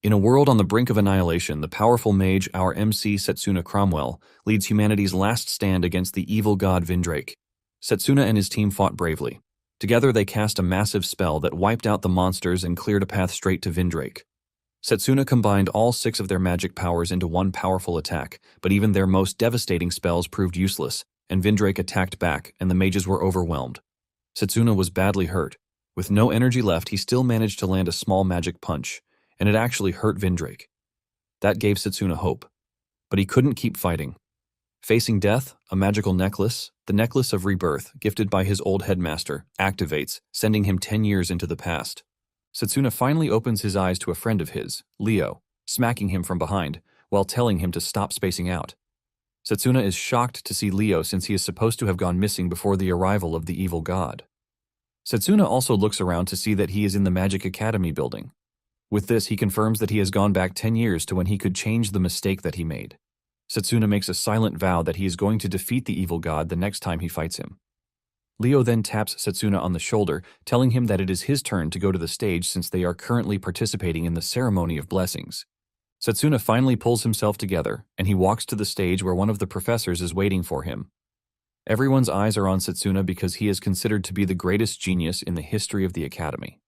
In a world on the brink of annihilation, the powerful mage, our MC Setsuna Cromwell, leads humanity's last stand against the evil god Vindrake. Setsuna and his team fought bravely. Together they cast a massive spell that wiped out the monsters and cleared a path straight to Vindrake. Setsuna combined all 6 of their magic powers into one powerful attack, but even their most devastating spells proved useless, and Vindrake attacked back, and the mages were overwhelmed. Setsuna was badly hurt. With no energy left, he still managed to land a small magic punch, and it actually hurt Vindrake. That gave Setsuna hope. But he couldn't keep fighting. Facing death, a magical necklace, the Necklace of Rebirth, gifted by his old headmaster, activates, sending him 10 years into the past. Setsuna finally opens his eyes to a friend of his, Leo, smacking him from behind, while telling him to stop spacing out. Setsuna is shocked to see Leo since he is supposed to have gone missing before the arrival of the evil god. Setsuna also looks around to see that he is in the Magic Academy building. With this, he confirms that he has gone back 10 years to when he could change the mistake that he made. Setsuna makes a silent vow that he is going to defeat the evil god the next time he fights him. Leo then taps Setsuna on the shoulder, telling him that it is his turn to go to the stage since they are currently participating in the Ceremony of Blessings. Setsuna finally pulls himself together, and he walks to the stage where one of the professors is waiting for him. Everyone's eyes are on Setsuna because he is considered to be the greatest genius in the history of the Academy.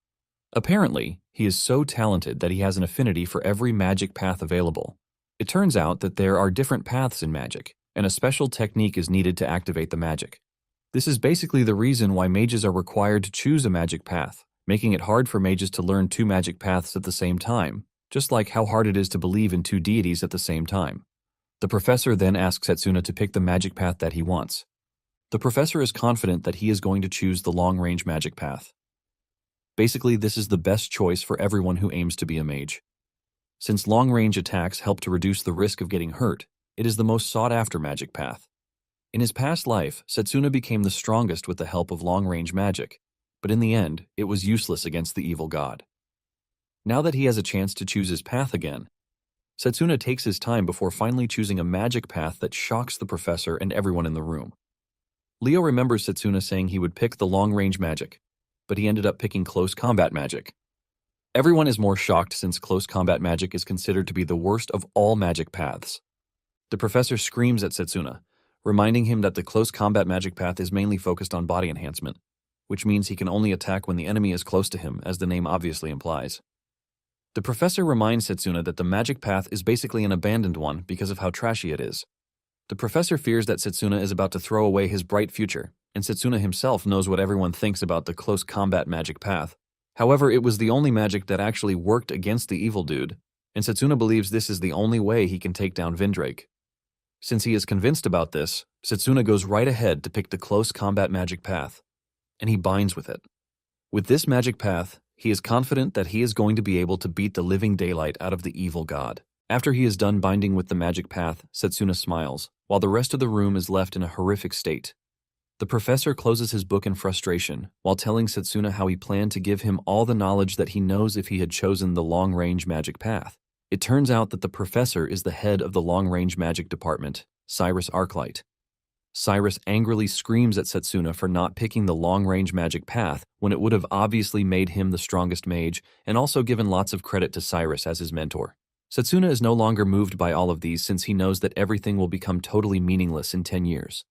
Apparently, he is so talented that he has an affinity for every magic path available. It turns out that there are different paths in magic, and a special technique is needed to activate the magic. This is basically the reason why mages are required to choose a magic path, making it hard for mages to learn 2 magic paths at the same time, just like how hard it is to believe in 2 deities at the same time. The professor then asks Setsuna to pick the magic path that he wants. The professor is confident that he is going to choose the long-range magic path. Basically, this is the best choice for everyone who aims to be a mage. Since long-range attacks help to reduce the risk of getting hurt, it is the most sought-after magic path. In his past life, Setsuna became the strongest with the help of long-range magic, but in the end, it was useless against the evil god. Now that he has a chance to choose his path again, Setsuna takes his time before finally choosing a magic path that shocks the professor and everyone in the room. Leo remembers Setsuna saying he would pick the long-range magic, but he ended up picking close combat magic. Everyone is more shocked since close combat magic is considered to be the worst of all magic paths. The professor screams at Setsuna, reminding him that the close combat magic path is mainly focused on body enhancement, which means he can only attack when the enemy is close to him, as the name obviously implies. The professor reminds Setsuna that the magic path is basically an abandoned one because of how trashy it is. The professor fears that Setsuna is about to throw away his bright future, and Setsuna himself knows what everyone thinks about the close combat magic path. However, it was the only magic that actually worked against the evil dude, and Setsuna believes this is the only way he can take down Vindrake. Since he is convinced about this, Setsuna goes right ahead to pick the close combat magic path, and he binds with it. With this magic path, he is confident that he is going to be able to beat the living daylight out of the evil god. After he is done binding with the magic path, Setsuna smiles, while the rest of the room is left in a horrific state. The professor closes his book in frustration, while telling Setsuna how he planned to give him all the knowledge that he knows if he had chosen the long-range magic path. It turns out that the professor is the head of the long-range magic department, Cyrus Arclight. Cyrus angrily screams at Setsuna for not picking the long-range magic path when it would have obviously made him the strongest mage, and also given lots of credit to Cyrus as his mentor. Setsuna is no longer moved by all of these since he knows that everything will become totally meaningless in 10 years.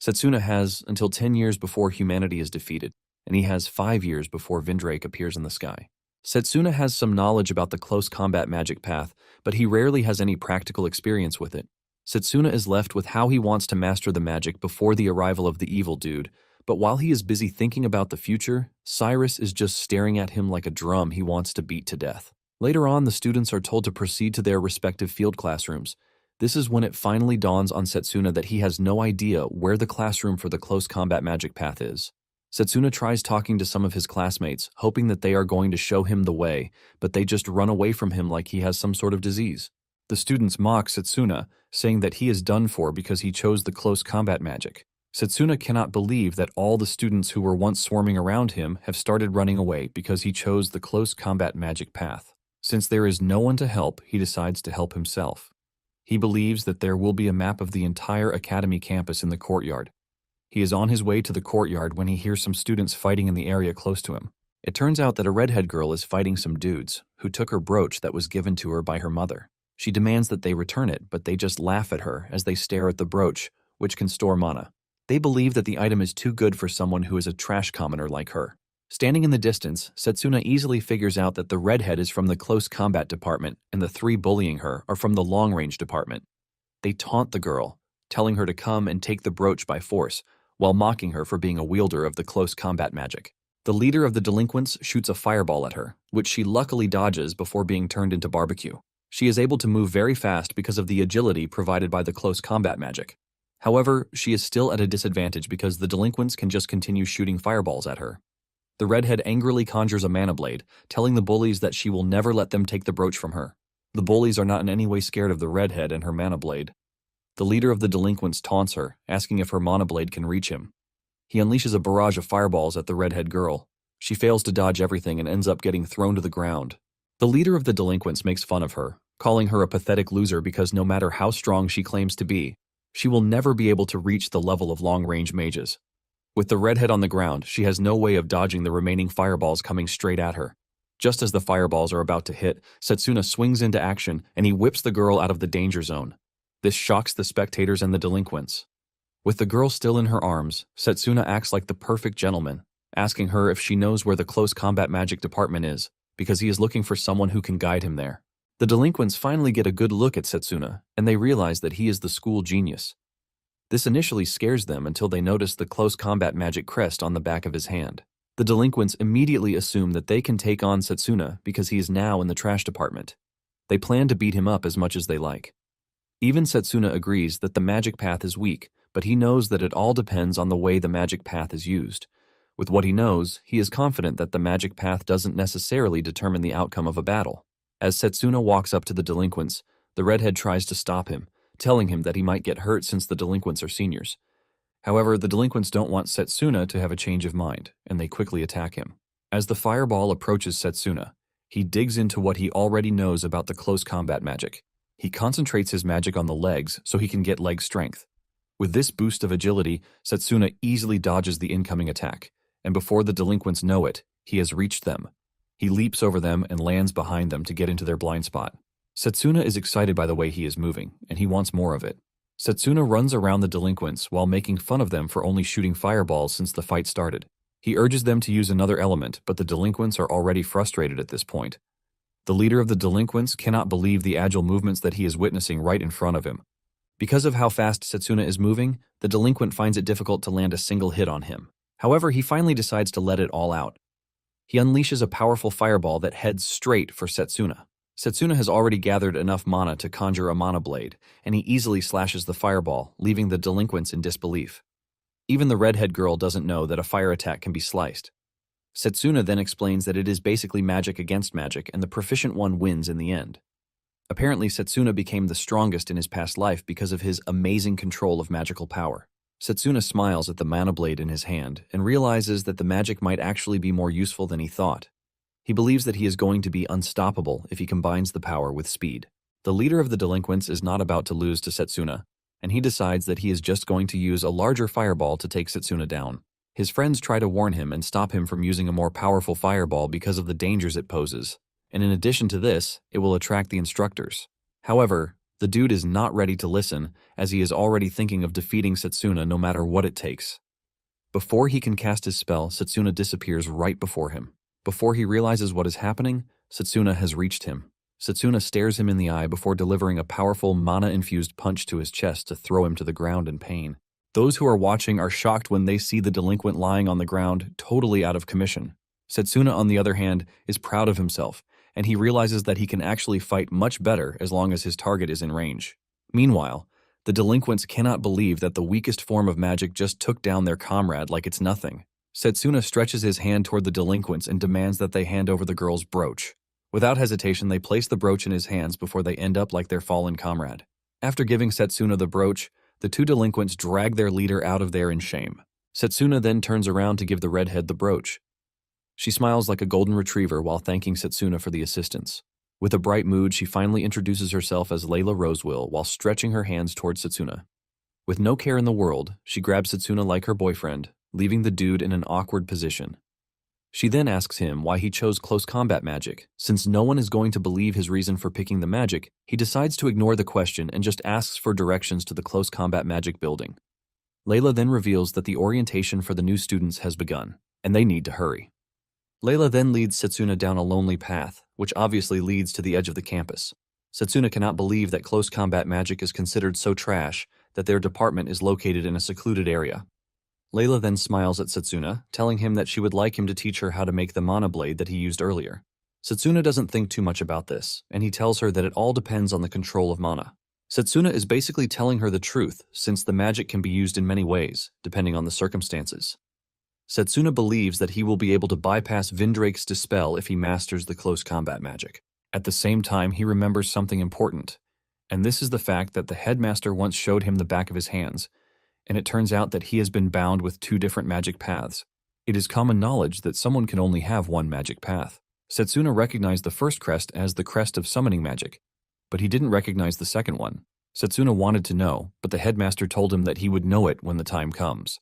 Setsuna has until 10 years before humanity is defeated, and he has 5 years before Vindrake appears in the sky. Setsuna has some knowledge about the close combat magic path, but he rarely has any practical experience with it. Setsuna is left with how he wants to master the magic before the arrival of the evil dude, but while he is busy thinking about the future, Cyrus is just staring at him like a drum he wants to beat to death. Later on, the students are told to proceed to their respective field classrooms. This is when it finally dawns on Setsuna that he has no idea where the classroom for the close combat magic path is. Setsuna tries talking to some of his classmates, hoping that they are going to show him the way, but they just run away from him like he has some sort of disease. The students mock Setsuna, saying that he is done for because he chose the close combat magic. Setsuna cannot believe that all the students who were once swarming around him have started running away because he chose the close combat magic path. Since there is no one to help, he decides to help himself. He believes that there will be a map of the entire academy campus in the courtyard. He is on his way to the courtyard when he hears some students fighting in the area close to him. It turns out that a redhead girl is fighting some dudes who took her brooch that was given to her by her mother. She demands that they return it, but they just laugh at her as they stare at the brooch, which can store mana. They believe that the item is too good for someone who is a trash commoner like her. Standing in the distance, Setsuna easily figures out that the redhead is from the close combat department and the three bullying her are from the long-range department. They taunt the girl, telling her to come and take the brooch by force, while mocking her for being a wielder of the close combat magic. The leader of the delinquents shoots a fireball at her, which she luckily dodges before being turned into barbecue. She is able to move very fast because of the agility provided by the close combat magic. However, she is still at a disadvantage because the delinquents can just continue shooting fireballs at her. The redhead angrily conjures a mana blade, telling the bullies that she will never let them take the brooch from her. The bullies are not in any way scared of the redhead and her mana blade. The leader of the delinquents taunts her, asking if her mana blade can reach him. He unleashes a barrage of fireballs at the redhead girl. She fails to dodge everything and ends up getting thrown to the ground. The leader of the delinquents makes fun of her, calling her a pathetic loser because no matter how strong she claims to be, she will never be able to reach the level of long-range mages. With the redhead on the ground, she has no way of dodging the remaining fireballs coming straight at her. Just as the fireballs are about to hit, Setsuna swings into action and he whips the girl out of the danger zone. This shocks the spectators and the delinquents. With the girl still in her arms, Setsuna acts like the perfect gentleman, asking her if she knows where the close combat magic department is, because he is looking for someone who can guide him there. The delinquents finally get a good look at Setsuna, and they realize that he is the school genius. This initially scares them until they notice the close combat magic crest on the back of his hand. The delinquents immediately assume that they can take on Setsuna because he is now in the trash department. They plan to beat him up as much as they like. Even Setsuna agrees that the magic path is weak, but he knows that it all depends on the way the magic path is used. With what he knows, he is confident that the magic path doesn't necessarily determine the outcome of a battle. As Setsuna walks up to the delinquents, the redhead tries to stop him, telling him that he might get hurt since the delinquents are seniors. However, the delinquents don't want Setsuna to have a change of mind, and they quickly attack him. As the fireball approaches Setsuna, he digs into what he already knows about the close combat magic. He concentrates his magic on the legs so he can get leg strength. With this boost of agility, Setsuna easily dodges the incoming attack, and before the delinquents know it, he has reached them. He leaps over them and lands behind them to get into their blind spot. Setsuna is excited by the way he is moving, and he wants more of it. Setsuna runs around the delinquents while making fun of them for only shooting fireballs since the fight started. He urges them to use another element, but the delinquents are already frustrated at this point. The leader of the delinquents cannot believe the agile movements that he is witnessing right in front of him. Because of how fast Setsuna is moving, the delinquent finds it difficult to land a single hit on him. However, he finally decides to let it all out. He unleashes a powerful fireball that heads straight for Setsuna. Setsuna has already gathered enough mana to conjure a mana blade, and he easily slashes the fireball, leaving the delinquents in disbelief. Even the redhead girl doesn't know that a fire attack can be sliced. Setsuna then explains that it is basically magic against magic, and the proficient one wins in the end. Apparently, Setsuna became the strongest in his past life because of his amazing control of magical power. Setsuna smiles at the mana blade in his hand and realizes that the magic might actually be more useful than he thought. He believes that he is going to be unstoppable if he combines the power with speed. The leader of the delinquents is not about to lose to Setsuna, and he decides that he is just going to use a larger fireball to take Setsuna down. His friends try to warn him and stop him from using a more powerful fireball because of the dangers it poses, and in addition to this, it will attract the instructors. However, the dude is not ready to listen, as he is already thinking of defeating Setsuna no matter what it takes. Before he can cast his spell, Setsuna disappears right before him. Before he realizes what is happening, Setsuna has reached him. Setsuna stares him in the eye before delivering a powerful mana-infused punch to his chest to throw him to the ground in pain. Those who are watching are shocked when they see the delinquent lying on the ground, totally out of commission. Setsuna, on the other hand, is proud of himself, and he realizes that he can actually fight much better as long as his target is in range. Meanwhile, the delinquents cannot believe that the weakest form of magic just took down their comrade like it's nothing. Setsuna stretches his hand toward the delinquents and demands that they hand over the girl's brooch. Without hesitation, they place the brooch in his hands before they end up like their fallen comrade. After giving Setsuna the brooch, the two delinquents drag their leader out of there in shame. Setsuna then turns around to give the redhead the brooch. She smiles like a golden retriever while thanking Setsuna for the assistance. With a bright mood, she finally introduces herself as Layla Rosewill while stretching her hands towards Setsuna. With no care in the world, she grabs Setsuna like her boyfriend, leaving the dude in an awkward position. She then asks him why he chose close combat magic. Since no one is going to believe his reason for picking the magic, he decides to ignore the question and just asks for directions to the close combat magic building. Layla then reveals that the orientation for the new students has begun, and they need to hurry. Layla then leads Setsuna down a lonely path, which obviously leads to the edge of the campus. Setsuna cannot believe that close combat magic is considered so trash that their department is located in a secluded area. Layla then smiles at Setsuna, telling him that she would like him to teach her how to make the mana blade that he used earlier. Setsuna doesn't think too much about this, and he tells her that it all depends on the control of mana. Setsuna is basically telling her the truth, since the magic can be used in many ways, depending on the circumstances. Setsuna believes that he will be able to bypass Vindrake's dispel if he masters the close combat magic. At the same time, he remembers something important, and this is the fact that the headmaster once showed him the back of his hands, and it turns out that he has been bound with 2 different magic paths. It is common knowledge that someone can only have one magic path. Setsuna recognized the first crest as the crest of summoning magic, but he didn't recognize the second one. Setsuna wanted to know, but the headmaster told him that he would know it when the time comes.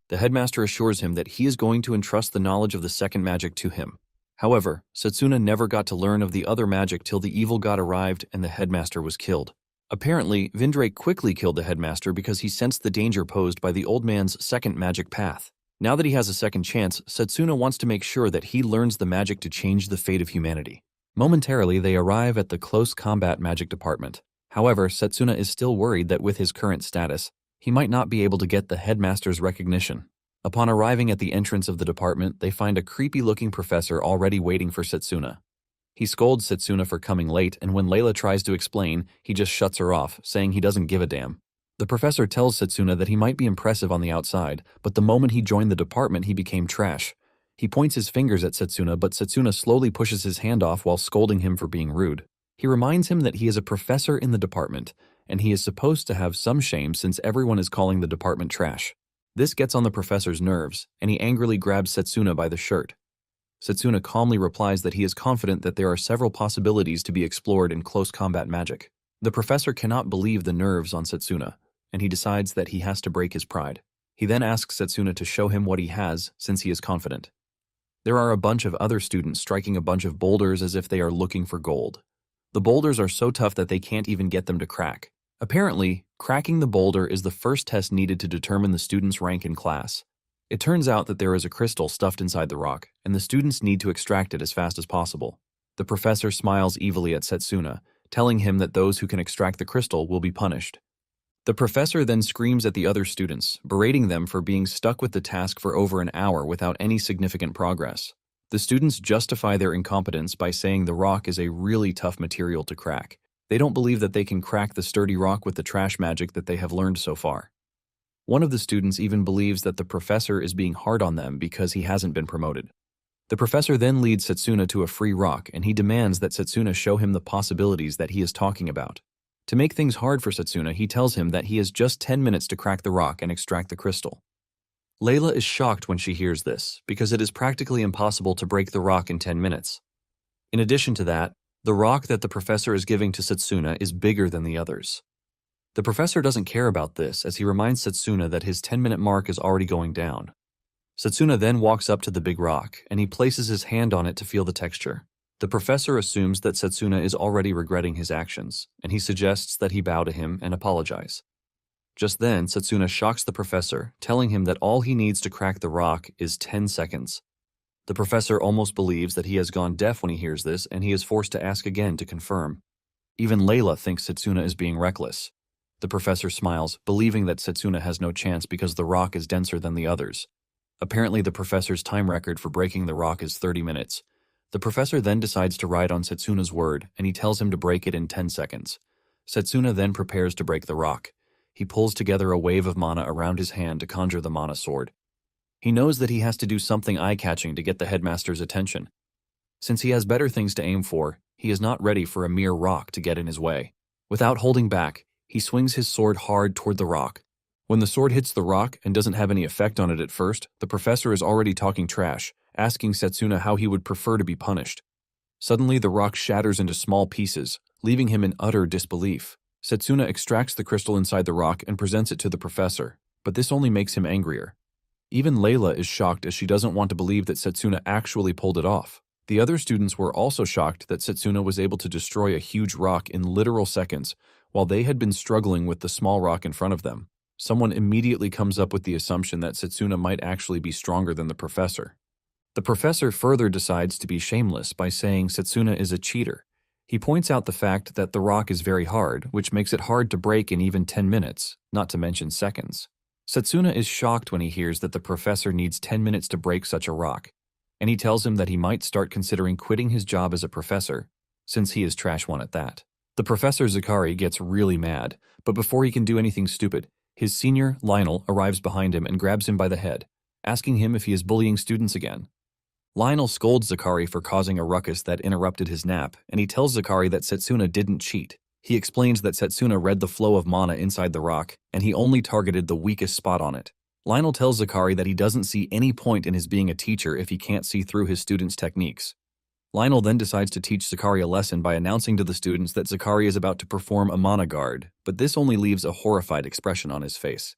The headmaster assures him that he is going to entrust the knowledge of the second magic to him. However, Setsuna never got to learn of the other magic till the evil god arrived and the headmaster was killed. Apparently, Vindrake quickly killed the headmaster because he sensed the danger posed by the old man's second magic path. Now that he has a second chance, Setsuna wants to make sure that he learns the magic to change the fate of humanity. Momentarily, they arrive at the close combat magic department. However, Setsuna is still worried that with his current status, he might not be able to get the headmaster's recognition. Upon arriving at the entrance of the department, they find a creepy-looking professor already waiting for Setsuna. He scolds Setsuna for coming late, and when Layla tries to explain, he just shuts her off, saying he doesn't give a damn. The professor tells Setsuna that he might be impressive on the outside, but the moment he joined the department, he became trash. He points his fingers at Setsuna, but Setsuna slowly pushes his hand off while scolding him for being rude. He reminds him that he is a professor in the department, and he is supposed to have some shame since everyone is calling the department trash. This gets on the professor's nerves, and he angrily grabs Setsuna by the shirt. Setsuna calmly replies that he is confident that there are several possibilities to be explored in close combat magic. The professor cannot believe the nerves on Setsuna, and he decides that he has to break his pride. He then asks Setsuna to show him what he has, since he is confident. There are a bunch of other students striking a bunch of boulders as if they are looking for gold. The boulders are so tough that they can't even get them to crack. Apparently, cracking the boulder is the first test needed to determine the student's rank in class. It turns out that there is a crystal stuffed inside the rock, and the students need to extract it as fast as possible. The professor smiles evilly at Setsuna, telling him that those who can extract the crystal will be punished. The professor then screams at the other students, berating them for being stuck with the task for over an hour without any significant progress. The students justify their incompetence by saying the rock is a really tough material to crack. They don't believe that they can crack the sturdy rock with the trash magic that they have learned so far. One of the students even believes that the professor is being hard on them because he hasn't been promoted. The professor then leads Setsuna to a free rock, and he demands that Setsuna show him the possibilities that he is talking about. To make things hard for Setsuna, he tells him that he has just 10 minutes to crack the rock and extract the crystal. Layla is shocked when she hears this, because it is practically impossible to break the rock in 10 minutes. In addition to that, the rock that the professor is giving to Setsuna is bigger than the others. The professor doesn't care about this, as he reminds Setsuna that his 10-minute mark is already going down. Setsuna then walks up to the big rock, and he places his hand on it to feel the texture. The professor assumes that Setsuna is already regretting his actions, and he suggests that he bow to him and apologize. Just then, Setsuna shocks the professor, telling him that all he needs to crack the rock is 10 seconds. The professor almost believes that he has gone deaf when he hears this, and he is forced to ask again to confirm. Even Layla thinks Setsuna is being reckless. The professor smiles, believing that Setsuna has no chance because the rock is denser than the others. Apparently, the professor's time record for breaking the rock is 30 minutes. The professor then decides to ride on Setsuna's word, and he tells him to break it in 10 seconds. Setsuna then prepares to break the rock. He pulls together a wave of mana around his hand to conjure the mana sword. He knows that he has to do something eye-catching to get the headmaster's attention. Since he has better things to aim for, he is not ready for a mere rock to get in his way. Without holding back, he swings his sword hard toward the rock. When the sword hits the rock and doesn't have any effect on it at first, the professor is already talking trash, asking Setsuna how he would prefer to be punished. Suddenly, the rock shatters into small pieces, leaving him in utter disbelief. Setsuna extracts the crystal inside the rock and presents it to the professor, but this only makes him angrier. Even Layla is shocked as she doesn't want to believe that Setsuna actually pulled it off. The other students were also shocked that Setsuna was able to destroy a huge rock in literal seconds, while they had been struggling with the small rock in front of them. Someone immediately comes up with the assumption that Setsuna might actually be stronger than the professor. The professor further decides to be shameless by saying Setsuna is a cheater. He points out the fact that the rock is very hard, which makes it hard to break in even 10 minutes, not to mention seconds. Setsuna is shocked when he hears that the professor needs 10 minutes to break such a rock, and he tells him that he might start considering quitting his job as a professor, since he is trash one at that. The professor Zakari gets really mad, but before he can do anything stupid, his senior, Lionel, arrives behind him and grabs him by the head, asking him if he is bullying students again. Lionel scolds Zakari for causing a ruckus that interrupted his nap, and he tells Zakari that Setsuna didn't cheat. He explains that Setsuna read the flow of mana inside the rock, and he only targeted the weakest spot on it. Lionel tells Zakari that he doesn't see any point in his being a teacher if he can't see through his students' techniques. Lionel then decides to teach Zakari a lesson by announcing to the students that Zakari is about to perform a mana guard, but this only leaves a horrified expression on his face.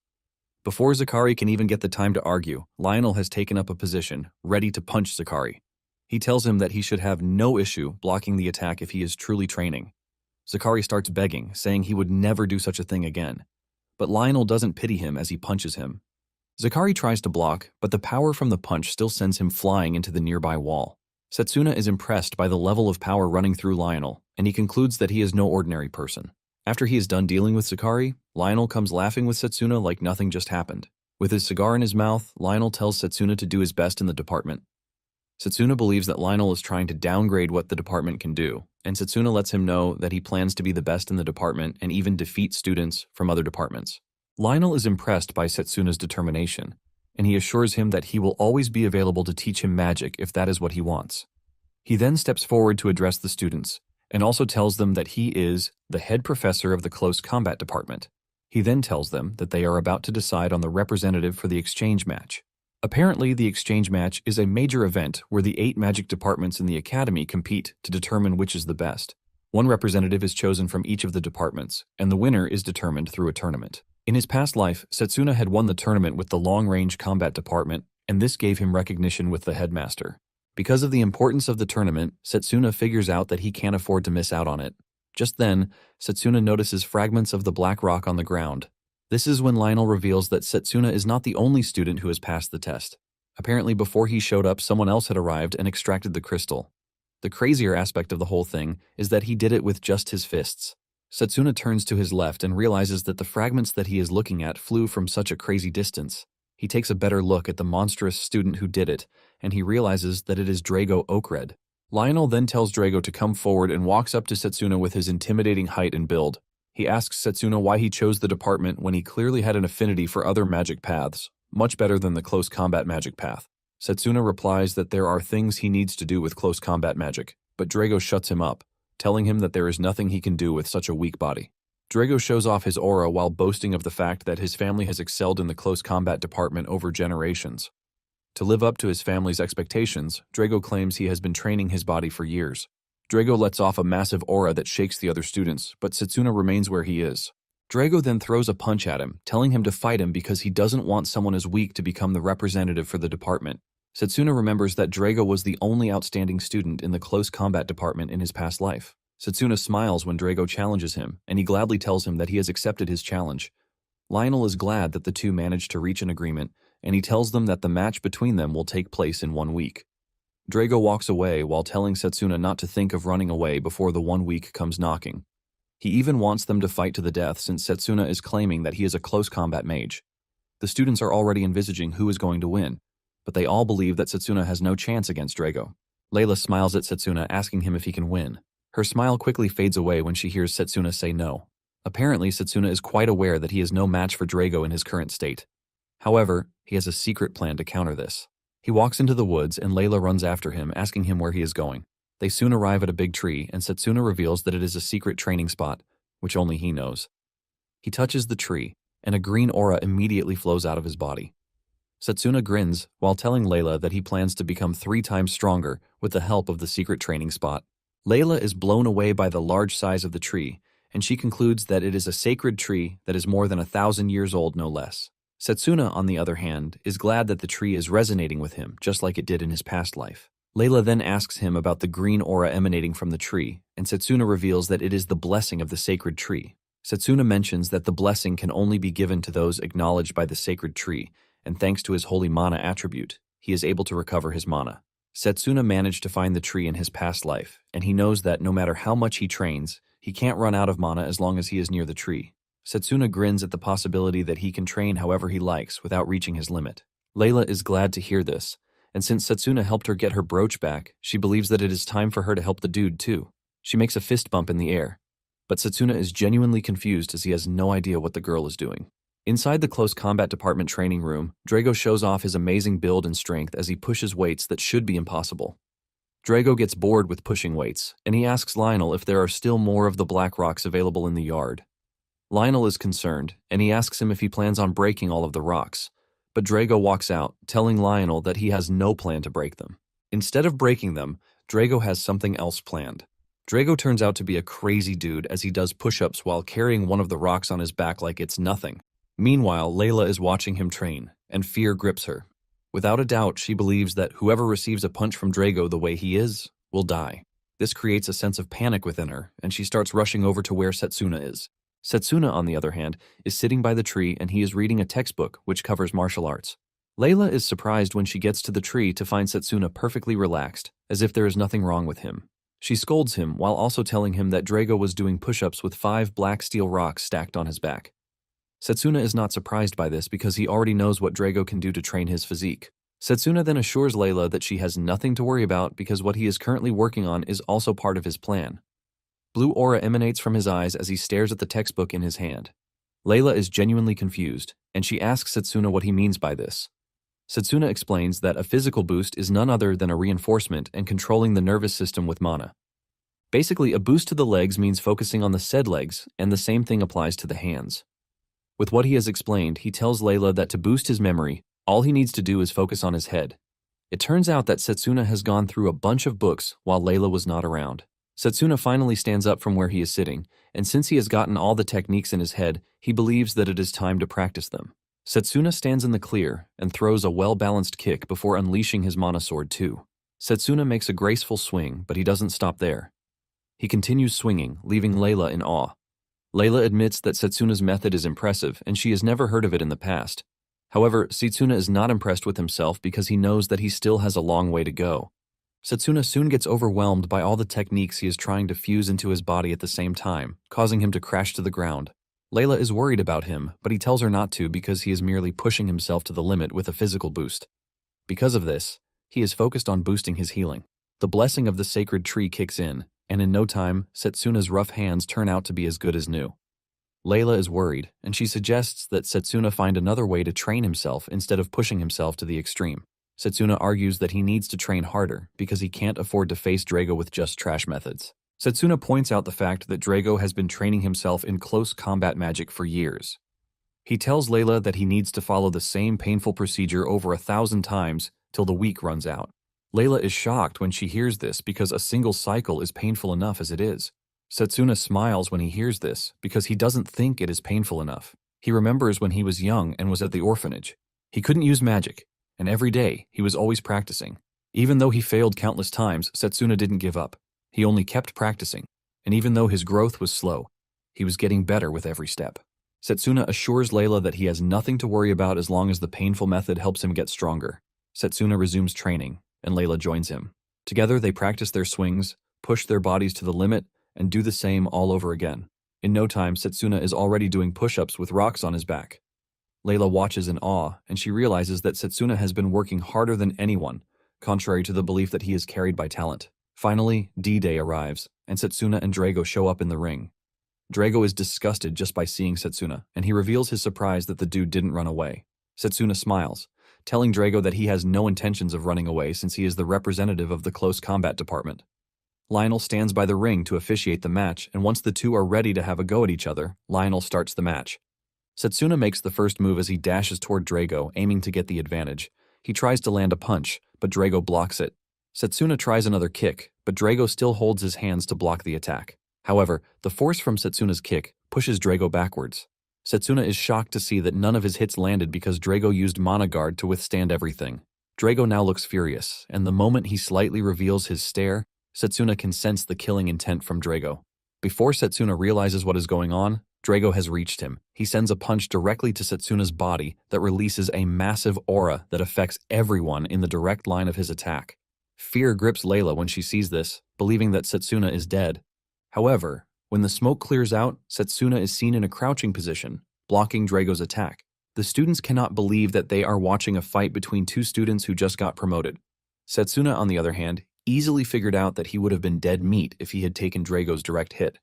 Before Zakari can even get the time to argue, Lionel has taken up a position, ready to punch Zakari. He tells him that he should have no issue blocking the attack if he is truly training. Zakari starts begging, saying he would never do such a thing again. But Lionel doesn't pity him as he punches him. Zakari tries to block, but the power from the punch still sends him flying into the nearby wall. Setsuna is impressed by the level of power running through Lionel, and he concludes that he is no ordinary person. After he is done dealing with Zakari, Lionel comes laughing with Setsuna like nothing just happened. With his cigar in his mouth, Lionel tells Setsuna to do his best in the department. Setsuna believes that Lionel is trying to downgrade what the department can do, and Setsuna lets him know that he plans to be the best in the department and even defeat students from other departments. Lionel is impressed by Setsuna's determination, and he assures him that he will always be available to teach him magic if that is what he wants. He then steps forward to address the students, and also tells them that he is the head professor of the close combat department. He then tells them that they are about to decide on the representative for the exchange match. Apparently, the exchange match is a major event where the 8 magic departments in the academy compete to determine which is the best. One representative is chosen from each of the departments, and the winner is determined through a tournament. In his past life, Setsuna had won the tournament with the long-range combat department, and this gave him recognition with the headmaster. Because of the importance of the tournament, Setsuna figures out that he can't afford to miss out on it. Just then, Setsuna notices fragments of the black rock on the ground. This is when Lionel reveals that Setsuna is not the only student who has passed the test. Apparently, before he showed up, someone else had arrived and extracted the crystal. The crazier aspect of the whole thing is that he did it with just his fists. Setsuna turns to his left and realizes that the fragments that he is looking at flew from such a crazy distance. He takes a better look at the monstrous student who did it, and he realizes that it is Drago Oakred. Lionel then tells Drago to come forward and walks up to Setsuna with his intimidating height and build. He asks Setsuna why he chose the department when he clearly had an affinity for other magic paths, much better than the close combat magic path. Setsuna replies that there are things he needs to do with close combat magic, but Drago shuts him up, telling him that there is nothing he can do with such a weak body. Drago shows off his aura while boasting of the fact that his family has excelled in the close combat department over generations. To live up to his family's expectations, Drago claims he has been training his body for years. Drago lets off a massive aura that shakes the other students, but Setsuna remains where he is. Drago then throws a punch at him, telling him to fight him because he doesn't want someone as weak to become the representative for the department. Setsuna remembers that Drago was the only outstanding student in the close combat department in his past life. Setsuna smiles when Drago challenges him, and he gladly tells him that he has accepted his challenge. Lionel is glad that the two managed to reach an agreement, and he tells them that the match between them will take place in 1 week. Drago walks away while telling Setsuna not to think of running away before the 1 week comes knocking. He even wants them to fight to the death since Setsuna is claiming that he is a close combat mage. The students are already envisaging who is going to win, but they all believe that Setsuna has no chance against Drago. Layla smiles at Setsuna, asking him if he can win. Her smile quickly fades away when she hears Setsuna say no. Apparently, Setsuna is quite aware that he is no match for Drago in his current state. However, he has a secret plan to counter this. He walks into the woods and Layla runs after him, asking him where he is going. They soon arrive at a big tree, and Setsuna reveals that it is a secret training spot, which only he knows. He touches the tree, and a green aura immediately flows out of his body. Setsuna grins while telling Layla that he plans to become 3 times stronger with the help of the secret training spot. Layla is blown away by the large size of the tree, and she concludes that it is a sacred tree that is more than 1,000 years old, no less. Setsuna, on the other hand, is glad that the tree is resonating with him, just like it did in his past life. Layla then asks him about the green aura emanating from the tree, and Setsuna reveals that it is the blessing of the sacred tree. Setsuna mentions that the blessing can only be given to those acknowledged by the sacred tree, and thanks to his holy mana attribute, he is able to recover his mana. Setsuna managed to find the tree in his past life, and he knows that no matter how much he trains, he can't run out of mana as long as he is near the tree. Setsuna grins at the possibility that he can train however he likes without reaching his limit. Layla is glad to hear this, and since Setsuna helped her get her brooch back, she believes that it is time for her to help the dude too. She makes a fist bump in the air, but Setsuna is genuinely confused as he has no idea what the girl is doing. Inside the close combat department training room, Drago shows off his amazing build and strength as he pushes weights that should be impossible. Drago gets bored with pushing weights, and he asks Lionel if there are still more of the black rocks available in the yard. Lionel is concerned, and he asks him if he plans on breaking all of the rocks, but Drago walks out, telling Lionel that he has no plan to break them. Instead of breaking them, Drago has something else planned. Drago turns out to be a crazy dude as he does push-ups while carrying one of the rocks on his back like it's nothing. Meanwhile, Layla is watching him train, and fear grips her. Without a doubt, she believes that whoever receives a punch from Drago the way he is, will die. This creates a sense of panic within her, and she starts rushing over to where Setsuna is. Setsuna, on the other hand, is sitting by the tree and he is reading a textbook which covers martial arts. Layla is surprised when she gets to the tree to find Setsuna perfectly relaxed, as if there is nothing wrong with him. She scolds him while also telling him that Drago was doing push-ups with 5 black steel rocks stacked on his back. Setsuna is not surprised by this because he already knows what Drago can do to train his physique. Setsuna then assures Layla that she has nothing to worry about because what he is currently working on is also part of his plan. Blue aura emanates from his eyes as he stares at the textbook in his hand. Layla is genuinely confused, and she asks Setsuna what he means by this. Setsuna explains that a physical boost is none other than a reinforcement and controlling the nervous system with mana. Basically, a boost to the legs means focusing on the said legs, and the same thing applies to the hands. With what he has explained, he tells Layla that to boost his memory, all he needs to do is focus on his head. It turns out that Setsuna has gone through a bunch of books while Layla was not around. Setsuna finally stands up from where he is sitting, and since he has gotten all the techniques in his head, he believes that it is time to practice them. Setsuna stands in the clear and throws a well-balanced kick before unleashing his mana sword too. Setsuna makes a graceful swing, but he doesn't stop there. He continues swinging, leaving Layla in awe. Layla admits that Setsuna's method is impressive, and she has never heard of it in the past. However, Setsuna is not impressed with himself because he knows that he still has a long way to go. Setsuna soon gets overwhelmed by all the techniques he is trying to fuse into his body at the same time, causing him to crash to the ground. Layla is worried about him, but he tells her not to because he is merely pushing himself to the limit with a physical boost. Because of this, he is focused on boosting his healing. The blessing of the sacred tree kicks in, and in no time, Setsuna's rough hands turn out to be as good as new. Layla is worried, and she suggests that Setsuna find another way to train himself instead of pushing himself to the extreme. Setsuna argues that he needs to train harder because he can't afford to face Drago with just trash methods. Setsuna points out the fact that Drago has been training himself in close combat magic for years. He tells Layla that he needs to follow the same painful procedure over 1,000 times till the week runs out. Layla is shocked when she hears this because a single cycle is painful enough as it is. Setsuna smiles when he hears this because he doesn't think it is painful enough. He remembers when he was young and was at the orphanage. He couldn't use magic, and every day he was always practicing. Even though he failed countless times, Setsuna didn't give up. He only kept practicing, and even though his growth was slow, he was getting better with every step. Setsuna assures Layla that he has nothing to worry about as long as the painful method helps him get stronger. Setsuna resumes training, and Layla joins him. Together they practice their swings, push their bodies to the limit, and do the same all over again. In no time, Setsuna is already doing push-ups with rocks on his back. Layla watches in awe, and she realizes that Setsuna has been working harder than anyone, contrary to the belief that he is carried by talent. Finally, D-Day arrives, and Setsuna and Drago show up in the ring. Drago is disgusted just by seeing Setsuna, and he reveals his surprise that the dude didn't run away. Setsuna smiles, telling Drago that he has no intentions of running away since he is the representative of the close combat department. Lionel stands by the ring to officiate the match, and once the two are ready to have a go at each other, Lionel starts the match. Setsuna makes the first move as he dashes toward Drago, aiming to get the advantage. He tries to land a punch, but Drago blocks it. Setsuna tries another kick, but Drago still holds his hands to block the attack. However, the force from Setsuna's kick pushes Drago backwards. Setsuna is shocked to see that none of his hits landed because Drago used Mana Guard to withstand everything. Drago now looks furious, and the moment he slightly reveals his stare, Setsuna can sense the killing intent from Drago. Before Setsuna realizes what is going on, Drago has reached him. He sends a punch directly to Setsuna's body that releases a massive aura that affects everyone in the direct line of his attack. Fear grips Layla when she sees this, believing that Setsuna is dead. However, when the smoke clears out, Setsuna is seen in a crouching position, blocking Drago's attack. The students cannot believe that they are watching a fight between two students who just got promoted. Setsuna, on the other hand, easily figured out that he would have been dead meat if he had taken Drago's direct hit.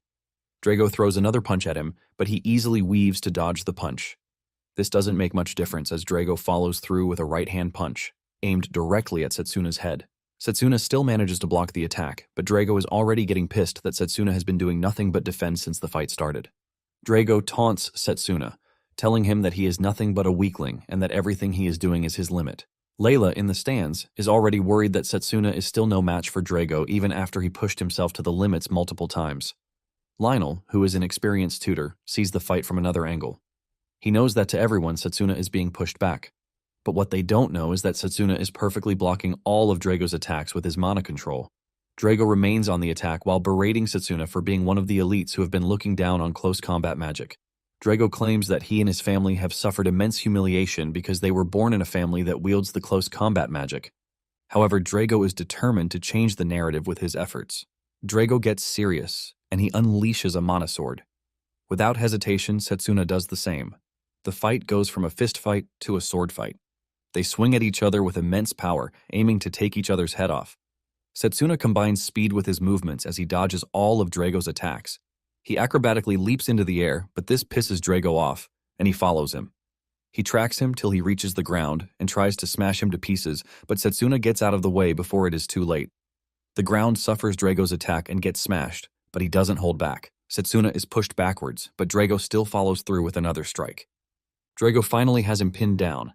Drago throws another punch at him, but he easily weaves to dodge the punch. This doesn't make much difference as Drago follows through with a right-hand punch, aimed directly at Setsuna's head. Setsuna still manages to block the attack, but Drago is already getting pissed that Setsuna has been doing nothing but defend since the fight started. Drago taunts Setsuna, telling him that he is nothing but a weakling and that everything he is doing is his limit. Layla, in the stands, is already worried that Setsuna is still no match for Drago even after he pushed himself to the limits multiple times. Lionel, who is an experienced tutor, sees the fight from another angle. He knows that to everyone Setsuna is being pushed back. But what they don't know is that Setsuna is perfectly blocking all of Drago's attacks with his mana control. Drago remains on the attack while berating Setsuna for being one of the elites who have been looking down on close combat magic. Drago claims that he and his family have suffered immense humiliation because they were born in a family that wields the close combat magic. However, Drago is determined to change the narrative with his efforts. Drago gets serious, and he unleashes a mana sword. Without hesitation, Setsuna does the same. The fight goes from a fist fight to a sword fight. They swing at each other with immense power, aiming to take each other's head off. Setsuna combines speed with his movements as he dodges all of Drago's attacks. He acrobatically leaps into the air, but this pisses Drago off, and he follows him. He tracks him till he reaches the ground and tries to smash him to pieces, but Setsuna gets out of the way before it is too late. The ground suffers Drago's attack and gets smashed, but he doesn't hold back. Setsuna is pushed backwards, but Drago still follows through with another strike. Drago finally has him pinned down,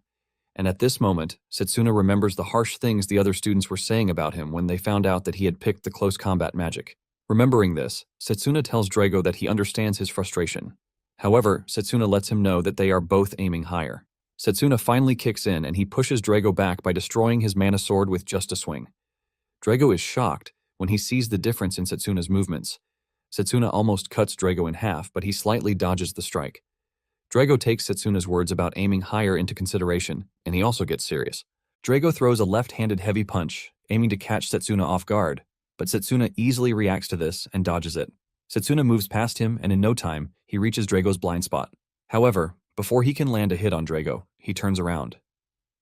and at this moment, Setsuna remembers the harsh things the other students were saying about him when they found out that he had picked the close combat magic. Remembering this, Setsuna tells Drago that he understands his frustration. However, Setsuna lets him know that they are both aiming higher. Setsuna finally kicks in and he pushes Drago back by destroying his mana sword with just a swing. Drago is shocked when he sees the difference in Setsuna's movements. Setsuna almost cuts Drago in half, but he slightly dodges the strike. Drago takes Setsuna's words about aiming higher into consideration, and he also gets serious. Drago throws a left-handed heavy punch, aiming to catch Setsuna off guard, but Setsuna easily reacts to this and dodges it. Setsuna moves past him, and in no time, he reaches Drago's blind spot. However, before he can land a hit on Drago, he turns around.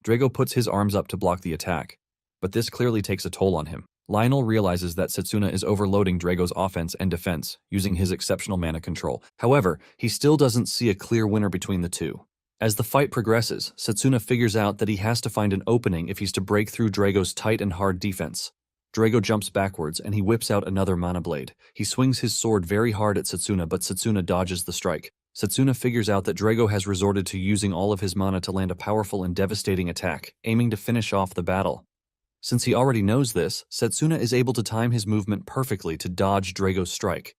Drago puts his arms up to block the attack, but this clearly takes a toll on him. Lionel realizes that Setsuna is overloading Drago's offense and defense, using his exceptional mana control. However, he still doesn't see a clear winner between the two. As the fight progresses, Setsuna figures out that he has to find an opening if he's to break through Drago's tight and hard defense. Drago jumps backwards and he whips out another mana blade. He swings his sword very hard at Setsuna, but Setsuna dodges the strike. Setsuna figures out that Drago has resorted to using all of his mana to land a powerful and devastating attack, aiming to finish off the battle. Since he already knows this, Setsuna is able to time his movement perfectly to dodge Drago's strike.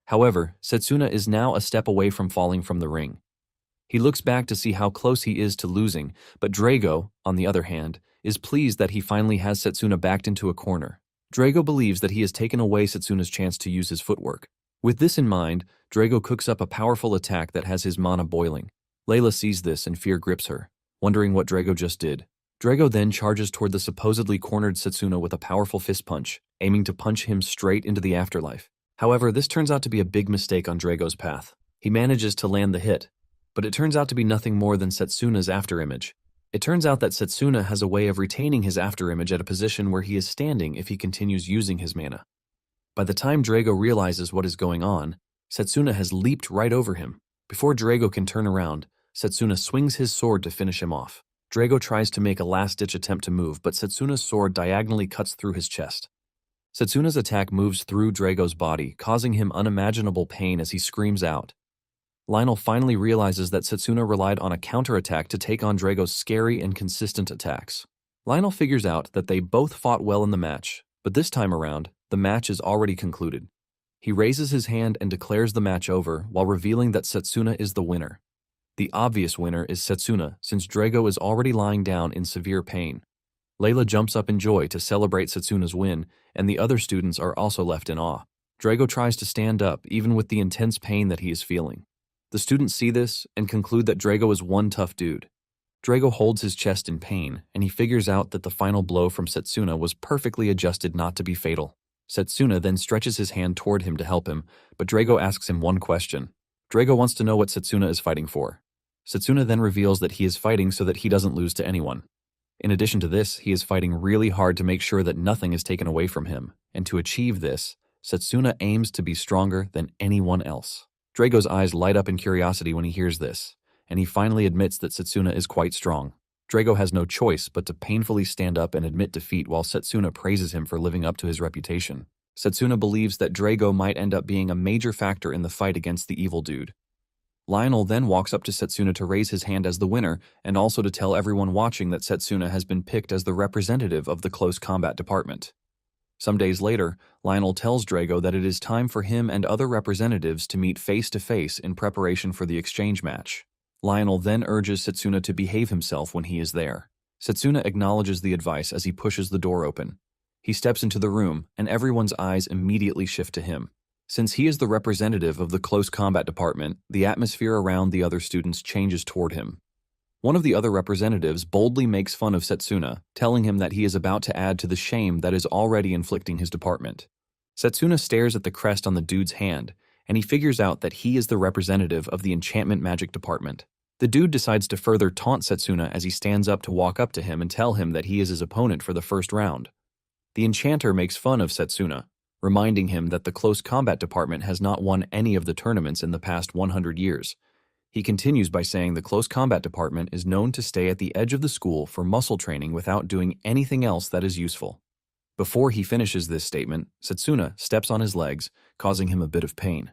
However, Setsuna is now a step away from falling from the ring. He looks back to see how close he is to losing, but Drago, on the other hand, is pleased that he finally has Setsuna backed into a corner. Drago believes that he has taken away Setsuna's chance to use his footwork. With this in mind, Drago cooks up a powerful attack that has his mana boiling. Layla sees this and fear grips her, wondering what Drago just did. Drago then charges toward the supposedly cornered Setsuna with a powerful fist punch, aiming to punch him straight into the afterlife. However, this turns out to be a big mistake on Drago's path. He manages to land the hit, but it turns out to be nothing more than Setsuna's afterimage. It turns out that Setsuna has a way of retaining his afterimage at a position where he is standing if he continues using his mana. By the time Drago realizes what is going on, Setsuna has leaped right over him. Before Drago can turn around, Setsuna swings his sword to finish him off. Drago tries to make a last-ditch attempt to move, but Setsuna's sword diagonally cuts through his chest. Setsuna's attack moves through Drago's body, causing him unimaginable pain as he screams out. Lionel finally realizes that Setsuna relied on a counterattack to take on Drago's scary and consistent attacks. Lionel figures out that they both fought well in the match, but this time around, the match is already concluded. He raises his hand and declares the match over while revealing that Setsuna is the winner. The obvious winner is Setsuna, since Drago is already lying down in severe pain. Layla jumps up in joy to celebrate Setsuna's win, and the other students are also left in awe. Drago tries to stand up, even with the intense pain that he is feeling. The students see this and conclude that Drago is one tough dude. Drago holds his chest in pain, and he figures out that the final blow from Setsuna was perfectly adjusted not to be fatal. Setsuna then stretches his hand toward him to help him, but Drago asks him one question. Drago wants to know what Setsuna is fighting for. Setsuna then reveals that he is fighting so that he doesn't lose to anyone. In addition to this, he is fighting really hard to make sure that nothing is taken away from him, and to achieve this, Setsuna aims to be stronger than anyone else. Drago's eyes light up in curiosity when he hears this, and he finally admits that Setsuna is quite strong. Drago has no choice but to painfully stand up and admit defeat while Setsuna praises him for living up to his reputation. Setsuna believes that Drago might end up being a major factor in the fight against the evil dude. Lionel then walks up to Setsuna to raise his hand as the winner and also to tell everyone watching that Setsuna has been picked as the representative of the close combat department. Some days later, Lionel tells Drago that it is time for him and other representatives to meet face-to-face in preparation for the exchange match. Lionel then urges Setsuna to behave himself when he is there. Setsuna acknowledges the advice as he pushes the door open. He steps into the room, and everyone's eyes immediately shift to him. Since he is the representative of the close combat department, the atmosphere around the other students changes toward him. One of the other representatives boldly makes fun of Setsuna, telling him that he is about to add to the shame that is already inflicting his department. Setsuna stares at the crest on the dude's hand, and he figures out that he is the representative of the enchantment magic department. The dude decides to further taunt Setsuna as he stands up to walk up to him and tell him that he is his opponent for the first round. The enchanter makes fun of Setsuna, reminding him that the close combat department has not won any of the tournaments in the past 100 years. He continues by saying the close combat department is known to stay at the edge of the school for muscle training without doing anything else that is useful. Before he finishes this statement, Setsuna steps on his legs, causing him a bit of pain.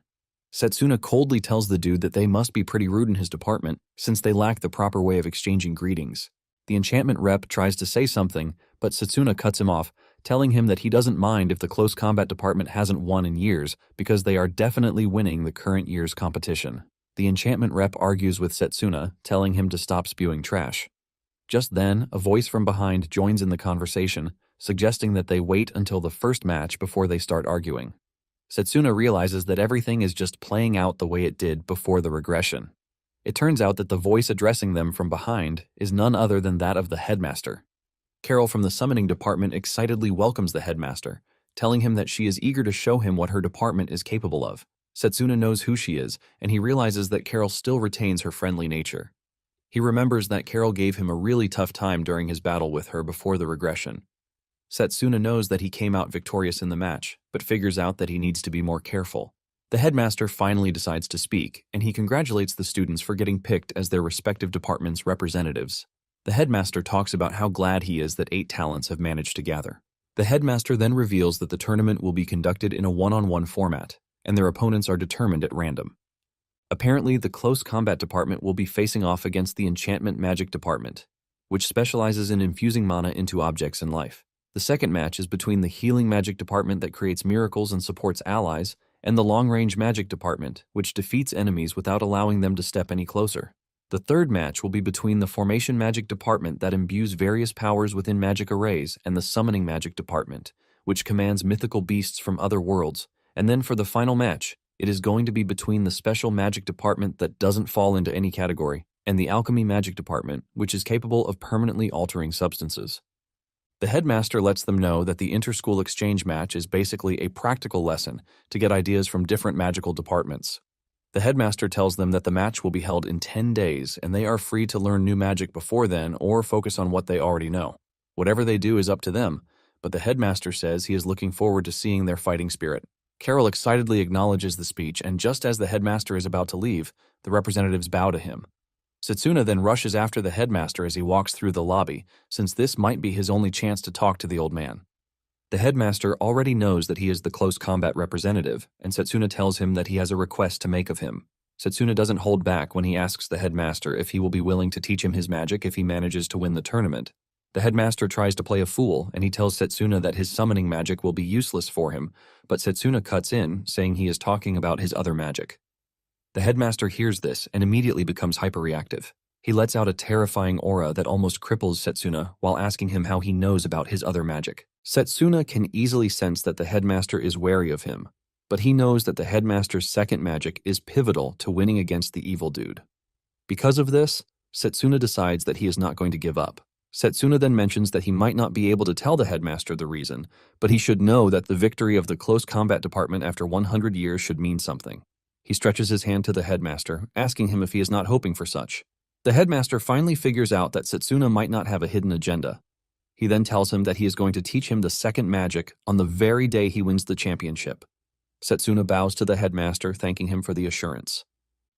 Setsuna coldly tells the dude that they must be pretty rude in his department, since they lack the proper way of exchanging greetings. The enchantment rep tries to say something, but Setsuna cuts him off, telling him that he doesn't mind if the close combat department hasn't won in years, because they are definitely winning the current year's competition. The enchantment rep argues with Setsuna, telling him to stop spewing trash. Just then, a voice from behind joins in the conversation, suggesting that they wait until the first match before they start arguing. Setsuna realizes that everything is just playing out the way it did before the regression. It turns out that the voice addressing them from behind is none other than that of the headmaster. Carol from the summoning department excitedly welcomes the headmaster, telling him that she is eager to show him what her department is capable of. Setsuna knows who she is, and he realizes that Carol still retains her friendly nature. He remembers that Carol gave him a really tough time during his battle with her before the regression. Setsuna knows that he came out victorious in the match, but figures out that he needs to be more careful. The headmaster finally decides to speak, and he congratulates the students for getting picked as their respective departments' representatives. The headmaster talks about how glad he is that 8 talents have managed to gather. The headmaster then reveals that the tournament will be conducted in a one-on-one format, and their opponents are determined at random. Apparently, the close combat department will be facing off against the enchantment magic department, which specializes in infusing mana into objects in life. The second match is between the healing magic department that creates miracles and supports allies, and the long-range magic department, which defeats enemies without allowing them to step any closer. The third match will be between the formation magic department that imbues various powers within magic arrays and the summoning magic department, which commands mythical beasts from other worlds. And then for the final match, it is going to be between the special magic department that doesn't fall into any category and the alchemy magic department, which is capable of permanently altering substances. The headmaster lets them know that the inter-school exchange match is basically a practical lesson to get ideas from different magical departments. The headmaster tells them that the match will be held in 10 days and they are free to learn new magic before then or focus on what they already know. Whatever they do is up to them, but the headmaster says he is looking forward to seeing their fighting spirit. Carol excitedly acknowledges the speech, and just as the headmaster is about to leave, the representatives bow to him. Setsuna then rushes after the headmaster as he walks through the lobby, since this might be his only chance to talk to the old man. The headmaster already knows that he is the close combat representative, and Setsuna tells him that he has a request to make of him. Setsuna doesn't hold back when he asks the headmaster if he will be willing to teach him his magic if he manages to win the tournament. The headmaster tries to play a fool, and he tells Setsuna that his summoning magic will be useless for him, but Setsuna cuts in, saying he is talking about his other magic. The headmaster hears this and immediately becomes hyperreactive. He lets out a terrifying aura that almost cripples Setsuna while asking him how he knows about his other magic. Setsuna can easily sense that the headmaster is wary of him, but he knows that the headmaster's second magic is pivotal to winning against the evil dude. Because of this, Setsuna decides that he is not going to give up. Setsuna then mentions that he might not be able to tell the headmaster the reason, but he should know that the victory of the close combat department after 100 years should mean something. He stretches his hand to the headmaster, asking him if he is not hoping for such. The headmaster finally figures out that Setsuna might not have a hidden agenda. He then tells him that he is going to teach him the second magic on the very day he wins the championship. Setsuna bows to the headmaster, thanking him for the assurance.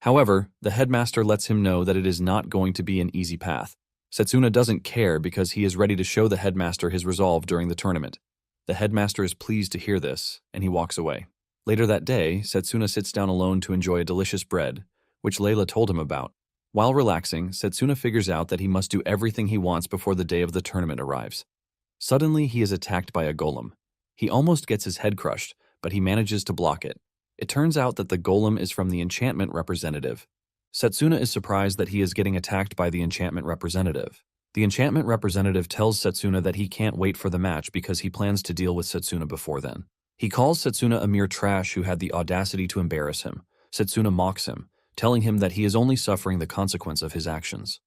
However, the headmaster lets him know that it is not going to be an easy path. Setsuna doesn't care because he is ready to show the headmaster his resolve during the tournament. The headmaster is pleased to hear this, and he walks away. Later that day, Setsuna sits down alone to enjoy a delicious bread, which Layla told him about. While relaxing, Setsuna figures out that he must do everything he wants before the day of the tournament arrives. Suddenly, he is attacked by a golem. He almost gets his head crushed, but he manages to block it. It turns out that the golem is from the enchantment representative. Setsuna is surprised that he is getting attacked by the enchantment representative. The enchantment representative tells Setsuna that he can't wait for the match because he plans to deal with Setsuna before then. He calls Setsuna a mere trash who had the audacity to embarrass him. Setsuna mocks him, telling him that he is only suffering the consequence of his actions.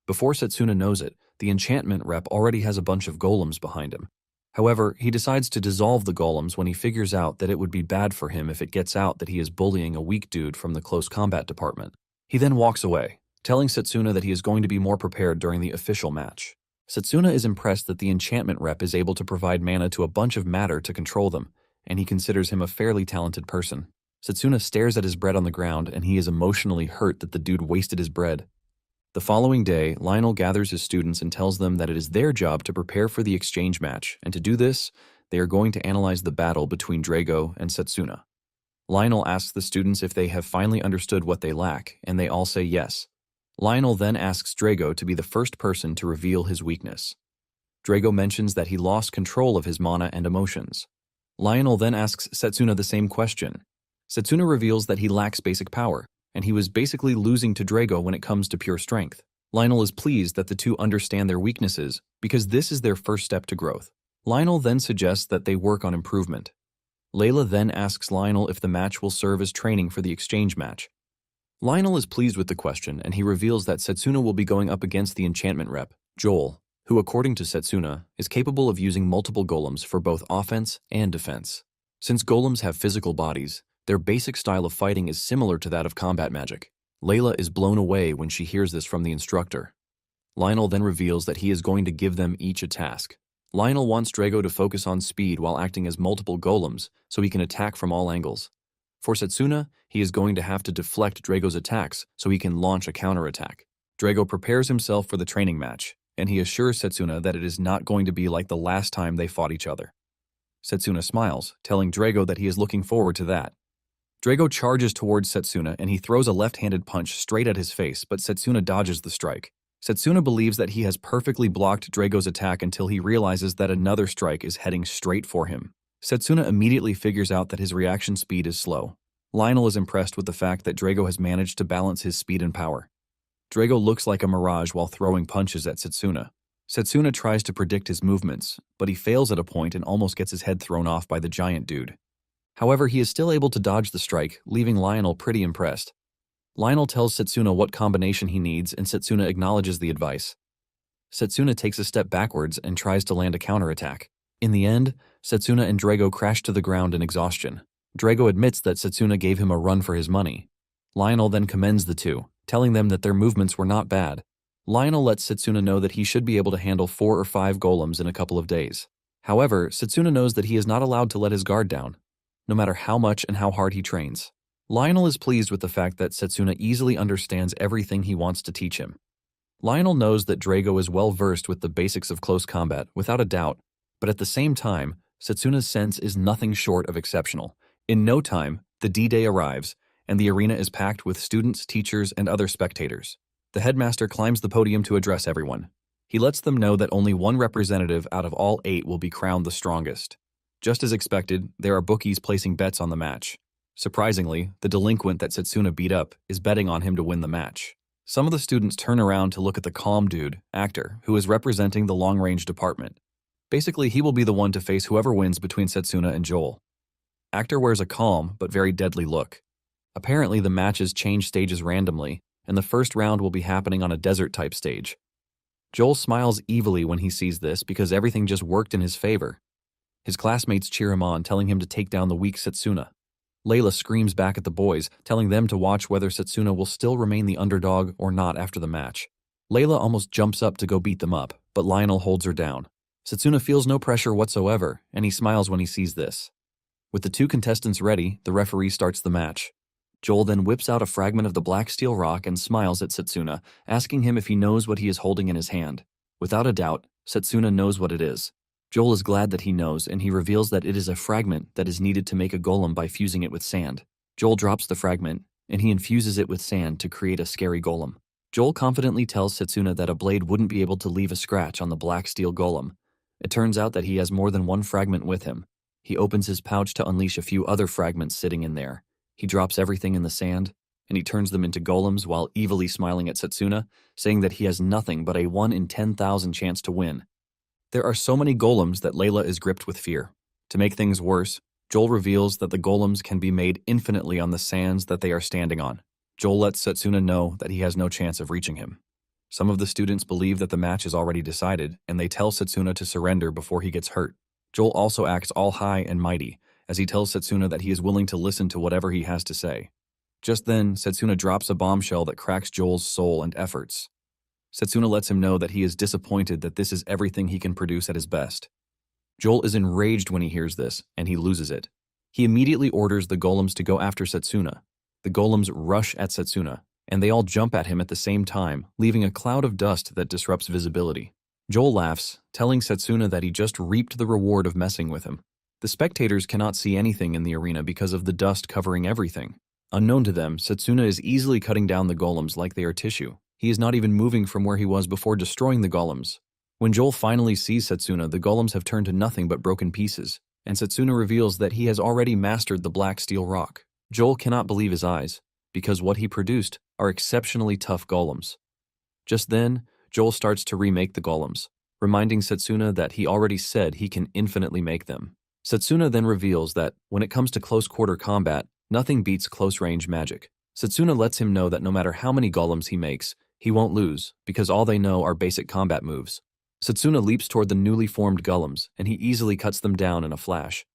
Before Setsuna knows it, the enchantment rep already has a bunch of golems behind him. However, he decides to dissolve the golems when he figures out that it would be bad for him if it gets out that he is bullying a weak dude from the close combat department. He then walks away, telling Setsuna that he is going to be more prepared during the official match. Setsuna is impressed that the enchantment rep is able to provide mana to a bunch of matter to control them, and he considers him a fairly talented person. Setsuna stares at his bread on the ground, and he is emotionally hurt that the dude wasted his bread. The following day, Lionel gathers his students and tells them that it is their job to prepare for the exchange match, and to do this, they are going to analyze the battle between Drago and Setsuna. Lionel asks the students if they have finally understood what they lack, and they all say yes. Lionel then asks Drago to be the first person to reveal his weakness. Drago mentions that he lost control of his mana and emotions. Lionel then asks Setsuna the same question. Setsuna reveals that he lacks basic power, and he was basically losing to Drago when it comes to pure strength. Lionel is pleased that the two understand their weaknesses because this is their first step to growth. Lionel then suggests that they work on improvement. Layla then asks Lionel if the match will serve as training for the exchange match. Lionel is pleased with the question, and he reveals that Setsuna will be going up against the enchantment rep, Joel, who, according to Setsuna, is capable of using multiple golems for both offense and defense. Since golems have physical bodies, their basic style of fighting is similar to that of combat magic. Layla is blown away when she hears this from the instructor. Lionel then reveals that he is going to give them each a task. Lionel wants Drago to focus on speed while acting as multiple golems so he can attack from all angles. For Setsuna, he is going to have to deflect Drago's attacks so he can launch a counterattack. Drago prepares himself for the training match, and he assures Setsuna that it is not going to be like the last time they fought each other. Setsuna smiles, telling Drago that he is looking forward to that. Drago charges towards Setsuna and he throws a left-handed punch straight at his face, but Setsuna dodges the strike. Setsuna believes that he has perfectly blocked Drago's attack until he realizes that another strike is heading straight for him. Setsuna immediately figures out that his reaction speed is slow. Lionel is impressed with the fact that Drago has managed to balance his speed and power. Drago looks like a mirage while throwing punches at Setsuna. Setsuna tries to predict his movements, but he fails at a point and almost gets his head thrown off by the giant dude. However, he is still able to dodge the strike, leaving Lionel pretty impressed. Lionel tells Setsuna what combination he needs, and Setsuna acknowledges the advice. Setsuna takes a step backwards and tries to land a counterattack. In the end, Setsuna and Drago crash to the ground in exhaustion. Drago admits that Setsuna gave him a run for his money. Lionel then commends the two, telling them that their movements were not bad. Lionel lets Setsuna know that he should be able to handle 4 or 5 golems in a couple of days. However, Setsuna knows that he is not allowed to let his guard down, no matter how much and how hard he trains. Lionel is pleased with the fact that Setsuna easily understands everything he wants to teach him. Lionel knows that Drago is well versed with the basics of close combat, without a doubt, but at the same time, Setsuna's sense is nothing short of exceptional. In no time, the D-Day arrives, and the arena is packed with students, teachers, and other spectators. The headmaster climbs the podium to address everyone. He lets them know that only one representative out of all 8 will be crowned the strongest. Just as expected, there are bookies placing bets on the match. Surprisingly, the delinquent that Setsuna beat up is betting on him to win the match. Some of the students turn around to look at the calm dude, Actor, who is representing the long-range department. Basically, he will be the one to face whoever wins between Setsuna and Joel. Actor wears a calm but very deadly look. Apparently, the matches change stages randomly, and the first round will be happening on a desert-type stage. Joel smiles evilly when he sees this because everything just worked in his favor. His classmates cheer him on, telling him to take down the weak Setsuna. Layla screams back at the boys, telling them to watch whether Setsuna will still remain the underdog or not after the match. Layla almost jumps up to go beat them up, but Lionel holds her down. Setsuna feels no pressure whatsoever, and he smiles when he sees this. With the two contestants ready, the referee starts the match. Joel then whips out a fragment of the black steel rock and smiles at Setsuna, asking him if he knows what he is holding in his hand. Without a doubt, Setsuna knows what it is. Joel is glad that he knows, and he reveals that it is a fragment that is needed to make a golem by fusing it with sand. Joel drops the fragment, and he infuses it with sand to create a scary golem. Joel confidently tells Setsuna that a blade wouldn't be able to leave a scratch on the black steel golem. It turns out that he has more than one fragment with him. He opens his pouch to unleash a few other fragments sitting in there. He drops everything in the sand, and he turns them into golems while evilly smiling at Setsuna, saying that he has nothing but a 1 in 10,000 chance to win. There are so many golems that Layla is gripped with fear. To make things worse, Joel reveals that the golems can be made infinitely on the sands that they are standing on. Joel lets Setsuna know that he has no chance of reaching him. Some of the students believe that the match is already decided, and they tell Setsuna to surrender before he gets hurt. Joel also acts all high and mighty, as he tells Setsuna that he is willing to listen to whatever he has to say. Just then, Setsuna drops a bombshell that cracks Joel's soul and efforts. Setsuna lets him know that he is disappointed that this is everything he can produce at his best. Joel is enraged when he hears this, and he loses it. He immediately orders the golems to go after Setsuna. The golems rush at Setsuna, and they all jump at him at the same time, leaving a cloud of dust that disrupts visibility. Joel laughs, telling Setsuna that he just reaped the reward of messing with him. The spectators cannot see anything in the arena because of the dust covering everything. Unknown to them, Setsuna is easily cutting down the golems like they are tissue. He is not even moving from where he was before destroying the golems. When Joel finally sees Setsuna, the golems have turned to nothing but broken pieces, and Setsuna reveals that he has already mastered the black steel rock. Joel cannot believe his eyes, because what he produced are exceptionally tough golems. Just then, Joel starts to remake the golems, reminding Setsuna that he already said he can infinitely make them. Setsuna then reveals that, when it comes to close-quarter combat, nothing beats close-range magic. Setsuna lets him know that no matter how many golems he makes, he won't lose, because all they know are basic combat moves. Setsuna leaps toward the newly formed golems, and he easily cuts them down in a flash.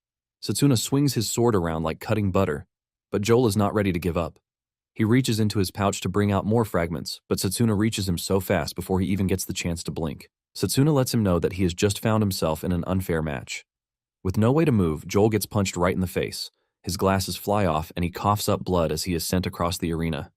Setsuna swings his sword around like cutting butter, but Joel is not ready to give up. He reaches into his pouch to bring out more fragments, but Setsuna reaches him so fast before he even gets the chance to blink. Setsuna lets him know that he has just found himself in an unfair match. With no way to move, Joel gets punched right in the face. His glasses fly off, and he coughs up blood as he is sent across the arena.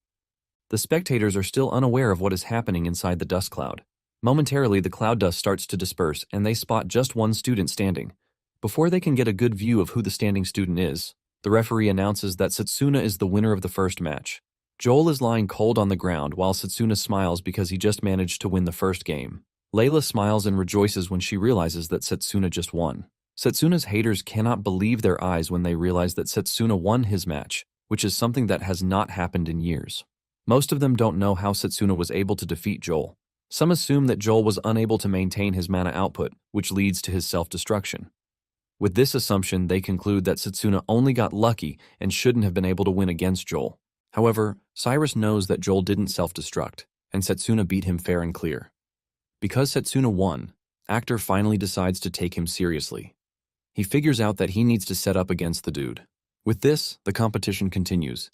The spectators are still unaware of what is happening inside the dust cloud. Momentarily, the cloud dust starts to disperse, and they spot just one student standing. Before they can get a good view of who the standing student is, the referee announces that Setsuna is the winner of the first match. Joel is lying cold on the ground while Setsuna smiles because he just managed to win the first game. Layla smiles and rejoices when she realizes that Setsuna just won. Setsuna's haters cannot believe their eyes when they realize that Setsuna won his match, which is something that has not happened in years. Most of them don't know how Setsuna was able to defeat Joel. Some assume that Joel was unable to maintain his mana output, which leads to his self-destruction. With this assumption, they conclude that Setsuna only got lucky and shouldn't have been able to win against Joel. However, Cyrus knows that Joel didn't self-destruct, and Setsuna beat him fair and clear. Because Setsuna won, Actor finally decides to take him seriously. He figures out that he needs to set up against the dude. With this, the competition continues,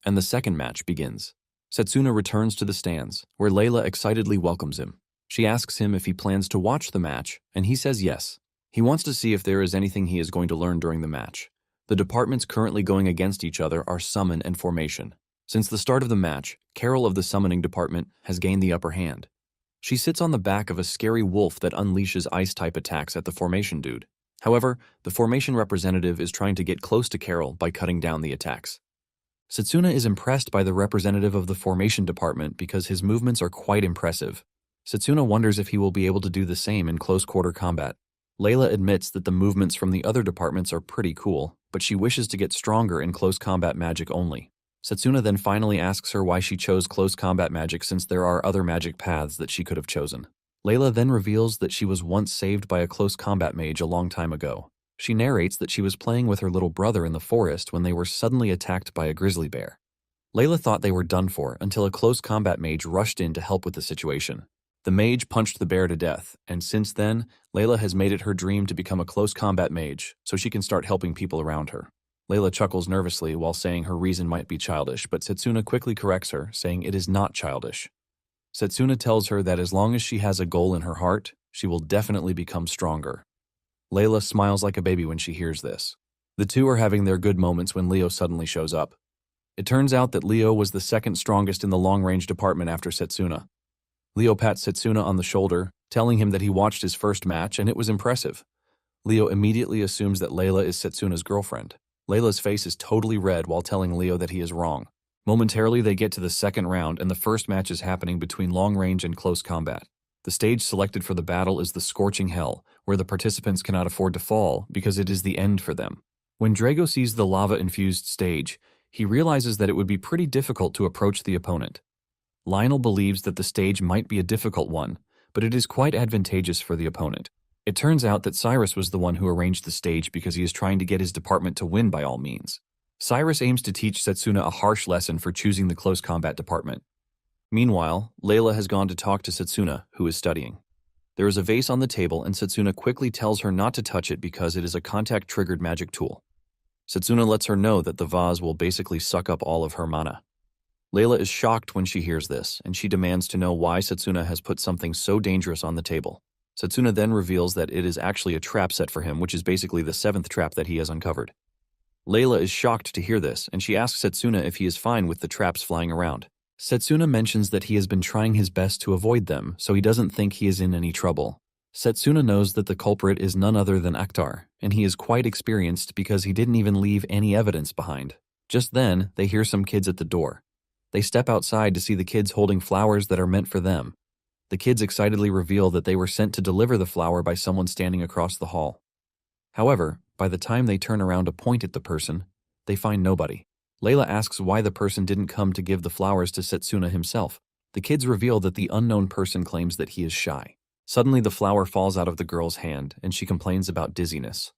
and the second match begins. Setsuna returns to the stands, where Layla excitedly welcomes him. She asks him if he plans to watch the match, and he says yes. He wants to see if there is anything he is going to learn during the match. The departments currently going against each other are Summon and Formation. Since the start of the match, Carol of the Summoning Department has gained the upper hand. She sits on the back of a scary wolf that unleashes ice-type attacks at the Formation dude. However, the Formation representative is trying to get close to Carol by cutting down the attacks. Setsuna is impressed by the representative of the Formation Department because his movements are quite impressive. Setsuna wonders if he will be able to do the same in close-quarter combat. Layla admits that the movements from the other departments are pretty cool, but she wishes to get stronger in close combat magic only. Setsuna then finally asks her why she chose close combat magic since there are other magic paths that she could have chosen. Layla then reveals that she was once saved by a close combat mage a long time ago. She narrates that she was playing with her little brother in the forest when they were suddenly attacked by a grizzly bear. Layla thought they were done for until a close combat mage rushed in to help with the situation. The mage punched the bear to death, and since then, Layla has made it her dream to become a close combat mage so she can start helping people around her. Layla chuckles nervously while saying her reason might be childish, but Setsuna quickly corrects her, saying it is not childish. Setsuna tells her that as long as she has a goal in her heart, she will definitely become stronger. Layla smiles like a baby when she hears this. The two are having their good moments when Leo suddenly shows up. It turns out that Leo was the second strongest in the long-range department after Setsuna. Leo pats Setsuna on the shoulder, telling him that he watched his first match and it was impressive. Leo immediately assumes that Layla is Setsuna's girlfriend. Layla's face is totally red while telling Leo that he is wrong. Momentarily, they get to the second round and the first match is happening between long-range and close combat. The stage selected for the battle is the Scorching Hell, where the participants cannot afford to fall because it is the end for them. When Drago sees the lava-infused stage, he realizes that it would be pretty difficult to approach the opponent. Lionel believes that the stage might be a difficult one, but it is quite advantageous for the opponent. It turns out that Cyrus was the one who arranged the stage because he is trying to get his department to win by all means. Cyrus aims to teach Setsuna a harsh lesson for choosing the close combat department. Meanwhile, Layla has gone to talk to Setsuna, who is studying. There is a vase on the table and Setsuna quickly tells her not to touch it because it is a contact-triggered magic tool. Setsuna lets her know that the vase will basically suck up all of her mana. Layla is shocked when she hears this, and she demands to know why Setsuna has put something so dangerous on the table. Setsuna then reveals that it is actually a trap set for him, which is basically the 7th trap that he has uncovered. Layla is shocked to hear this, and she asks Setsuna if he is fine with the traps flying around. Setsuna mentions that he has been trying his best to avoid them, so he doesn't think he is in any trouble. Setsuna knows that the culprit is none other than Akhtar, and he is quite experienced because he didn't even leave any evidence behind. Just then, they hear some kids at the door. They step outside to see the kids holding flowers that are meant for them. The kids excitedly reveal that they were sent to deliver the flower by someone standing across the hall. However, by the time they turn around to point at the person, they find nobody. Layla asks why the person didn't come to give the flowers to Setsuna himself. The kids reveal that the unknown person claims that he is shy. Suddenly, the flower falls out of the girl's hand, and she complains about dizziness.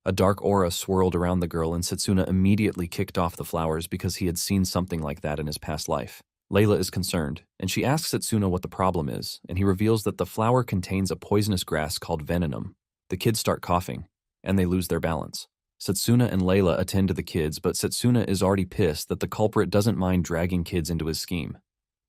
A dark aura swirled around the girl, and Setsuna immediately kicked off the flowers because he had seen something like that in his past life. Layla is concerned, and she asks Setsuna what the problem is, and he reveals that the flower contains a poisonous grass called veninum. The kids start coughing, and they lose their balance. Setsuna and Layla attend to the kids, but Setsuna is already pissed that the culprit doesn't mind dragging kids into his scheme.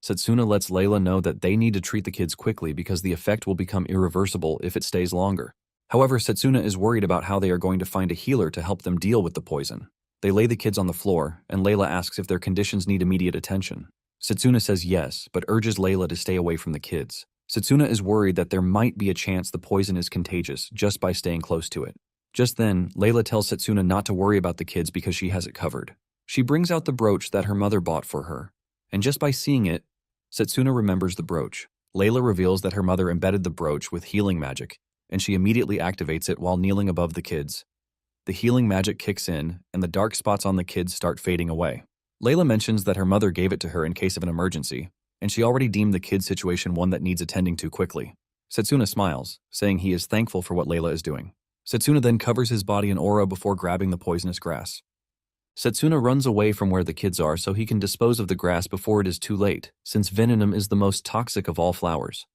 Setsuna lets Layla know that they need to treat the kids quickly because the effect will become irreversible if it stays longer. However, Setsuna is worried about how they are going to find a healer to help them deal with the poison. They lay the kids on the floor, and Layla asks if their conditions need immediate attention. Setsuna says yes, but urges Layla to stay away from the kids. Setsuna is worried that there might be a chance the poison is contagious just by staying close to it. Just then, Layla tells Setsuna not to worry about the kids because she has it covered. She brings out the brooch that her mother bought for her, and just by seeing it, Setsuna remembers the brooch. Layla reveals that her mother embedded the brooch with healing magic, and she immediately activates it while kneeling above the kids. The healing magic kicks in, and the dark spots on the kids start fading away. Layla mentions that her mother gave it to her in case of an emergency, and she already deemed the kid's situation one that needs attending to quickly. Setsuna smiles, saying he is thankful for what Layla is doing. Setsuna then covers his body in aura before grabbing the poisonous grass. Setsuna runs away from where the kids are so he can dispose of the grass before it is too late, since veninum is the most toxic of all flowers.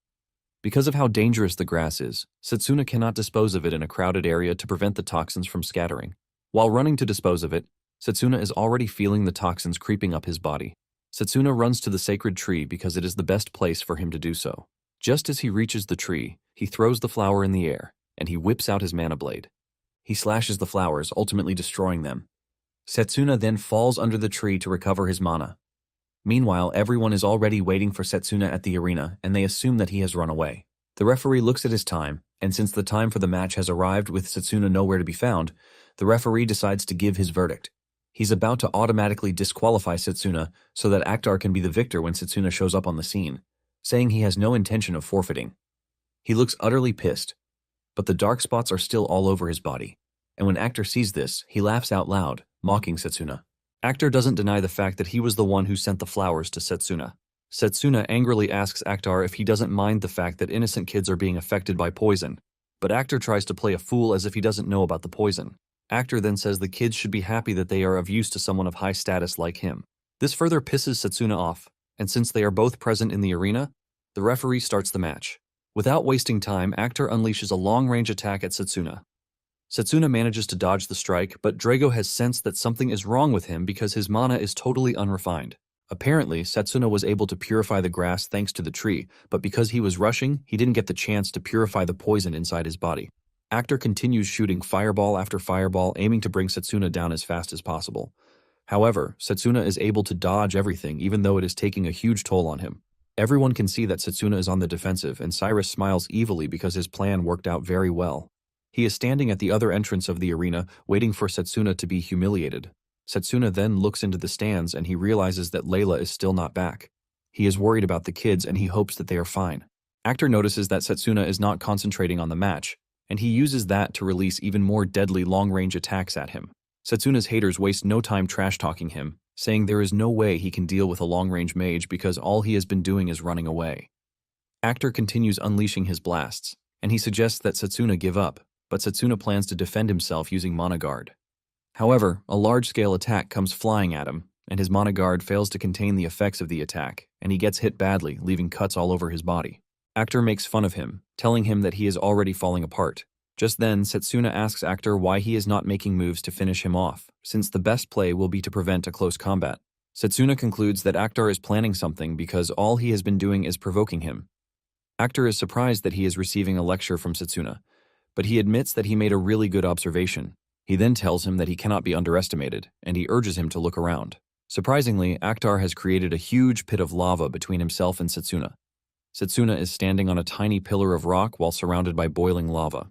Because of how dangerous the grass is, Setsuna cannot dispose of it in a crowded area to prevent the toxins from scattering. While running to dispose of it, Setsuna is already feeling the toxins creeping up his body. Setsuna runs to the sacred tree because it is the best place for him to do so. Just as he reaches the tree, he throws the flower in the air, and he whips out his mana blade. He slashes the flowers, ultimately destroying them. Setsuna then falls under the tree to recover his mana. Meanwhile, everyone is already waiting for Setsuna at the arena, and they assume that he has run away. The referee looks at his time, and since the time for the match has arrived with Setsuna nowhere to be found, the referee decides to give his verdict. He's about to automatically disqualify Setsuna so that Akhtar can be the victor when Setsuna shows up on the scene, saying he has no intention of forfeiting. He looks utterly pissed, but the dark spots are still all over his body. And when actor sees this, he laughs out loud, mocking Setsuna. Actor doesn't deny the fact that he was the one who sent the flowers to Setsuna. Setsuna angrily asks actor if he doesn't mind the fact that innocent kids are being affected by poison, but actor tries to play a fool as if he doesn't know about the poison. Actor then says the kids should be happy that they are of use to someone of high status like him. This further pisses Setsuna off, and since they are both present in the arena, the referee starts the match. Without wasting time, actor unleashes a long-range attack at Setsuna. Setsuna manages to dodge the strike, but Drago has sensed that something is wrong with him because his mana is totally unrefined. Apparently, Setsuna was able to purify the grass thanks to the tree, but because he was rushing, he didn't get the chance to purify the poison inside his body. Actor continues shooting fireball after fireball, aiming to bring Setsuna down as fast as possible. However, Setsuna is able to dodge everything even though it is taking a huge toll on him. Everyone can see that Setsuna is on the defensive, and Cyrus smiles evilly because his plan worked out very well. He is standing at the other entrance of the arena, waiting for Setsuna to be humiliated. Setsuna then looks into the stands and he realizes that Layla is still not back. He is worried about the kids and he hopes that they are fine. Actor notices that Setsuna is not concentrating on the match, and he uses that to release even more deadly long-range attacks at him. Setsuna's haters waste no time trash-talking him, saying there is no way he can deal with a long-range mage because all he has been doing is running away. Actor continues unleashing his blasts, and he suggests that Setsuna give up, but Setsuna plans to defend himself using Mana Guard. However, a large-scale attack comes flying at him, and his Mana Guard fails to contain the effects of the attack, and he gets hit badly, leaving cuts all over his body. Actor makes fun of him, telling him that he is already falling apart. Just then, Setsuna asks Actor why he is not making moves to finish him off, since the best play will be to prevent a close combat. Setsuna concludes that Actor is planning something because all he has been doing is provoking him. Actor is surprised that he is receiving a lecture from Setsuna, but he admits that he made a really good observation. He then tells him that he cannot be underestimated, and he urges him to look around. Surprisingly, Actor has created a huge pit of lava between himself and Setsuna. Setsuna is standing on a tiny pillar of rock while surrounded by boiling lava.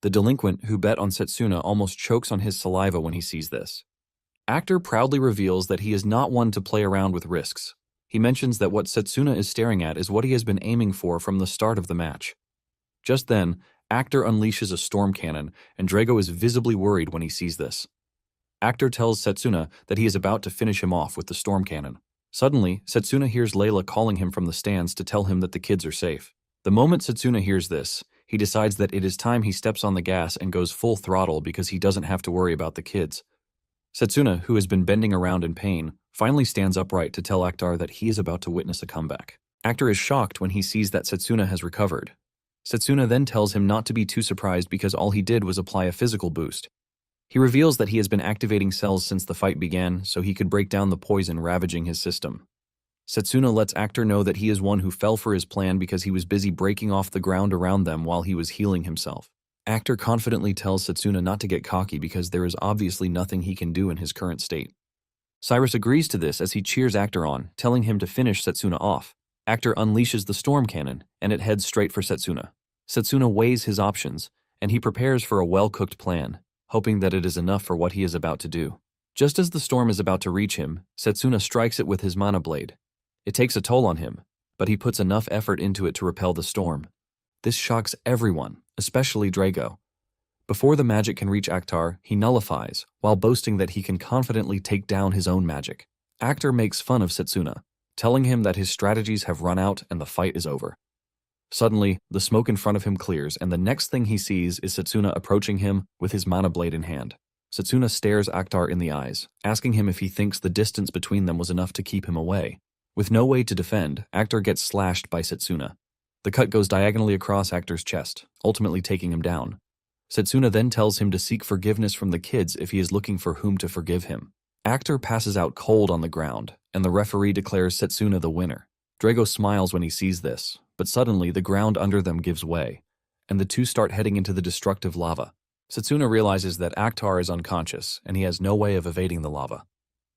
The delinquent who bet on Setsuna almost chokes on his saliva when he sees this. Actor proudly reveals that he is not one to play around with risks. He mentions that what Setsuna is staring at is what he has been aiming for from the start of the match. Just then, Actor unleashes a storm cannon, and Drago is visibly worried when he sees this. Actor tells Setsuna that he is about to finish him off with the storm cannon. Suddenly, Setsuna hears Layla calling him from the stands to tell him that the kids are safe. The moment Setsuna hears this, he decides that it is time he steps on the gas and goes full throttle because he doesn't have to worry about the kids. Setsuna, who has been bending around in pain, finally stands upright to tell Actor that he is about to witness a comeback. Actor is shocked when he sees that Setsuna has recovered. Setsuna then tells him not to be too surprised because all he did was apply a physical boost. He reveals that he has been activating cells since the fight began so he could break down the poison ravaging his system. Setsuna lets Actor know that he is one who fell for his plan because he was busy breaking off the ground around them while he was healing himself. Actor confidently tells Setsuna not to get cocky because there is obviously nothing he can do in his current state. Cyrus agrees to this as he cheers Actor on, telling him to finish Setsuna off. Actor unleashes the storm cannon, and it heads straight for Setsuna. Setsuna weighs his options, and he prepares for a well-cooked plan, hoping that it is enough for what he is about to do. Just as the storm is about to reach him, Setsuna strikes it with his mana blade. It takes a toll on him, but he puts enough effort into it to repel the storm. This shocks everyone, especially Drago. Before the magic can reach Actor, he nullifies, while boasting that he can confidently take down his own magic. Actor makes fun of Setsuna, telling him that his strategies have run out and the fight is over. Suddenly, the smoke in front of him clears, and the next thing he sees is Setsuna approaching him with his mana blade in hand. Setsuna stares Actor in the eyes, asking him if he thinks the distance between them was enough to keep him away. With no way to defend, Actor gets slashed by Setsuna. The cut goes diagonally across Actor's chest, ultimately taking him down. Setsuna then tells him to seek forgiveness from the kids if he is looking for whom to forgive him. Actor passes out cold on the ground, and the referee declares Setsuna the winner. Drago smiles when he sees this, but suddenly the ground under them gives way, and the two start heading into the destructive lava. Setsuna realizes that Actor is unconscious, and he has no way of evading the lava.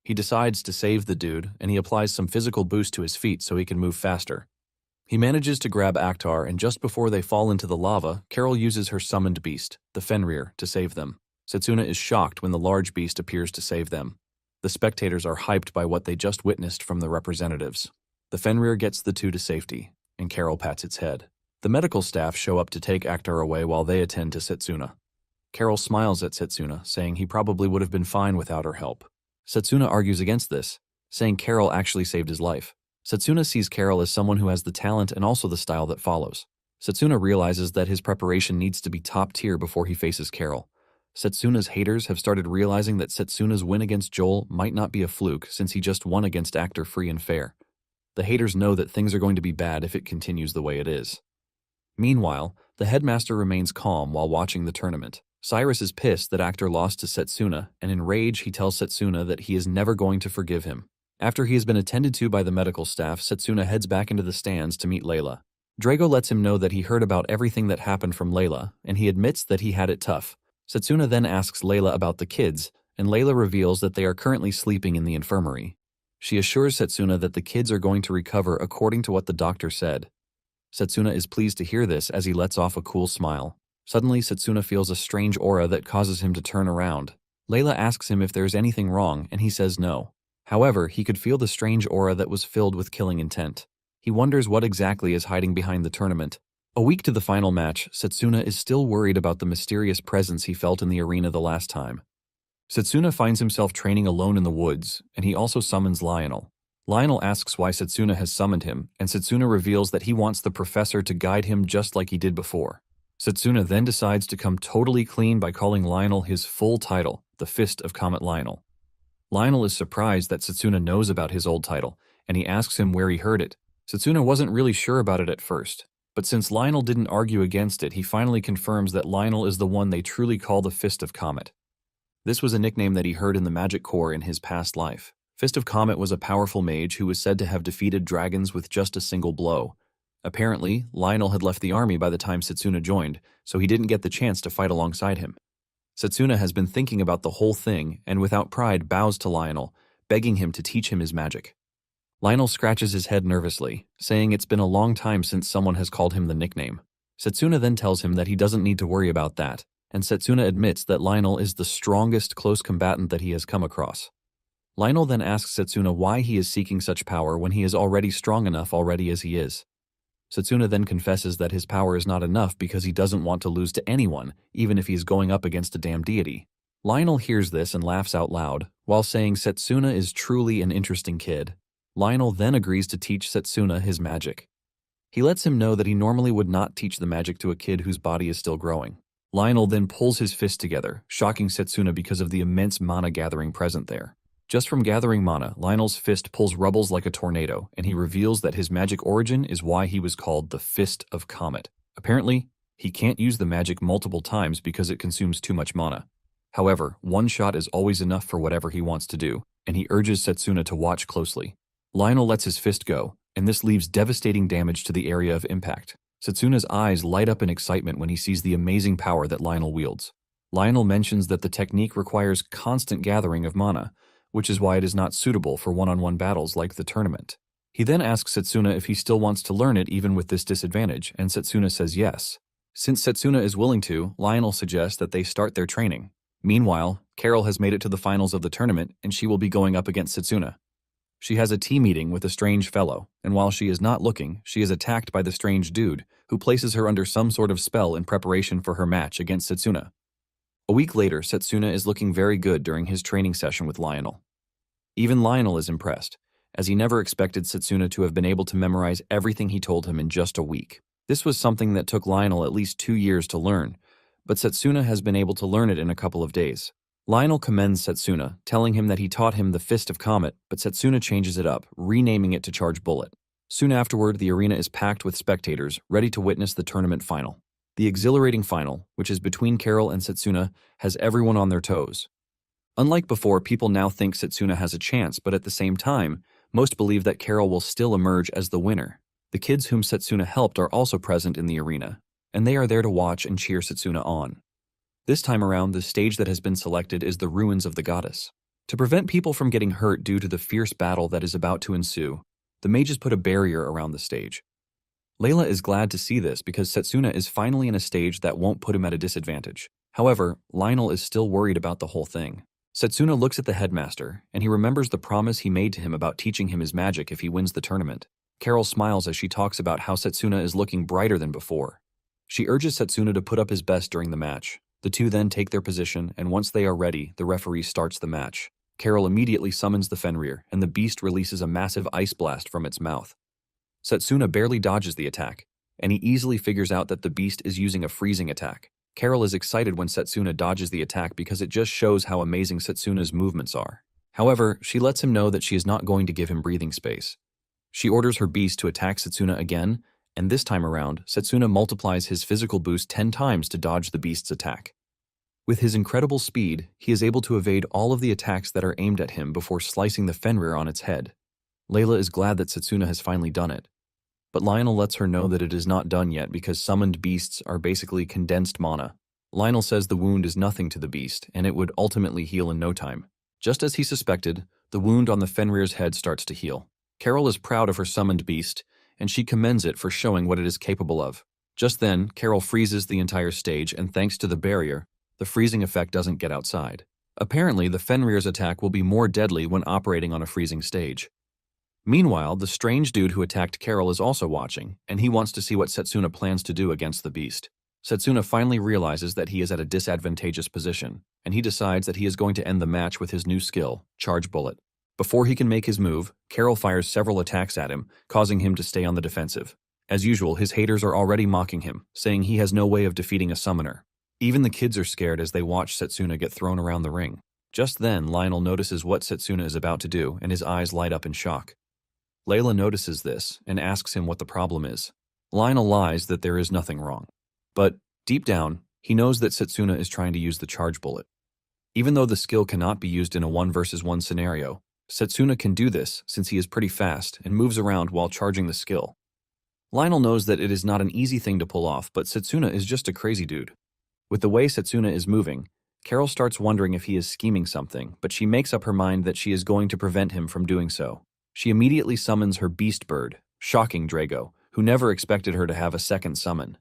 He decides to save the dude, and he applies some physical boost to his feet so he can move faster. He manages to grab Actor, and just before they fall into the lava, Carol uses her summoned beast, the Fenrir, to save them. Setsuna is shocked when the large beast appears to save them. The spectators are hyped by what they just witnessed from the representatives. The Fenrir gets the two to safety, and Carol pats its head. The medical staff show up to take Actor away while they attend to Setsuna. Carol smiles at Setsuna, saying he probably would have been fine without her help. Setsuna argues against this, saying Carol actually saved his life. Setsuna sees Carol as someone who has the talent and also the style that follows. Setsuna realizes that his preparation needs to be top tier before he faces Carol. Setsuna's haters have started realizing that Setsuna's win against Joel might not be a fluke since he just won against actor Free and Fair. The haters know that things are going to be bad if it continues the way it is. Meanwhile, the headmaster remains calm while watching the tournament. Cyrus is pissed that actor lost to Setsuna, and in rage he tells Setsuna that he is never going to forgive him. After he has been attended to by the medical staff, Setsuna heads back into the stands to meet Layla. Drago lets him know that he heard about everything that happened from Layla, and he admits that he had it tough. Setsuna then asks Layla about the kids, and Layla reveals that they are currently sleeping in the infirmary. She assures Setsuna that the kids are going to recover according to what the doctor said. Setsuna is pleased to hear this as he lets off a cool smile. Suddenly, Setsuna feels a strange aura that causes him to turn around. Layla asks him if there's anything wrong, and he says no. However, he could feel the strange aura that was filled with killing intent. He wonders what exactly is hiding behind the tournament. A week to the final match, Setsuna is still worried about the mysterious presence he felt in the arena the last time. Setsuna finds himself training alone in the woods, and he also summons Lionel. Lionel asks why Setsuna has summoned him, and Setsuna reveals that he wants the professor to guide him just like he did before. Setsuna then decides to come totally clean by calling Lionel his full title, the Fist of Comet Lionel. Lionel is surprised that Setsuna knows about his old title, and he asks him where he heard it. Setsuna wasn't really sure about it at first, but since Lionel didn't argue against it, he finally confirms that Lionel is the one they truly call the Fist of Comet. This was a nickname that he heard in the Magic Corps in his past life. Fist of Comet was a powerful mage who was said to have defeated dragons with just a single blow. Apparently, Lionel had left the army by the time Setsuna joined, so he didn't get the chance to fight alongside him. Setsuna has been thinking about the whole thing and without pride bows to Lionel, begging him to teach him his magic. Lionel scratches his head nervously, saying it's been a long time since someone has called him the nickname. Setsuna then tells him that he doesn't need to worry about that, and Setsuna admits that Lionel is the strongest close combatant that he has come across. Lionel then asks Setsuna why he is seeking such power when he is already strong enough already as he is. Setsuna then confesses that his power is not enough because he doesn't want to lose to anyone, even if he is going up against a damn deity. Lionel hears this and laughs out loud, while saying Setsuna is truly an interesting kid. Lionel then agrees to teach Setsuna his magic. He lets him know that he normally would not teach the magic to a kid whose body is still growing. Lionel then pulls his fist together, shocking Setsuna because of the immense mana gathering present there. Just from gathering mana, Lionel's fist pulls rubbles like a tornado, and he reveals that his magic origin is why he was called the Fist of Comet. Apparently, he can't use the magic multiple times because it consumes too much mana. However, one shot is always enough for whatever he wants to do, and he urges Setsuna to watch closely. Lionel lets his fist go, and this leaves devastating damage to the area of impact. Setsuna's eyes light up in excitement when he sees the amazing power that Lionel wields. Lionel mentions that the technique requires constant gathering of mana, which is why it is not suitable for one-on-one battles like the tournament. He then asks Setsuna if he still wants to learn it even with this disadvantage, and Setsuna says yes. Since Setsuna is willing to, Lionel suggests that they start their training. Meanwhile, Carol has made it to the finals of the tournament, and she will be going up against Setsuna. She has a tea meeting with a strange fellow, and while she is not looking, she is attacked by the strange dude, who places her under some sort of spell in preparation for her match against Setsuna. A week later, Setsuna is looking very good during his training session with Lionel. Even Lionel is impressed, as he never expected Setsuna to have been able to memorize everything he told him in just a week. This was something that took Lionel at least 2 years to learn, but Setsuna has been able to learn it in a couple of days. Lionel commends Setsuna, telling him that he taught him the Fist of Comet, but Setsuna changes it up, renaming it to Charge Bullet. Soon afterward, the arena is packed with spectators, ready to witness the tournament final. The exhilarating final, which is between Carol and Setsuna, has everyone on their toes. Unlike before, people now think Setsuna has a chance, but at the same time, most believe that Carol will still emerge as the winner. The kids whom Setsuna helped are also present in the arena, and they are there to watch and cheer Setsuna on. This time around, the stage that has been selected is the Ruins of the Goddess. To prevent people from getting hurt due to the fierce battle that is about to ensue, the mages put a barrier around the stage. Layla is glad to see this because Setsuna is finally in a stage that won't put him at a disadvantage. However, Lionel is still worried about the whole thing. Setsuna looks at the headmaster, and he remembers the promise he made to him about teaching him his magic if he wins the tournament. Carol smiles as she talks about how Setsuna is looking brighter than before. She urges Setsuna to put up his best during the match. The two then take their position, and once they are ready, the referee starts the match. Carol immediately summons the Fenrir, and the beast releases a massive ice blast from its mouth. Setsuna barely dodges the attack, and he easily figures out that the beast is using a freezing attack. Carol is excited when Setsuna dodges the attack because it just shows how amazing Setsuna's movements are. However, she lets him know that she is not going to give him breathing space. She orders her beast to attack Setsuna again, and this time around, Setsuna multiplies his physical boost 10 times to dodge the beast's attack. With his incredible speed, he is able to evade all of the attacks that are aimed at him before slicing the Fenrir on its head. Layla is glad that Setsuna has finally done it. But Lionel lets her know that it is not done yet because summoned beasts are basically condensed mana. Lionel says the wound is nothing to the beast, and it would ultimately heal in no time. Just as he suspected, the wound on the Fenrir's head starts to heal. Carol is proud of her summoned beast, and she commends it for showing what it is capable of. Just then, Carol freezes the entire stage, and thanks to the barrier, the freezing effect doesn't get outside. Apparently, the Fenrir's attack will be more deadly when operating on a freezing stage. Meanwhile, the strange dude who attacked Carol is also watching, and he wants to see what Setsuna plans to do against the beast. Setsuna finally realizes that he is at a disadvantageous position, and he decides that he is going to end the match with his new skill, Charge Bullet. Before he can make his move, Carol fires several attacks at him, causing him to stay on the defensive. As usual, his haters are already mocking him, saying he has no way of defeating a summoner. Even the kids are scared as they watch Setsuna get thrown around the ring. Just then, Lionel notices what Setsuna is about to do, and his eyes light up in shock. Layla notices this and asks him what the problem is. Lionel lies that there is nothing wrong. But, deep down, he knows that Setsuna is trying to use the Charge Bullet. Even though the skill cannot be used in a 1-versus-1 scenario, Setsuna can do this since he is pretty fast and moves around while charging the skill. Lionel knows that it is not an easy thing to pull off, but Setsuna is just a crazy dude. With the way Setsuna is moving, Carol starts wondering if he is scheming something, but she makes up her mind that she is going to prevent him from doing so. She immediately summons her beast bird, shocking Drago, who never expected her to have a second summon.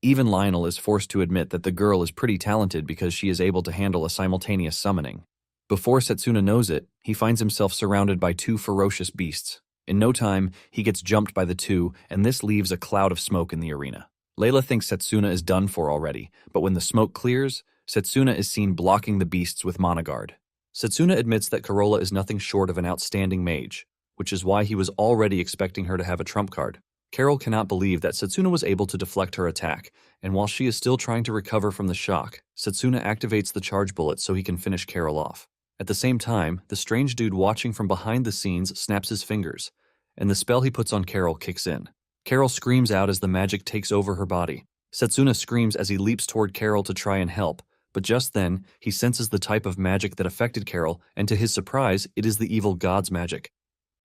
Even Lionel is forced to admit that the girl is pretty talented because she is able to handle a simultaneous summoning. Before Setsuna knows it, he finds himself surrounded by two ferocious beasts. In no time, he gets jumped by the two, and this leaves a cloud of smoke in the arena. Layla thinks Setsuna is done for already, but when the smoke clears, Setsuna is seen blocking the beasts with Mana Guard. Setsuna admits that Corolla is nothing short of an outstanding mage, which is why he was already expecting her to have a trump card. Carol cannot believe that Setsuna was able to deflect her attack, and while she is still trying to recover from the shock, Setsuna activates the Charge Bullet so he can finish Carol off. At the same time, the strange dude watching from behind the scenes snaps his fingers, and the spell he puts on Carol kicks in. Carol screams out as the magic takes over her body. Setsuna screams as he leaps toward Carol to try and help, but just then, he senses the type of magic that affected Carol, and to his surprise, it is the evil god's magic.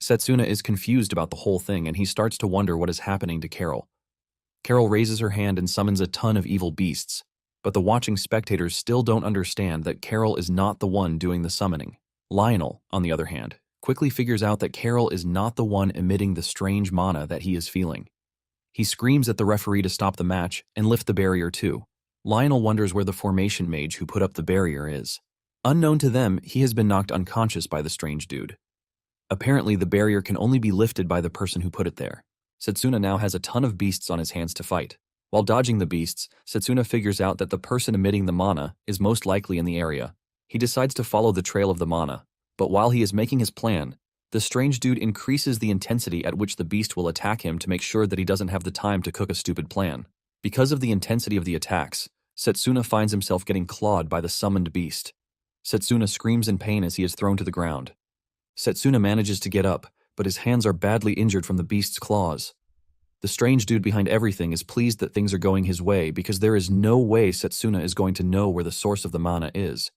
Setsuna is confused about the whole thing, and he starts to wonder what is happening to Carol. Carol raises her hand and summons a ton of evil beasts, but the watching spectators still don't understand that Carol is not the one doing the summoning. Lionel, on the other hand, quickly figures out that Carol is not the one emitting the strange mana that he is feeling. He screams at the referee to stop the match and lift the barrier too. Lionel wonders where the formation mage who put up the barrier is. Unknown to them, he has been knocked unconscious by the strange dude. Apparently, the barrier can only be lifted by the person who put it there. Setsuna now has a ton of beasts on his hands to fight. While dodging the beasts, Setsuna figures out that the person emitting the mana is most likely in the area. He decides to follow the trail of the mana, but while he is making his plan, the strange dude increases the intensity at which the beast will attack him to make sure that he doesn't have the time to cook a stupid plan. Because of the intensity of the attacks, Setsuna finds himself getting clawed by the summoned beast. Setsuna screams in pain as he is thrown to the ground. Setsuna manages to get up, but his hands are badly injured from the beast's claws. The strange dude behind everything is pleased that things are going his way because there is no way Setsuna is going to know where the source of the mana is.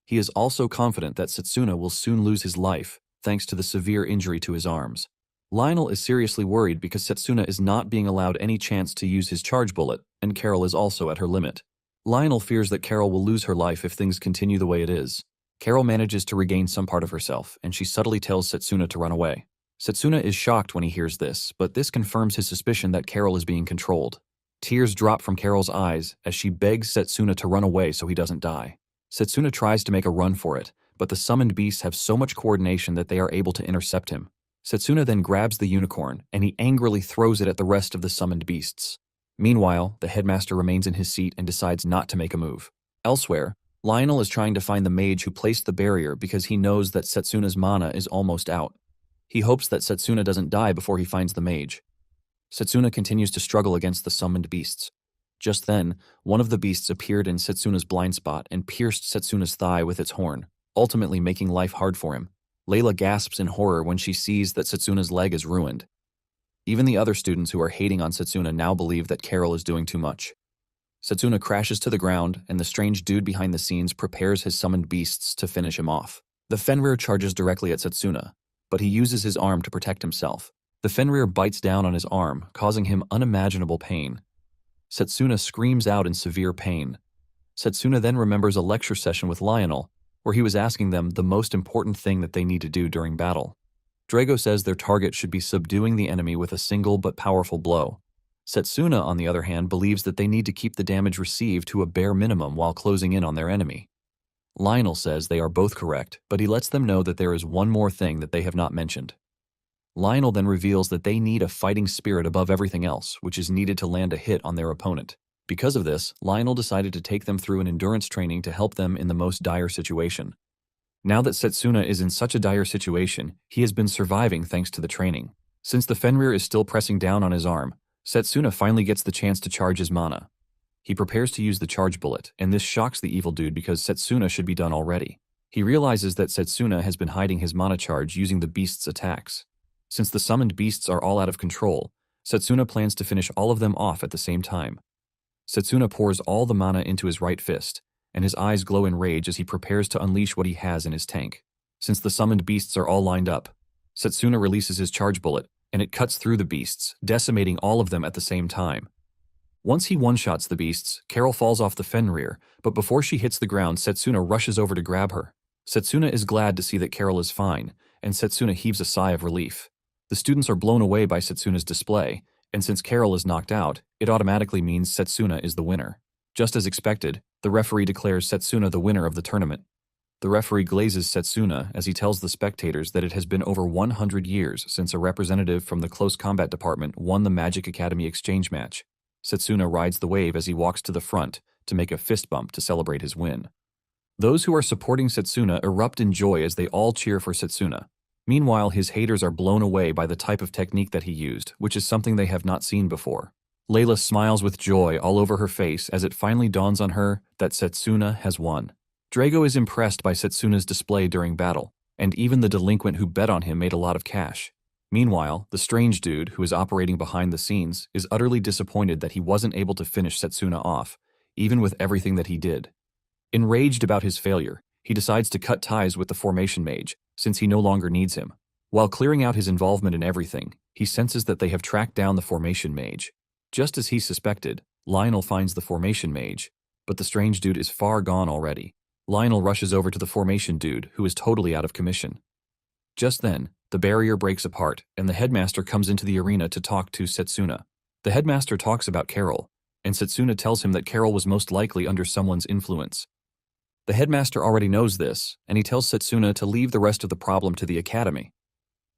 He is also confident that Setsuna will soon lose his life, thanks to the severe injury to his arms. Lionel is seriously worried because Setsuna is not being allowed any chance to use his charge bullet, and Carol is also at her limit. Lionel fears that Carol will lose her life if things continue the way it is. Carol manages to regain some part of herself, and she subtly tells Setsuna to run away. Setsuna is shocked when he hears this, but this confirms his suspicion that Carol is being controlled. Tears drop from Carol's eyes as she begs Setsuna to run away so he doesn't die. Setsuna tries to make a run for it, but the summoned beasts have so much coordination that they are able to intercept him. Setsuna then grabs the unicorn, and he angrily throws it at the rest of the summoned beasts. Meanwhile, the headmaster remains in his seat and decides not to make a move. Elsewhere, Lionel is trying to find the mage who placed the barrier because he knows that Setsuna's mana is almost out. He hopes that Setsuna doesn't die before he finds the mage. Setsuna continues to struggle against the summoned beasts. Just then, one of the beasts appeared in Setsuna's blind spot and pierced Setsuna's thigh with its horn, ultimately making life hard for him. Layla gasps in horror when she sees that Setsuna's leg is ruined. Even the other students who are hating on Setsuna now believe that Carol is doing too much. Setsuna crashes to the ground, and the strange dude behind the scenes prepares his summoned beasts to finish him off. The Fenrir charges directly at Setsuna, but he uses his arm to protect himself. The Fenrir bites down on his arm, causing him unimaginable pain. Setsuna screams out in severe pain. Setsuna then remembers a lecture session with Lionel, where he was asking them the most important thing that they need to do during battle. Drago says their target should be subduing the enemy with a single but powerful blow. Setsuna, on the other hand, believes that they need to keep the damage received to a bare minimum while closing in on their enemy. Lionel says they are both correct, but he lets them know that there is one more thing that they have not mentioned. Lionel then reveals that they need a fighting spirit above everything else, which is needed to land a hit on their opponent. Because of this, Lionel decided to take them through an endurance training to help them in the most dire situation. Now that Setsuna is in such a dire situation, he has been surviving thanks to the training. Since the Fenrir is still pressing down on his arm, Setsuna finally gets the chance to charge his mana. He prepares to use the charge bullet, and this shocks the evil dude because Setsuna should be done already. He realizes that Setsuna has been hiding his mana charge using the beast's attacks. Since the summoned beasts are all out of control, Setsuna plans to finish all of them off at the same time. Setsuna pours all the mana into his right fist, and his eyes glow in rage as he prepares to unleash what he has in his tank. Since the summoned beasts are all lined up, Setsuna releases his charge bullet, and it cuts through the beasts, decimating all of them at the same time. Once he one-shots the beasts, Carol falls off the Fenrir, but before she hits the ground, Setsuna rushes over to grab her. Setsuna is glad to see that Carol is fine, and Setsuna heaves a sigh of relief. The students are blown away by Setsuna's display, and since Carol is knocked out, it automatically means Setsuna is the winner. Just as expected, the referee declares Setsuna the winner of the tournament. The referee glazes Setsuna as he tells the spectators that it has been over 100 years since a representative from the Close Combat Department won the Magic Academy exchange match. Setsuna rides the wave as he walks to the front to make a fist bump to celebrate his win. Those who are supporting Setsuna erupt in joy as they all cheer for Setsuna. Meanwhile, his haters are blown away by the type of technique that he used, which is something they have not seen before. Layla smiles with joy all over her face as it finally dawns on her that Setsuna has won. Drago is impressed by Setsuna's display during battle, and even the delinquent who bet on him made a lot of cash. Meanwhile, the strange dude, who is operating behind the scenes, is utterly disappointed that he wasn't able to finish Setsuna off, even with everything that he did. Enraged about his failure, he decides to cut ties with the Formation Mage, since he no longer needs him. While clearing out his involvement in everything, he senses that they have tracked down the Formation Mage. Just as he suspected, Lionel finds the Formation Mage, but the strange dude is far gone already. Lionel rushes over to the Formation dude, who is totally out of commission. Just then, the barrier breaks apart, and the headmaster comes into the arena to talk to Setsuna. The headmaster talks about Carol, and Setsuna tells him that Carol was most likely under someone's influence. The headmaster already knows this, and he tells Setsuna to leave the rest of the problem to the academy.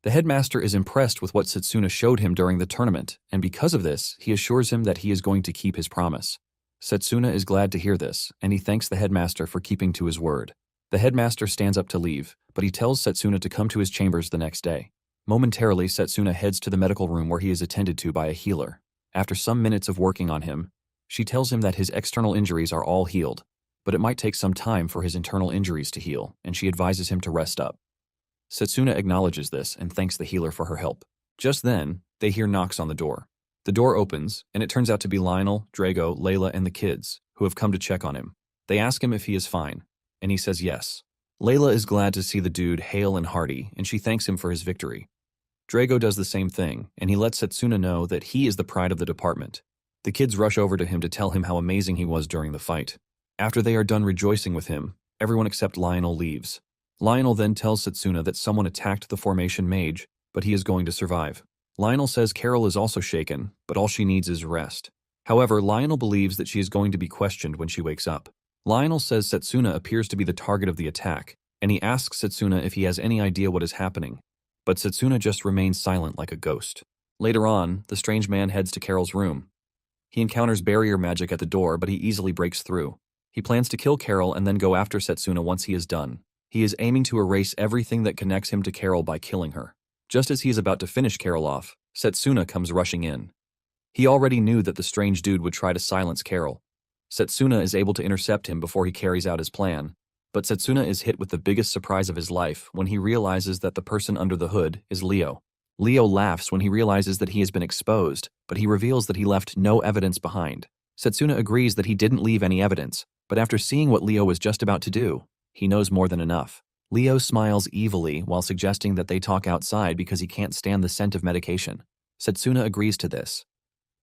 The headmaster is impressed with what Setsuna showed him during the tournament, and because of this, he assures him that he is going to keep his promise. Setsuna is glad to hear this, and he thanks the headmaster for keeping to his word. The headmaster stands up to leave, but he tells Setsuna to come to his chambers the next day. Momentarily, Setsuna heads to the medical room where he is attended to by a healer. After some minutes of working on him, she tells him that his external injuries are all healed, but it might take some time for his internal injuries to heal, and she advises him to rest up. Setsuna acknowledges this and thanks the healer for her help. Just then, they hear knocks on the door. The door opens, and it turns out to be Lionel, Drago, Layla, and the kids, who have come to check on him. They ask him if he is fine, and he says yes. Layla is glad to see the dude hale and hearty, and she thanks him for his victory. Drago does the same thing, and he lets Setsuna know that he is the pride of the department. The kids rush over to him to tell him how amazing he was during the fight. After they are done rejoicing with him, everyone except Lionel leaves. Lionel then tells Setsuna that someone attacked the Formation Mage, but he is going to survive. Lionel says Carol is also shaken, but all she needs is rest. However, Lionel believes that she is going to be questioned when she wakes up. Lionel says Setsuna appears to be the target of the attack, and he asks Setsuna if he has any idea what is happening, but Setsuna just remains silent like a ghost. Later on, the strange man heads to Carol's room. He encounters barrier magic at the door, but he easily breaks through. He plans to kill Carol and then go after Setsuna once he is done. He is aiming to erase everything that connects him to Carol by killing her. Just as he is about to finish Carol off, Setsuna comes rushing in. He already knew that the strange dude would try to silence Carol. Setsuna is able to intercept him before he carries out his plan, but Setsuna is hit with the biggest surprise of his life when he realizes that the person under the hood is Leo. Leo laughs when he realizes that he has been exposed, but he reveals that he left no evidence behind. Setsuna agrees that he didn't leave any evidence, but after seeing what Leo was just about to do, he knows more than enough. Leo smiles evilly while suggesting that they talk outside because he can't stand the scent of medication. Setsuna agrees to this.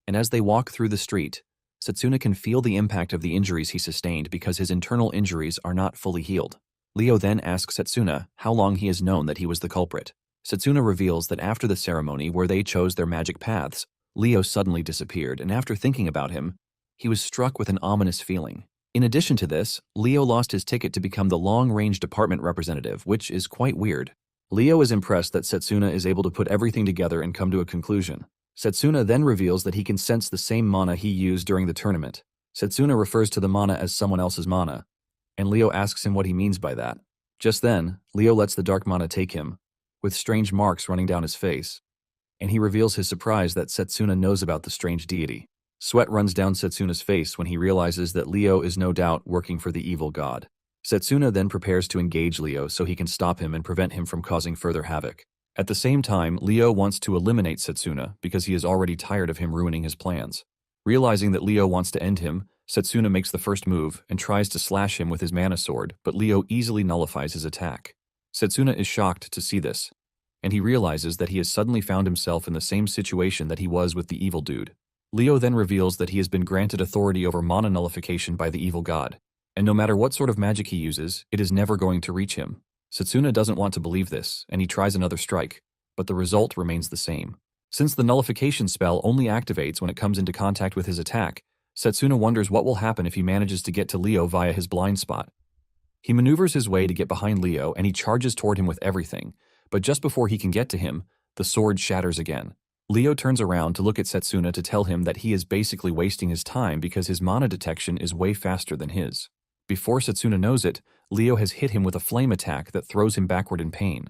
And as they walk through the street, Setsuna can feel the impact of the injuries he sustained because his internal injuries are not fully healed. Leo then asks Setsuna how long he has known that he was the culprit. Setsuna reveals that after the ceremony where they chose their magic paths, Leo suddenly disappeared, and after thinking about him, he was struck with an ominous feeling. In addition to this, Leo lost his ticket to become the long-range department representative, which is quite weird. Leo is impressed that Setsuna is able to put everything together and come to a conclusion. Setsuna then reveals that he can sense the same mana he used during the tournament. Setsuna refers to the mana as someone else's mana, and Leo asks him what he means by that. Just then, Leo lets the dark mana take him, with strange marks running down his face, and he reveals his surprise that Setsuna knows about the strange deity. Sweat runs down Setsuna's face when he realizes that Leo is no doubt working for the evil god. Setsuna then prepares to engage Leo so he can stop him and prevent him from causing further havoc. At the same time, Leo wants to eliminate Setsuna because he is already tired of him ruining his plans. Realizing that Leo wants to end him, Setsuna makes the first move and tries to slash him with his mana sword, but Leo easily nullifies his attack. Setsuna is shocked to see this, and he realizes that he has suddenly found himself in the same situation that he was with the evil dude. Leo then reveals that he has been granted authority over mana nullification by the evil god, and no matter what sort of magic he uses, it is never going to reach him. Setsuna doesn't want to believe this, and he tries another strike, but the result remains the same. Since the nullification spell only activates when it comes into contact with his attack, Setsuna wonders what will happen if he manages to get to Leo via his blind spot. He maneuvers his way to get behind Leo and he charges toward him with everything, but just before he can get to him, the sword shatters again. Leo turns around to look at Setsuna to tell him that he is basically wasting his time because his mana detection is way faster than his. Before Setsuna knows it, Leo has hit him with a flame attack that throws him backward in pain.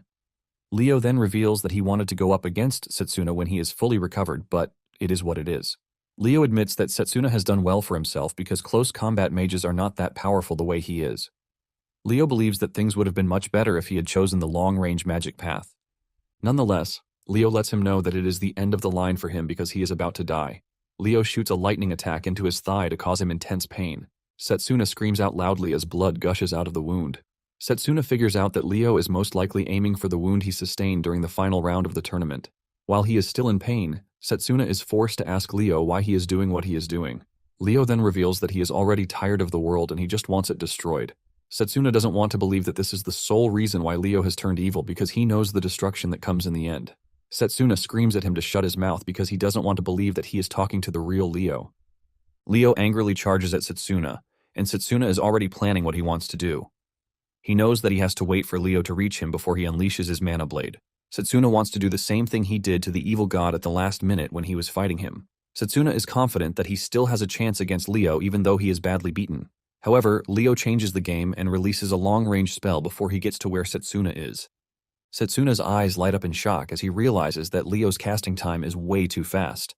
Leo then reveals that he wanted to go up against Setsuna when he is fully recovered, but it is what it is. Leo admits that Setsuna has done well for himself because close combat mages are not that powerful the way he is. Leo believes that things would have been much better if he had chosen the long-range magic path. Nonetheless, Leo lets him know that it is the end of the line for him because he is about to die. Leo shoots a lightning attack into his thigh to cause him intense pain. Setsuna screams out loudly as blood gushes out of the wound. Setsuna figures out that Leo is most likely aiming for the wound he sustained during the final round of the tournament. While he is still in pain, Setsuna is forced to ask Leo why he is doing what he is doing. Leo then reveals that he is already tired of the world and he just wants it destroyed. Setsuna doesn't want to believe that this is the sole reason why Leo has turned evil because he knows the destruction that comes in the end. Setsuna screams at him to shut his mouth because he doesn't want to believe that he is talking to the real Leo. Leo angrily charges at Setsuna, and Setsuna is already planning what he wants to do. He knows that he has to wait for Leo to reach him before he unleashes his mana blade. Setsuna wants to do the same thing he did to the evil god at the last minute when he was fighting him. Setsuna is confident that he still has a chance against Leo even though he is badly beaten. However, Leo changes the game and releases a long-range spell before he gets to where Setsuna is. Setsuna's eyes light up in shock as he realizes that Leo's casting time is way too fast.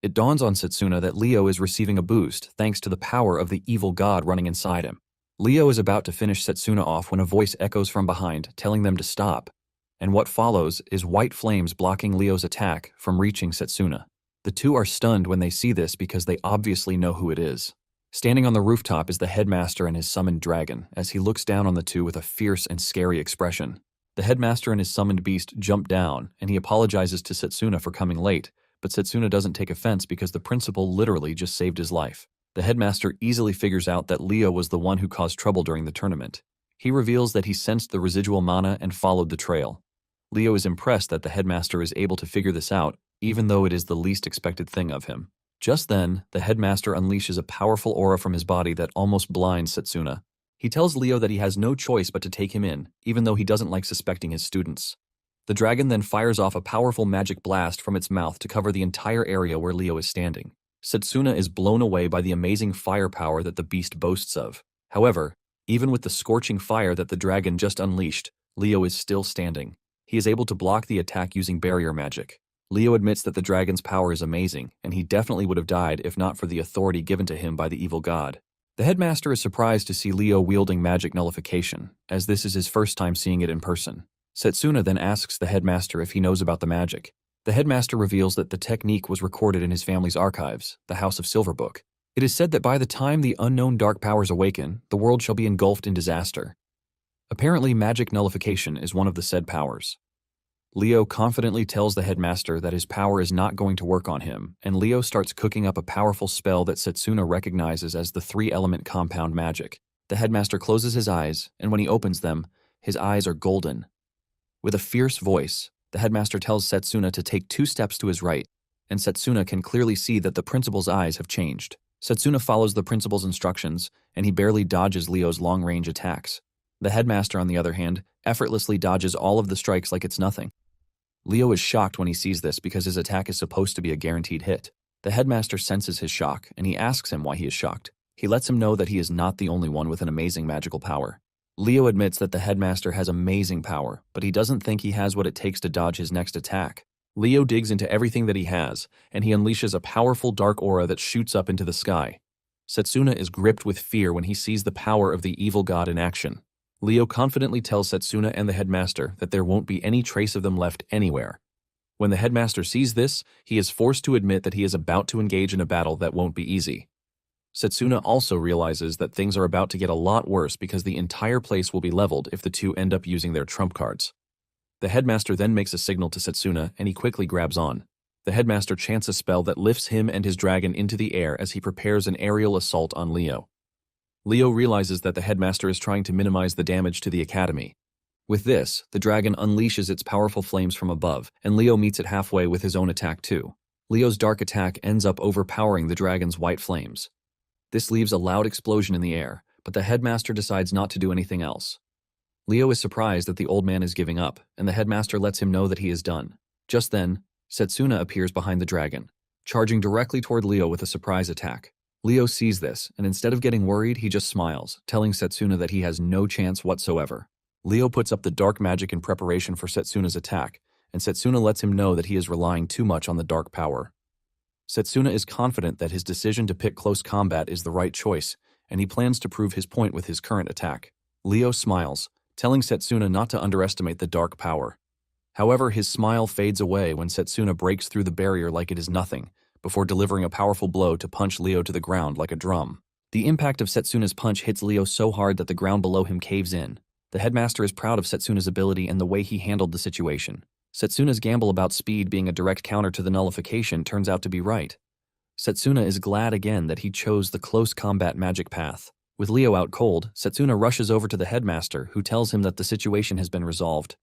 It dawns on Setsuna that Leo is receiving a boost thanks to the power of the evil god running inside him. Leo is about to finish Setsuna off when a voice echoes from behind, telling them to stop, and what follows is white flames blocking Leo's attack from reaching Setsuna. The two are stunned when they see this because they obviously know who it is. Standing on the rooftop is the headmaster and his summoned dragon, as he looks down on the two with a fierce and scary expression. The headmaster and his summoned beast jump down, and he apologizes to Setsuna for coming late, but Setsuna doesn't take offense because the principal literally just saved his life. The headmaster easily figures out that Leo was the one who caused trouble during the tournament. He reveals that he sensed the residual mana and followed the trail. Leo is impressed that the headmaster is able to figure this out, even though it is the least expected thing of him. Just then, the headmaster unleashes a powerful aura from his body that almost blinds Setsuna. He tells Leo that he has no choice but to take him in, even though he doesn't like suspecting his students. The dragon then fires off a powerful magic blast from its mouth to cover the entire area where Leo is standing. Setsuna is blown away by the amazing firepower that the beast boasts of. However, even with the scorching fire that the dragon just unleashed, Leo is still standing. He is able to block the attack using barrier magic. Leo admits that the dragon's power is amazing, and he definitely would have died if not for the authority given to him by the evil god. The headmaster is surprised to see Leo wielding magic nullification, as this is his first time seeing it in person. Setsuna then asks the headmaster if he knows about the magic. The headmaster reveals that the technique was recorded in his family's archives, the House of Silverbook. It is said that by the time the unknown dark powers awaken, the world shall be engulfed in disaster. Apparently, magic nullification is one of the said powers. Leo confidently tells the headmaster that his power is not going to work on him, and Leo starts cooking up a powerful spell that Setsuna recognizes as the three-element compound magic. The headmaster closes his eyes, and when he opens them, his eyes are golden. With a fierce voice, the headmaster tells Setsuna to take 2 steps to his right, and Setsuna can clearly see that the principal's eyes have changed. Setsuna follows the principal's instructions, and he barely dodges Leo's long-range attacks. The headmaster, on the other hand, effortlessly dodges all of the strikes like it's nothing. Leo is shocked when he sees this because his attack is supposed to be a guaranteed hit. The headmaster senses his shock, and he asks him why he is shocked. He lets him know that he is not the only one with an amazing magical power. Leo admits that the headmaster has amazing power, but he doesn't think he has what it takes to dodge his next attack. Leo digs into everything that he has, and he unleashes a powerful dark aura that shoots up into the sky. Setsuna is gripped with fear when he sees the power of the evil god in action. Leo confidently tells Setsuna and the headmaster that there won't be any trace of them left anywhere. When the headmaster sees this, he is forced to admit that he is about to engage in a battle that won't be easy. Setsuna also realizes that things are about to get a lot worse because the entire place will be leveled if the two end up using their trump cards. The headmaster then makes a signal to Setsuna, and he quickly grabs on. The headmaster chants a spell that lifts him and his dragon into the air as he prepares an aerial assault on Leo. Leo realizes that the headmaster is trying to minimize the damage to the academy. With this, the dragon unleashes its powerful flames from above, and Leo meets it halfway with his own attack too. Leo's dark attack ends up overpowering the dragon's white flames. This leaves a loud explosion in the air, but the headmaster decides not to do anything else. Leo is surprised that the old man is giving up, and the headmaster lets him know that he is done. Just then, Setsuna appears behind the dragon, charging directly toward Leo with a surprise attack. Leo sees this, and instead of getting worried, he just smiles, telling Setsuna that he has no chance whatsoever. Leo puts up the dark magic in preparation for Setsuna's attack, and Setsuna lets him know that he is relying too much on the dark power. Setsuna is confident that his decision to pick close combat is the right choice, and he plans to prove his point with his current attack. Leo smiles, telling Setsuna not to underestimate the dark power. However, his smile fades away when Setsuna breaks through the barrier like it is nothing, before delivering a powerful blow to punch Leo to the ground like a drum. The impact of Setsuna's punch hits Leo so hard that the ground below him caves in. The headmaster is proud of Setsuna's ability and the way he handled the situation. Setsuna's gamble about speed being a direct counter to the nullification turns out to be right. Setsuna is glad again that he chose the close combat magic path. With Leo out cold, Setsuna rushes over to the headmaster, who tells him that the situation has been resolved.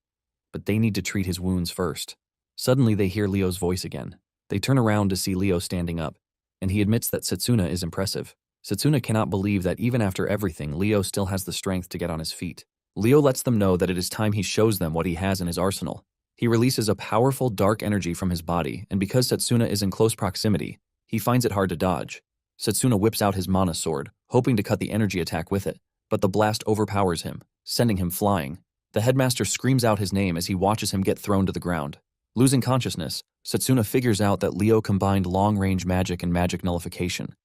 But they need to treat his wounds first. Suddenly they hear Leo's voice again. They turn around to see Leo standing up, and he admits that Setsuna is impressive. Setsuna cannot believe that even after everything, Leo still has the strength to get on his feet. Leo lets them know that it is time he shows them what he has in his arsenal. He releases a powerful dark energy from his body, and because Setsuna is in close proximity, he finds it hard to dodge. Setsuna whips out his mana sword, hoping to cut the energy attack with it, but the blast overpowers him, sending him flying. The headmaster screams out his name as he watches him get thrown to the ground. Losing consciousness, Setsuna figures out that Leo combined long-range magic and magic nullification.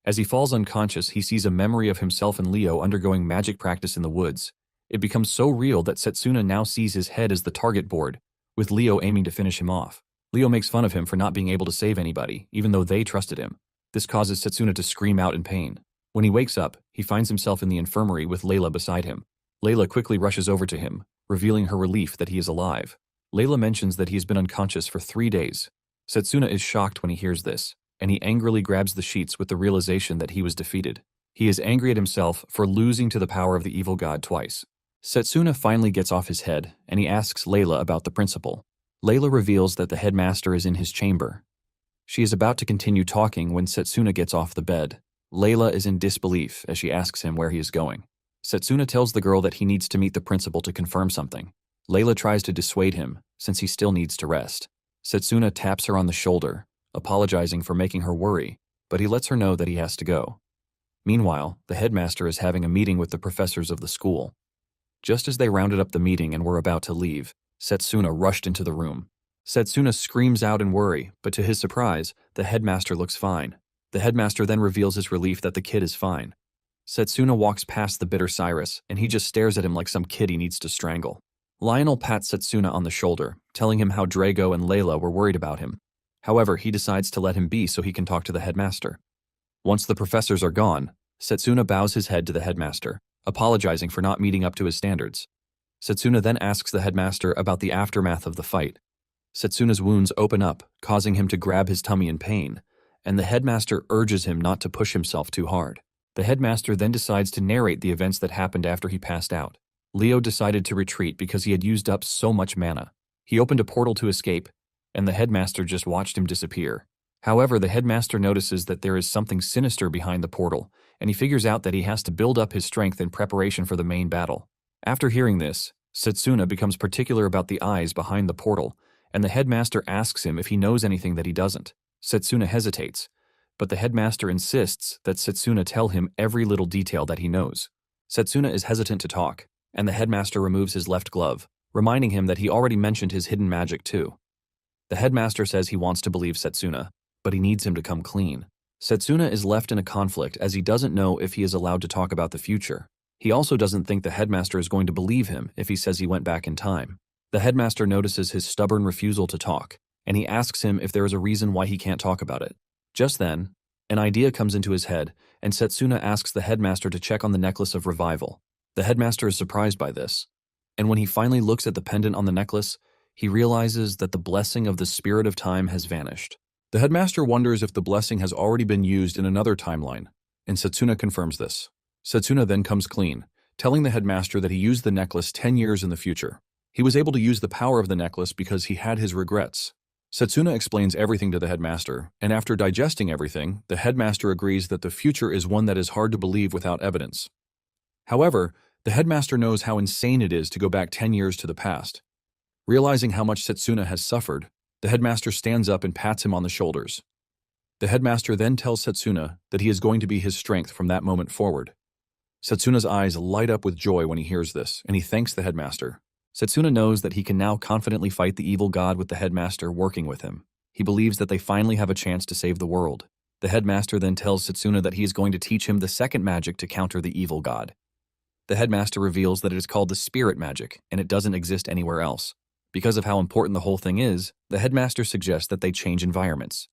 As he falls unconscious, he sees a memory of himself and Leo undergoing magic practice in the woods. It becomes so real that Setsuna now sees his head as the target board, with Leo aiming to finish him off. Leo makes fun of him for not being able to save anybody, even though they trusted him. This causes Setsuna to scream out in pain. When he wakes up, he finds himself in the infirmary with Layla beside him. Layla quickly rushes over to him, revealing her relief that he is alive. Layla mentions that he has been unconscious for 3 days. Setsuna is shocked when he hears this, and he angrily grabs the sheets with the realization that he was defeated. He is angry at himself for losing to the power of the evil god twice. Setsuna finally gets off his head, and he asks Layla about the principal. Layla reveals that the headmaster is in his chamber. She is about to continue talking when Setsuna gets off the bed. Layla is in disbelief as she asks him where he is going. Setsuna tells the girl that he needs to meet the principal to confirm something. Layla tries to dissuade him, since he still needs to rest. Setsuna taps her on the shoulder, apologizing for making her worry, but he lets her know that he has to go. Meanwhile, the headmaster is having a meeting with the professors of the school. Just as they rounded up the meeting and were about to leave, Setsuna rushed into the room. Setsuna screams out in worry, but to his surprise, the headmaster looks fine. The headmaster then reveals his relief that the kid is fine. Setsuna walks past the bitter Cyrus, and he just stares at him like some kid he needs to strangle. Lionel pats Setsuna on the shoulder, telling him how Drago and Layla were worried about him. However, he decides to let him be so he can talk to the headmaster. Once the professors are gone, Setsuna bows his head to the headmaster, apologizing for not meeting up to his standards. Setsuna then asks the headmaster about the aftermath of the fight. Setsuna's wounds open up, causing him to grab his tummy in pain, and the headmaster urges him not to push himself too hard. The headmaster then decides to narrate the events that happened after he passed out. Leo decided to retreat because he had used up so much mana. He opened a portal to escape, and the headmaster just watched him disappear. However, the headmaster notices that there is something sinister behind the portal, and he figures out that he has to build up his strength in preparation for the main battle. After hearing this, Setsuna becomes particular about the eyes behind the portal, and the headmaster asks him if he knows anything that he doesn't. Setsuna hesitates, but the headmaster insists that Setsuna tell him every little detail that he knows. Setsuna is hesitant to talk, and the headmaster removes his left glove, reminding him that he already mentioned his hidden magic too. The headmaster says he wants to believe Setsuna, but he needs him to come clean. Setsuna is left in a conflict as he doesn't know if he is allowed to talk about the future. He also doesn't think the headmaster is going to believe him if he says he went back in time. The headmaster notices his stubborn refusal to talk, and he asks him if there is a reason why he can't talk about it. Just then, an idea comes into his head, and Setsuna asks the headmaster to check on the necklace of revival. The headmaster is surprised by this, and when he finally looks at the pendant on the necklace, he realizes that the blessing of the spirit of time has vanished. The headmaster wonders if the blessing has already been used in another timeline, and Setsuna confirms this. Setsuna then comes clean, telling the headmaster that he used the necklace 10 years in the future. He was able to use the power of the necklace because he had his regrets. Setsuna explains everything to the headmaster, and after digesting everything, the headmaster agrees that the future is one that is hard to believe without evidence. However, the headmaster knows how insane it is to go back 10 years to the past. Realizing how much Setsuna has suffered, the headmaster stands up and pats him on the shoulders. The headmaster then tells Setsuna that he is going to be his strength from that moment forward. Setsuna's eyes light up with joy when he hears this, and he thanks the headmaster. Setsuna knows that he can now confidently fight the evil god with the headmaster working with him. He believes that they finally have a chance to save the world. The headmaster then tells Setsuna that he is going to teach him the second magic to counter the evil god. The headmaster reveals that it is called the spirit magic, and it doesn't exist anywhere else. Because of how important the whole thing is, the headmaster suggests that they change environments.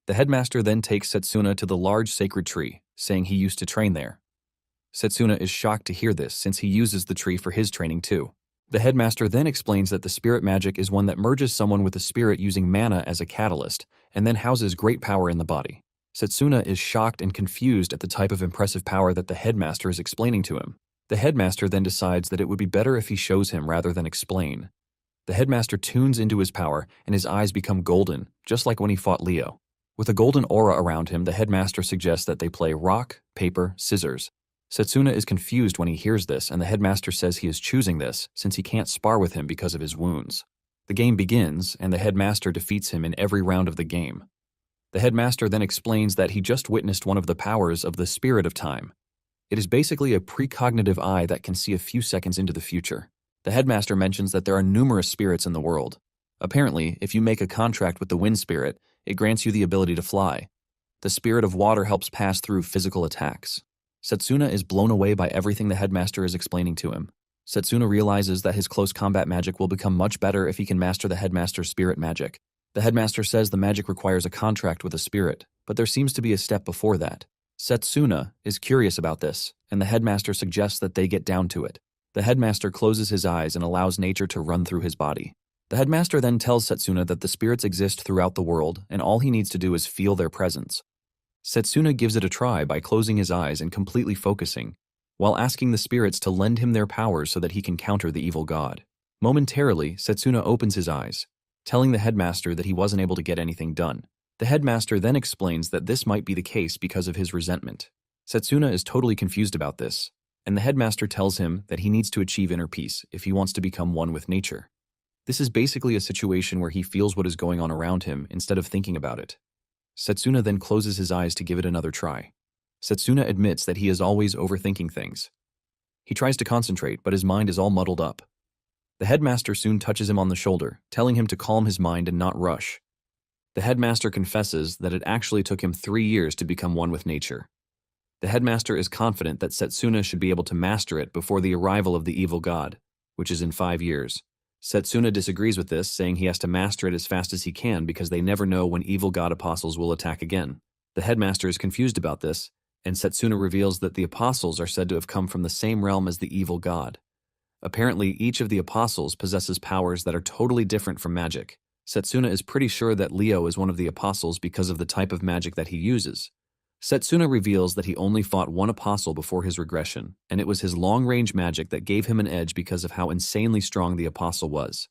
The headmaster then takes Setsuna to the large sacred tree, saying he used to train there. Setsuna is shocked to hear this since he uses the tree for his training too. The headmaster then explains that the spirit magic is one that merges someone with a spirit using mana as a catalyst, and then houses great power in the body. Setsuna is shocked and confused at the type of impressive power that the headmaster is explaining to him. The headmaster then decides that it would be better if he shows him rather than explain. The headmaster tunes into his power, and his eyes become golden, just like when he fought Leo. With a golden aura around him, the headmaster suggests that they play rock, paper, scissors. Setsuna is confused when he hears this, and the headmaster says he is choosing this since he can't spar with him because of his wounds. The game begins, and the headmaster defeats him in every round of the game. The headmaster then explains that he just witnessed one of the powers of the spirit of time. It is basically a precognitive eye that can see a few seconds into the future. The headmaster mentions that there are numerous spirits in the world. Apparently, if you make a contract with the wind spirit, it grants you the ability to fly. The spirit of water helps pass through physical attacks. Setsuna is blown away by everything the headmaster is explaining to him. Setsuna realizes that his close combat magic will become much better if he can master the headmaster's spirit magic. The headmaster says the magic requires a contract with a spirit, but there seems to be a step before that. Setsuna is curious about this, and the headmaster suggests that they get down to it. The headmaster closes his eyes and allows nature to run through his body. The headmaster then tells Setsuna that the spirits exist throughout the world, and all he needs to do is feel their presence. Setsuna gives it a try by closing his eyes and completely focusing, while asking the spirits to lend him their powers so that he can counter the evil god. Momentarily, Setsuna opens his eyes, telling the headmaster that he wasn't able to get anything done. The headmaster then explains that this might be the case because of his resentment. Setsuna is totally confused about this, and the headmaster tells him that he needs to achieve inner peace if he wants to become one with nature. This is basically a situation where he feels what is going on around him instead of thinking about it. Setsuna then closes his eyes to give it another try. Setsuna admits that he is always overthinking things. He tries to concentrate, but his mind is all muddled up. The headmaster soon touches him on the shoulder, telling him to calm his mind and not rush. The headmaster confesses that it actually took him 3 years to become one with nature. The headmaster is confident that Setsuna should be able to master it before the arrival of the evil god, which is in 5 years. Setsuna disagrees with this, saying he has to master it as fast as he can because they never know when evil god apostles will attack again. The headmaster is confused about this, and Setsuna reveals that the apostles are said to have come from the same realm as the evil god. Apparently, each of the apostles possesses powers that are totally different from magic. Setsuna is pretty sure that Leo is one of the apostles because of the type of magic that he uses. Setsuna reveals that he only fought one apostle before his regression, and it was his long-range magic that gave him an edge because of how insanely strong the apostle was.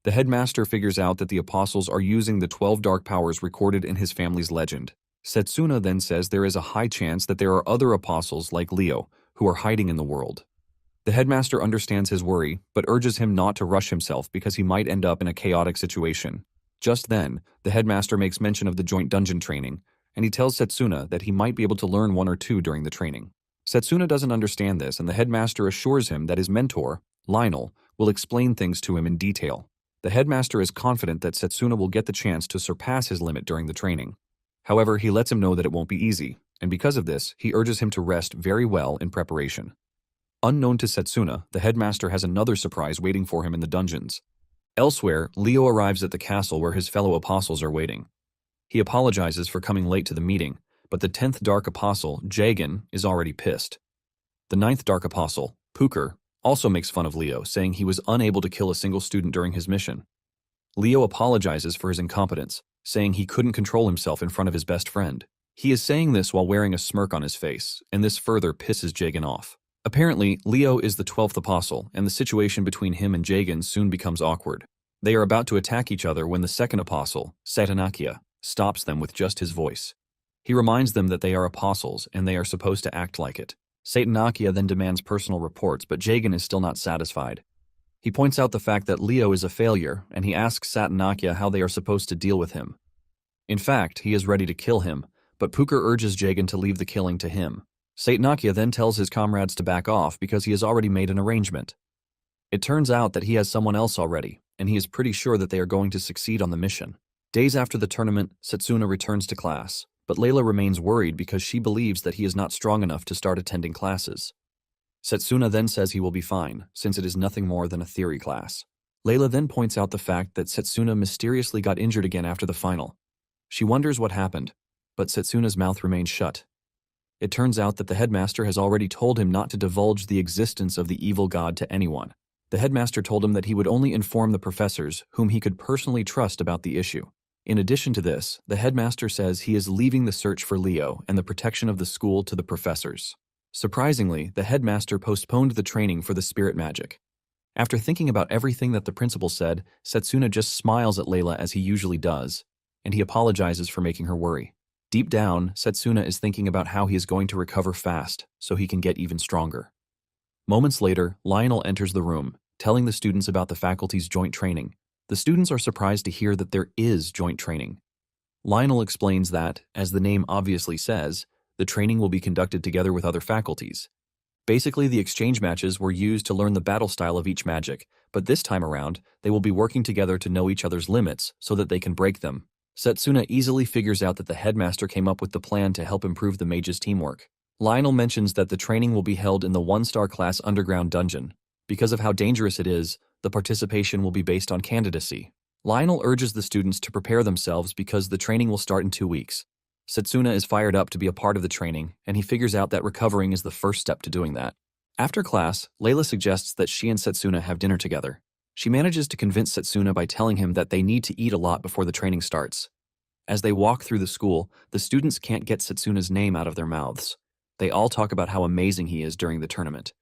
The headmaster figures out that the apostles are using the 12 dark powers recorded in his family's legend. Setsuna then says there is a high chance that there are other apostles like Leo who are hiding in the world. The headmaster understands his worry, but urges him not to rush himself because he might end up in a chaotic situation. Just then, the headmaster makes mention of the joint dungeon training, and he tells Setsuna that he might be able to learn 1 or 2 during the training. Setsuna doesn't understand this, and the headmaster assures him that his mentor, Lionel, will explain things to him in detail. The headmaster is confident that Setsuna will get the chance to surpass his limit during the training. However, he lets him know that it won't be easy, and because of this, he urges him to rest very well in preparation. Unknown to Setsuna, the headmaster has another surprise waiting for him in the dungeons. Elsewhere, Leo arrives at the castle where his fellow apostles are waiting. He apologizes for coming late to the meeting, but the 10th Dark Apostle, Jagan, is already pissed. The 9th Dark Apostle, Puker, also makes fun of Leo, saying he was unable to kill a single student during his mission. Leo apologizes for his incompetence, saying he couldn't control himself in front of his best friend. He is saying this while wearing a smirk on his face, and this further pisses Jagan off. Apparently, Leo is the 12th Apostle, and the situation between him and Jagan soon becomes awkward. They are about to attack each other when the 2nd Apostle, Satanakia, stops them with just his voice. He reminds them that they are apostles and they are supposed to act like it. Satanakia then demands personal reports, but Jagan is still not satisfied. He points out the fact that Leo is a failure, and he asks Satanakia how they are supposed to deal with him. In fact, he is ready to kill him, but Puker urges Jagan to leave the killing to him. Satanakia then tells his comrades to back off because he has already made an arrangement. It turns out that he has someone else already, and he is pretty sure that they are going to succeed on the mission. Days after the tournament, Setsuna returns to class, but Layla remains worried because she believes that he is not strong enough to start attending classes. Setsuna then says he will be fine, since it is nothing more than a theory class. Layla then points out the fact that Setsuna mysteriously got injured again after the final. She wonders what happened, but Setsuna's mouth remains shut. It turns out that the headmaster has already told him not to divulge the existence of the evil god to anyone. The headmaster told him that he would only inform the professors whom he could personally trust about the issue. In addition to this, the headmaster says he is leaving the search for Leo and the protection of the school to the professors. Surprisingly, the headmaster postponed the training for the spirit magic. After thinking about everything that the principal said, Setsuna just smiles at Layla as he usually does, and he apologizes for making her worry. Deep down, Setsuna is thinking about how he is going to recover fast so he can get even stronger. Moments later, Lionel enters the room, telling the students about the faculty's joint training. The students are surprised to hear that there is joint training. Lionel explains that, as the name obviously says, the training will be conducted together with other faculties. Basically, the exchange matches were used to learn the battle style of each magic, but this time around, they will be working together to know each other's limits so that they can break them. Setsuna easily figures out that the headmaster came up with the plan to help improve the mages' teamwork. Lionel mentions that the training will be held in the 1-star class underground dungeon. Because of how dangerous it is, the participation will be based on candidacy. Lionel urges the students to prepare themselves because the training will start in 2 weeks. Setsuna is fired up to be a part of the training, and he figures out that recovering is the first step to doing that. After class, Layla suggests that she and Setsuna have dinner together. She manages to convince Setsuna by telling him that they need to eat a lot before the training starts. As they walk through the school, the students can't get Setsuna's name out of their mouths. They all talk about how amazing he is during the tournament.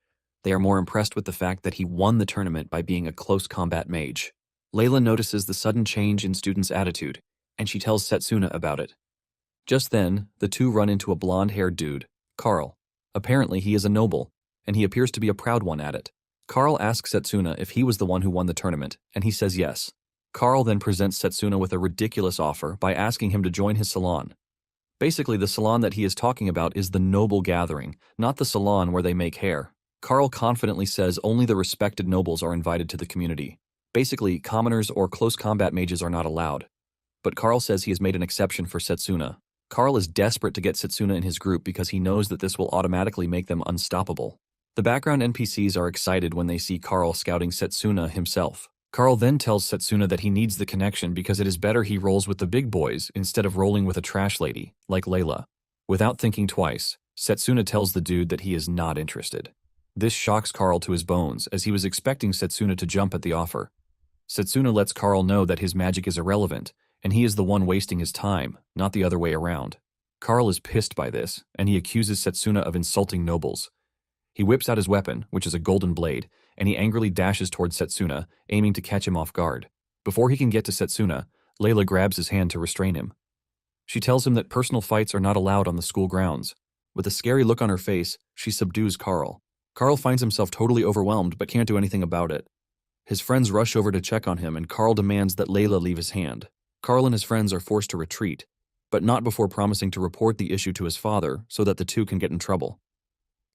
They are more impressed with the fact that he won the tournament by being a close combat mage. Layla notices the sudden change in students' attitude, and she tells Setsuna about it. Just then, the two run into a blonde-haired dude, Carl. Apparently, he is a noble, and he appears to be a proud one at it. Carl asks Setsuna if he was the one who won the tournament, and he says yes. Carl then presents Setsuna with a ridiculous offer by asking him to join his salon. Basically, the salon that he is talking about is the noble gathering, not the salon where they make hair. Carl confidently says only the respected nobles are invited to the community. Basically, commoners or close combat mages are not allowed. But Carl says he has made an exception for Setsuna. Carl is desperate to get Setsuna in his group because he knows that this will automatically make them unstoppable. The background NPCs are excited when they see Carl scouting Setsuna himself. Carl then tells Setsuna that he needs the connection because it is better he rolls with the big boys instead of rolling with a trash lady, like Layla. Without thinking twice, Setsuna tells the dude that he is not interested. This shocks Carl to his bones, as he was expecting Setsuna to jump at the offer. Setsuna lets Carl know that his magic is irrelevant, and he is the one wasting his time, not the other way around. Carl is pissed by this, and he accuses Setsuna of insulting nobles. He whips out his weapon, which is a golden blade, and he angrily dashes towards Setsuna, aiming to catch him off guard. Before he can get to Setsuna, Layla grabs his hand to restrain him. She tells him that personal fights are not allowed on the school grounds. With a scary look on her face, she subdues Carl. Carl finds himself totally overwhelmed but can't do anything about it. His friends rush over to check on him, and Carl demands that Layla leave his hand. Carl and his friends are forced to retreat, but not before promising to report the issue to his father so that the two can get in trouble.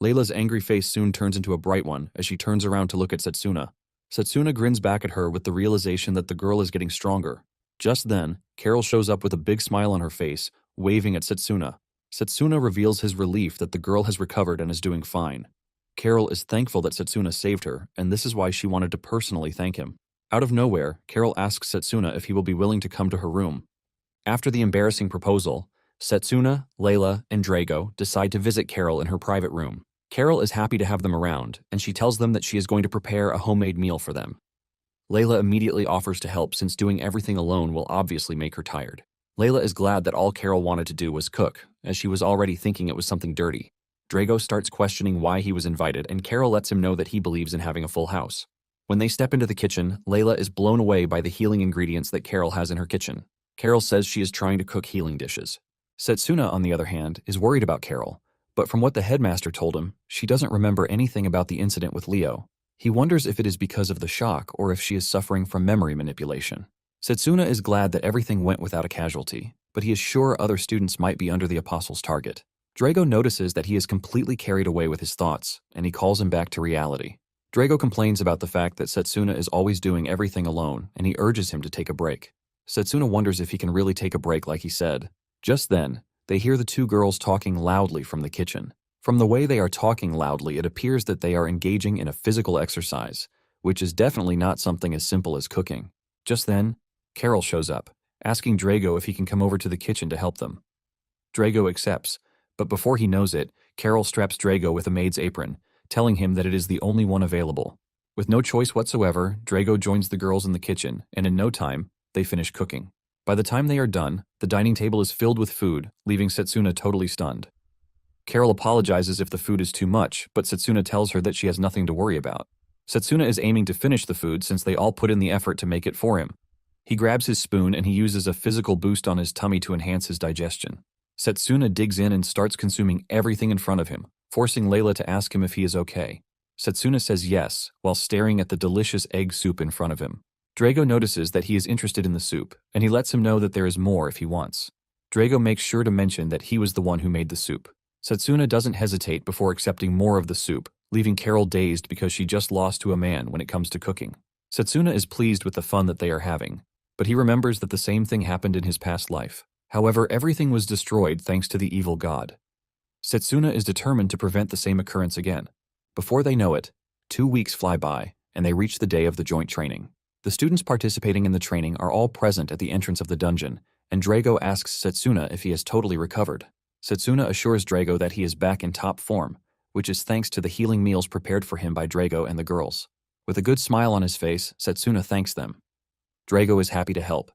Layla's angry face soon turns into a bright one as she turns around to look at Setsuna. Setsuna grins back at her with the realization that the girl is getting stronger. Just then, Carol shows up with a big smile on her face, waving at Setsuna. Setsuna reveals his relief that the girl has recovered and is doing fine. Carol is thankful that Setsuna saved her, and this is why she wanted to personally thank him. Out of nowhere, Carol asks Setsuna if he will be willing to come to her room. After the embarrassing proposal, Setsuna, Layla, and Drago decide to visit Carol in her private room. Carol is happy to have them around, and she tells them that she is going to prepare a homemade meal for them. Layla immediately offers to help since doing everything alone will obviously make her tired. Layla is glad that all Carol wanted to do was cook, as she was already thinking it was something dirty. Drago starts questioning why he was invited, and Carol lets him know that he believes in having a full house. When they step into the kitchen, Layla is blown away by the healing ingredients that Carol has in her kitchen. Carol says she is trying to cook healing dishes. Setsuna, on the other hand, is worried about Carol, but from what the headmaster told him, she doesn't remember anything about the incident with Leo. He wonders if it is because of the shock or if she is suffering from memory manipulation. Setsuna is glad that everything went without a casualty, but he is sure other students might be under the apostle's target. Drago notices that he is completely carried away with his thoughts, and he calls him back to reality. Drago complains about the fact that Setsuna is always doing everything alone, and he urges him to take a break. Setsuna wonders if he can really take a break like he said. Just then, they hear the two girls talking loudly from the kitchen. From the way they are talking loudly, it appears that they are engaging in a physical exercise, which is definitely not something as simple as cooking. Just then, Carol shows up, asking Drago if he can come over to the kitchen to help them. Drago accepts, but before he knows it, Carol straps Drago with a maid's apron, telling him that it is the only one available. With no choice whatsoever, Drago joins the girls in the kitchen, and in no time, they finish cooking. By the time they are done, the dining table is filled with food, leaving Setsuna totally stunned. Carol apologizes if the food is too much, but Setsuna tells her that she has nothing to worry about. Setsuna is aiming to finish the food since they all put in the effort to make it for him. He grabs his spoon and he uses a physical boost on his tummy to enhance his digestion. Setsuna digs in and starts consuming everything in front of him, forcing Layla to ask him if he is okay. Setsuna says yes, while staring at the delicious egg soup in front of him. Drago notices that he is interested in the soup, and he lets him know that there is more if he wants. Drago makes sure to mention that he was the one who made the soup. Setsuna doesn't hesitate before accepting more of the soup, leaving Carol dazed because she just lost to a man when it comes to cooking. Setsuna is pleased with the fun that they are having, but he remembers that the same thing happened in his past life. However, everything was destroyed thanks to the evil god. Setsuna is determined to prevent the same occurrence again. Before they know it, 2 weeks fly by, and they reach the day of the joint training. The students participating in the training are all present at the entrance of the dungeon, and Drago asks Setsuna if he has totally recovered. Setsuna assures Drago that he is back in top form, which is thanks to the healing meals prepared for him by Drago and the girls. With a good smile on his face, Setsuna thanks them. Drago is happy to help,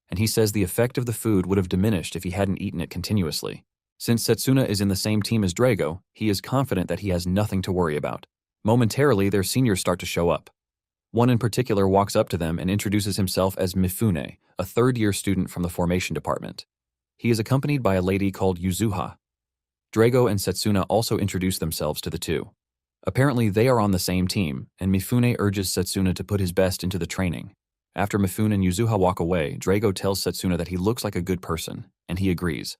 and he says the effect of the food would have diminished if he hadn't eaten it continuously. Since Setsuna is in the same team as Drago, he is confident that he has nothing to worry about. Momentarily, their seniors start to show up. One in particular walks up to them and introduces himself as Mifune, a third-year student from the formation department. He is accompanied by a lady called Yuzuha. Drago and Setsuna also introduce themselves to the two. Apparently, they are on the same team, and Mifune urges Setsuna to put his best into the training. After Mifune and Yuzuha walk away, Drago tells Setsuna that he looks like a good person, and he agrees.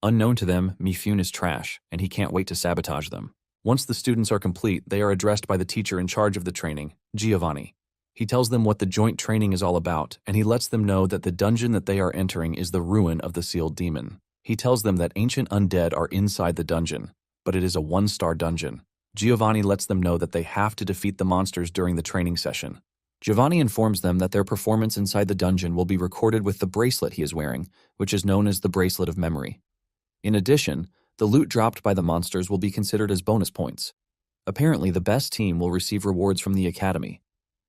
Unknown to them, Mifune is trash, and he can't wait to sabotage them. Once the students are complete, they are addressed by the teacher in charge of the training, Giovanni. He tells them what the joint training is all about, and he lets them know that the dungeon that they are entering is the ruin of the sealed demon. He tells them that ancient undead are inside the dungeon, but it is a 1-star dungeon. Giovanni lets them know that they have to defeat the monsters during the training session. Giovanni informs them that their performance inside the dungeon will be recorded with the bracelet he is wearing, which is known as the Bracelet of Memory. In addition, the loot dropped by the monsters will be considered as bonus points. Apparently, the best team will receive rewards from the academy.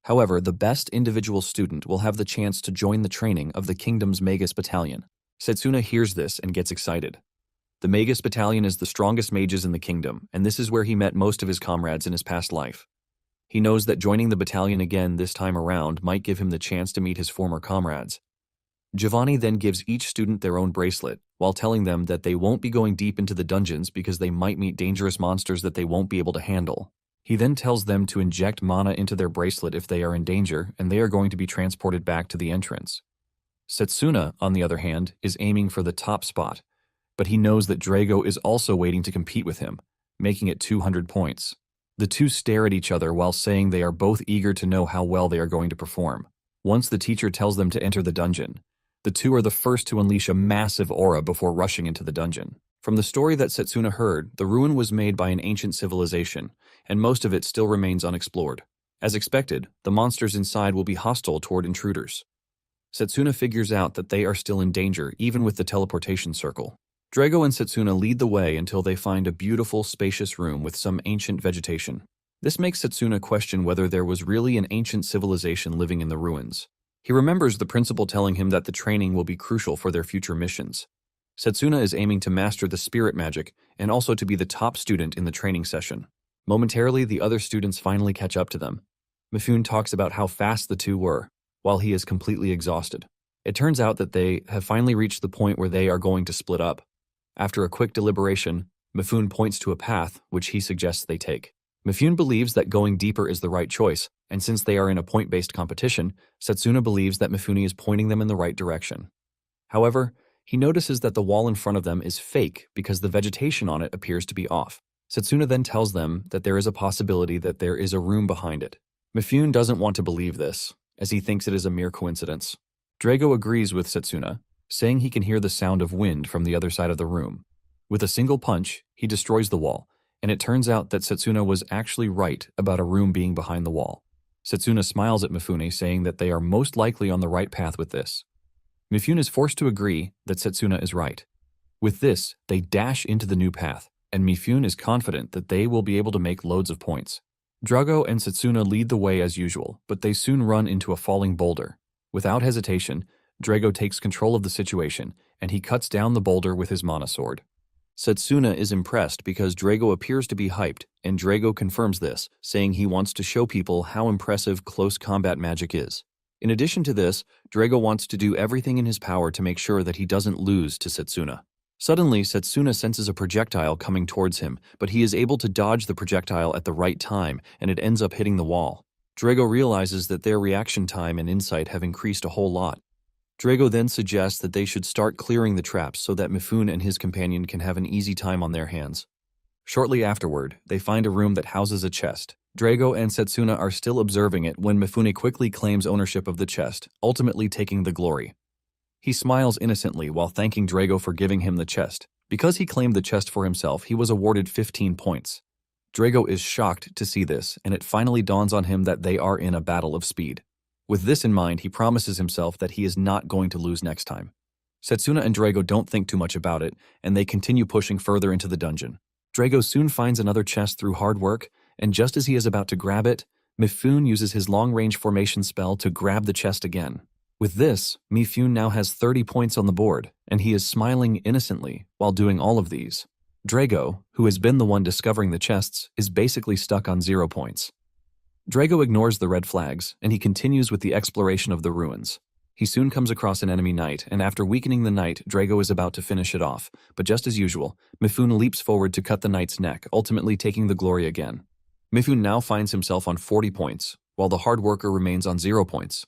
However, the best individual student will have the chance to join the training of the kingdom's Magus Battalion. Setsuna hears this and gets excited. The Magus Battalion is the strongest mages in the kingdom, and this is where he met most of his comrades in his past life. He knows that joining the battalion again this time around might give him the chance to meet his former comrades. Giovanni then gives each student their own bracelet, while telling them that they won't be going deep into the dungeons because they might meet dangerous monsters that they won't be able to handle. He then tells them to inject mana into their bracelet if they are in danger, and they are going to be transported back to the entrance. Setsuna, on the other hand, is aiming for the top spot, but he knows that Drago is also waiting to compete with him, making it 200 points. The two stare at each other while saying they are both eager to know how well they are going to perform. Once the teacher tells them to enter the dungeon, the two are the first to unleash a massive aura before rushing into the dungeon. From the story that Setsuna heard, the ruin was made by an ancient civilization, and most of it still remains unexplored. As expected, the monsters inside will be hostile toward intruders. Setsuna figures out that they are still in danger even with the teleportation circle. Drago and Setsuna lead the way until they find a beautiful, spacious room with some ancient vegetation. This makes Setsuna question whether there was really an ancient civilization living in the ruins. He remembers the principal telling him that the training will be crucial for their future missions. Setsuna is aiming to master the spirit magic and also to be the top student in the training session. Momentarily, the other students finally catch up to them. Mifune talks about how fast the two were, while he is completely exhausted. It turns out that they have finally reached the point where they are going to split up. After a quick deliberation, Mifune points to a path which he suggests they take. Mifune believes that going deeper is the right choice, and since they are in a point-based competition, Setsuna believes that Mifune is pointing them in the right direction. However, he notices that the wall in front of them is fake because the vegetation on it appears to be off. Setsuna then tells them that there is a possibility that there is a room behind it. Mifune doesn't want to believe this, as he thinks it is a mere coincidence. Drago agrees with Setsuna, saying he can hear the sound of wind from the other side of the room. With a single punch, he destroys the wall, and it turns out that Setsuna was actually right about a room being behind the wall. Setsuna smiles at Mifune, saying that they are most likely on the right path with this. Mifune is forced to agree that Setsuna is right. With this, they dash into the new path, and Mifune is confident that they will be able to make loads of points. Drago and Setsuna lead the way as usual, but they soon run into a falling boulder. Without hesitation, Drago takes control of the situation, and he cuts down the boulder with his mana sword. Setsuna is impressed because Drago appears to be hyped, and Drago confirms this, saying he wants to show people how impressive close combat magic is. In addition to this, Drago wants to do everything in his power to make sure that he doesn't lose to Setsuna. Suddenly, Setsuna senses a projectile coming towards him, but he is able to dodge the projectile at the right time, and it ends up hitting the wall. Drago realizes that their reaction time and insight have increased a whole lot. Drago then suggests that they should start clearing the traps so that Mifune and his companion can have an easy time on their hands. Shortly afterward, they find a room that houses a chest. Drago and Setsuna are still observing it when Mifune quickly claims ownership of the chest, ultimately taking the glory. He smiles innocently while thanking Drago for giving him the chest. Because he claimed the chest for himself, he was awarded 15 points. Drago is shocked to see this, and it finally dawns on him that they are in a battle of speed. With this in mind, he promises himself that he is not going to lose next time. Setsuna and Drago don't think too much about it, and they continue pushing further into the dungeon. Drago soon finds another chest through hard work, and just as he is about to grab it, Mifune uses his long-range formation spell to grab the chest again. With this, Mifune now has 30 points on the board, and he is smiling innocently while doing all of these. Drago, who has been the one discovering the chests, is basically stuck on 0 points. Drago ignores the red flags, and he continues with the exploration of the ruins. He soon comes across an enemy knight, and after weakening the knight, Drago is about to finish it off, but just as usual, Mifune leaps forward to cut the knight's neck, ultimately taking the glory again. Mifune now finds himself on 40 points, while the hard worker remains on 0 points.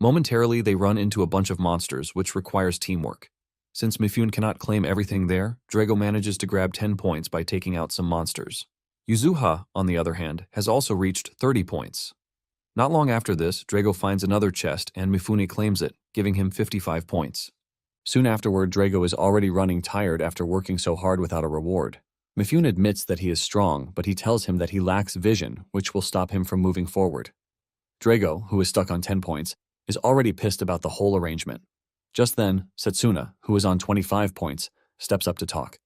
Momentarily, they run into a bunch of monsters, which requires teamwork. Since Mifune cannot claim everything there, Drago manages to grab 10 points by taking out some monsters. Yuzuha, on the other hand, has also reached 30 points. Not long after this, Drago finds another chest and Mifune claims it, giving him 55 points. Soon afterward, Drago is already running tired after working so hard without a reward. Mifune admits that he is strong, but he tells him that he lacks vision, which will stop him from moving forward. Drago, who is stuck on 10 points, is already pissed about the whole arrangement. Just then, Setsuna, who is on 25 points, steps up to talk.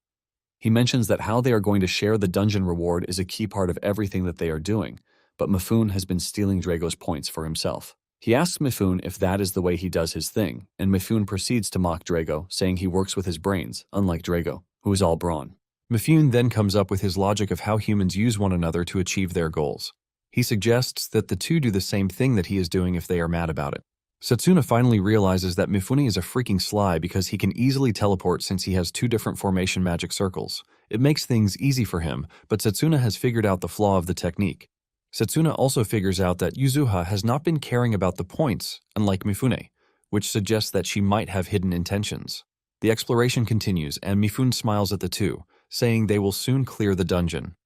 He mentions that how they are going to share the dungeon reward is a key part of everything that they are doing, but Mifune has been stealing Drago's points for himself. He asks Mifune if that is the way he does his thing, and Mifune proceeds to mock Drago, saying he works with his brains, unlike Drago, who is all brawn. Mifune then comes up with his logic of how humans use one another to achieve their goals. He suggests that the two do the same thing that he is doing if they are mad about it. Setsuna finally realizes that Mifune is a freaking sly because he can easily teleport since he has 2 different formation magic circles. It makes things easy for him, but Setsuna has figured out the flaw of the technique. Setsuna also figures out that Yuzuha has not been caring about the points, unlike Mifune, which suggests that she might have hidden intentions. The exploration continues and Mifune smiles at the two, saying they will soon clear the dungeon.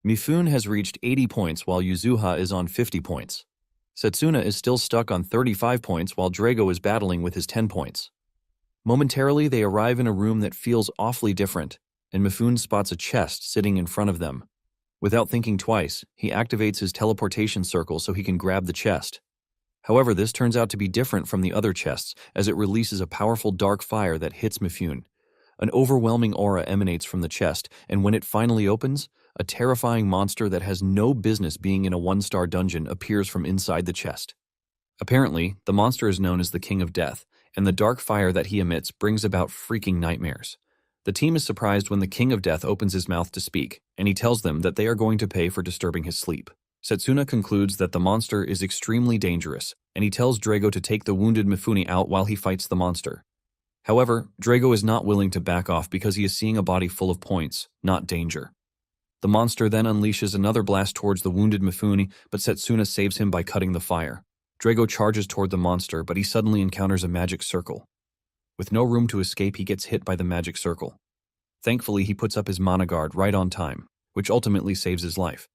Mifune has reached 80 points while Yuzuha is on 50 points. Setsuna is still stuck on 35 points while Drago is battling with his 10 points. Momentarily, they arrive in a room that feels awfully different, and Mifune spots a chest sitting in front of them. Without thinking twice, he activates his teleportation circle so he can grab the chest. However, this turns out to be different from the other chests as it releases a powerful dark fire that hits Mifune. An overwhelming aura emanates from the chest, and when it finally opens, a terrifying monster that has no business being in a 1-star dungeon appears from inside the chest. Apparently, the monster is known as the King of Death, and the dark fire that he emits brings about freaking nightmares. The team is surprised when the King of Death opens his mouth to speak, and he tells them that they are going to pay for disturbing his sleep. Setsuna concludes that the monster is extremely dangerous, and he tells Drago to take the wounded Mifune out while he fights the monster. However, Drago is not willing to back off because he is seeing a body full of points, not danger. The monster then unleashes another blast towards the wounded Mifune, but Setsuna saves him by cutting the fire. Drago charges toward the monster, but he suddenly encounters a magic circle. With no room to escape, he gets hit by the magic circle. Thankfully, he puts up his mana guard right on time, which ultimately saves his life.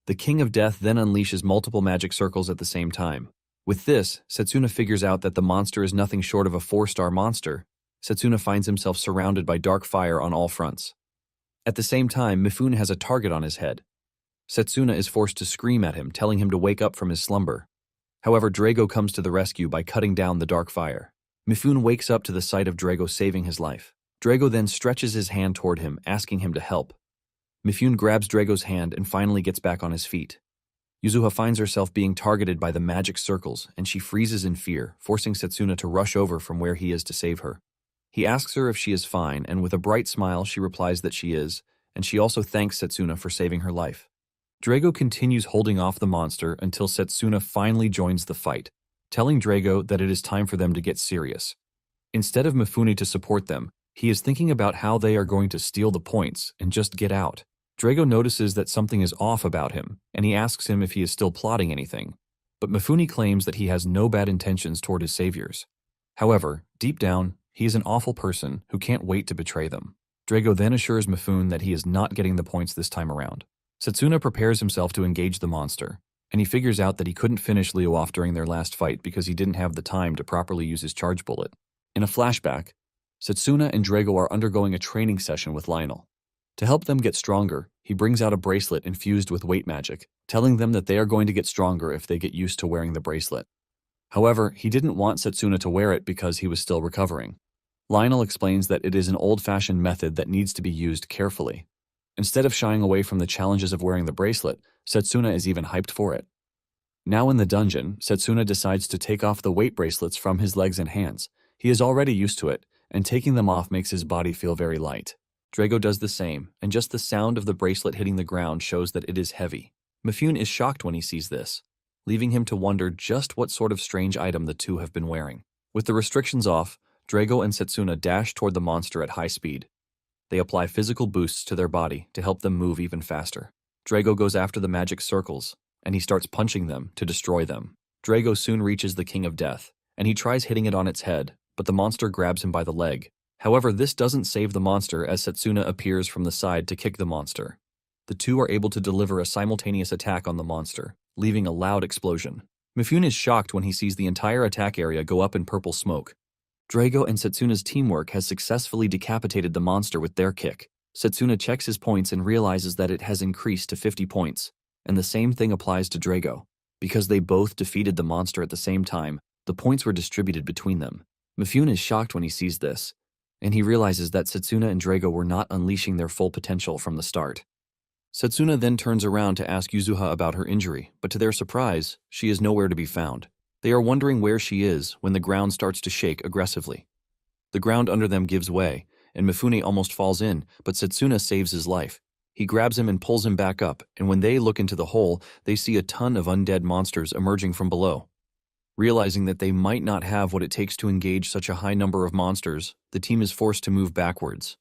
The King of Death then unleashes multiple magic circles at the same time. With this, Setsuna figures out that the monster is nothing short of a 4-star monster. Setsuna finds himself surrounded by dark fire on all fronts. At the same time, Mifune has a target on his head. Setsuna is forced to scream at him, telling him to wake up from his slumber. However, Drago comes to the rescue by cutting down the dark fire. Mifune wakes up to the sight of Drago saving his life. Drago then stretches his hand toward him, asking him to help. Mifune grabs Drago's hand and finally gets back on his feet. Yuzuha finds herself being targeted by the magic circles, and she freezes in fear, forcing Setsuna to rush over from where he is to save her. He asks her if she is fine, and with a bright smile, she replies that she is, and she also thanks Setsuna for saving her life. Drago continues holding off the monster until Setsuna finally joins the fight, telling Drago that it is time for them to get serious. Instead of Mifune to support them, he is thinking about how they are going to steal the points and just get out. Drago notices that something is off about him, and he asks him if he is still plotting anything, but Mifune claims that he has no bad intentions toward his saviors. However, deep down, he is an awful person who can't wait to betray them. Drago then assures Mifune that he is not getting the points this time around. Setsuna prepares himself to engage the monster, and he figures out that he couldn't finish Leo off during their last fight because he didn't have the time to properly use his charge bullet. In a flashback, Setsuna and Drago are undergoing a training session with Lionel. To help them get stronger, he brings out a bracelet infused with weight magic, telling them that they are going to get stronger if they get used to wearing the bracelet. However, he didn't want Setsuna to wear it because he was still recovering. Lionel explains that it is an old-fashioned method that needs to be used carefully. Instead of shying away from the challenges of wearing the bracelet, Setsuna is even hyped for it. Now in the dungeon, Setsuna decides to take off the weight bracelets from his legs and hands. He is already used to it, and taking them off makes his body feel very light. Drago does the same, and just the sound of the bracelet hitting the ground shows that it is heavy. Mifune is shocked when he sees this, leaving him to wonder just what sort of strange item the two have been wearing. With the restrictions off, Drago and Setsuna dash toward the monster at high speed. They apply physical boosts to their body to help them move even faster. Drago goes after the magic circles, and he starts punching them to destroy them. Drago soon reaches the King of Death, and he tries hitting it on its head, but the monster grabs him by the leg. However, this doesn't save the monster as Setsuna appears from the side to kick the monster. The two are able to deliver a simultaneous attack on the monster, leaving a loud explosion. Mifune is shocked when he sees the entire attack area go up in purple smoke. Drago and Setsuna's teamwork has successfully decapitated the monster with their kick. Setsuna checks his points and realizes that it has increased to 50 points, and the same thing applies to Drago. Because they both defeated the monster at the same time, the points were distributed between them. Mifune is shocked when he sees this, and he realizes that Setsuna and Drago were not unleashing their full potential from the start. Setsuna then turns around to ask Yuzuha about her injury, but to their surprise, she is nowhere to be found. They are wondering where she is when the ground starts to shake aggressively. The ground under them gives way, and Mifune almost falls in, but Setsuna saves his life. He grabs him and pulls him back up, and when they look into the hole, they see a ton of undead monsters emerging from below. Realizing that they might not have what it takes to engage such a high number of monsters, the team is forced to move backwards.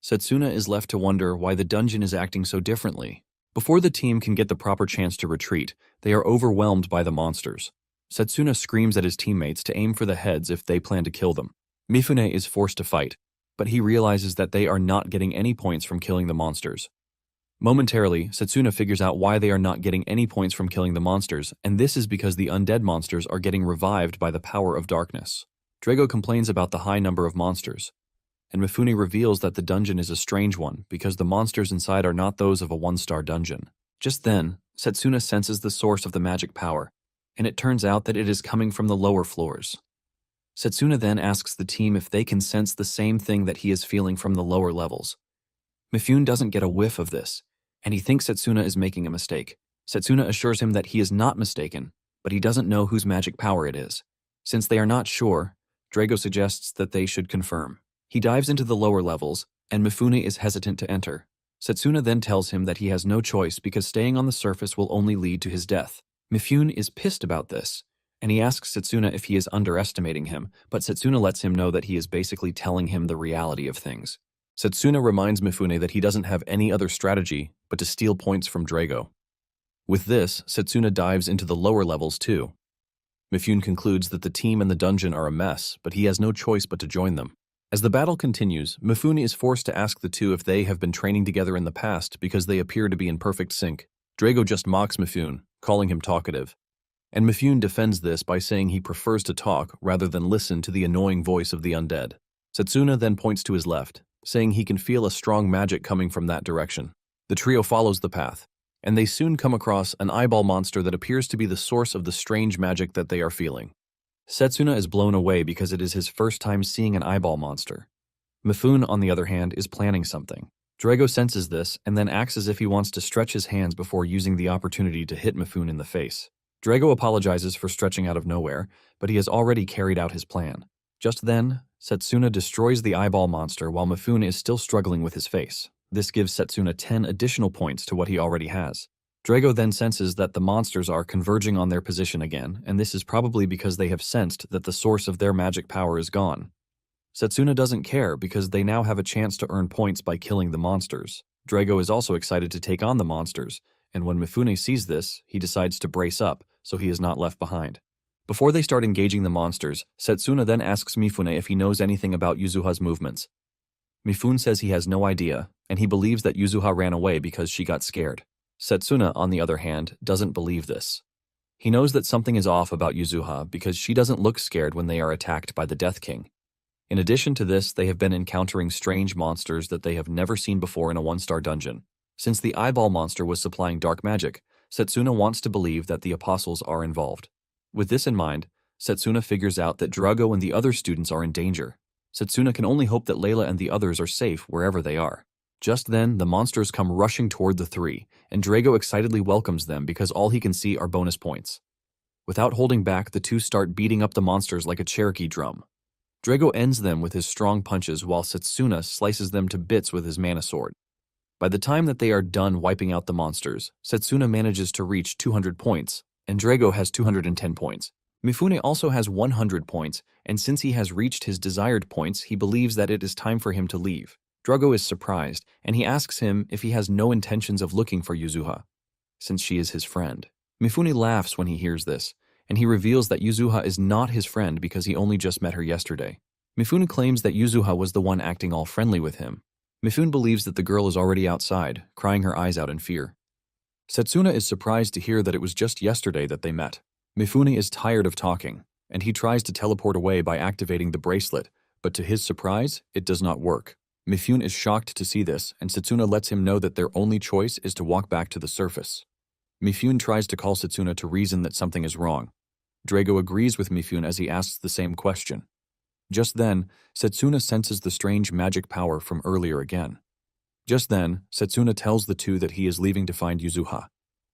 Setsuna is left to wonder why the dungeon is acting so differently. Before the team can get the proper chance to retreat, they are overwhelmed by the monsters. Setsuna screams at his teammates to aim for the heads if they plan to kill them. Mifune is forced to fight, but he realizes that they are not getting any points from killing the monsters. Momentarily, Setsuna figures out why they are not getting any points from killing the monsters, and this is because the undead monsters are getting revived by the power of darkness. Drago complains about the high number of monsters, and Mifune reveals that the dungeon is a strange one because the monsters inside are not those of a one-star dungeon. Just then, Setsuna senses the source of the magic power, and it turns out that it is coming from the lower floors. Setsuna then asks the team if they can sense the same thing that he is feeling from the lower levels. Mifune doesn't get a whiff of this, and he thinks Setsuna is making a mistake. Setsuna assures him that he is not mistaken, but he doesn't know whose magic power it is. Since they are not sure, Drago suggests that they should confirm. He dives into the lower levels, and Mifune is hesitant to enter. Setsuna then tells him that he has no choice because staying on the surface will only lead to his death. Mifune is pissed about this, and he asks Setsuna if he is underestimating him, but Setsuna lets him know that he is basically telling him the reality of things. Setsuna reminds Mifune that he doesn't have any other strategy but to steal points from Drago. With this, Setsuna dives into the lower levels too. Mifune concludes that the team and the dungeon are a mess, but he has no choice but to join them. As the battle continues, Mifune is forced to ask the two if they have been training together in the past because they appear to be in perfect sync. Drago just mocks Mifune, calling him talkative. And Mifune defends this by saying he prefers to talk rather than listen to the annoying voice of the undead. Setsuna then points to his left, saying he can feel a strong magic coming from that direction. The trio follows the path, and they soon come across an eyeball monster that appears to be the source of the strange magic that they are feeling. Setsuna is blown away because it is his first time seeing an eyeball monster. Mifune, on the other hand, is planning something. Drago senses this and then acts as if he wants to stretch his hands before using the opportunity to hit Mifune in the face. Drago apologizes for stretching out of nowhere, but he has already carried out his plan. Just then, Setsuna destroys the eyeball monster while Mifune is still struggling with his face. This gives Setsuna 10 additional points to what he already has. Drago then senses that the monsters are converging on their position again, and this is probably because they have sensed that the source of their magic power is gone. Setsuna doesn't care because they now have a chance to earn points by killing the monsters. Drago is also excited to take on the monsters, and when Mifune sees this, he decides to brace up so he is not left behind. Before they start engaging the monsters, Setsuna then asks Mifune if he knows anything about Yuzuha's movements. Mifune says he has no idea, and he believes that Yuzuha ran away because she got scared. Setsuna, on the other hand, doesn't believe this. He knows that something is off about Yuzuha because she doesn't look scared when they are attacked by the Death King. In addition to this, they have been encountering strange monsters that they have never seen before in a one-star dungeon. Since the eyeball monster was supplying dark magic, Setsuna wants to believe that the apostles are involved. With this in mind, Setsuna figures out that Drago and the other students are in danger. Setsuna can only hope that Layla and the others are safe wherever they are. Just then, the monsters come rushing toward the three, and Drago excitedly welcomes them because all he can see are bonus points. Without holding back, the two start beating up the monsters like a Cherokee drum. Drago ends them with his strong punches while Setsuna slices them to bits with his mana sword. By the time that they are done wiping out the monsters, Setsuna manages to reach 200 points, and Drago has 210 points. Mifune also has 100 points, and since he has reached his desired points, he believes that it is time for him to leave. Drago is surprised, and he asks him if he has no intentions of looking for Yuzuha, since she is his friend. Mifune laughs when he hears this, and he reveals that Yuzuha is not his friend because he only just met her yesterday. Mifune claims that Yuzuha was the one acting all friendly with him. Mifune believes that the girl is already outside, crying her eyes out in fear. Setsuna is surprised to hear that it was just yesterday that they met. Mifune is tired of talking, and he tries to teleport away by activating the bracelet, but to his surprise, it does not work. Mifune is shocked to see this, and Setsuna lets him know that their only choice is to walk back to the surface. Mifune tries to call Setsuna to reason that something is wrong. Drago agrees with Mifune as he asks the same question. Just then, Setsuna senses the strange magic power from earlier again. Just then, Setsuna tells the two that he is leaving to find Yuzuha,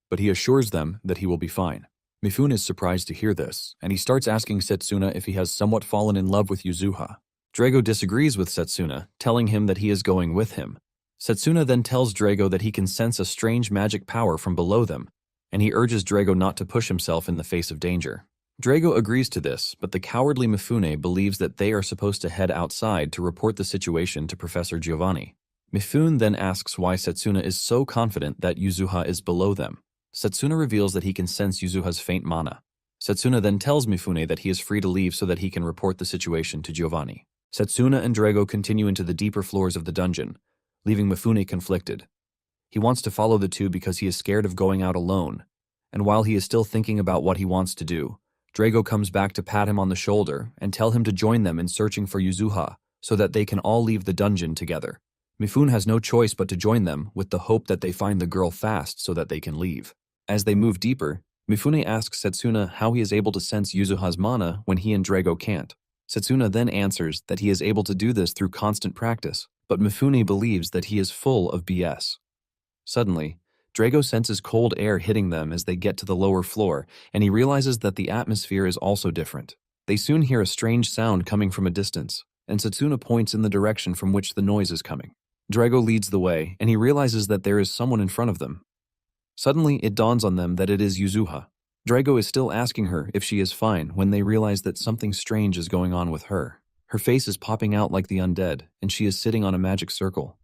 but he assures them that he will be fine. Mifune is surprised to hear this, and he starts asking Setsuna if he has somewhat fallen in love with Yuzuha. Drago disagrees with Setsuna, telling him that he is going with him. Setsuna then tells Drago that he can sense a strange magic power from below them, and he urges Drago not to push himself in the face of danger. Drago agrees to this, but the cowardly Mifune believes that they are supposed to head outside to report the situation to Professor Giovanni. Mifune then asks why Setsuna is so confident that Yuzuha is below them. Setsuna reveals that he can sense Yuzuha's faint mana. Setsuna then tells Mifune that he is free to leave so that he can report the situation to Giovanni. Setsuna and Drago continue into the deeper floors of the dungeon, leaving Mifune conflicted. He wants to follow the two because he is scared of going out alone, and while he is still thinking about what he wants to do, Drago comes back to pat him on the shoulder and tell him to join them in searching for Yuzuha so that they can all leave the dungeon together. Mifune has no choice but to join them with the hope that they find the girl fast so that they can leave. As they move deeper, Mifune asks Setsuna how he is able to sense Yuzuha's mana when he and Drago can't. Setsuna then answers that he is able to do this through constant practice, but Mifune believes that he is full of BS. Suddenly, Drago senses cold air hitting them as they get to the lower floor, and he realizes that the atmosphere is also different. They soon hear a strange sound coming from a distance, and Setsuna points in the direction from which the noise is coming. Drago leads the way, and he realizes that there is someone in front of them. Suddenly, it dawns on them that it is Yuzuha. Drago is still asking her if she is fine when they realize that something strange is going on with her. Her face is popping out like the undead, and she is sitting on a magic circle.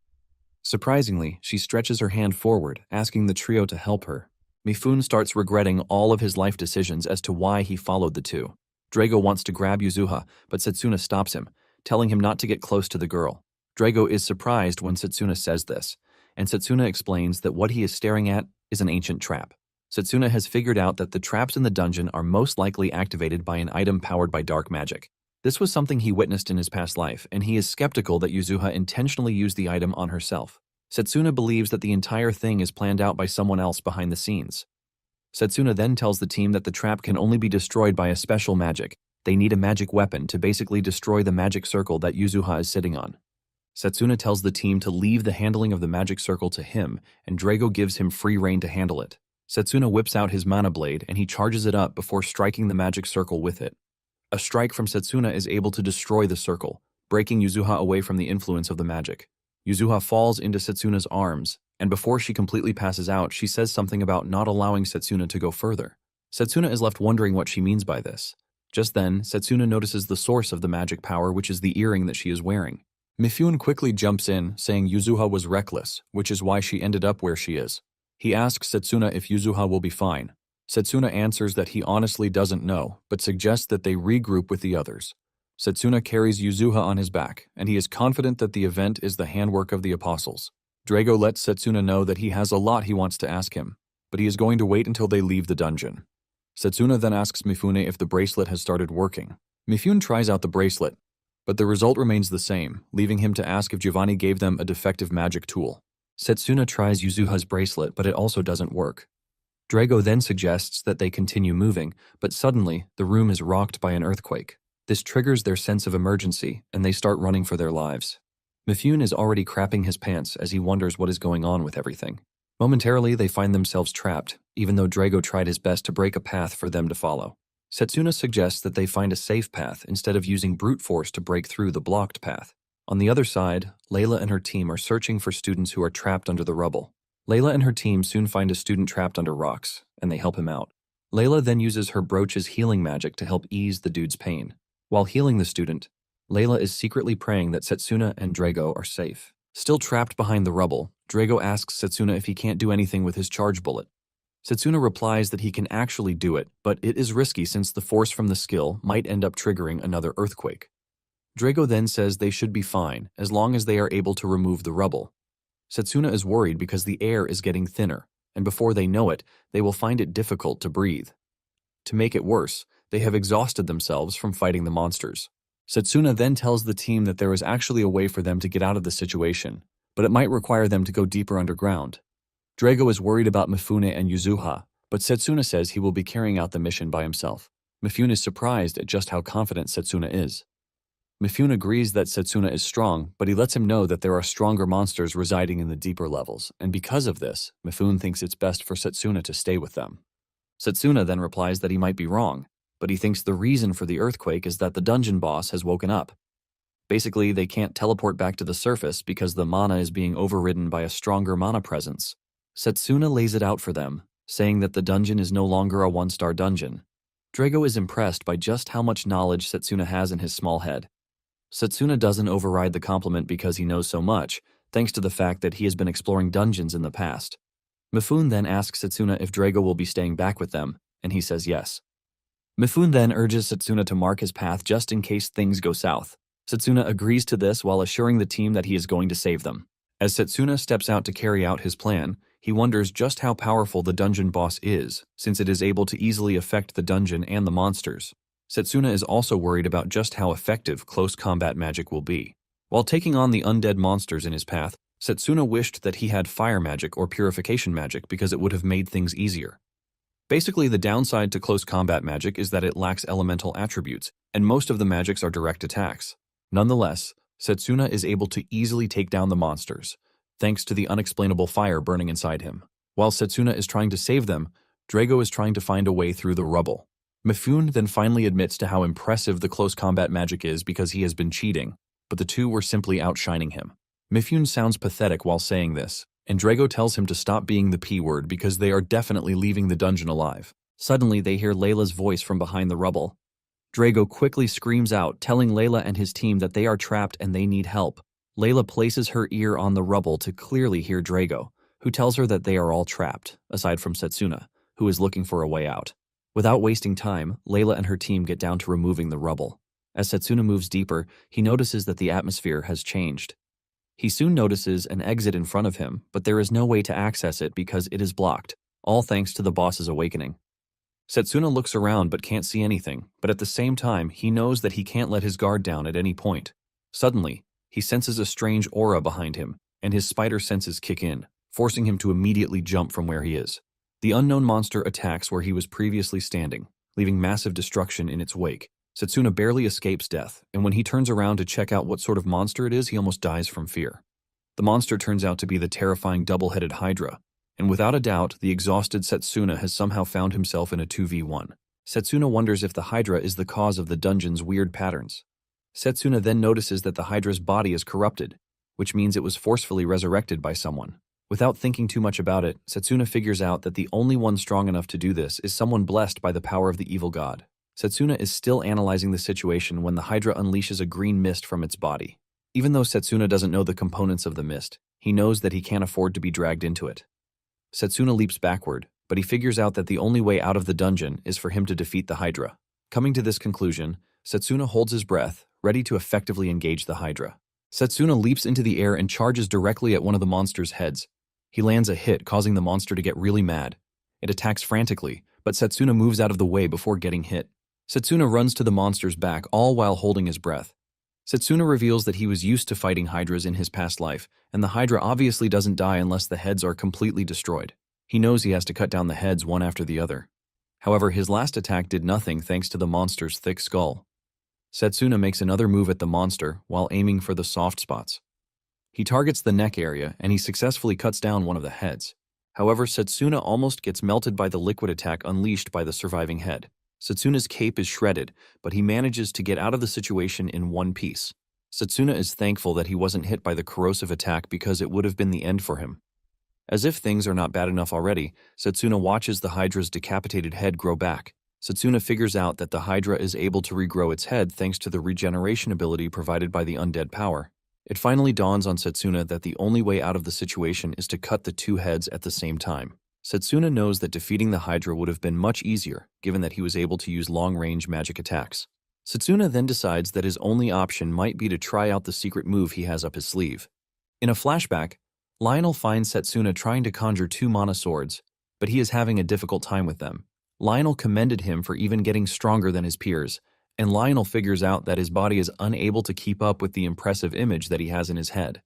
Surprisingly, she stretches her hand forward, asking the trio to help her. Mifune starts regretting all of his life decisions as to why he followed the two. Drago wants to grab Yuzuha, but Setsuna stops him, telling him not to get close to the girl. Drago is surprised when Setsuna says this, and Setsuna explains that what he is staring at is an ancient trap. Setsuna has figured out that the traps in the dungeon are most likely activated by an item powered by dark magic. This was something he witnessed in his past life, and he is skeptical that Yuzuha intentionally used the item on herself. Setsuna believes that the entire thing is planned out by someone else behind the scenes. Setsuna then tells the team that the trap can only be destroyed by a special magic. They need a magic weapon to basically destroy the magic circle that Yuzuha is sitting on. Setsuna tells the team to leave the handling of the magic circle to him, and Drago gives him free rein to handle it. Setsuna whips out his mana blade, and he charges it up before striking the magic circle with it. A strike from Setsuna is able to destroy the circle, breaking Yuzuha away from the influence of the magic. Yuzuha falls into Setsuna's arms, and before she completely passes out, she says something about not allowing Setsuna to go further. Setsuna is left wondering what she means by this. Just then, Setsuna notices the source of the magic power, which is the earring that she is wearing. Mifune quickly jumps in, saying Yuzuha was reckless, which is why she ended up where she is. He asks Setsuna if Yuzuha will be fine. Setsuna answers that he honestly doesn't know, but suggests that they regroup with the others. Setsuna carries Yuzuha on his back, and he is confident that the event is the handwork of the apostles. Drago lets Setsuna know that he has a lot he wants to ask him, but he is going to wait until they leave the dungeon. Setsuna then asks Mifune if the bracelet has started working. Mifune tries out the bracelet, but the result remains the same, leaving him to ask if Giovanni gave them a defective magic tool. Setsuna tries Yuzuha's bracelet, but it also doesn't work. Drago then suggests that they continue moving, but suddenly, the room is rocked by an earthquake. This triggers their sense of emergency, and they start running for their lives. Mifune is already crapping his pants as he wonders what is going on with everything. Momentarily, they find themselves trapped, even though Drago tried his best to break a path for them to follow. Setsuna suggests that they find a safe path instead of using brute force to break through the blocked path. On the other side, Layla and her team are searching for students who are trapped under the rubble. Layla and her team soon find a student trapped under rocks, and they help him out. Layla then uses her brooch's healing magic to help ease the dude's pain. While healing the student, Layla is secretly praying that Setsuna and Drago are safe. Still trapped behind the rubble, Drago asks Setsuna if he can't do anything with his charge bullet. Setsuna replies that he can actually do it, but it is risky since the force from the skill might end up triggering another earthquake. Drago then says they should be fine as long as they are able to remove the rubble. Setsuna is worried because the air is getting thinner, and before they know it, they will find it difficult to breathe. To make it worse, they have exhausted themselves from fighting the monsters. Setsuna then tells the team that there is actually a way for them to get out of the situation, but it might require them to go deeper underground. Drago is worried about Mifune and Yuzuha, but Setsuna says he will be carrying out the mission by himself. Mifune is surprised at just how confident Setsuna is. Mifune agrees that Setsuna is strong, but he lets him know that there are stronger monsters residing in the deeper levels, and because of this, Mifune thinks it's best for Setsuna to stay with them. Setsuna then replies that he might be wrong, but he thinks the reason for the earthquake is that the dungeon boss has woken up. Basically, they can't teleport back to the surface because the mana is being overridden by a stronger mana presence. Setsuna lays it out for them, saying that the dungeon is no longer a one-star dungeon. Drago is impressed by just how much knowledge Setsuna has in his small head. Setsuna doesn't override the compliment because he knows so much, thanks to the fact that he has been exploring dungeons in the past. Mifune then asks Setsuna if Drago will be staying back with them, and he says yes. Mifune then urges Setsuna to mark his path just in case things go south. Setsuna agrees to this while assuring the team that he is going to save them. As Setsuna steps out to carry out his plan, he wonders just how powerful the dungeon boss is, since it is able to easily affect the dungeon and the monsters. Setsuna is also worried about just how effective close combat magic will be. While taking on the undead monsters in his path, Setsuna wished that he had fire magic or purification magic because it would have made things easier. Basically, the downside to close combat magic is that it lacks elemental attributes, and most of the magics are direct attacks. Nonetheless, Setsuna is able to easily take down the monsters, thanks to the unexplainable fire burning inside him. While Setsuna is trying to save them, Drago is trying to find a way through the rubble. Mifune then finally admits to how impressive the close combat magic is because he has been cheating, but the two were simply outshining him. Mifune sounds pathetic while saying this, and Drago tells him to stop being the P-word because they are definitely leaving the dungeon alive. Suddenly, they hear Layla's voice from behind the rubble. Drago quickly screams out, telling Layla and his team that they are trapped and they need help. Layla places her ear on the rubble to clearly hear Drago, who tells her that they are all trapped, aside from Setsuna, who is looking for a way out. Without wasting time, Layla and her team get down to removing the rubble. As Setsuna moves deeper, he notices that the atmosphere has changed. He soon notices an exit in front of him, but there is no way to access it because it is blocked, all thanks to the boss's awakening. Setsuna looks around but can't see anything, but at the same time, he knows that he can't let his guard down at any point. Suddenly, he senses a strange aura behind him, and his spider senses kick in, forcing him to immediately jump from where he is. The unknown monster attacks where he was previously standing, leaving massive destruction in its wake. Setsuna barely escapes death, and when he turns around to check out what sort of monster it is, he almost dies from fear. The monster turns out to be the terrifying double-headed Hydra, and without a doubt, the exhausted Setsuna has somehow found himself in a 2v1. Setsuna wonders if the Hydra is the cause of the dungeon's weird patterns. Setsuna then notices that the Hydra's body is corrupted, which means it was forcefully resurrected by someone. Without thinking too much about it, Setsuna figures out that the only one strong enough to do this is someone blessed by the power of the evil god. Setsuna is still analyzing the situation when the Hydra unleashes a green mist from its body. Even though Setsuna doesn't know the components of the mist, he knows that he can't afford to be dragged into it. Setsuna leaps backward, but he figures out that the only way out of the dungeon is for him to defeat the Hydra. Coming to this conclusion, Setsuna holds his breath, ready to effectively engage the Hydra. Setsuna leaps into the air and charges directly at one of the monster's heads. He lands a hit, causing the monster to get really mad. It attacks frantically, but Setsuna moves out of the way before getting hit. Setsuna runs to the monster's back, all while holding his breath. Setsuna reveals that he was used to fighting Hydras in his past life, and the Hydra obviously doesn't die unless the heads are completely destroyed. He knows he has to cut down the heads one after the other. However, his last attack did nothing thanks to the monster's thick skull. Setsuna makes another move at the monster while aiming for the soft spots. He targets the neck area, and he successfully cuts down one of the heads. However, Setsuna almost gets melted by the liquid attack unleashed by the surviving head. Setsuna's cape is shredded, but he manages to get out of the situation in one piece. Setsuna is thankful that he wasn't hit by the corrosive attack because it would have been the end for him. As if things are not bad enough already, Setsuna watches the Hydra's decapitated head grow back. Setsuna figures out that the Hydra is able to regrow its head thanks to the regeneration ability provided by the undead power. It finally dawns on Setsuna that the only way out of the situation is to cut the two heads at the same time. Setsuna knows that defeating the Hydra would have been much easier, given that he was able to use long-range magic attacks. Setsuna then decides that his only option might be to try out the secret move he has up his sleeve. In a flashback, Lionel finds Setsuna trying to conjure 2 mana swords, but he is having a difficult time with them. Lionel commended him for even getting stronger than his peers, and Lionel figures out that his body is unable to keep up with the impressive image that he has in his head.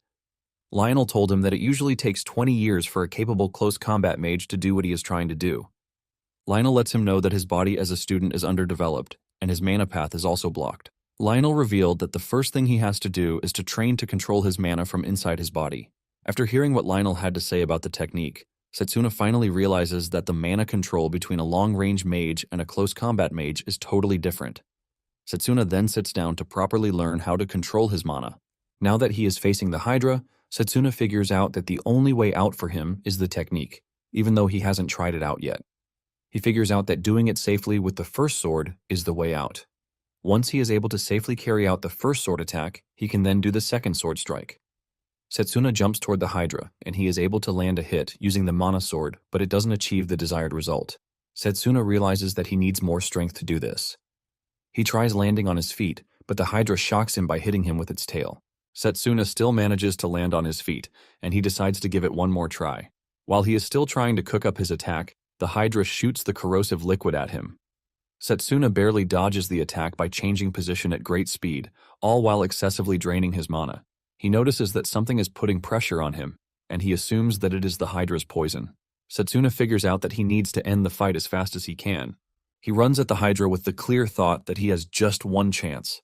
Lionel told him that it usually takes 20 years for a capable close combat mage to do what he is trying to do. Lionel lets him know that his body as a student is underdeveloped, and his mana path is also blocked. Lionel revealed that the first thing he has to do is to train to control his mana from inside his body. After hearing what Lionel had to say about the technique, Setsuna finally realizes that the mana control between a long-range mage and a close combat mage is totally different. Setsuna then sits down to properly learn how to control his mana. Now that he is facing the Hydra, Setsuna figures out that the only way out for him is the technique, even though he hasn't tried it out yet. He figures out that doing it safely with the first sword is the way out. Once he is able to safely carry out the first sword attack, he can then do the second sword strike. Setsuna jumps toward the Hydra, and he is able to land a hit using the mana sword, but it doesn't achieve the desired result. Setsuna realizes that he needs more strength to do this. He tries landing on his feet, but the Hydra shocks him by hitting him with its tail. Setsuna still manages to land on his feet, and he decides to give it one more try. While he is still trying to cook up his attack, the Hydra shoots the corrosive liquid at him. Setsuna barely dodges the attack by changing position at great speed, all while excessively draining his mana. He notices that something is putting pressure on him, and he assumes that it is the Hydra's poison. Setsuna figures out that he needs to end the fight as fast as he can. He runs at the Hydra with the clear thought that he has just one chance.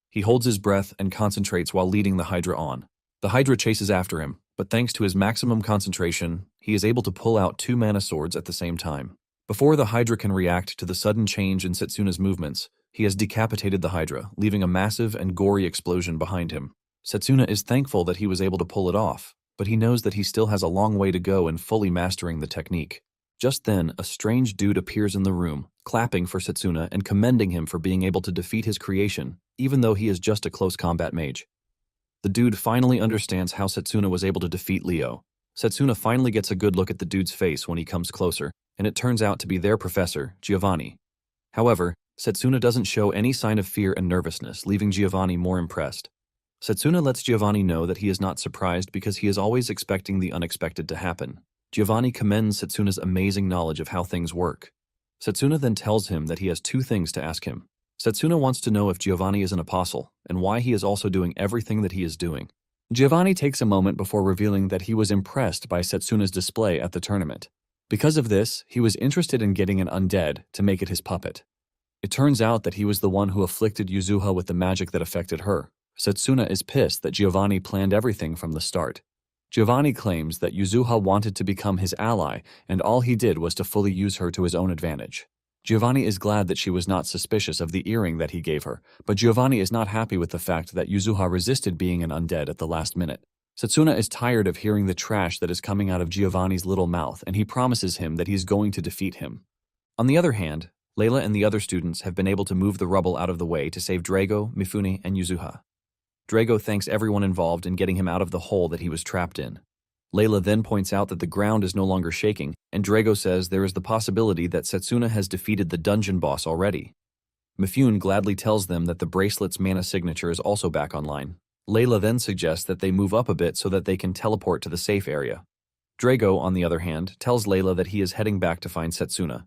He holds his breath and concentrates while leading the Hydra on. The Hydra chases after him, but thanks to his maximum concentration, he is able to pull out 2 mana swords at the same time. Before the Hydra can react to the sudden change in Setsuna's movements, he has decapitated the Hydra, leaving a massive and gory explosion behind him. Setsuna is thankful that he was able to pull it off, but he knows that he still has a long way to go in fully mastering the technique. Just then, a strange dude appears in the room, clapping for Setsuna and commending him for being able to defeat his creation, even though he is just a close combat mage. The dude finally understands how Setsuna was able to defeat Leo. Setsuna finally gets a good look at the dude's face when he comes closer, and it turns out to be their professor, Giovanni. However, Setsuna doesn't show any sign of fear and nervousness, leaving Giovanni more impressed. Setsuna lets Giovanni know that he is not surprised because he is always expecting the unexpected to happen. Giovanni commends Setsuna's amazing knowledge of how things work. Setsuna then tells him that he has 2 things to ask him. Setsuna wants to know if Giovanni is an apostle, and why he is also doing everything that he is doing. Giovanni takes a moment before revealing that he was impressed by Setsuna's display at the tournament. Because of this, he was interested in getting an undead to make it his puppet. It turns out that he was the one who afflicted Yuzuha with the magic that affected her. Setsuna is pissed that Giovanni planned everything from the start. Giovanni claims that Yuzuha wanted to become his ally, and all he did was to fully use her to his own advantage. Giovanni is glad that she was not suspicious of the earring that he gave her, but Giovanni is not happy with the fact that Yuzuha resisted being an undead at the last minute. Setsuna is tired of hearing the trash that is coming out of Giovanni's little mouth, and he promises him that he is going to defeat him. On the other hand, Layla and the other students have been able to move the rubble out of the way to save Drago, Mifune, and Yuzuha. Drago thanks everyone involved in getting him out of the hole that he was trapped in. Layla then points out that the ground is no longer shaking, and Drago says there is the possibility that Setsuna has defeated the dungeon boss already. Mifune gladly tells them that the bracelet's mana signature is also back online. Layla then suggests that they move up a bit so that they can teleport to the safe area. Drago, on the other hand, tells Layla that he is heading back to find Setsuna.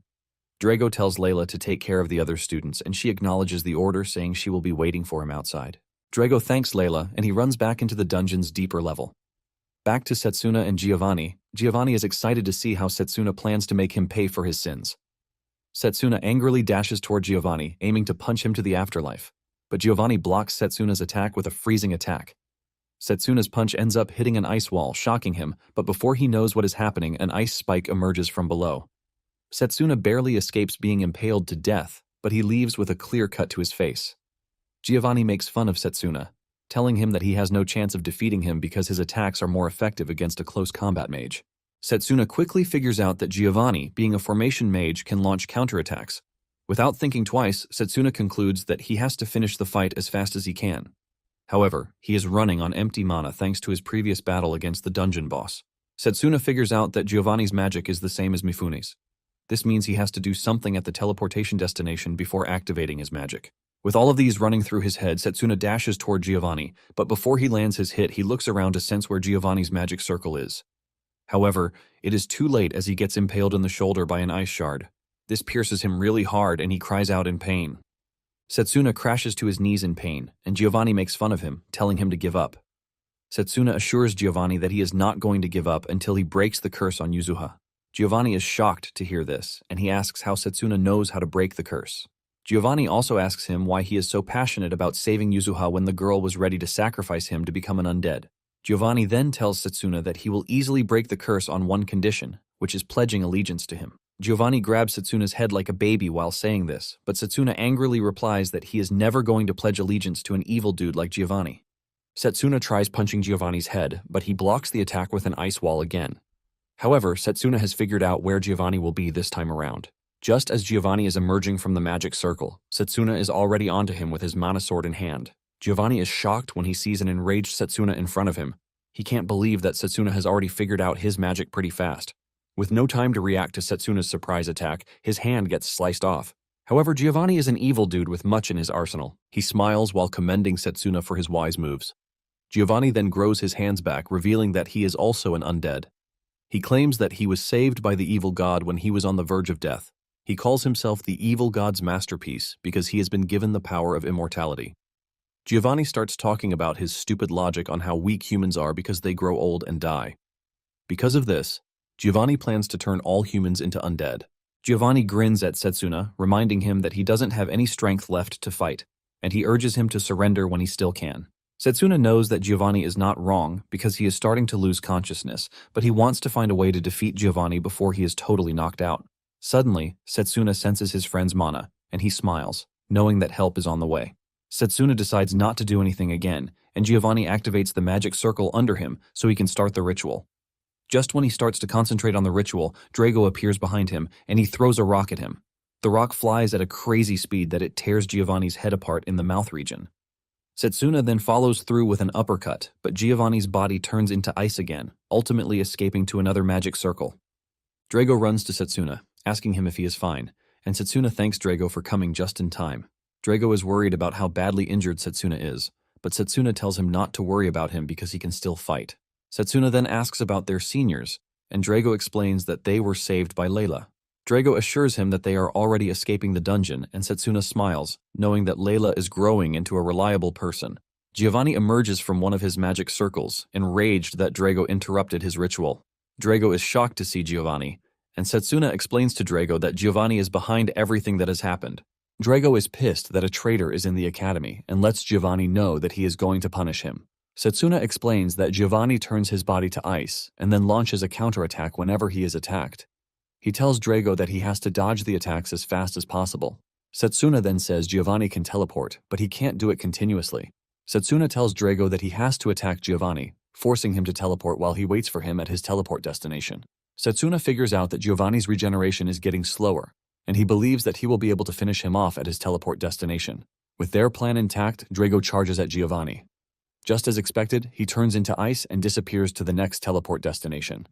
Drago tells Layla to take care of the other students, and she acknowledges the order, saying she will be waiting for him outside. Drago thanks Layla, and he runs back into the dungeon's deeper level. Back to Setsuna and Giovanni. Giovanni is excited to see how Setsuna plans to make him pay for his sins. Setsuna angrily dashes toward Giovanni, aiming to punch him to the afterlife. But Giovanni blocks Setsuna's attack with a freezing attack. Setsuna's punch ends up hitting an ice wall, shocking him, but before he knows what is happening, an ice spike emerges from below. Setsuna barely escapes being impaled to death, but he leaves with a clear cut to his face. Giovanni makes fun of Setsuna, telling him that he has no chance of defeating him because his attacks are more effective against a close combat mage. Setsuna quickly figures out that Giovanni, being a formation mage, can launch counterattacks. Without thinking twice, Setsuna concludes that he has to finish the fight as fast as he can. However, he is running on empty mana thanks to his previous battle against the dungeon boss. Setsuna figures out that Giovanni's magic is the same as Mifune's. This means he has to do something at the teleportation destination before activating his magic. With all of these running through his head, Setsuna dashes toward Giovanni, but before he lands his hit, he looks around to sense where Giovanni's magic circle is. However, it is too late as he gets impaled in the shoulder by an ice shard. This pierces him really hard and he cries out in pain. Setsuna crashes to his knees in pain, and Giovanni makes fun of him, telling him to give up. Setsuna assures Giovanni that he is not going to give up until he breaks the curse on Yuzuha. Giovanni is shocked to hear this, and he asks how Setsuna knows how to break the curse. Giovanni also asks him why he is so passionate about saving Yuzuha when the girl was ready to sacrifice him to become an undead. Giovanni then tells Setsuna that he will easily break the curse on one condition, which is pledging allegiance to him. Giovanni grabs Setsuna's head like a baby while saying this, but Setsuna angrily replies that he is never going to pledge allegiance to an evil dude like Giovanni. Setsuna tries punching Giovanni's head, but he blocks the attack with an ice wall again. However, Setsuna has figured out where Giovanni will be this time around. Just as Giovanni is emerging from the magic circle, Setsuna is already onto him with his mana sword in hand. Giovanni is shocked when he sees an enraged Setsuna in front of him. He can't believe that Setsuna has already figured out his magic pretty fast. With no time to react to Setsuna's surprise attack, his hand gets sliced off. However, Giovanni is an evil dude with much in his arsenal. He smiles while commending Setsuna for his wise moves. Giovanni then grows his hands back, revealing that he is also an undead. He claims that he was saved by the evil god when he was on the verge of death. He calls himself the evil god's masterpiece because he has been given the power of immortality. Giovanni starts talking about his stupid logic on how weak humans are because they grow old and die. Because of this, Giovanni plans to turn all humans into undead. Giovanni grins at Setsuna, reminding him that he doesn't have any strength left to fight, and he urges him to surrender when he still can. Setsuna knows that Giovanni is not wrong because he is starting to lose consciousness, but he wants to find a way to defeat Giovanni before he is totally knocked out. Suddenly, Setsuna senses his friend's mana, and he smiles, knowing that help is on the way. Setsuna decides not to do anything again, and Giovanni activates the magic circle under him so he can start the ritual. Just when he starts to concentrate on the ritual, Drago appears behind him, and he throws a rock at him. The rock flies at a crazy speed that it tears Giovanni's head apart in the mouth region. Setsuna then follows through with an uppercut, but Giovanni's body turns into ice again, ultimately escaping to another magic circle. Drago runs to Setsuna, asking him if he is fine, and Setsuna thanks Drago for coming just in time. Drago is worried about how badly injured Setsuna is, but Setsuna tells him not to worry about him because he can still fight. Setsuna then asks about their seniors, and Drago explains that they were saved by Layla. Drago assures him that they are already escaping the dungeon, and Setsuna smiles, knowing that Layla is growing into a reliable person. Giovanni emerges from one of his magic circles, enraged that Drago interrupted his ritual. Drago is shocked to see Giovanni, and Setsuna explains to Drago that Giovanni is behind everything that has happened. Drago is pissed that a traitor is in the academy and lets Giovanni know that he is going to punish him. Setsuna explains that Giovanni turns his body to ice and then launches a counterattack whenever he is attacked. He tells Drago that he has to dodge the attacks as fast as possible. Setsuna then says Giovanni can teleport, but he can't do it continuously. Setsuna tells Drago that he has to attack Giovanni, forcing him to teleport while he waits for him at his teleport destination. Setsuna figures out that Giovanni's regeneration is getting slower, and he believes that he will be able to finish him off at his teleport destination. With their plan intact, Drago charges at Giovanni. Just as expected, he turns into ice and disappears to the next teleport destination.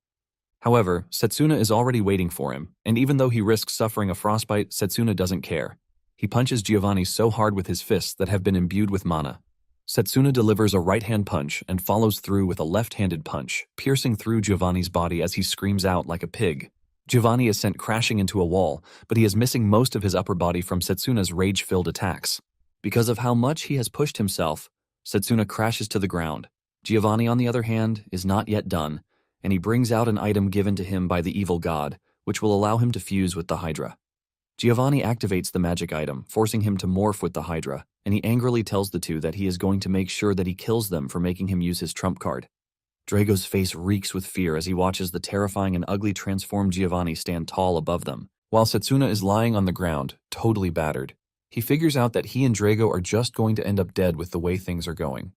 However, Setsuna is already waiting for him, and even though he risks suffering a frostbite, Setsuna doesn't care. He punches Giovanni so hard with his fists that have been imbued with mana. Setsuna delivers a right-hand punch and follows through with a left-handed punch, piercing through Giovanni's body as he screams out like a pig. Giovanni is sent crashing into a wall, but he is missing most of his upper body from Setsuna's rage-filled attacks. Because of how much he has pushed himself, Setsuna crashes to the ground. Giovanni, on the other hand, is not yet done, and he brings out an item given to him by the evil god, which will allow him to fuse with the Hydra. Giovanni activates the magic item, forcing him to morph with the Hydra, and he angrily tells the two that he is going to make sure that he kills them for making him use his trump card. Drago's face reeks with fear as he watches the terrifying and ugly transformed Giovanni stand tall above them, while Setsuna is lying on the ground, totally battered. He figures out that he and Drago are just going to end up dead with the way things are going.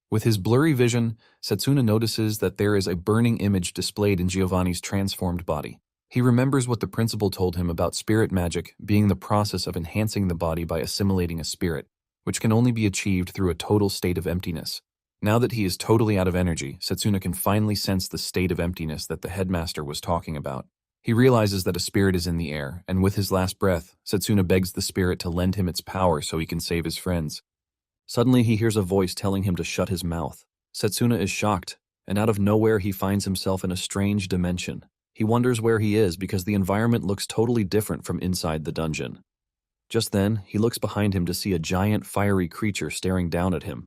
With his blurry vision, Setsuna notices that there is a burning image displayed in Giovanni's transformed body. He remembers what the principal told him about spirit magic being the process of enhancing the body by assimilating a spirit, which can only be achieved through a total state of emptiness. Now that he is totally out of energy, Setsuna can finally sense the state of emptiness that the headmaster was talking about. He realizes that a spirit is in the air, and with his last breath, Setsuna begs the spirit to lend him its power so he can save his friends. Suddenly, he hears a voice telling him to shut his mouth. Setsuna is shocked, and out of nowhere he finds himself in a strange dimension. He wonders where he is because the environment looks totally different from inside the dungeon. Just then, he looks behind him to see a giant fiery creature staring down at him.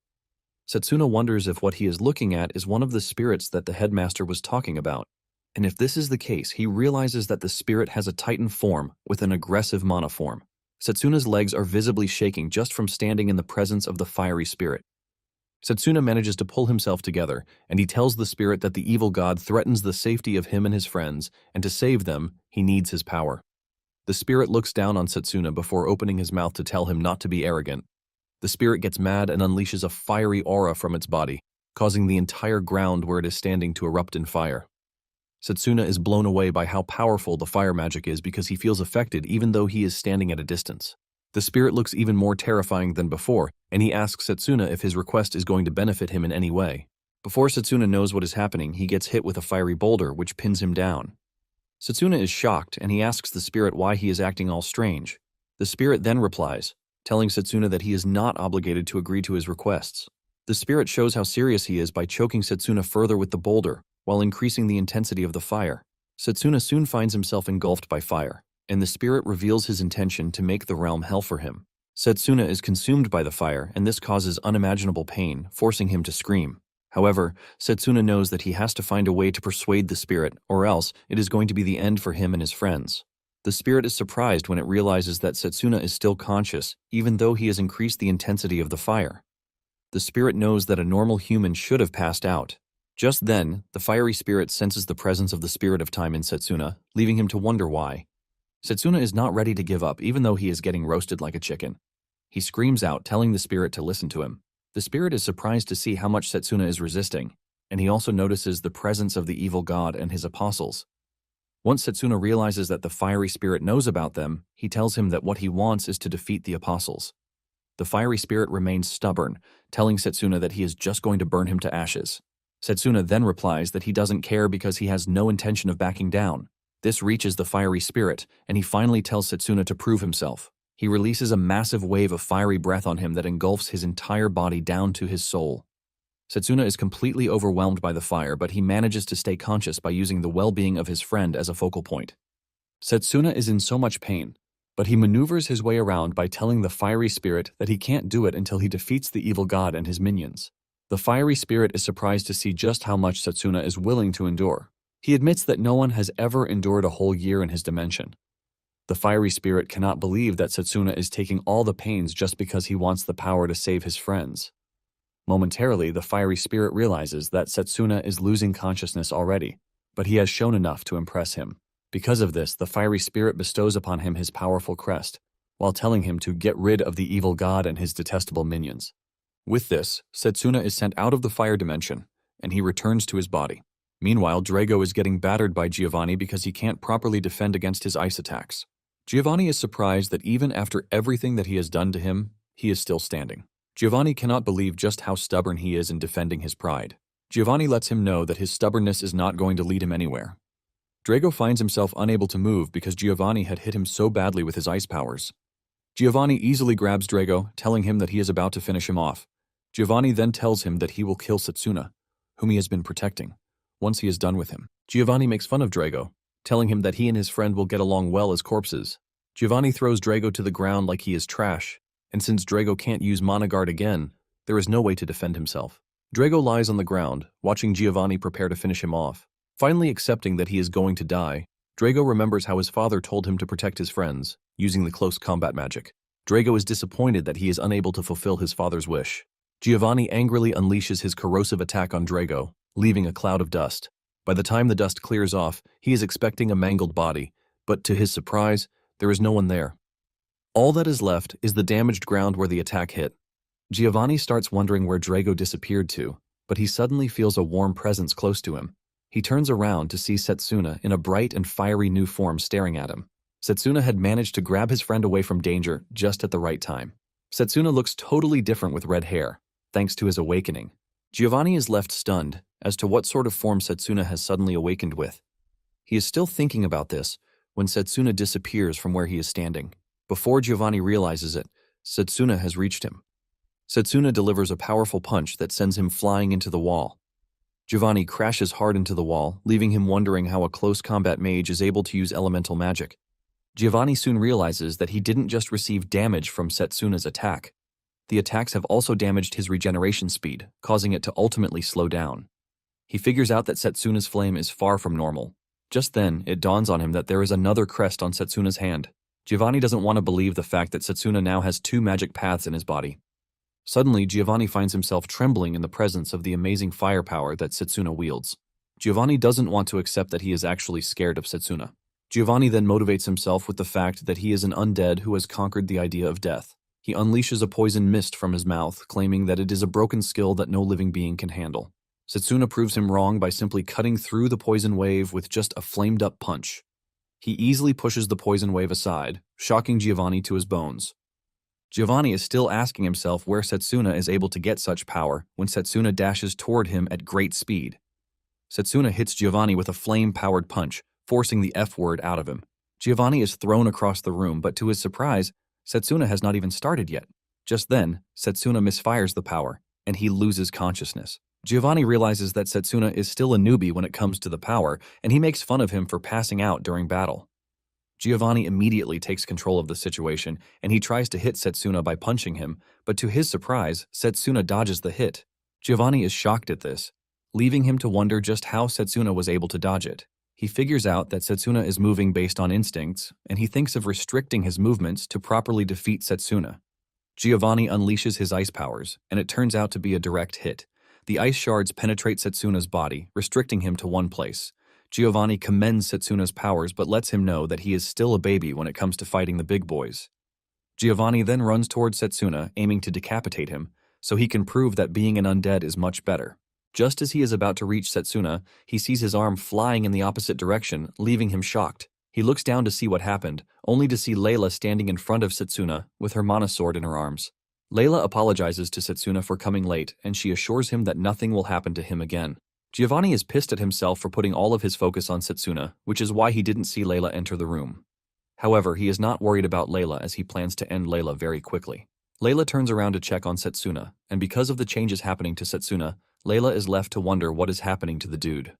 Setsuna wonders if what he is looking at is one of the spirits that the headmaster was talking about. And if this is the case, he realizes that the spirit has a titan form with an aggressive mana form. Setsuna's legs are visibly shaking just from standing in the presence of the fiery spirit. Setsuna manages to pull himself together, and he tells the spirit that the evil god threatens the safety of him and his friends, and to save them, he needs his power. The spirit looks down on Setsuna before opening his mouth to tell him not to be arrogant. The spirit gets mad and unleashes a fiery aura from its body, causing the entire ground where it is standing to erupt in fire. Setsuna is blown away by how powerful the fire magic is because he feels affected even though he is standing at a distance. The spirit looks even more terrifying than before, and he asks Setsuna if his request is going to benefit him in any way. Before Setsuna knows what is happening, he gets hit with a fiery boulder which pins him down. Setsuna is shocked, and he asks the spirit why he is acting all strange. The spirit then replies, telling Setsuna that he is not obligated to agree to his requests. The spirit shows how serious he is by choking Setsuna further with the boulder, while increasing the intensity of the fire. Setsuna soon finds himself engulfed by fire, and the spirit reveals his intention to make the realm hell for him. Setsuna is consumed by the fire, and this causes unimaginable pain, forcing him to scream. However, Setsuna knows that he has to find a way to persuade the spirit, or else it is going to be the end for him and his friends. The spirit is surprised when it realizes that Setsuna is still conscious, even though he has increased the intensity of the fire. The spirit knows that a normal human should have passed out. Just then, the fiery spirit senses the presence of the spirit of time in Setsuna, leaving him to wonder why. Setsuna is not ready to give up even though he is getting roasted like a chicken. He screams out, telling the spirit to listen to him. The spirit is surprised to see how much Setsuna is resisting, and he also notices the presence of the evil god and his apostles. Once Setsuna realizes that the fiery spirit knows about them, he tells him that what he wants is to defeat the apostles. The fiery spirit remains stubborn, telling Setsuna that he is just going to burn him to ashes. Setsuna then replies that he doesn't care because he has no intention of backing down. This reaches the fiery spirit, and he finally tells Setsuna to prove himself. He releases a massive wave of fiery breath on him that engulfs his entire body down to his soul. Setsuna is completely overwhelmed by the fire, but he manages to stay conscious by using the well-being of his friend as a focal point. Setsuna is in so much pain, but he maneuvers his way around by telling the fiery spirit that he can't do it until he defeats the evil god and his minions. The fiery spirit is surprised to see just how much Setsuna is willing to endure. He admits that no one has ever endured a whole year in his dimension. The fiery spirit cannot believe that Setsuna is taking all the pains just because he wants the power to save his friends. Momentarily, the fiery spirit realizes that Setsuna is losing consciousness already, but he has shown enough to impress him. Because of this, the fiery spirit bestows upon him his powerful crest, while telling him to get rid of the evil god and his detestable minions. With this, Setsuna is sent out of the fire dimension, and he returns to his body. Meanwhile, Drago is getting battered by Giovanni because he can't properly defend against his ice attacks. Giovanni is surprised that even after everything that he has done to him, he is still standing. Giovanni cannot believe just how stubborn he is in defending his pride. Giovanni lets him know that his stubbornness is not going to lead him anywhere. Drago finds himself unable to move because Giovanni had hit him so badly with his ice powers. Giovanni easily grabs Drago, telling him that he is about to finish him off. Giovanni then tells him that he will kill Setsuna, whom he has been protecting, once he is done with him. Giovanni makes fun of Drago, telling him that he and his friend will get along well as corpses. Giovanni throws Drago to the ground like he is trash, and since Drago can't use Mana Guard again, there is no way to defend himself. Drago lies on the ground, watching Giovanni prepare to finish him off. Finally accepting that he is going to die, Drago remembers how his father told him to protect his friends, using the close combat magic. Drago is disappointed that he is unable to fulfill his father's wish. Giovanni angrily unleashes his corrosive attack on Drago, leaving a cloud of dust. By the time the dust clears off, he is expecting a mangled body, but to his surprise, there is no one there. All that is left is the damaged ground where the attack hit. Giovanni starts wondering where Drago disappeared to, but he suddenly feels a warm presence close to him. He turns around to see Setsuna in a bright and fiery new form staring at him. Setsuna had managed to grab his friend away from danger just at the right time. Setsuna looks totally different with red hair, thanks to his awakening. Giovanni is left stunned as to what sort of form Setsuna has suddenly awakened with. He is still thinking about this when Setsuna disappears from where he is standing. Before Giovanni realizes it, Setsuna has reached him. Setsuna delivers a powerful punch that sends him flying into the wall. Giovanni crashes hard into the wall, leaving him wondering how a close combat mage is able to use elemental magic. Giovanni soon realizes that he didn't just receive damage from Setsuna's attack. The attacks have also damaged his regeneration speed, causing it to ultimately slow down. He figures out that Setsuna's flame is far from normal. Just then, it dawns on him that there is another crest on Setsuna's hand. Giovanni doesn't want to believe the fact that Setsuna now has 2 magic paths in his body. Suddenly, Giovanni finds himself trembling in the presence of the amazing firepower that Setsuna wields. Giovanni doesn't want to accept that he is actually scared of Setsuna. Giovanni then motivates himself with the fact that he is an undead who has conquered the idea of death. He unleashes a poison mist from his mouth, claiming that it is a broken skill that no living being can handle. Setsuna proves him wrong by simply cutting through the poison wave with just a flamed-up punch. He easily pushes the poison wave aside, shocking Giovanni to his bones. Giovanni is still asking himself where Setsuna is able to get such power when Setsuna dashes toward him at great speed. Setsuna hits Giovanni with a flame-powered punch, forcing the F word out of him. Giovanni is thrown across the room, but to his surprise, Setsuna has not even started yet. Just then, Setsuna misfires the power, and he loses consciousness. Giovanni realizes that Setsuna is still a newbie when it comes to the power, and he makes fun of him for passing out during battle. Giovanni immediately takes control of the situation, and he tries to hit Setsuna by punching him, but to his surprise, Setsuna dodges the hit. Giovanni is shocked at this, leaving him to wonder just how Setsuna was able to dodge it. He figures out that Setsuna is moving based on instincts, and he thinks of restricting his movements to properly defeat Setsuna. Giovanni unleashes his ice powers, and it turns out to be a direct hit. The ice shards penetrate Setsuna's body, restricting him to one place. Giovanni commends Setsuna's powers but lets him know that he is still a baby when it comes to fighting the big boys. Giovanni then runs towards Setsuna, aiming to decapitate him, so he can prove that being an undead is much better. Just as he is about to reach Setsuna, he sees his arm flying in the opposite direction, leaving him shocked. He looks down to see what happened, only to see Layla standing in front of Setsuna with her mana sword in her arms. Layla apologizes to Setsuna for coming late, and she assures him that nothing will happen to him again. Giovanni is pissed at himself for putting all of his focus on Setsuna, which is why he didn't see Layla enter the room. However, he is not worried about Layla as he plans to end Layla very quickly. Layla turns around to check on Setsuna, and because of the changes happening to Setsuna, Layla is left to wonder what is happening to the dude.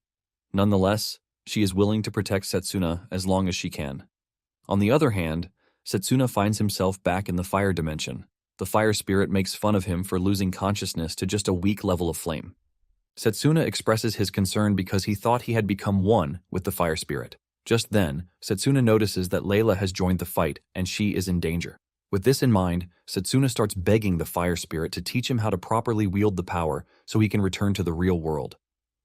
Nonetheless, she is willing to protect Setsuna as long as she can. On the other hand, Setsuna finds himself back in the fire dimension. The fire spirit makes fun of him for losing consciousness to just a weak level of flame. Setsuna expresses his concern because he thought he had become one with the fire spirit. Just then, Setsuna notices that Layla has joined the fight and she is in danger. With this in mind, Setsuna starts begging the fire spirit to teach him how to properly wield the power so he can return to the real world.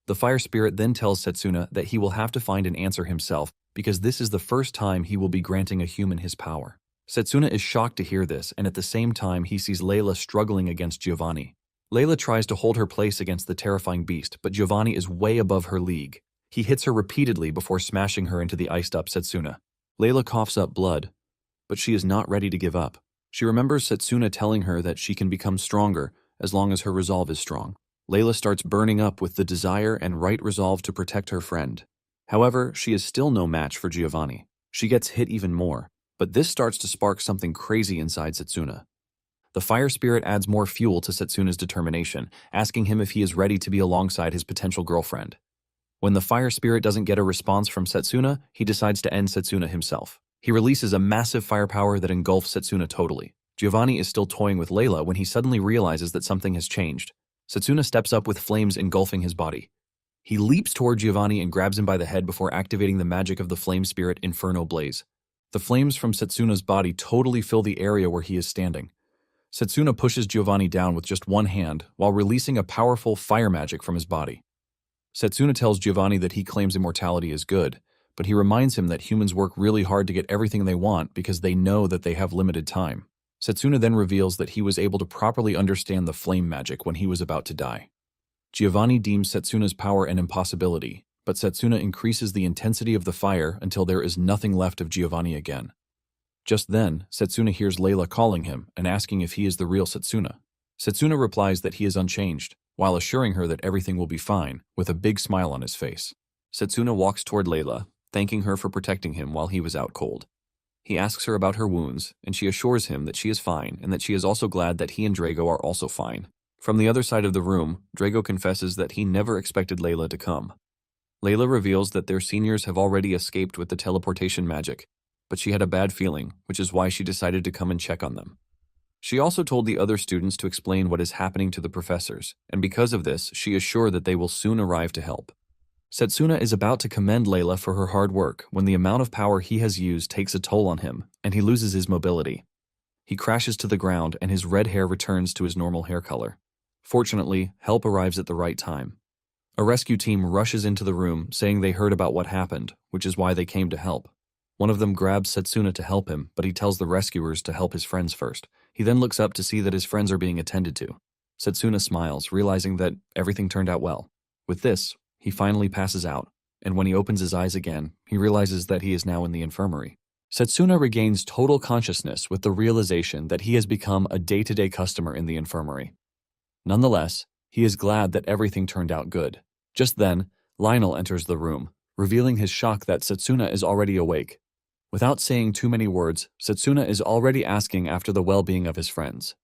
The fire spirit then tells Setsuna that he will have to find an answer himself because this is the first time he will be granting a human his power. Setsuna is shocked to hear this, and at the same time he sees Layla struggling against Giovanni. Layla tries to hold her place against the terrifying beast, but Giovanni is way above her league. He hits her repeatedly before smashing her into the iced-up Setsuna. Layla coughs up blood, but she is not ready to give up. She remembers Setsuna telling her that she can become stronger as long as her resolve is strong. Layla starts burning up with the desire and right resolve to protect her friend. However, she is still no match for Giovanni. She gets hit even more, but this starts to spark something crazy inside Setsuna. The fire spirit adds more fuel to Setsuna's determination, asking him if he is ready to be alongside his potential girlfriend. When the fire spirit doesn't get a response from Setsuna, he decides to end Setsuna himself. He releases a massive firepower that engulfs Setsuna totally. Giovanni is still toying with Layla when he suddenly realizes that something has changed. Setsuna steps up with flames engulfing his body. He leaps toward Giovanni and grabs him by the head before activating the magic of the flame spirit Inferno Blaze. The flames from Setsuna's body totally fill the area where he is standing. Setsuna pushes Giovanni down with just one hand while releasing a powerful fire magic from his body. Setsuna tells Giovanni that he claims immortality is good, but he reminds him that humans work really hard to get everything they want because they know that they have limited time. Setsuna then reveals that he was able to properly understand the flame magic when he was about to die. Giovanni deems Setsuna's power an impossibility, but Setsuna increases the intensity of the fire until there is nothing left of Giovanni again. Just then, Setsuna hears Layla calling him and asking if he is the real Setsuna. Setsuna replies that he is unchanged. while assuring her that everything will be fine, with a big smile on his face. Setsuna walks toward Layla, thanking her for protecting him while he was out cold. He asks her about her wounds, and she assures him that she is fine and that she is also glad that he and Drago are also fine. From the other side of the room, Drago confesses that he never expected Layla to come. Layla reveals that their seniors have already escaped with the teleportation magic, but she had a bad feeling, which is why she decided to come and check on them. She also told the other students to explain what is happening to the professors, and because of this, she is sure that they will soon arrive to help. Setsuna is about to commend Layla for her hard work when the amount of power he has used takes a toll on him, and he loses his mobility. He crashes to the ground and his red hair returns to his normal hair color. Fortunately, help arrives at the right time. A rescue team rushes into the room saying they heard about what happened, which is why they came to help. One of them grabs Setsuna to help him, but he tells the rescuers to help his friends first. He then looks up to see that his friends are being attended to. Setsuna smiles, realizing that everything turned out well. With this, he finally passes out, and when he opens his eyes again, he realizes that he is now in the infirmary. Setsuna regains total consciousness with the realization that he has become a day-to-day customer in the infirmary. Nonetheless, he is glad that everything turned out good. Just then, Lionel enters the room, revealing his shock that Setsuna is already awake. Without saying too many words, Setsuna is already asking after the well-being of his friends.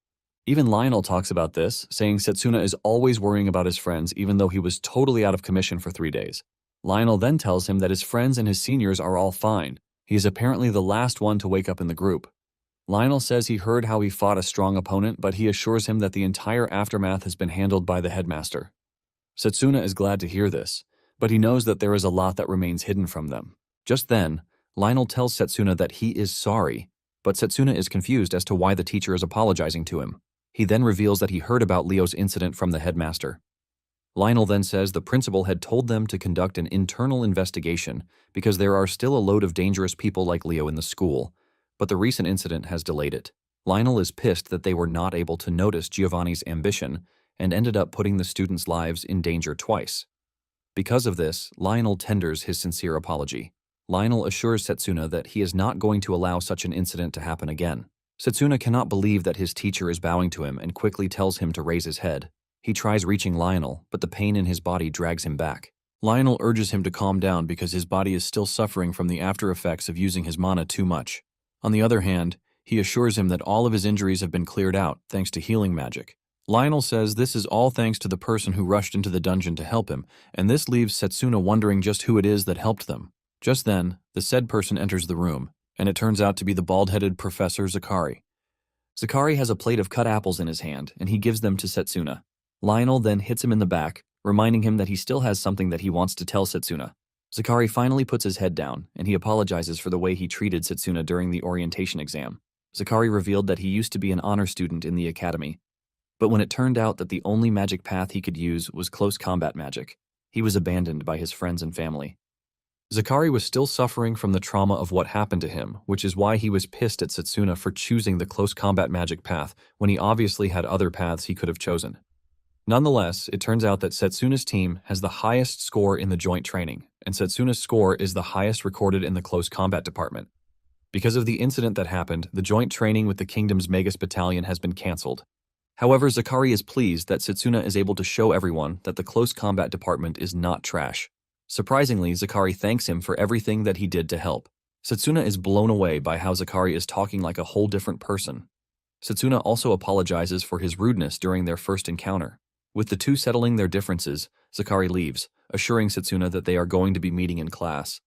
Even Lionel talks about this, saying Setsuna is always worrying about his friends even though he was totally out of commission for 3 days. Lionel then tells him that his friends and his seniors are all fine. He is apparently the last one to wake up in the group. Lionel says he heard how he fought a strong opponent, but he assures him that the entire aftermath has been handled by the headmaster. Setsuna is glad to hear this, but he knows that there is a lot that remains hidden from them. Just then, Lionel tells Setsuna that he is sorry, but Setsuna is confused as to why the teacher is apologizing to him. He then reveals that he heard about Leo's incident from the headmaster. Lionel then says the principal had told them to conduct an internal investigation because there are still a load of dangerous people like Leo in the school, but the recent incident has delayed it. Lionel is pissed that they were not able to notice Giovanni's ambition and ended up putting the students' lives in danger twice. Because of this, Lionel tenders his sincere apology. Lionel assures Setsuna that he is not going to allow such an incident to happen again. Setsuna cannot believe that his teacher is bowing to him and quickly tells him to raise his head. He tries reaching Lionel, but the pain in his body drags him back. Lionel urges him to calm down because his body is still suffering from the after effects of using his mana too much. On the other hand, he assures him that all of his injuries have been cleared out thanks to healing magic. Lionel says this is all thanks to the person who rushed into the dungeon to help him, and this leaves Setsuna wondering just who it is that helped them. Just then, the said person enters the room, and it turns out to be the bald-headed Professor Zakari. Zakari has a plate of cut apples in his hand, and he gives them to Setsuna. Lionel then hits him in the back, reminding him that he still has something that he wants to tell Setsuna. Zakari finally puts his head down, and he apologizes for the way he treated Setsuna during the orientation exam. Zakari revealed that he used to be an honor student in the academy, but when it turned out that the only magic path he could use was close combat magic, he was abandoned by his friends and family. Zakari was still suffering from the trauma of what happened to him, which is why he was pissed at Setsuna for choosing the close combat magic path when he obviously had other paths he could have chosen. Nonetheless, it turns out that Setsuna's team has the highest score in the joint training, and Setsuna's score is the highest recorded in the close combat department. Because of the incident that happened, the joint training with the Kingdom's Magus Battalion has been cancelled. However, Zakari is pleased that Setsuna is able to show everyone that the close combat department is not trash. Surprisingly, Zakari thanks him for everything that he did to help. Setsuna is blown away by how Zakari is talking like a whole different person. Setsuna also apologizes for his rudeness during their first encounter. With the two settling their differences, Zakari leaves, assuring Setsuna that they are going to be meeting in class.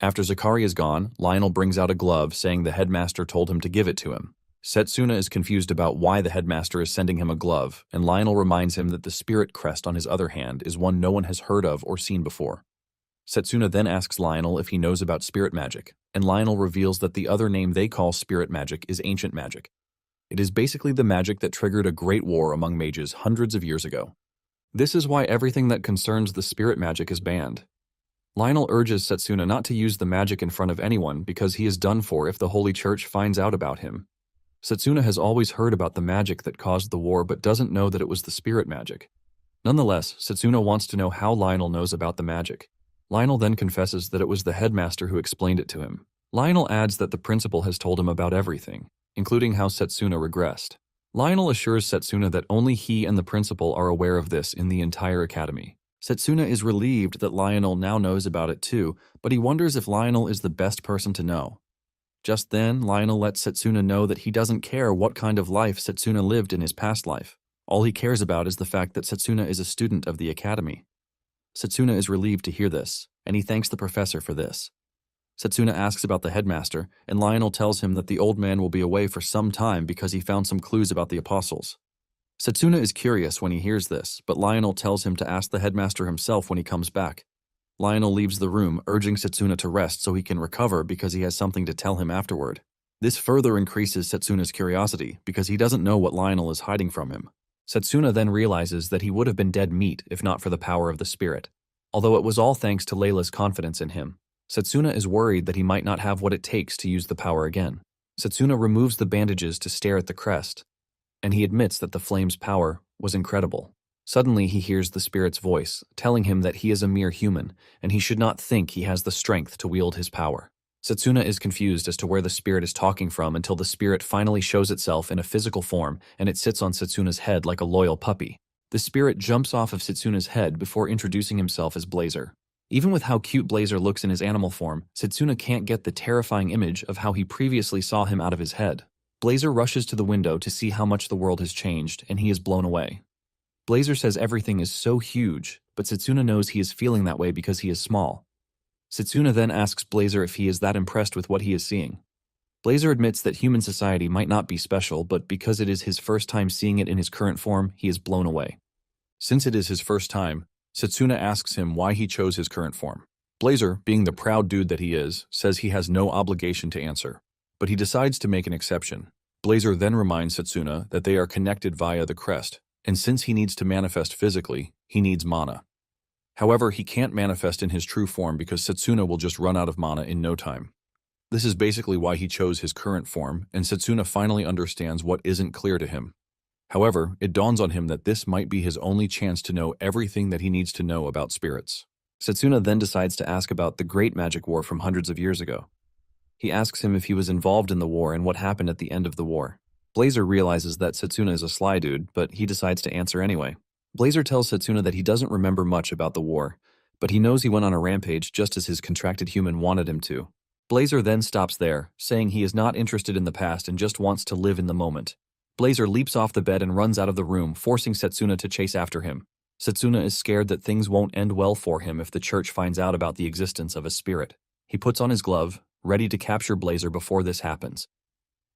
After Zakari is gone, Lionel brings out a glove saying the headmaster told him to give it to him. Setsuna is confused about why the headmaster is sending him a glove, and Lionel reminds him that the spirit crest on his other hand is one no one has heard of or seen before. Setsuna then asks Lionel if he knows about spirit magic, and Lionel reveals that the other name they call spirit magic is ancient magic. It is basically the magic that triggered a great war among mages hundreds of years ago. This is why everything that concerns the spirit magic is banned. Lionel urges Setsuna not to use the magic in front of anyone because he is done for if the Holy Church finds out about him. Setsuna has always heard about the magic that caused the war but doesn't know that it was the spirit magic. Nonetheless, Setsuna wants to know how Lionel knows about the magic. Lionel then confesses that it was the headmaster who explained it to him. Lionel adds that the principal has told him about everything, including how Setsuna regressed. Lionel assures Setsuna that only he and the principal are aware of this in the entire academy. Setsuna is relieved that Lionel now knows about it too, but he wonders if Lionel is the best person to know. Just then, Lionel lets Setsuna know that he doesn't care what kind of life Setsuna lived in his past life. All he cares about is the fact that Setsuna is a student of the academy. Setsuna is relieved to hear this, and he thanks the professor for this. Setsuna asks about the headmaster, and Lionel tells him that the old man will be away for some time because he found some clues about the apostles. Setsuna is curious when he hears this, but Lionel tells him to ask the headmaster himself when he comes back. Lionel leaves the room, urging Setsuna to rest so he can recover because he has something to tell him afterward. This further increases Setsuna's curiosity because he doesn't know what Lionel is hiding from him. Setsuna then realizes that he would have been dead meat if not for the power of the spirit, although it was all thanks to Layla's confidence in him. Setsuna is worried that he might not have what it takes to use the power again. Setsuna removes the bandages to stare at the crest, and he admits that the flame's power was incredible. Suddenly he hears the spirit's voice, telling him that he is a mere human, and he should not think he has the strength to wield his power. Setsuna is confused as to where the spirit is talking from until the spirit finally shows itself in a physical form, and it sits on Setsuna's head like a loyal puppy. The spirit jumps off of Setsuna's head before introducing himself as Blazer. Even with how cute Blazer looks in his animal form, Setsuna can't get the terrifying image of how he previously saw him out of his head. Blazer rushes to the window to see how much the world has changed, and he is blown away. Blazer says everything is so huge, but Setsuna knows he is feeling that way because he is small. Setsuna then asks Blazer if he is that impressed with what he is seeing. Blazer admits that human society might not be special, but because it is his first time seeing it in his current form, he is blown away. Since it is his first time, Setsuna asks him why he chose his current form. Blazer, being the proud dude that he is, says he has no obligation to answer, but he decides to make an exception. Blazer then reminds Setsuna that they are connected via the crest, and since he needs to manifest physically, he needs mana. However, he can't manifest in his true form because Setsuna will just run out of mana in no time. This is basically why he chose his current form, and Setsuna finally understands what isn't clear to him. However, it dawns on him that this might be his only chance to know everything that he needs to know about spirits. Setsuna then decides to ask about the Great Magic War from hundreds of years ago. He asks him if he was involved in the war and what happened at the end of the war. Blazer realizes that Setsuna is a sly dude, but he decides to answer anyway. Blazer tells Setsuna that he doesn't remember much about the war, but he knows he went on a rampage just as his contracted human wanted him to. Blazer then stops there, saying he is not interested in the past and just wants to live in the moment. Blazer leaps off the bed and runs out of the room, forcing Setsuna to chase after him. Setsuna is scared that things won't end well for him if the church finds out about the existence of a spirit. He puts on his glove, ready to capture Blazer before this happens.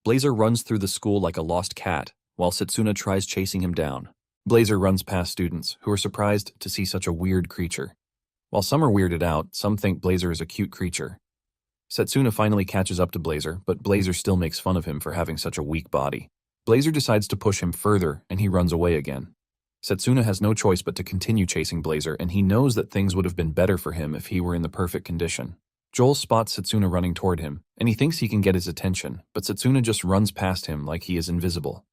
Blazer runs through the school like a lost cat, while Setsuna tries chasing him down. Blazer runs past students, who are surprised to see such a weird creature. While some are weirded out, some think Blazer is a cute creature. Setsuna finally catches up to Blazer, but Blazer still makes fun of him for having such a weak body. Blazer decides to push him further, and he runs away again. Setsuna has no choice but to continue chasing Blazer, and he knows that things would have been better for him if he were in the perfect condition. Joel spots Setsuna running toward him, and he thinks he can get his attention, but Setsuna just runs past him like he is invisible.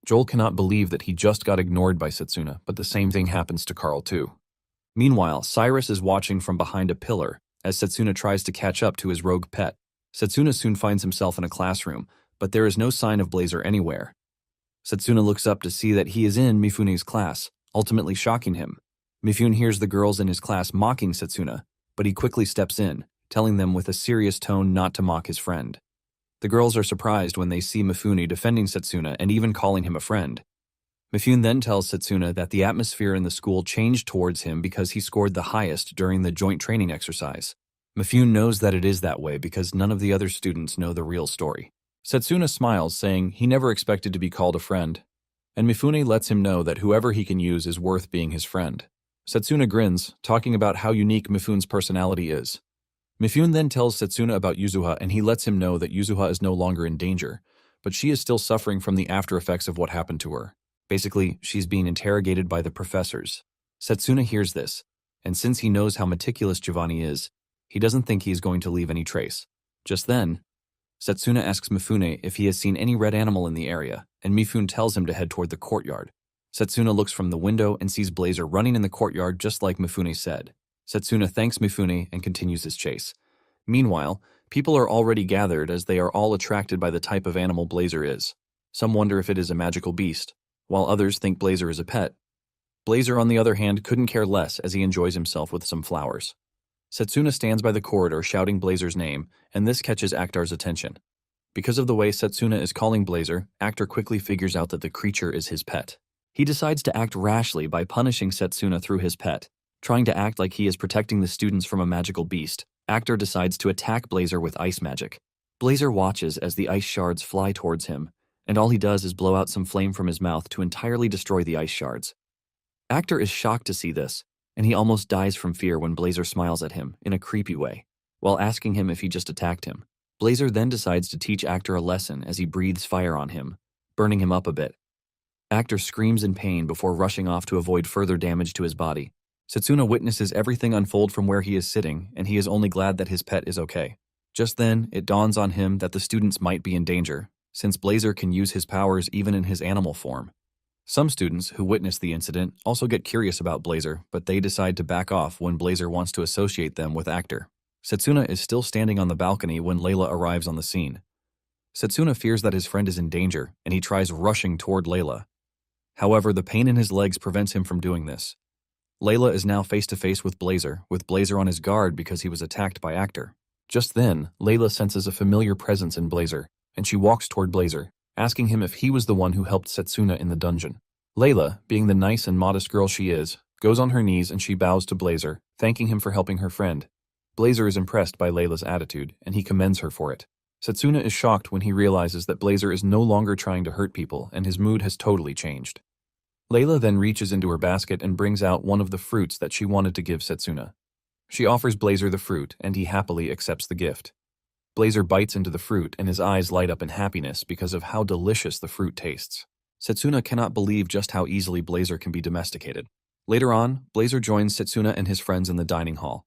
Joel cannot believe that he just got ignored by Setsuna, but the same thing happens to Carl too. Meanwhile, Cyrus is watching from behind a pillar as Setsuna tries to catch up to his rogue pet. Setsuna soon finds himself in a classroom, but there is no sign of Blazer anywhere. Setsuna looks up to see that he is in Mifune's class, ultimately shocking him. Mifune hears the girls in his class mocking Setsuna, but he quickly steps in, telling them with a serious tone not to mock his friend. The girls are surprised when they see Mifune defending Setsuna and even calling him a friend. Mifune then tells Setsuna that the atmosphere in the school changed towards him because he scored the highest during the joint training exercise. Mifune knows that it is that way because none of the other students know the real story. Setsuna smiles, saying he never expected to be called a friend, and Mifune lets him know that whoever he can use is worth being his friend. Setsuna grins, talking about how unique Mifune's personality is. Mifune then tells Setsuna about Yuzuha, and he lets him know that Yuzuha is no longer in danger, but she is still suffering from the after effects of what happened to her. Basically, she's being interrogated by the professors. Setsuna hears this, and since he knows how meticulous Giovanni is, he doesn't think he is going to leave any trace. Just then, Setsuna asks Mifune if he has seen any red animal in the area, and Mifune tells him to head toward the courtyard. Setsuna looks from the window and sees Blazer running in the courtyard just like Mifune said. Setsuna thanks Mifune and continues his chase. Meanwhile, people are already gathered as they are all attracted by the type of animal Blazer is. Some wonder if it is a magical beast, while others think Blazer is a pet. Blazer, on the other hand, couldn't care less as he enjoys himself with some flowers. Setsuna stands by the corridor shouting Blazer's name, and this catches Actar's attention. Because of the way Setsuna is calling Blazer, Actar quickly figures out that the creature is his pet. He decides to act rashly by punishing Setsuna through his pet. Trying to act like he is protecting the students from a magical beast, Actar decides to attack Blazer with ice magic. Blazer watches as the ice shards fly towards him, and all he does is blow out some flame from his mouth to entirely destroy the ice shards. Actar is shocked to see this, and he almost dies from fear when Blazer smiles at him in a creepy way, while asking him if he just attacked him. Blazer then decides to teach Actar a lesson as he breathes fire on him, burning him up a bit. Actar screams in pain before rushing off to avoid further damage to his body. Setsuna witnesses everything unfold from where he is sitting, and he is only glad that his pet is okay. Just then, it dawns on him that the students might be in danger, since Blazer can use his powers even in his animal form. Some students who witness the incident also get curious about Blazer, but they decide to back off when Blazer wants to associate them with Actar. Setsuna is still standing on the balcony when Layla arrives on the scene. Setsuna fears that his friend is in danger, and he tries rushing toward Layla. However, the pain in his legs prevents him from doing this. Layla is now face-to-face with Blazer on his guard because he was attacked by Actar. Just then, Layla senses a familiar presence in Blazer, and she walks toward Blazer, asking him if he was the one who helped Setsuna in the dungeon. Layla, being the nice and modest girl she is, goes on her knees and she bows to Blazer, thanking him for helping her friend. Blazer is impressed by Layla's attitude, and he commends her for it. Setsuna is shocked when he realizes that Blazer is no longer trying to hurt people, and his mood has totally changed. Layla then reaches into her basket and brings out one of the fruits that she wanted to give Setsuna. She offers Blazer the fruit, and he happily accepts the gift. Blazer bites into the fruit, and his eyes light up in happiness because of how delicious the fruit tastes. Setsuna cannot believe just how easily Blazer can be domesticated. Later on, Blazer joins Setsuna and his friends in the dining hall.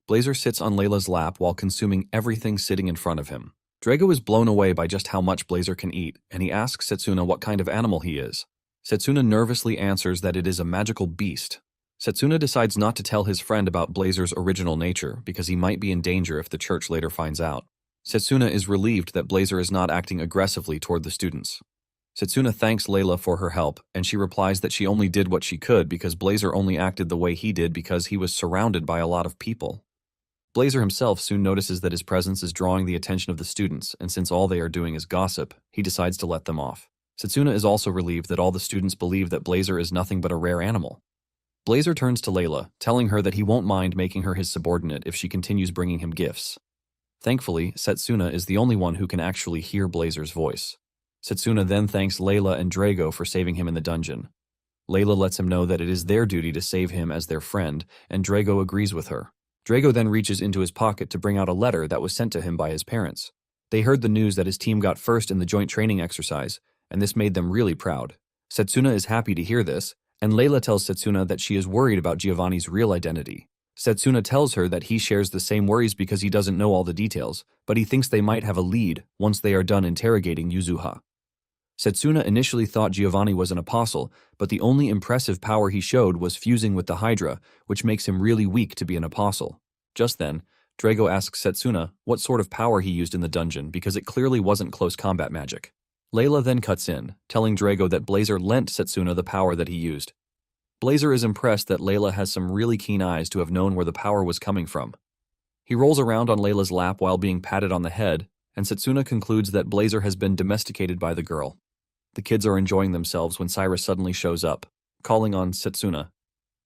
Blazer sits on Layla's lap while consuming everything sitting in front of him. Drago is blown away by just how much Blazer can eat, and he asks Setsuna what kind of animal he is. Setsuna nervously answers that it is a magical beast. Setsuna decides not to tell his friend about Blazer's original nature because he might be in danger if the church later finds out. Setsuna is relieved that Blazer is not acting aggressively toward the students. Setsuna thanks Layla for her help, and she replies that she only did what she could because Blazer only acted the way he did because he was surrounded by a lot of people. Blazer himself soon notices that his presence is drawing the attention of the students, and since all they are doing is gossip, he decides to let them off. Setsuna is also relieved that all the students believe that Blazer is nothing but a rare animal. Blazer turns to Layla, telling her that he won't mind making her his subordinate if she continues bringing him gifts. Thankfully, Setsuna is the only one who can actually hear Blazer's voice. Setsuna then thanks Layla and Drago for saving him in the dungeon. Layla lets him know that it is their duty to save him as their friend, and Drago agrees with her. Drago then reaches into his pocket to bring out a letter that was sent to him by his parents. They heard the news that his team got first in the joint training exercise, and this made them really proud. Setsuna is happy to hear this, and Layla tells Setsuna that she is worried about Giovanni's real identity. Setsuna tells her that he shares the same worries because he doesn't know all the details, but he thinks they might have a lead once they are done interrogating Yuzuha. Setsuna initially thought Giovanni was an apostle, but the only impressive power he showed was fusing with the Hydra, which makes him really weak to be an apostle. Just then, Drago asks Setsuna what sort of power he used in the dungeon because it clearly wasn't close combat magic. Layla then cuts in, telling Drago that Blazer lent Setsuna the power that he used. Blazer is impressed that Layla has some really keen eyes to have known where the power was coming from. He rolls around on Layla's lap while being patted on the head, and Setsuna concludes that Blazer has been domesticated by the girl. The kids are enjoying themselves when Cyrus suddenly shows up, calling on Setsuna.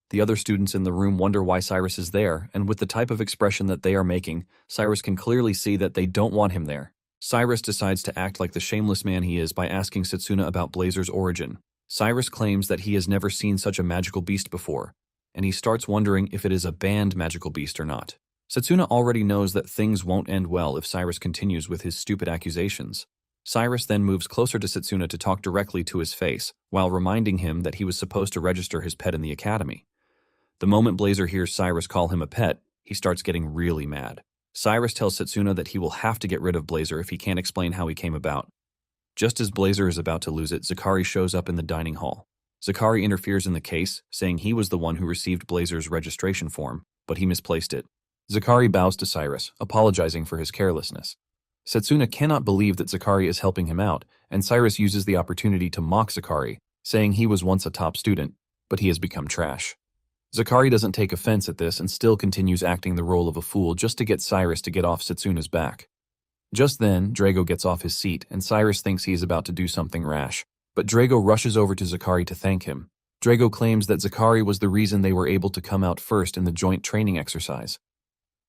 The other students in the room wonder why Cyrus is there, and with the type of expression that they are making, Cyrus can clearly see that they don't want him there. Cyrus decides to act like the shameless man he is by asking Setsuna about Blazer's origin. Cyrus claims that he has never seen such a magical beast before, and he starts wondering if it is a banned magical beast or not. Setsuna already knows that things won't end well if Cyrus continues with his stupid accusations. Cyrus then moves closer to Setsuna to talk directly to his face, while reminding him that he was supposed to register his pet in the academy. The moment Blazer hears Cyrus call him a pet, he starts getting really mad. Cyrus tells Setsuna that he will have to get rid of Blazer if he can't explain how he came about. Just as Blazer is about to lose it, Zakari shows up in the dining hall. Zakari interferes in the case, saying he was the one who received Blazer's registration form, but he misplaced it. Zakari bows to Cyrus, apologizing for his carelessness. Setsuna cannot believe that Zakari is helping him out, and Cyrus uses the opportunity to mock Zakari, saying he was once a top student, but he has become trash. Zakari doesn't take offense at this and still continues acting the role of a fool just to get Cyrus to get off Setsuna's back. Just then, Drago gets off his seat, and Cyrus thinks he is about to do something rash. But Drago rushes over to Zakari to thank him. Drago claims that Zakari was the reason they were able to come out first in the joint training exercise.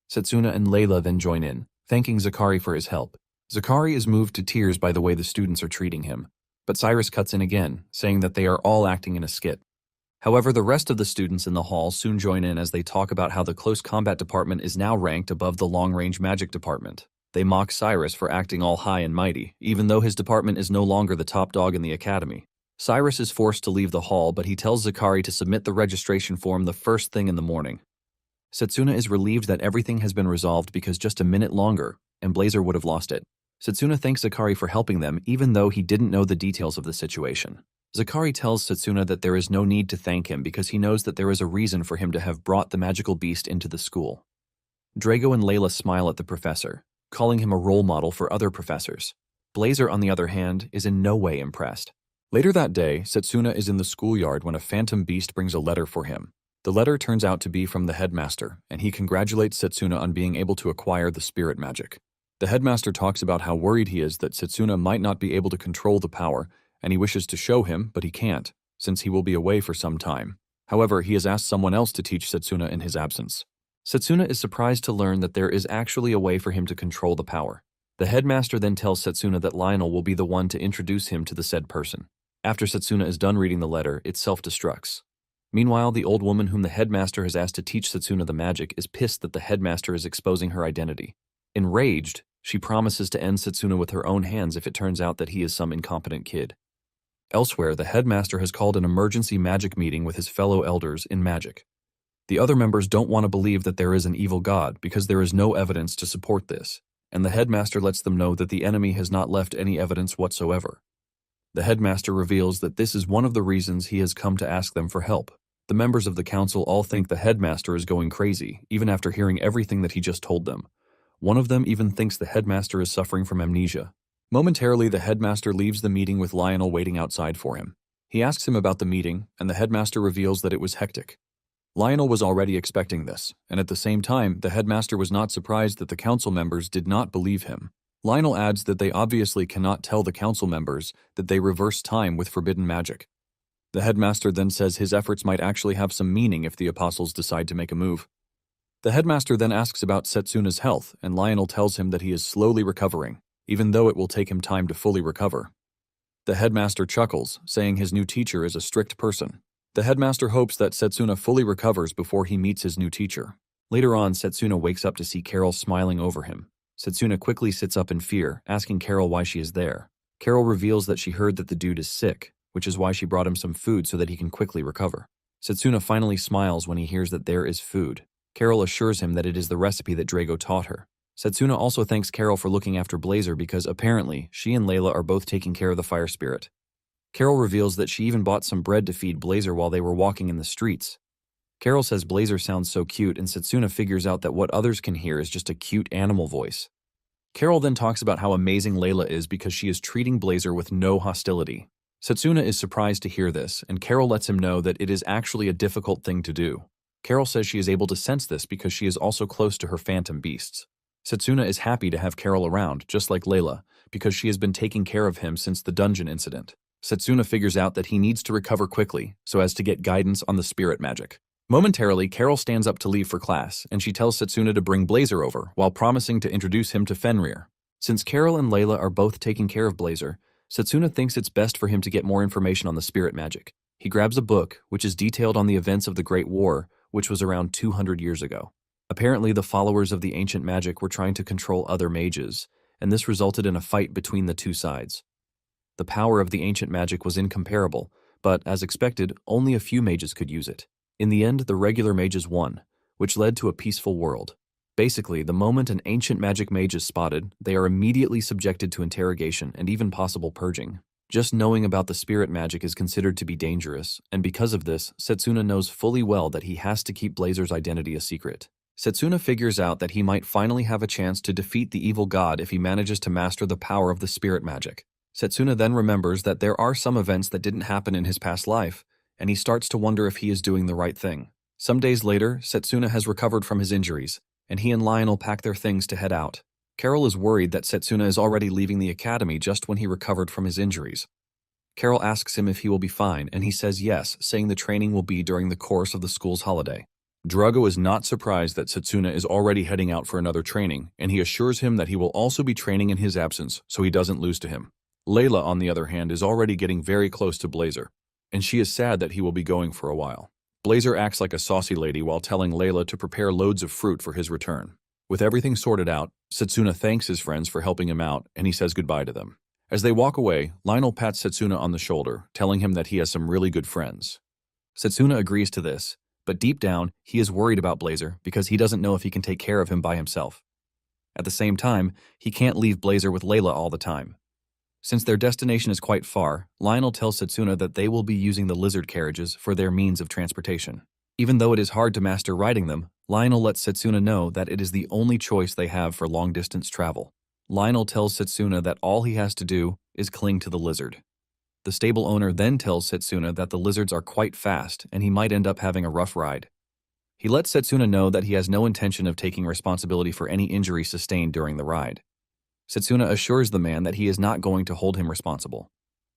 Setsuna and Layla then join in, thanking Zakari for his help. Zakari is moved to tears by the way the students are treating him. But Cyrus cuts in again, saying that they are all acting in a skit. However, the rest of the students in the hall soon join in as they talk about how the close combat department is now ranked above the long-range magic department. They mock Cyrus for acting all high and mighty, even though his department is no longer the top dog in the academy. Cyrus is forced to leave the hall, but he tells Zakari to submit the registration form the first thing in the morning. Setsuna is relieved that everything has been resolved because just a minute longer, and Blazer would have lost it. Setsuna thanks Zakari for helping them, even though he didn't know the details of the situation. Zakari tells Setsuna that there is no need to thank him because he knows that there is a reason for him to have brought the magical beast into the school. Drago and Layla smile at the professor, calling him a role model for other professors. Blazer, on the other hand, is in no way impressed. Later that day, Setsuna is in the schoolyard when a phantom beast brings a letter for him. The letter turns out to be from the headmaster, and he congratulates Setsuna on being able to acquire the spirit magic. The headmaster talks about how worried he is that Setsuna might not be able to control the power, and he wishes to show him, but he can't, since he will be away for some time. However, he has asked someone else to teach Setsuna in his absence. Setsuna is surprised to learn that there is actually a way for him to control the power. The headmaster then tells Setsuna that Lionel will be the one to introduce him to the said person. After Setsuna is done reading the letter, it self-destructs. Meanwhile, the old woman whom the headmaster has asked to teach Setsuna the magic is pissed that the headmaster is exposing her identity. Enraged, she promises to end Setsuna with her own hands if it turns out that he is some incompetent kid. Elsewhere, the headmaster has called an emergency magic meeting with his fellow elders in magic. The other members don't want to believe that there is an evil god because there is no evidence to support this, and the headmaster lets them know that the enemy has not left any evidence whatsoever. The headmaster reveals that this is one of the reasons he has come to ask them for help. The members of the council all think the headmaster is going crazy, even after hearing everything that he just told them. One of them even thinks the headmaster is suffering from amnesia. Momentarily, the headmaster leaves the meeting with Lionel waiting outside for him. He asks him about the meeting, and the headmaster reveals that it was hectic. Lionel was already expecting this, and at the same time, the headmaster was not surprised that the council members did not believe him. Lionel adds that they obviously cannot tell the council members that they reverse time with forbidden magic. The headmaster then says his efforts might actually have some meaning if the apostles decide to make a move. The headmaster then asks about Setsuna's health, and Lionel tells him that he is slowly recovering, even though it will take him time to fully recover. The headmaster chuckles, saying his new teacher is a strict person. The headmaster hopes that Setsuna fully recovers before he meets his new teacher. Later on, Setsuna wakes up to see Carol smiling over him. Setsuna quickly sits up in fear, asking Carol why she is there. Carol reveals that she heard that the dude is sick, which is why she brought him some food so that he can quickly recover. Setsuna finally smiles when he hears that there is food. Carol assures him that it is the recipe that Drago taught her. Setsuna also thanks Carol for looking after Blazer because apparently she and Layla are both taking care of the fire spirit. Carol reveals that she even bought some bread to feed Blazer while they were walking in the streets. Carol says Blazer sounds so cute, and Setsuna figures out that what others can hear is just a cute animal voice. Carol then talks about how amazing Layla is because she is treating Blazer with no hostility. Setsuna is surprised to hear this, and Carol lets him know that it is actually a difficult thing to do. Carol says she is able to sense this because she is also close to her phantom beasts. Setsuna is happy to have Carol around, just like Layla, because she has been taking care of him since the dungeon incident. Setsuna figures out that he needs to recover quickly so as to get guidance on the spirit magic. Momentarily, Carol stands up to leave for class, and she tells Setsuna to bring Blazer over while promising to introduce him to Fenrir. Since Carol and Layla are both taking care of Blazer, Setsuna thinks it's best for him to get more information on the spirit magic. He grabs a book, which is detailed on the events of the Great War, which was around 200 years ago. Apparently, the followers of the ancient magic were trying to control other mages, and this resulted in a fight between the two sides. The power of the ancient magic was incomparable, but, as expected, only a few mages could use it. In the end, the regular mages won, which led to a peaceful world. Basically, the moment an ancient magic mage is spotted, they are immediately subjected to interrogation and even possible purging. Just knowing about the spirit magic is considered to be dangerous, and because of this, Setsuna knows fully well that he has to keep Blazer's identity a secret. Setsuna figures out that he might finally have a chance to defeat the evil god if he manages to master the power of the spirit magic. Setsuna then remembers that there are some events that didn't happen in his past life, and he starts to wonder if he is doing the right thing. Some days later, Setsuna has recovered from his injuries, and he and Lionel pack their things to head out. Carol is worried that Setsuna is already leaving the academy just when he recovered from his injuries. Carol asks him if he will be fine, and he says yes, saying the training will be during the course of the school's holiday. Drago is not surprised that Setsuna is already heading out for another training, and he assures him that he will also be training in his absence, so he doesn't lose to him. Layla, on the other hand, is already getting very close to Blazer, and she is sad that he will be going for a while. Blazer acts like a saucy lady while telling Layla to prepare loads of fruit for his return. With everything sorted out, Setsuna thanks his friends for helping him out, and he says goodbye to them. As they walk away, Lionel pats Setsuna on the shoulder, telling him that he has some really good friends. Setsuna agrees to this, but deep down, he is worried about Blazer because he doesn't know if he can take care of him by himself. At the same time, he can't leave Blazer with Layla all the time. Since their destination is quite far, Lionel tells Setsuna that they will be using the lizard carriages for their means of transportation. Even though it is hard to master riding them, Lionel lets Setsuna know that it is the only choice they have for long-distance travel. Lionel tells Setsuna that all he has to do is cling to the lizard. The stable owner then tells Setsuna that the lizards are quite fast and he might end up having a rough ride. He lets Setsuna know that he has no intention of taking responsibility for any injury sustained during the ride. Setsuna assures the man that he is not going to hold him responsible.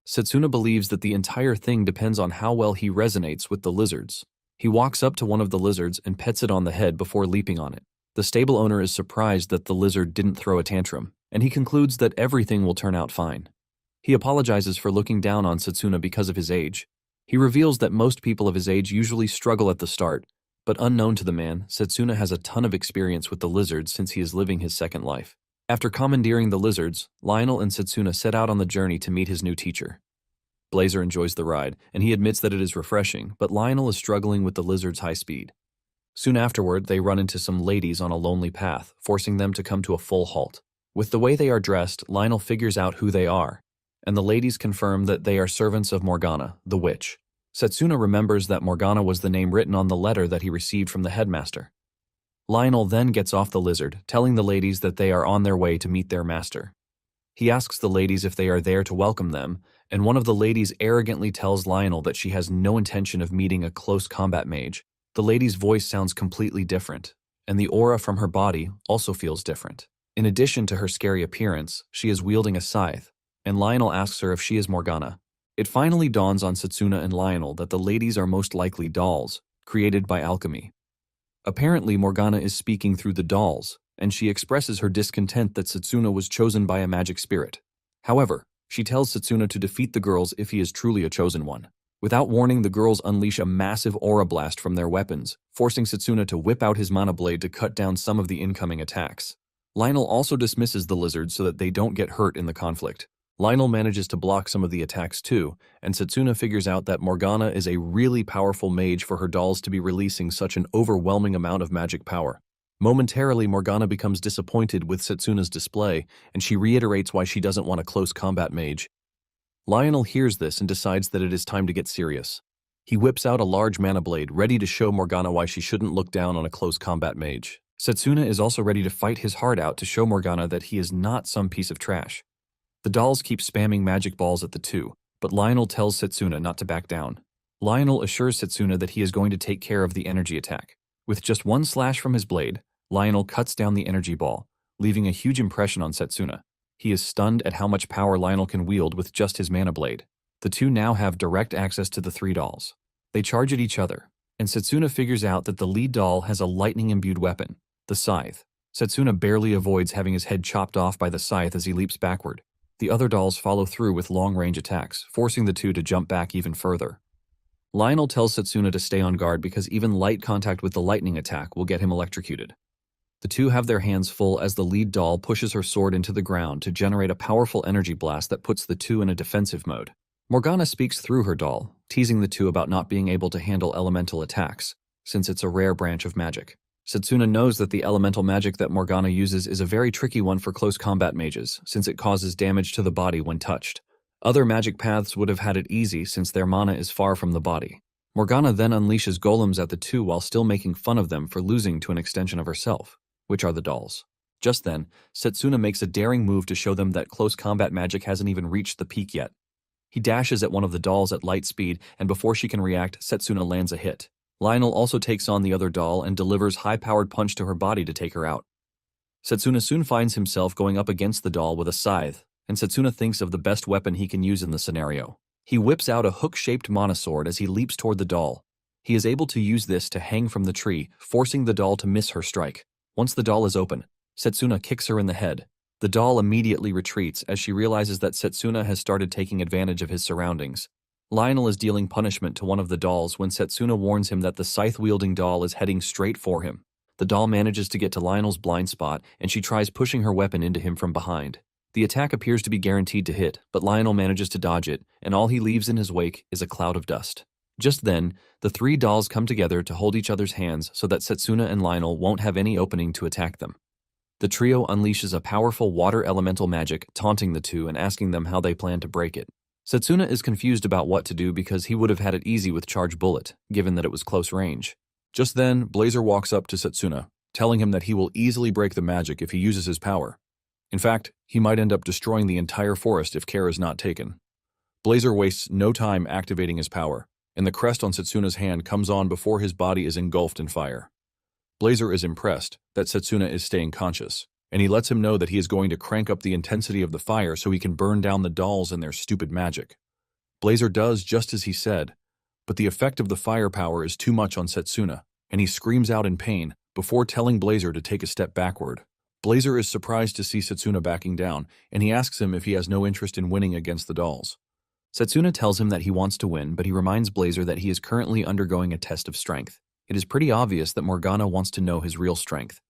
Setsuna believes that the entire thing depends on how well he resonates with the lizards. He walks up to one of the lizards and pets it on the head before leaping on it. The stable owner is surprised that the lizard didn't throw a tantrum, and he concludes that everything will turn out fine. He apologizes for looking down on Setsuna because of his age. He reveals that most people of his age usually struggle at the start, but unknown to the man, Setsuna has a ton of experience with the lizards since he is living his second life. After commandeering the lizards, Lionel and Setsuna set out on the journey to meet his new teacher. Blazer enjoys the ride, and he admits that it is refreshing, but Lionel is struggling with the lizard's high speed. Soon afterward, they run into some ladies on a lonely path, forcing them to come to a full halt. With the way they are dressed, Lionel figures out who they are, and the ladies confirm that they are servants of Morgana, the witch. Setsuna remembers that Morgana was the name written on the letter that he received from the headmaster. Lionel then gets off the lizard, telling the ladies that they are on their way to meet their master. He asks the ladies if they are there to welcome them, and one of the ladies arrogantly tells Lionel that she has no intention of meeting a close combat mage. The lady's voice sounds completely different, and the aura from her body also feels different. In addition to her scary appearance, she is wielding a scythe, and Lionel asks her if she is Morgana. It finally dawns on Setsuna and Lionel that the ladies are most likely dolls, created by alchemy. Apparently, Morgana is speaking through the dolls, and she expresses her discontent that Setsuna was chosen by a magic spirit. However, she tells Setsuna to defeat the girls if he is truly a chosen one. Without warning, the girls unleash a massive aura blast from their weapons, forcing Setsuna to whip out his mana blade to cut down some of the incoming attacks. Lionel also dismisses the lizards so that they don't get hurt in the conflict. Lionel manages to block some of the attacks too, and Setsuna figures out that Morgana is a really powerful mage for her dolls to be releasing such an overwhelming amount of magic power. Momentarily, Morgana becomes disappointed with Setsuna's display, and she reiterates why she doesn't want a close combat mage. Lionel hears this and decides that it is time to get serious. He whips out a large mana blade, ready to show Morgana why she shouldn't look down on a close combat mage. Setsuna is also ready to fight his heart out to show Morgana that he is not some piece of trash. The dolls keep spamming magic balls at the two, but Lionel tells Setsuna not to back down. Lionel assures Setsuna that he is going to take care of the energy attack. With just one slash from his blade, Lionel cuts down the energy ball, leaving a huge impression on Setsuna. He is stunned at how much power Lionel can wield with just his mana blade. The two now have direct access to the three dolls. They charge at each other, and Setsuna figures out that the lead doll has a lightning-imbued weapon, the scythe. Setsuna barely avoids having his head chopped off by the scythe as he leaps backward. The other dolls follow through with long-range attacks, forcing the two to jump back even further. Lionel tells Setsuna to stay on guard because even light contact with the lightning attack will get him electrocuted. The two have their hands full as the lead doll pushes her sword into the ground to generate a powerful energy blast that puts the two in a defensive mode. Morgana speaks through her doll, teasing the two about not being able to handle elemental attacks, since it's a rare branch of magic. Setsuna knows that the elemental magic that Morgana uses is a very tricky one for close combat mages, since it causes damage to the body when touched. Other magic paths would have had it easy since their mana is far from the body. Morgana then unleashes golems at the two while still making fun of them for losing to an extension of herself, which are the dolls. Just then, Setsuna makes a daring move to show them that close combat magic hasn't even reached the peak yet. He dashes at one of the dolls at light speed, and before she can react, Setsuna lands a hit. Lionel also takes on the other doll and delivers high-powered punch to her body to take her out. Setsuna soon finds himself going up against the doll with a scythe, and Setsuna thinks of the best weapon he can use in the scenario. He whips out a hook-shaped monosword as he leaps toward the doll. He is able to use this to hang from the tree, forcing the doll to miss her strike. Once the doll is open, Setsuna kicks her in the head. The doll immediately retreats as she realizes that Setsuna has started taking advantage of his surroundings. Lionel is dealing punishment to one of the dolls when Setsuna warns him that the scythe-wielding doll is heading straight for him. The doll manages to get to Lionel's blind spot, and she tries pushing her weapon into him from behind. The attack appears to be guaranteed to hit, but Lionel manages to dodge it, and all he leaves in his wake is a cloud of dust. Just then, the three dolls come together to hold each other's hands so that Setsuna and Lionel won't have any opening to attack them. The trio unleashes a powerful water elemental magic, taunting the two and asking them how they plan to break it. Setsuna is confused about what to do because he would have had it easy with Charge Bullet, given that it was close range. Just then, Blazer walks up to Setsuna, telling him that he will easily break the magic if he uses his power. In fact, he might end up destroying the entire forest if care is not taken. Blazer wastes no time activating his power, and the crest on Setsuna's hand comes on before his body is engulfed in fire. Blazer is impressed that Setsuna is staying conscious, and he lets him know that he is going to crank up the intensity of the fire so he can burn down the dolls and their stupid magic. Blazer does just as he said, but the effect of the firepower is too much on Setsuna, and he screams out in pain before telling Blazer to take a step backward. Blazer is surprised to see Setsuna backing down, and he asks him if he has no interest in winning against the dolls. Setsuna tells him that he wants to win, but he reminds Blazer that he is currently undergoing a test of strength. It is pretty obvious that Morgana wants to know his real strength.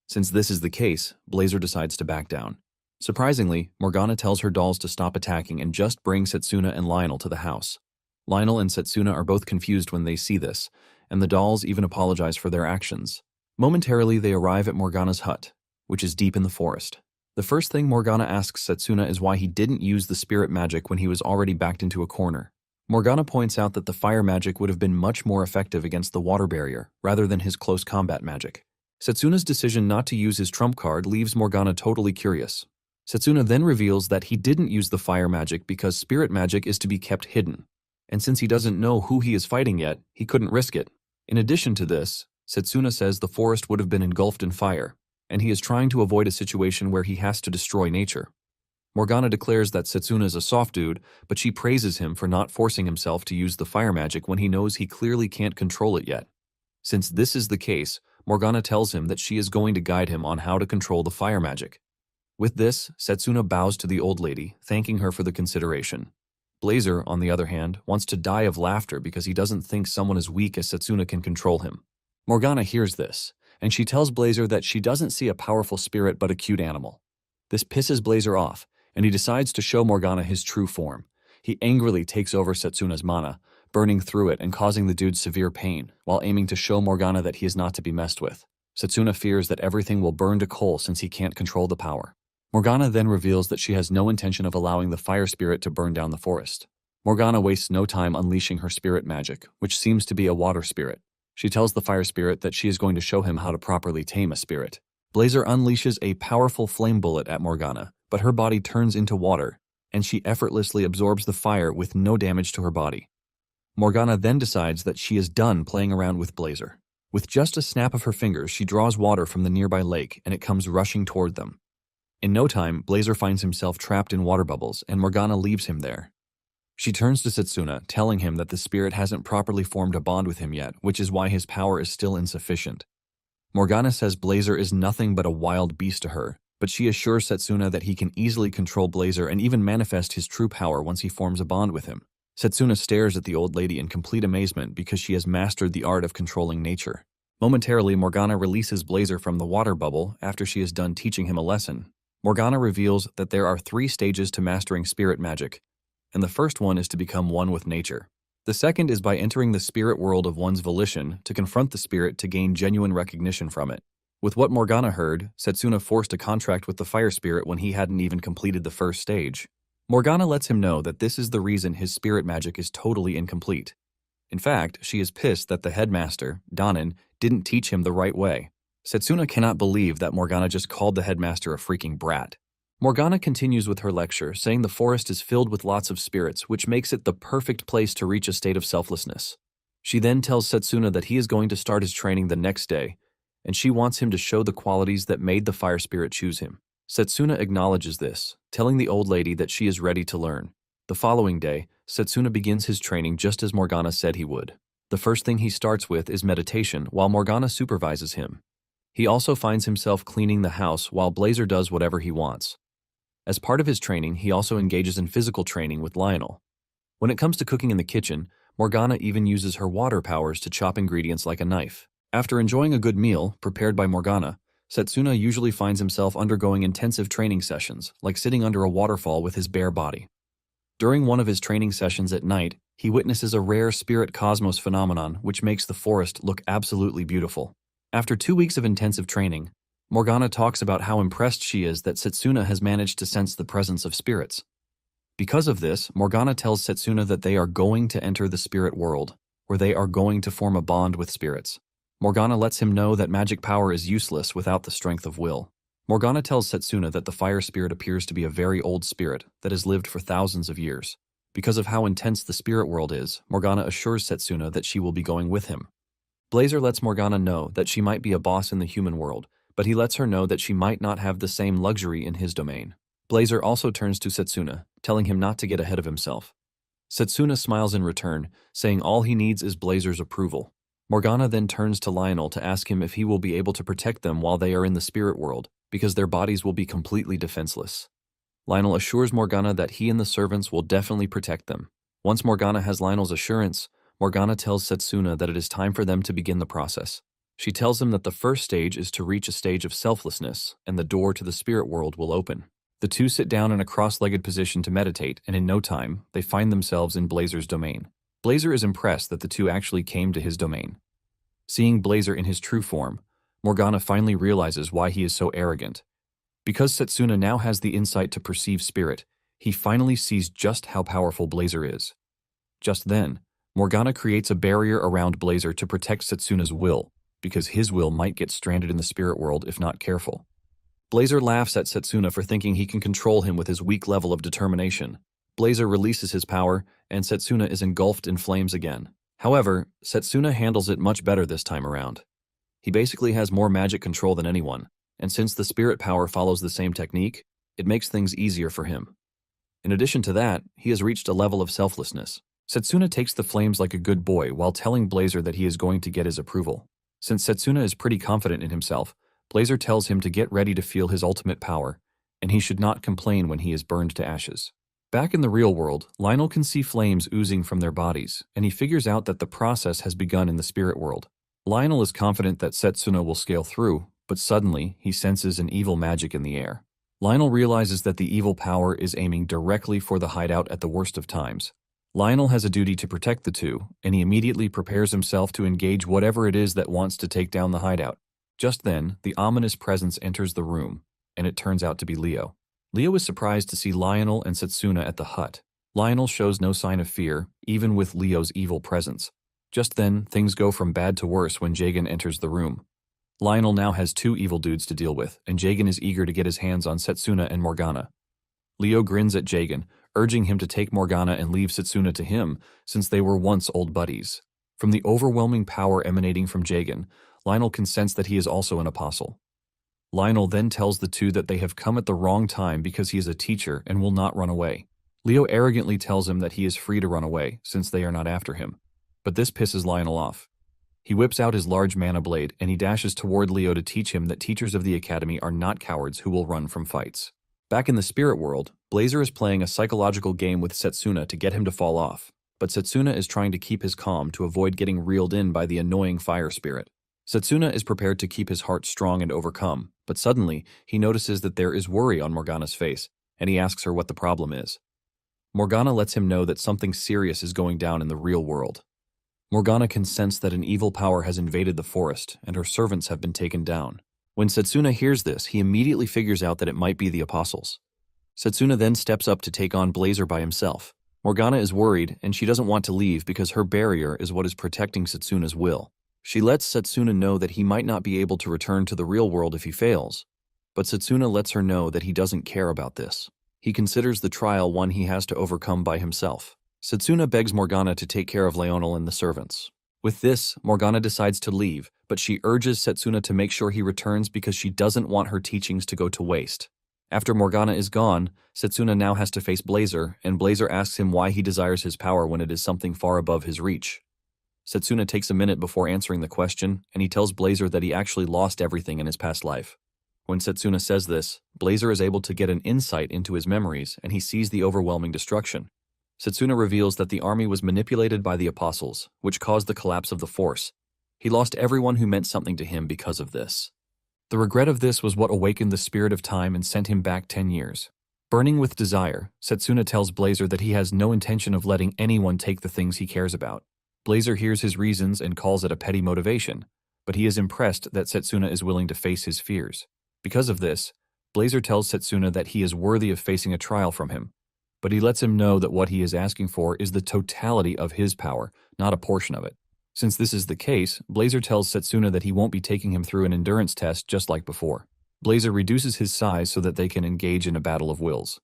Since this is the case, Blazer decides to back down. Surprisingly, Morgana tells her dolls to stop attacking and just bring Setsuna and Lionel to the house. Lionel and Setsuna are both confused when they see this, and the dolls even apologize for their actions. Momentarily, they arrive at Morgana's hut, which is deep in the forest. The first thing Morgana asks Setsuna is why he didn't use the spirit magic when he was already backed into a corner. Morgana points out that the fire magic would have been much more effective against the water barrier, rather than his close combat magic. Setsuna's decision not to use his trump card leaves Morgana totally curious. Setsuna then reveals that he didn't use the fire magic because spirit magic is to be kept hidden, and since he doesn't know who he is fighting yet, he couldn't risk it. In addition to this, Setsuna says the forest would have been engulfed in fire, and he is trying to avoid a situation where he has to destroy nature. Morgana declares that Setsuna is a soft dude, but she praises him for not forcing himself to use the fire magic when he knows he clearly can't control it yet. Since this is the case, Morgana tells him that she is going to guide him on how to control the fire magic. With this, Setsuna bows to the old lady, thanking her for the consideration. Blazer, on the other hand, wants to die of laughter because he doesn't think someone as weak as Setsuna can control him. Morgana hears this, and she tells Blazer that she doesn't see a powerful spirit but a cute animal. This pisses Blazer off, and he decides to show Morgana his true form. He angrily takes over Setsuna's mana, burning through it and causing the dude severe pain, while aiming to show Morgana that he is not to be messed with. Setsuna fears that everything will burn to coal since he can't control the power. Morgana then reveals that she has no intention of allowing the fire spirit to burn down the forest. Morgana wastes no time unleashing her spirit magic, which seems to be a water spirit. She tells the fire spirit that she is going to show him how to properly tame a spirit. Blazer unleashes a powerful flame bullet at Morgana, but her body turns into water, and she effortlessly absorbs the fire with no damage to her body. Morgana then decides that she is done playing around with Blazer. With just a snap of her fingers, she draws water from the nearby lake, and it comes rushing toward them. In no time, Blazer finds himself trapped in water bubbles, and Morgana leaves him there. She turns to Setsuna, telling him that the spirit hasn't properly formed a bond with him yet, which is why his power is still insufficient. Morgana says Blazer is nothing but a wild beast to her, but she assures Setsuna that he can easily control Blazer and even manifest his true power once he forms a bond with him. Setsuna stares at the old lady in complete amazement because she has mastered the art of controlling nature. Momentarily, Morgana releases Blazer from the water bubble after she is done teaching him a lesson. Morgana reveals that there are 3 stages to mastering spirit magic, and the first one is to become one with nature. The second is by entering the spirit world of one's volition to confront the spirit to gain genuine recognition from it. With what Morgana heard, Setsuna forced a contract with the fire spirit when he hadn't even completed the first stage. Morgana lets him know that this is the reason his spirit magic is totally incomplete. In fact, she is pissed that the headmaster, Danin, didn't teach him the right way. Setsuna cannot believe that Morgana just called the headmaster a freaking brat. Morgana continues with her lecture, saying the forest is filled with lots of spirits, which makes it the perfect place to reach a state of selflessness. She then tells Setsuna that he is going to start his training the next day, and she wants him to show the qualities that made the fire spirit choose him. Setsuna acknowledges this, telling the old lady that she is ready to learn. The following day, Setsuna begins his training just as Morgana said he would. The first thing he starts with is meditation while Morgana supervises him. He also finds himself cleaning the house while Blazer does whatever he wants. As part of his training, he also engages in physical training with Lionel. When it comes to cooking in the kitchen, Morgana even uses her water powers to chop ingredients like a knife. After enjoying a good meal, prepared by Morgana, Setsuna usually finds himself undergoing intensive training sessions, like sitting under a waterfall with his bare body. During one of his training sessions at night, he witnesses a rare spirit cosmos phenomenon which makes the forest look absolutely beautiful. After 2 weeks of intensive training, Morgana talks about how impressed she is that Setsuna has managed to sense the presence of spirits. Because of this, Morgana tells Setsuna that they are going to enter the spirit world, where they are going to form a bond with spirits. Morgana lets him know that magic power is useless without the strength of will. Morgana tells Setsuna that the fire spirit appears to be a very old spirit that has lived for thousands of years. Because of how intense the spirit world is, Morgana assures Setsuna that she will be going with him. Blazer lets Morgana know that she might be a boss in the human world, but he lets her know that she might not have the same luxury in his domain. Blazer also turns to Setsuna, telling him not to get ahead of himself. Setsuna smiles in return, saying all he needs is Blazer's approval. Morgana then turns to Lionel to ask him if he will be able to protect them while they are in the spirit world, because their bodies will be completely defenseless. Lionel assures Morgana that he and the servants will definitely protect them. Once Morgana has Lionel's assurance, Morgana tells Setsuna that it is time for them to begin the process. She tells him that the first stage is to reach a stage of selflessness, and the door to the spirit world will open. The two sit down in a cross-legged position to meditate, and in no time, they find themselves in Blazer's domain. Blazer is impressed that the two actually came to his domain. Seeing Blazer in his true form, Morgana finally realizes why he is so arrogant. Because Setsuna now has the insight to perceive spirit, he finally sees just how powerful Blazer is. Just then, Morgana creates a barrier around Blazer to protect Setsuna's will, because his will might get stranded in the spirit world if not careful. Blazer laughs at Setsuna for thinking he can control him with his weak level of determination. Blazer releases his power, and Setsuna is engulfed in flames again. However, Setsuna handles it much better this time around. He basically has more magic control than anyone, and since the spirit power follows the same technique, it makes things easier for him. In addition to that, he has reached a level of selflessness. Setsuna takes the flames like a good boy while telling Blazer that he is going to get his approval. Since Setsuna is pretty confident in himself, Blazer tells him to get ready to feel his ultimate power, and he should not complain when he is burned to ashes. Back in the real world, Lionel can see flames oozing from their bodies, and he figures out that the process has begun in the spirit world. Lionel is confident that Setsuna will scale through, but suddenly he senses an evil magic in the air. Lionel realizes that the evil power is aiming directly for the hideout at the worst of times. Lionel has a duty to protect the two, and he immediately prepares himself to engage whatever it is that wants to take down the hideout. Just then, the ominous presence enters the room, and it turns out to be Leo. Leo is surprised to see Lionel and Setsuna at the hut. Lionel shows no sign of fear, even with Leo's evil presence. Just then, things go from bad to worse when Jagan enters the room. Lionel now has two evil dudes to deal with, and Jagan is eager to get his hands on Setsuna and Morgana. Leo grins at Jagan, urging him to take Morgana and leave Setsuna to him, since they were once old buddies. From the overwhelming power emanating from Jagan, Lionel can sense that he is also an apostle. Lionel then tells the two that they have come at the wrong time because he is a teacher and will not run away. Leo arrogantly tells him that he is free to run away, since they are not after him. But this pisses Lionel off. He whips out his large mana blade, and he dashes toward Leo to teach him that teachers of the academy are not cowards who will run from fights. Back in the spirit world, Blazer is playing a psychological game with Setsuna to get him to fall off, but Setsuna is trying to keep his calm to avoid getting reeled in by the annoying fire spirit. Setsuna is prepared to keep his heart strong and overcome, but suddenly, he notices that there is worry on Morgana's face, and he asks her what the problem is. Morgana lets him know that something serious is going down in the real world. Morgana can sense that an evil power has invaded the forest, and her servants have been taken down. When Setsuna hears this, he immediately figures out that it might be the apostles. Setsuna then steps up to take on Blazer by himself. Morgana is worried, and she doesn't want to leave because her barrier is what is protecting Setsuna's will. She lets Setsuna know that he might not be able to return to the real world if he fails, but Setsuna lets her know that he doesn't care about this. He considers the trial one he has to overcome by himself. Setsuna begs Morgana to take care of Leonel and the servants. With this, Morgana decides to leave, but she urges Setsuna to make sure he returns because she doesn't want her teachings to go to waste. After Morgana is gone, Setsuna now has to face Blazer, and Blazer asks him why he desires his power when it is something far above his reach. Setsuna takes a minute before answering the question, and he tells Blazer that he actually lost everything in his past life. When Setsuna says this, Blazer is able to get an insight into his memories, and he sees the overwhelming destruction. Setsuna reveals that the army was manipulated by the apostles, which caused the collapse of the force. He lost everyone who meant something to him because of this. The regret of this was what awakened the spirit of time and sent him back 10 years. Burning with desire, Setsuna tells Blazer that he has no intention of letting anyone take the things he cares about. Blazer hears his reasons and calls it a petty motivation, but he is impressed that Setsuna is willing to face his fears. Because of this, Blazer tells Setsuna that he is worthy of facing a trial from him, but he lets him know that what he is asking for is the totality of his power, not a portion of it. Since this is the case, Blazer tells Setsuna that he won't be taking him through an endurance test just like before. Blazer reduces his size so that they can engage in a battle of wills.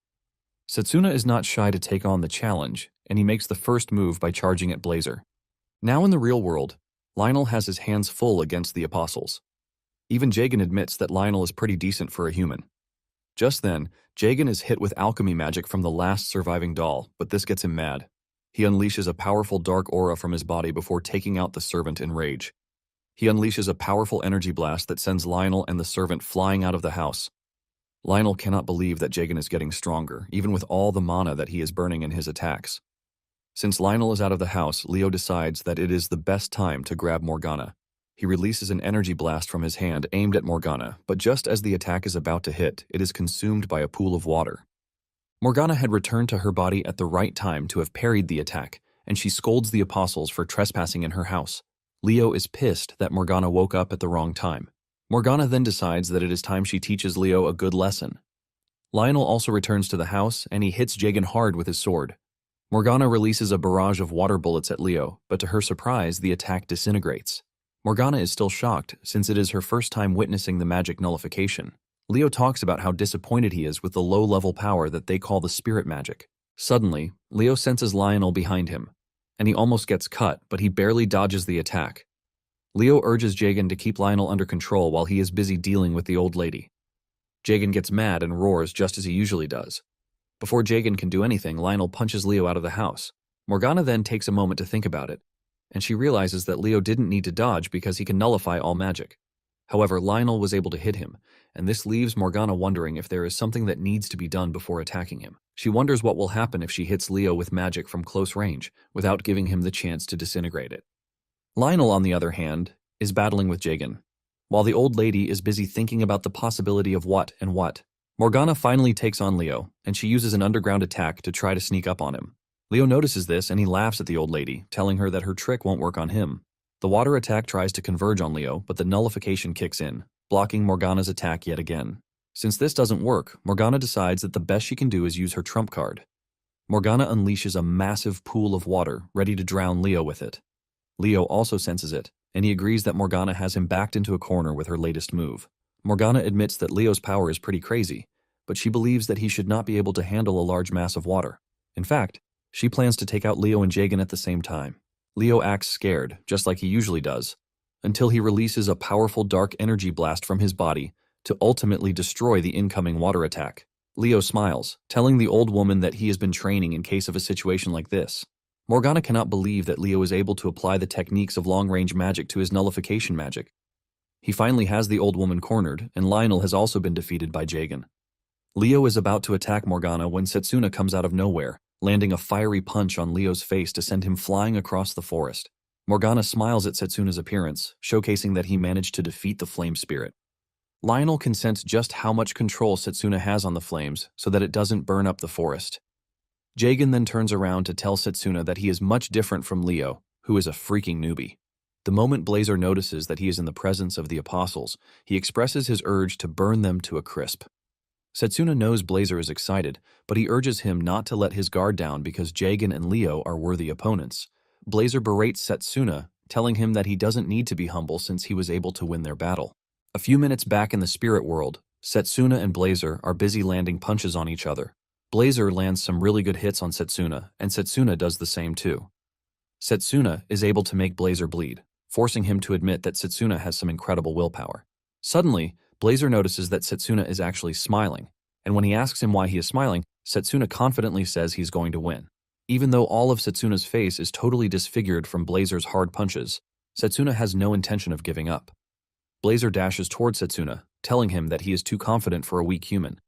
Setsuna is not shy to take on the challenge, and he makes the first move by charging at Blazer. Now in the real world, Lionel has his hands full against the apostles. Even Jagan admits that Lionel is pretty decent for a human. Just then, Jagan is hit with alchemy magic from the last surviving doll, but this gets him mad. He unleashes a powerful dark aura from his body before taking out the servant in rage. He unleashes a powerful energy blast that sends Lionel and the servant flying out of the house. Lionel cannot believe that Jagan is getting stronger, even with all the mana that he is burning in his attacks. Since Lionel is out of the house, Leo decides that it is the best time to grab Morgana. He releases an energy blast from his hand aimed at Morgana, but just as the attack is about to hit, it is consumed by a pool of water. Morgana had returned to her body at the right time to have parried the attack, and she scolds the apostles for trespassing in her house. Leo is pissed that Morgana woke up at the wrong time. Morgana then decides that it is time she teaches Leo a good lesson. Lionel also returns to the house, and he hits Jagan hard with his sword. Morgana releases a barrage of water bullets at Leo, but to her surprise, the attack disintegrates. Morgana is still shocked, since it is her first time witnessing the magic nullification. Leo talks about how disappointed he is with the low-level power that they call the spirit magic. Suddenly, Leo senses Lionel behind him, and he almost gets cut, but he barely dodges the attack. Leo urges Jagan to keep Lionel under control while he is busy dealing with the old lady. Jagan gets mad and roars just as he usually does. Before Jagan can do anything, Lionel punches Leo out of the house. Morgana then takes a moment to think about it, and she realizes that Leo didn't need to dodge because he can nullify all magic. However, Lionel was able to hit him, and this leaves Morgana wondering if there is something that needs to be done before attacking him. She wonders what will happen if she hits Leo with magic from close range, without giving him the chance to disintegrate it. Lionel, on the other hand, is battling with Jagan, while the old lady is busy thinking about the possibility of what and what. Morgana finally takes on Leo, and she uses an underground attack to try to sneak up on him. Leo notices this and he laughs at the old lady, telling her that her trick won't work on him. The water attack tries to converge on Leo, but the nullification kicks in, blocking Morgana's attack yet again. Since this doesn't work, Morgana decides that the best she can do is use her trump card. Morgana unleashes a massive pool of water, ready to drown Leo with it. Leo also senses it, and he agrees that Morgana has him backed into a corner with her latest move. Morgana admits that Leo's power is pretty crazy, but she believes that he should not be able to handle a large mass of water. In fact, she plans to take out Leo and Jagan at the same time. Leo acts scared, just like he usually does, until he releases a powerful dark energy blast from his body to ultimately destroy the incoming water attack. Leo smiles, telling the old woman that he has been training in case of a situation like this. Morgana cannot believe that Leo is able to apply the techniques of long-range magic to his nullification magic. He finally has the old woman cornered, and Lionel has also been defeated by Jagan. Leo is about to attack Morgana when Setsuna comes out of nowhere, landing a fiery punch on Leo's face to send him flying across the forest. Morgana smiles at Setsuna's appearance, showcasing that he managed to defeat the flame spirit. Lionel can sense just how much control Setsuna has on the flames so that it doesn't burn up the forest. Jagan then turns around to tell Setsuna that he is much different from Leo, who is a freaking newbie. The moment Blazer notices that he is in the presence of the apostles, he expresses his urge to burn them to a crisp. Setsuna knows Blazer is excited, but he urges him not to let his guard down because Jagan and Leo are worthy opponents. Blazer berates Setsuna, telling him that he doesn't need to be humble since he was able to win their battle. A few minutes back in the spirit world, Setsuna and Blazer are busy landing punches on each other. Blazer lands some really good hits on Setsuna, and Setsuna does the same too. Setsuna is able to make Blazer bleed, forcing him to admit that Setsuna has some incredible willpower. Suddenly, Blazer notices that Setsuna is actually smiling, and when he asks him why he is smiling, Setsuna confidently says he's going to win. Even though all of Setsuna's face is totally disfigured from Blazer's hard punches, Setsuna has no intention of giving up. Blazer dashes towards Setsuna, telling him that he is too confident for a weak human.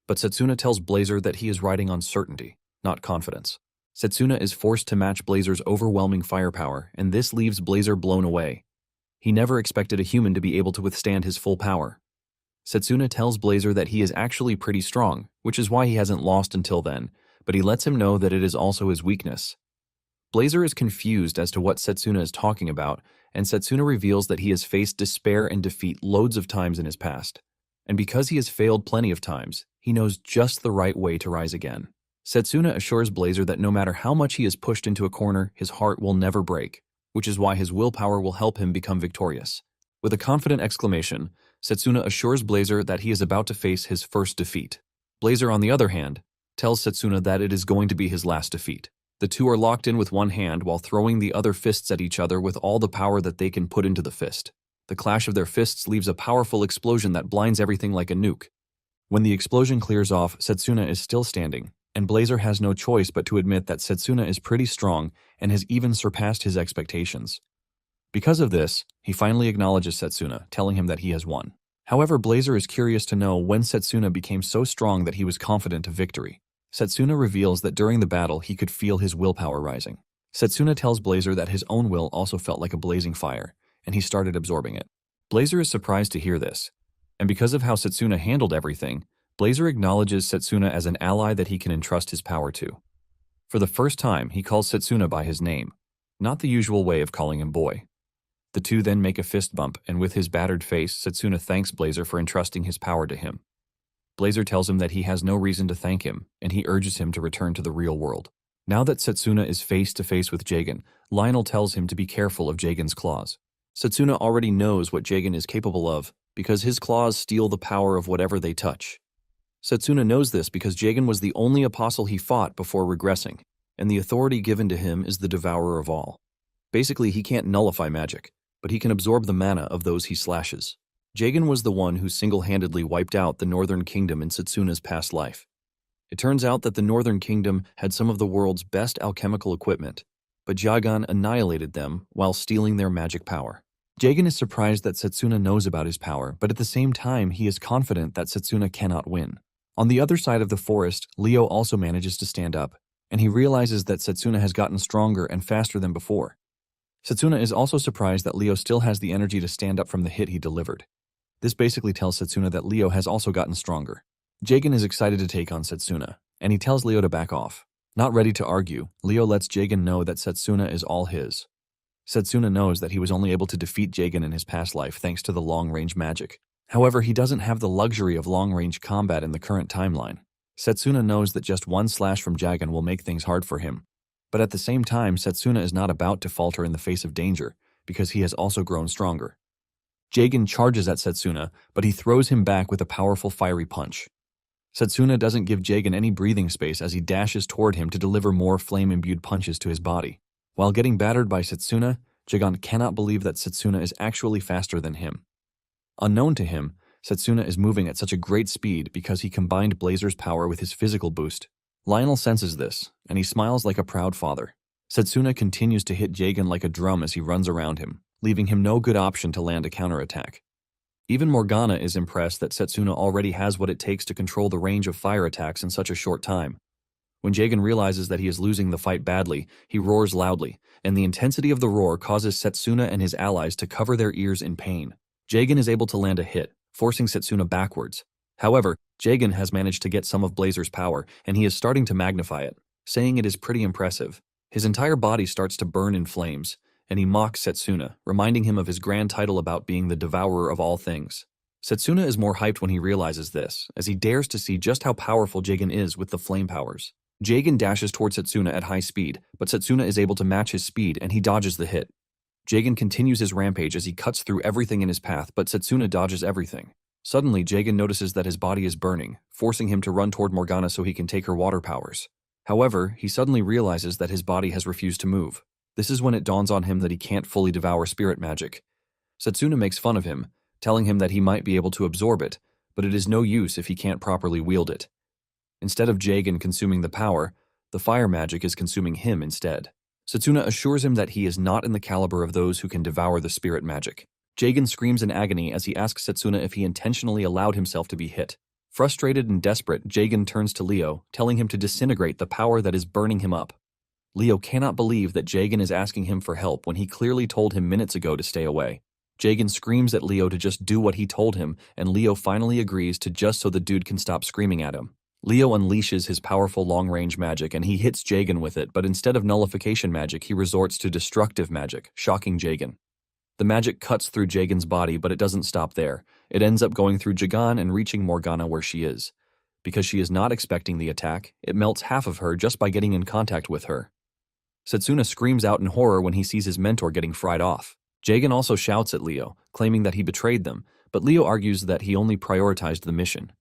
But Setsuna tells Blazer that he is riding on certainty, not confidence. Setsuna is forced to match Blazer's overwhelming firepower, and this leaves Blazer blown away. He never expected a human to be able to withstand his full power. Setsuna tells Blazer that he is actually pretty strong, which is why he hasn't lost until then, but he lets him know that it is also his weakness. Blazer is confused as to what Setsuna is talking about, and Setsuna reveals that he has faced despair and defeat loads of times in his past. And because he has failed plenty of times, he knows just the right way to rise again. Setsuna assures Blazer that no matter how much he is pushed into a corner, his heart will never break, which is why his willpower will help him become victorious. With a confident exclamation, Setsuna assures Blazer that he is about to face his first defeat. Blazer, on the other hand, tells Setsuna that it is going to be his last defeat. The two are locked in with one hand while throwing the other fists at each other with all the power that they can put into the fist. The clash of their fists leaves a powerful explosion that blinds everything like a nuke. When the explosion clears off, Setsuna is still standing, and Blazer has no choice but to admit that Setsuna is pretty strong and has even surpassed his expectations. Because of this, he finally acknowledges Setsuna, telling him that he has won. However, Blazer is curious to know when Setsuna became so strong that he was confident of victory. Setsuna reveals that during the battle he could feel his willpower rising. Setsuna tells Blazer that his own will also felt like a blazing fire, and he started absorbing it. Blazer is surprised to hear this, and because of how Setsuna handled everything, Blazer acknowledges Setsuna as an ally that he can entrust his power to. For the first time, he calls Setsuna by his name, not the usual way of calling him boy. The two then make a fist bump, and with his battered face, Setsuna thanks Blazer for entrusting his power to him. Blazer tells him that he has no reason to thank him, and he urges him to return to the real world. Now that Setsuna is face to face with Jagan, Lionel tells him to be careful of Jagan's claws. Setsuna already knows what Jagan is capable of, because his claws steal the power of whatever they touch. Setsuna knows this because Jagan was the only apostle he fought before regressing, and the authority given to him is the devourer of all. Basically, he can't nullify magic, but he can absorb the mana of those he slashes. Jagan was the one who single-handedly wiped out the Northern Kingdom in Setsuna's past life. It turns out that the Northern Kingdom had some of the world's best alchemical equipment, but Jagan annihilated them while stealing their magic power. Jagan is surprised that Setsuna knows about his power, but at the same time he is confident that Setsuna cannot win. On the other side of the forest, Leo also manages to stand up, and he realizes that Setsuna has gotten stronger and faster than before. Setsuna is also surprised that Leo still has the energy to stand up from the hit he delivered. This basically tells Setsuna that Leo has also gotten stronger. Jagan is excited to take on Setsuna, and he tells Leo to back off. Not ready to argue, Leo lets Jagan know that Setsuna is all his. Setsuna knows that he was only able to defeat Jagan in his past life thanks to the long-range magic. However, he doesn't have the luxury of long-range combat in the current timeline. Setsuna knows that just one slash from Jagan will make things hard for him. But at the same time, Setsuna is not about to falter in the face of danger, because he has also grown stronger. Jagan charges at Setsuna, but he throws him back with a powerful fiery punch. Setsuna doesn't give Jagan any breathing space as he dashes toward him to deliver more flame-imbued punches to his body. While getting battered by Setsuna, Jagan cannot believe that Setsuna is actually faster than him. Unknown to him, Setsuna is moving at such a great speed because he combined Blazer's power with his physical boost. Lionel senses this, and he smiles like a proud father. Setsuna continues to hit Jagan like a drum as he runs around him, leaving him no good option to land a counterattack. Even Morgana is impressed that Setsuna already has what it takes to control the range of fire attacks in such a short time. When Jagan realizes that he is losing the fight badly, he roars loudly, and the intensity of the roar causes Setsuna and his allies to cover their ears in pain. Jagan is able to land a hit, forcing Setsuna backwards. However, Jagan has managed to get some of Blazer's power, and he is starting to magnify it, saying it is pretty impressive. His entire body starts to burn in flames, and he mocks Setsuna, reminding him of his grand title about being the devourer of all things. Setsuna is more hyped when he realizes this, as he dares to see just how powerful Jagen is with the flame powers. Jagen dashes towards Setsuna at high speed, but Setsuna is able to match his speed and he dodges the hit. Jagen continues his rampage as he cuts through everything in his path, but Setsuna dodges everything. Suddenly, Jagen notices that his body is burning, forcing him to run toward Morgana so he can take her water powers. However, he suddenly realizes that his body has refused to move. This is when it dawns on him that he can't fully devour spirit magic. Setsuna makes fun of him, telling him that he might be able to absorb it, but it is no use if he can't properly wield it. Instead of Jagen consuming the power, the fire magic is consuming him instead. Setsuna assures him that he is not in the caliber of those who can devour the spirit magic. Jagen screams in agony as he asks Setsuna if he intentionally allowed himself to be hit. Frustrated and desperate, Jagen turns to Leo, telling him to disintegrate the power that is burning him up. Leo cannot believe that Jagen is asking him for help when he clearly told him minutes ago to stay away. Jagen screams at Leo to just do what he told him, and Leo finally agrees to just so the dude can stop screaming at him. Leo unleashes his powerful long-range magic and he hits Jagen with it, but instead of nullification magic, he resorts to destructive magic, shocking Jagen. The magic cuts through Jagen's body, but it doesn't stop there. It ends up going through Jagan and reaching Morgana where she is. Because she is not expecting the attack, it melts half of her just by getting in contact with her. Setsuna screams out in horror when he sees his mentor getting fried off. Jagen also shouts at Leo, claiming that he betrayed them, but Leo argues that he only prioritized the mission.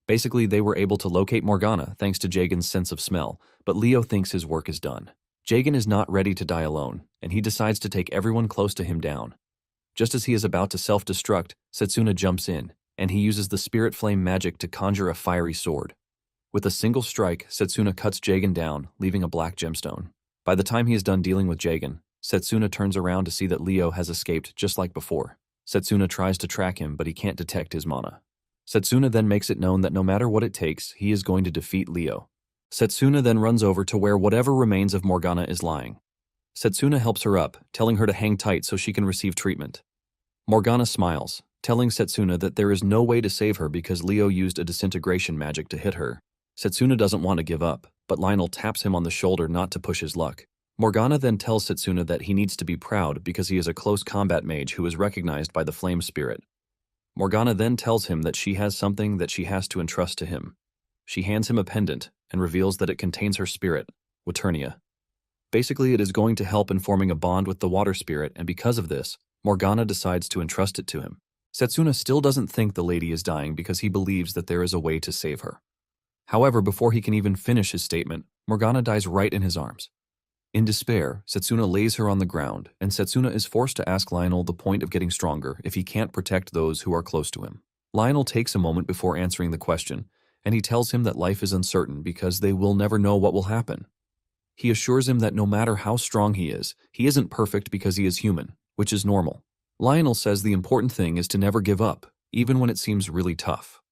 Basically, they were able to locate Morgana thanks to Jagen's sense of smell, but Leo thinks his work is done. Jagen is not ready to die alone, and he decides to take everyone close to him down. Just as he is about to self-destruct, Setsuna jumps in, and he uses the spirit flame magic to conjure a fiery sword. With a single strike, Setsuna cuts Jagen down, leaving a black gemstone. By the time he is done dealing with Jagen, Setsuna turns around to see that Leo has escaped just like before. Setsuna tries to track him, but he can't detect his mana. Setsuna then makes it known that no matter what it takes, he is going to defeat Leo. Setsuna then runs over to where whatever remains of Morgana is lying. Setsuna helps her up, telling her to hang tight so she can receive treatment. Morgana smiles, telling Setsuna that there is no way to save her because Leo used a disintegration magic to hit her. Setsuna doesn't want to give up, but Lionel taps him on the shoulder not to push his luck. Morgana then tells Setsuna that he needs to be proud because he is a close combat mage who is recognized by the flame spirit. Morgana then tells him that she has something that she has to entrust to him. She hands him a pendant and reveals that it contains her spirit, Waternia. Basically, it is going to help in forming a bond with the water spirit, and because of this, Morgana decides to entrust it to him. Setsuna still doesn't think the lady is dying because he believes that there is a way to save her. However, before he can even finish his statement, Morgana dies right in his arms. In despair, Setsuna lays her on the ground, and Setsuna is forced to ask Lionel the point of getting stronger if he can't protect those who are close to him. Lionel takes a moment before answering the question, and he tells him that life is uncertain because they will never know what will happen. He assures him that no matter how strong he isn't perfect because he is human, which is normal. Lionel says the important thing is to never give up, even when it seems really tough.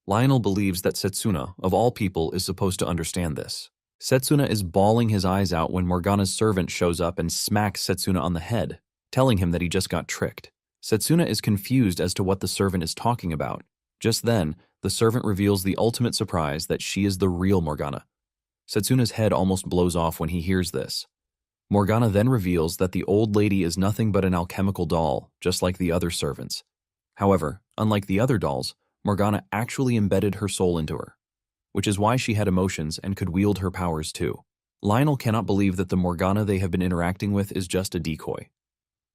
Lionel believes that Setsuna, of all people, is supposed to understand this. Setsuna is bawling his eyes out when Morgana's servant shows up and smacks Setsuna on the head, telling him that he just got tricked. Setsuna is confused as to what the servant is talking about. Just then, the servant reveals the ultimate surprise that she is the real Morgana. Setsuna's head almost blows off when he hears this. Morgana then reveals that the old lady is nothing but an alchemical doll, just like the other servants. However, unlike the other dolls, Morgana actually embedded her soul into her, which is why she had emotions and could wield her powers too. Lionel cannot believe that the Morgana they have been interacting with is just a decoy.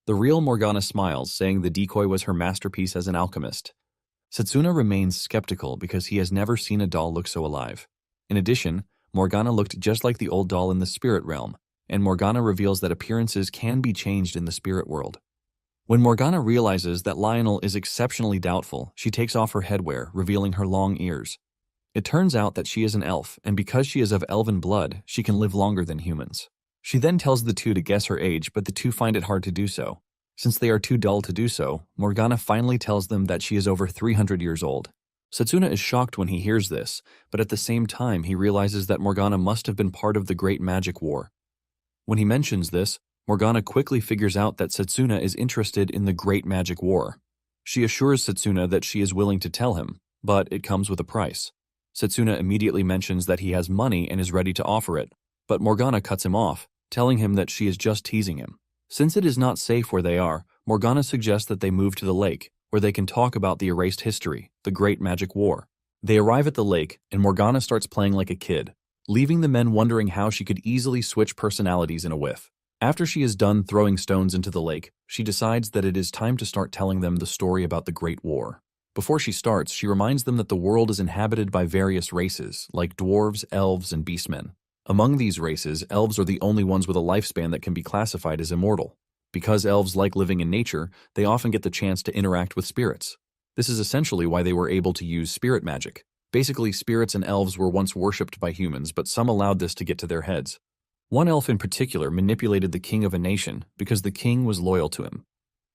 The real Morgana smiles, saying the decoy was her masterpiece as an alchemist. Setsuna remains skeptical because he has never seen a doll look so alive. In addition, Morgana looked just like the old doll in the spirit realm, and Morgana reveals that appearances can be changed in the spirit world. When Morgana realizes that Lionel is exceptionally doubtful, she takes off her headwear, revealing her long ears. It turns out that she is an elf, and because she is of elven blood, she can live longer than humans. She then tells the two to guess her age, but the two find it hard to do so. Since they are too dull to do so, Morgana finally tells them that she is over 300 years old. Setsuna is shocked when he hears this, but at the same time he realizes that Morgana must have been part of the Great Magic War. When he mentions this, Morgana quickly figures out that Setsuna is interested in the Great Magic War. She assures Setsuna that she is willing to tell him, but it comes with a price. Setsuna immediately mentions that he has money and is ready to offer it, but Morgana cuts him off, telling him that she is just teasing him. Since it is not safe where they are, Morgana suggests that they move to the lake, where they can talk about the erased history, the Great Magic War. They arrive at the lake, and Morgana starts playing like a kid, leaving the men wondering how she could easily switch personalities in a whiff. After she is done throwing stones into the lake, she decides that it is time to start telling them the story about the Great War. Before she starts, she reminds them that the world is inhabited by various races, like dwarves, elves, and beastmen. Among these races, elves are the only ones with a lifespan that can be classified as immortal. Because elves like living in nature, they often get the chance to interact with spirits. This is essentially why they were able to use spirit magic. Basically, spirits and elves were once worshipped by humans, but some allowed this to get to their heads. One elf in particular manipulated the king of a nation because the king was loyal to him.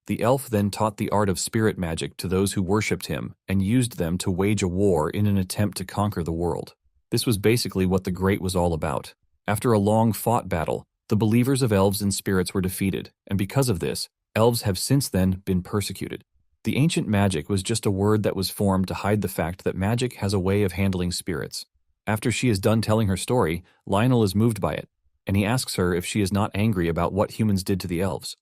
The elf then taught the art of spirit magic to those who worshipped him and used them to wage a war in an attempt to conquer the world. This was basically what the Great was all about. After a long fought battle, the believers of elves and spirits were defeated, and because of this, elves have since then been persecuted. The ancient magic was just a word that was formed to hide the fact that magic has a way of handling spirits. After she is done telling her story, Lionel is moved by it, and he asks her if she is not angry about what humans did to the elves.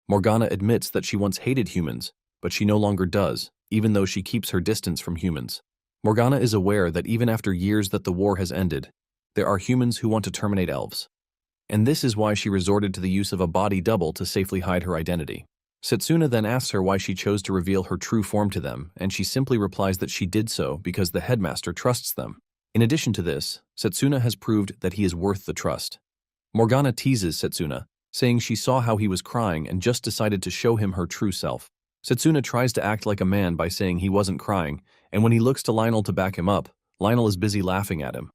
Morgana admits that she once hated humans, but she no longer does, even though she keeps her distance from humans. Morgana is aware that even after years that the war has ended, there are humans who want to terminate elves. And this is why she resorted to the use of a body double to safely hide her identity. Setsuna then asks her why she chose to reveal her true form to them, and she simply replies that she did so because the headmaster trusts them. In addition to this, Setsuna has proved that he is worth the trust. Morgana teases Setsuna, saying she saw how he was crying and just decided to show him her true self. Setsuna tries to act like a man by saying he wasn't crying, and when he looks to Lionel to back him up, Lionel is busy laughing at him.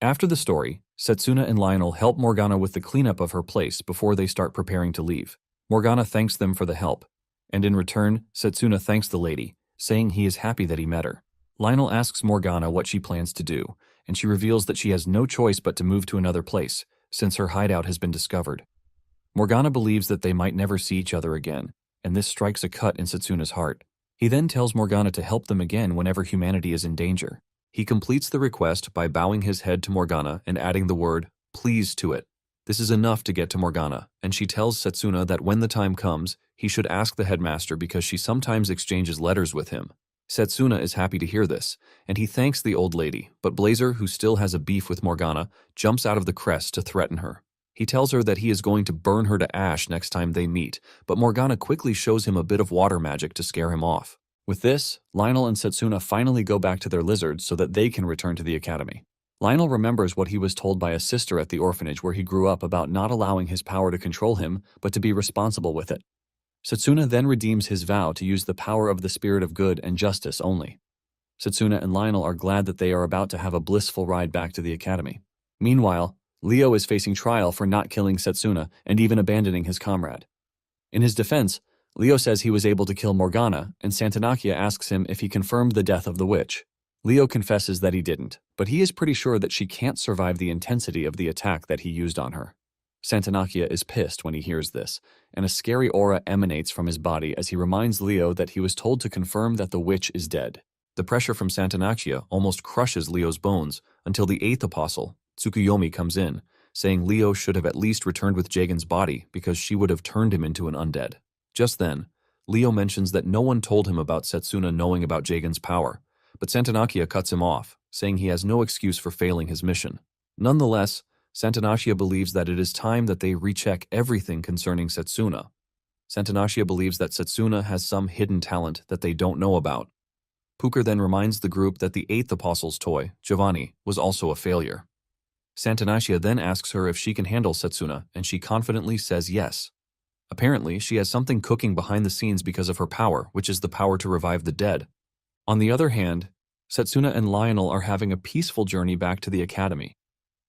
After the story, Setsuna and Lionel help Morgana with the cleanup of her place before they start preparing to leave. Morgana thanks them for the help, and in return, Setsuna thanks the lady, saying he is happy that he met her. Lionel asks Morgana what she plans to do, and she reveals that she has no choice but to move to another place, since her hideout has been discovered. Morgana believes that they might never see each other again, and this strikes a cut in Setsuna's heart. He then tells Morgana to help them again whenever humanity is in danger. He completes the request by bowing his head to Morgana and adding the word, "please" to it. This is enough to get to Morgana, and she tells Setsuna that when the time comes, he should ask the headmaster because she sometimes exchanges letters with him. Setsuna is happy to hear this, and he thanks the old lady, but Blazer, who still has a beef with Morgana, jumps out of the crest to threaten her. He tells her that he is going to burn her to ash next time they meet, but Morgana quickly shows him a bit of water magic to scare him off. With this, Lionel and Setsuna finally go back to their lizards so that they can return to the academy. Lionel remembers what he was told by a sister at the orphanage where he grew up about not allowing his power to control him, but to be responsible with it. Setsuna then redeems his vow to use the power of the spirit of good and justice only. Setsuna and Lionel are glad that they are about to have a blissful ride back to the academy. Meanwhile, Leo is facing trial for not killing Setsuna and even abandoning his comrade. In his defense, Leo says he was able to kill Morgana, and Santanakia asks him if he confirmed the death of the witch. Leo confesses that he didn't, but he is pretty sure that she can't survive the intensity of the attack that he used on her. Santanakia is pissed when he hears this, and a scary aura emanates from his body as he reminds Leo that he was told to confirm that the witch is dead. The pressure from Santanakia almost crushes Leo's bones until the 8th apostle, Tsukuyomi, comes in, saying Leo should have at least returned with Jagen's body because she would have turned him into an undead. Just then, Leo mentions that no one told him about Setsuna knowing about Jagen's power, but Santanakia cuts him off, saying he has no excuse for failing his mission. Nonetheless, Santanakia believes that it is time that they recheck everything concerning Setsuna. Santanakia believes that Setsuna has some hidden talent that they don't know about. Puker then reminds the group that the 8th apostle's toy, Giovanni, was also a failure. Santanakia then asks her if she can handle Setsuna, and she confidently says yes. Apparently, she has something cooking behind the scenes because of her power, which is the power to revive the dead. On the other hand, Setsuna and Lionel are having a peaceful journey back to the academy.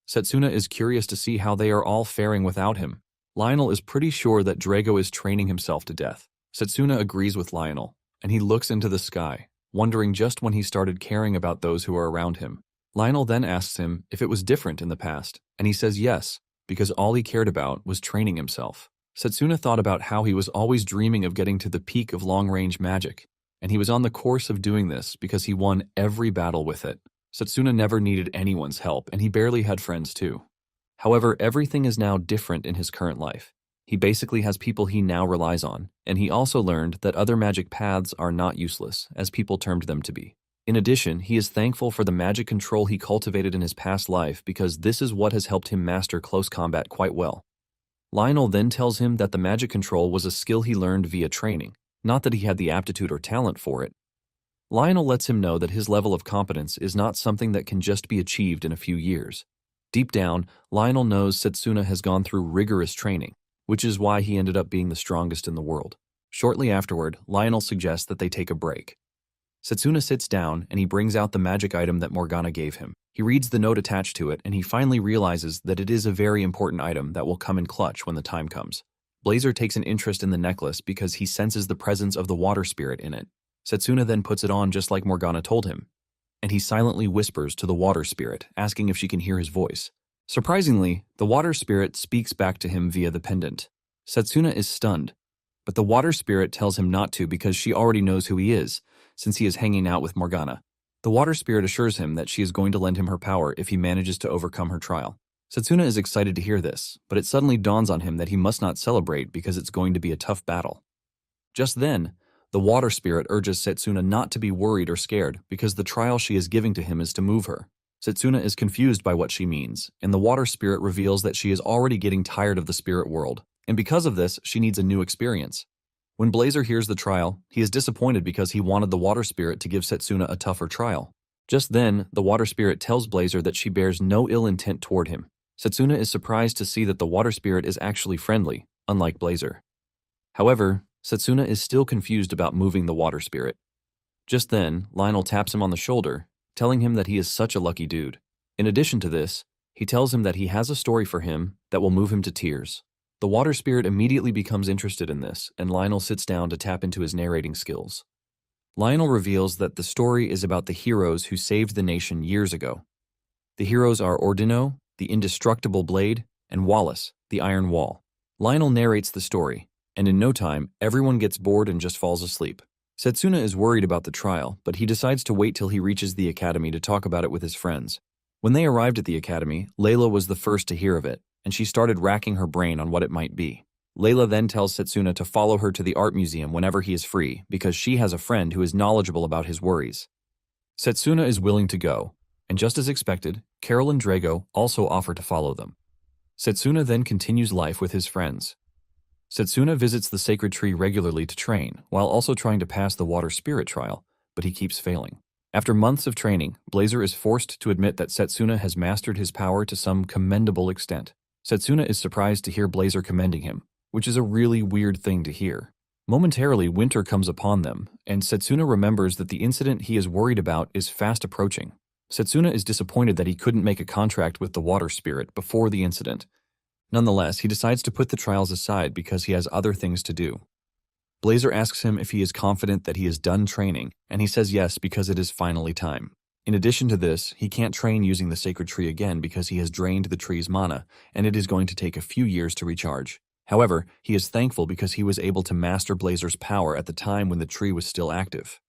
Setsuna is curious to see how they are all faring without him. Lionel is pretty sure that Drago is training himself to death. Setsuna agrees with Lionel, and he looks into the sky, wondering just when he started caring about those who are around him. Lionel then asks him if it was different in the past, and he says yes, because all he cared about was training himself. Setsuna thought about how he was always dreaming of getting to the peak of long-range magic, and he was on the course of doing this because he won every battle with it. Setsuna never needed anyone's help, and he barely had friends too. However, everything is now different in his current life. He basically has people he now relies on, and he also learned that other magic paths are not useless, as people termed them to be. In addition, he is thankful for the magic control he cultivated in his past life because this is what has helped him master close combat quite well. Lionel then tells him that the magic control was a skill he learned via training, not that he had the aptitude or talent for it. Lionel lets him know that his level of competence is not something that can just be achieved in a few years. Deep down, Lionel knows Setsuna has gone through rigorous training, which is why he ended up being the strongest in the world. Shortly afterward, Lionel suggests that they take a break. Setsuna sits down and he brings out the magic item that Morgana gave him. He reads the note attached to it and he finally realizes that it is a very important item that will come in clutch when the time comes. Blazer takes an interest in the necklace because he senses the presence of the water spirit in it. Setsuna then puts it on just like Morgana told him, and he silently whispers to the water spirit, asking if she can hear his voice. Surprisingly, the water spirit speaks back to him via the pendant. Setsuna is stunned, but the water spirit tells him not to because she already knows who he is, since he is hanging out with Morgana. The water spirit assures him that she is going to lend him her power if he manages to overcome her trial. Setsuna is excited to hear this, but it suddenly dawns on him that he must not celebrate because it's going to be a tough battle. Just then, the water spirit urges Setsuna not to be worried or scared because the trial she is giving to him is to move her. Setsuna is confused by what she means, and the water spirit reveals that she is already getting tired of the spirit world, and because of this, she needs a new experience. When Blazer hears the trial, he is disappointed because he wanted the water spirit to give Setsuna a tougher trial. Just then, the water spirit tells Blazer that she bears no ill intent toward him. Setsuna is surprised to see that the water spirit is actually friendly, unlike Blazer. However, Setsuna is still confused about moving the water spirit. Just then, Lionel taps him on the shoulder, telling him that he is such a lucky dude. In addition to this, he tells him that he has a story for him that will move him to tears. The water spirit immediately becomes interested in this, and Lionel sits down to tap into his narrating skills. Lionel reveals that the story is about the heroes who saved the nation years ago. The heroes are Ordino, the indestructible blade, and Wallace, the iron wall. Lionel narrates the story, and in no time, everyone gets bored and just falls asleep. Setsuna is worried about the trial, but he decides to wait till he reaches the academy to talk about it with his friends. When they arrived at the academy, Layla was the first to hear of it, and she started racking her brain on what it might be. Layla then tells Setsuna to follow her to the art museum whenever he is free because she has a friend who is knowledgeable about his worries. Setsuna is willing to go, and just as expected, Carol and Drago also offer to follow them. Setsuna then continues life with his friends. Setsuna visits the sacred tree regularly to train, while also trying to pass the water spirit trial, but he keeps failing. After months of training, Blazer is forced to admit that Setsuna has mastered his power to some commendable extent. Setsuna is surprised to hear Blazer commending him, which is a really weird thing to hear. Momentarily, winter comes upon them, and Setsuna remembers that the incident he is worried about is fast approaching. Setsuna is disappointed that he couldn't make a contract with the water spirit before the incident. Nonetheless, he decides to put the trials aside because he has other things to do. Blazer asks him if he is confident that he is done training, and he says yes because it is finally time. In addition to this, he can't train using the sacred tree again because he has drained the tree's mana, and it is going to take a few years to recharge. However, he is thankful because he was able to master Blazer's power at the time when the tree was still active.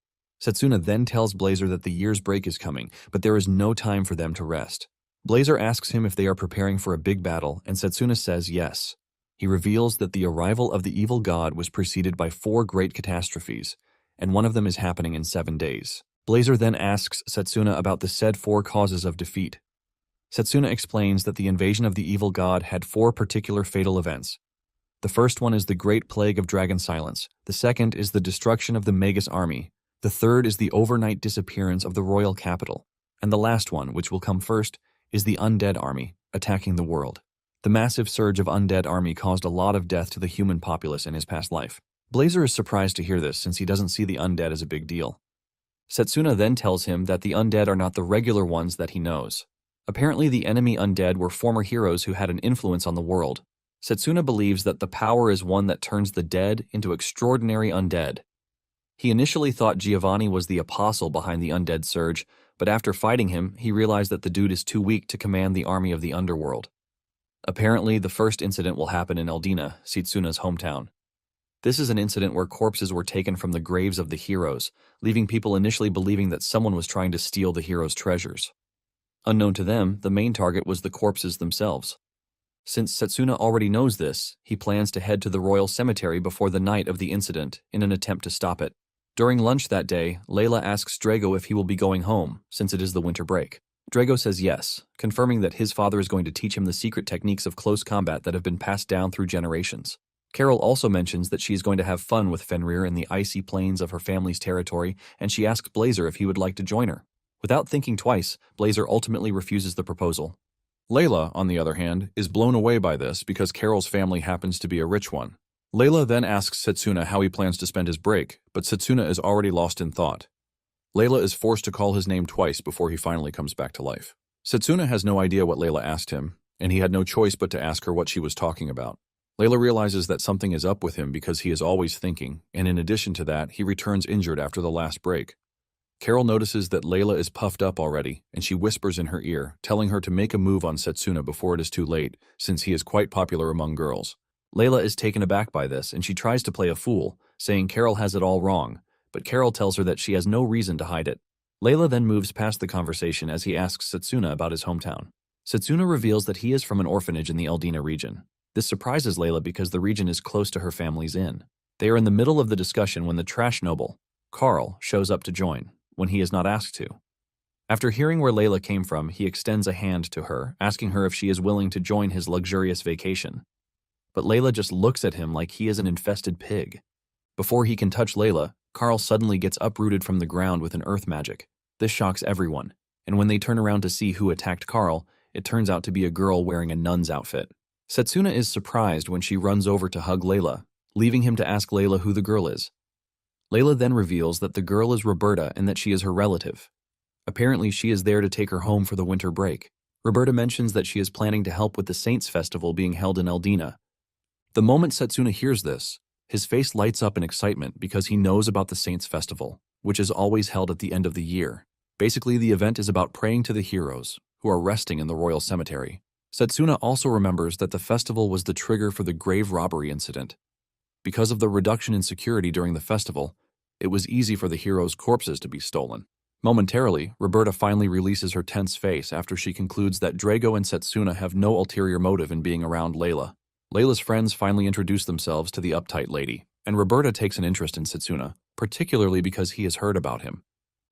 Setsuna then tells Blazer that the year's break is coming, but there is no time for them to rest. Blazer asks him if they are preparing for a big battle, and Setsuna says yes. He reveals that the arrival of the evil god was preceded by 4 great catastrophes, and one of them is happening in 7 days. Blazer then asks Setsuna about the said 4 causes of defeat. Setsuna explains that the invasion of the evil god had 4 particular fatal events. The first one is the Great Plague of Dragon Silence. The second is the destruction of the Magus army. The third is the overnight disappearance of the royal capital. And the last one, which will come first, is the undead army, attacking the world. The massive surge of undead army caused a lot of death to the human populace in his past life. Blazer is surprised to hear this since he doesn't see the undead as a big deal. Setsuna then tells him that the undead are not the regular ones that he knows. Apparently the enemy undead were former heroes who had an influence on the world. Setsuna believes that the power is one that turns the dead into extraordinary undead. He initially thought Giovanni was the apostle behind the undead surge, but after fighting him, he realized that the dude is too weak to command the army of the underworld. Apparently, the first incident will happen in Eldina, Setsuna's hometown. This is an incident where corpses were taken from the graves of the heroes, leaving people initially believing that someone was trying to steal the heroes' treasures. Unknown to them, the main target was the corpses themselves. Since Setsuna already knows this, he plans to head to the royal cemetery before the night of the incident in an attempt to stop it. During lunch that day, Layla asks Drago if he will be going home, since it is the winter break. Drago says yes, confirming that his father is going to teach him the secret techniques of close combat that have been passed down through generations. Carol also mentions that she is going to have fun with Fenrir in the icy plains of her family's territory, and she asks Blazer if he would like to join her. Without thinking twice, Blazer ultimately refuses the proposal. Layla, on the other hand, is blown away by this because Carol's family happens to be a rich one. Layla then asks Setsuna how he plans to spend his break, but Setsuna is already lost in thought. Layla is forced to call his name twice before he finally comes back to life. Setsuna has no idea what Layla asked him, and he had no choice but to ask her what she was talking about. Layla realizes that something is up with him because he is always thinking, and in addition to that, he returns injured after the last break. Carol notices that Layla is puffed up already, and she whispers in her ear, telling her to make a move on Setsuna before it is too late, since he is quite popular among girls. Layla is taken aback by this, and she tries to play a fool, saying Carol has it all wrong, but Carol tells her that she has no reason to hide it. Layla then moves past the conversation as he asks Setsuna about his hometown. Setsuna reveals that he is from an orphanage in the Eldina region. This surprises Layla because the region is close to her family's inn. They are in the middle of the discussion when the trash noble, Carl, shows up to join, when he is not asked to. After hearing where Layla came from, he extends a hand to her, asking her if she is willing to join his luxurious vacation. But Layla just looks at him like he is an infested pig. Before he can touch Layla, Carl suddenly gets uprooted from the ground with an earth magic. This shocks everyone, and when they turn around to see who attacked Carl, it turns out to be a girl wearing a nun's outfit. Setsuna is surprised when she runs over to hug Layla, leaving him to ask Layla who the girl is. Layla then reveals that the girl is Roberta and that she is her relative. Apparently, she is there to take her home for the winter break. Roberta mentions that she is planning to help with the Saints Festival being held in Eldina. The moment Setsuna hears this, his face lights up in excitement because he knows about the Saints Festival, which is always held at the end of the year. Basically, the event is about praying to the heroes, who are resting in the royal cemetery. Setsuna also remembers that the festival was the trigger for the grave robbery incident. Because of the reduction in security during the festival, it was easy for the heroes' corpses to be stolen. Momentarily, Roberta finally releases her tense face after she concludes that Drago and Setsuna have no ulterior motive in being around Layla. Layla's friends finally introduce themselves to the uptight lady, and Roberta takes an interest in Setsuna, particularly because he has heard about him.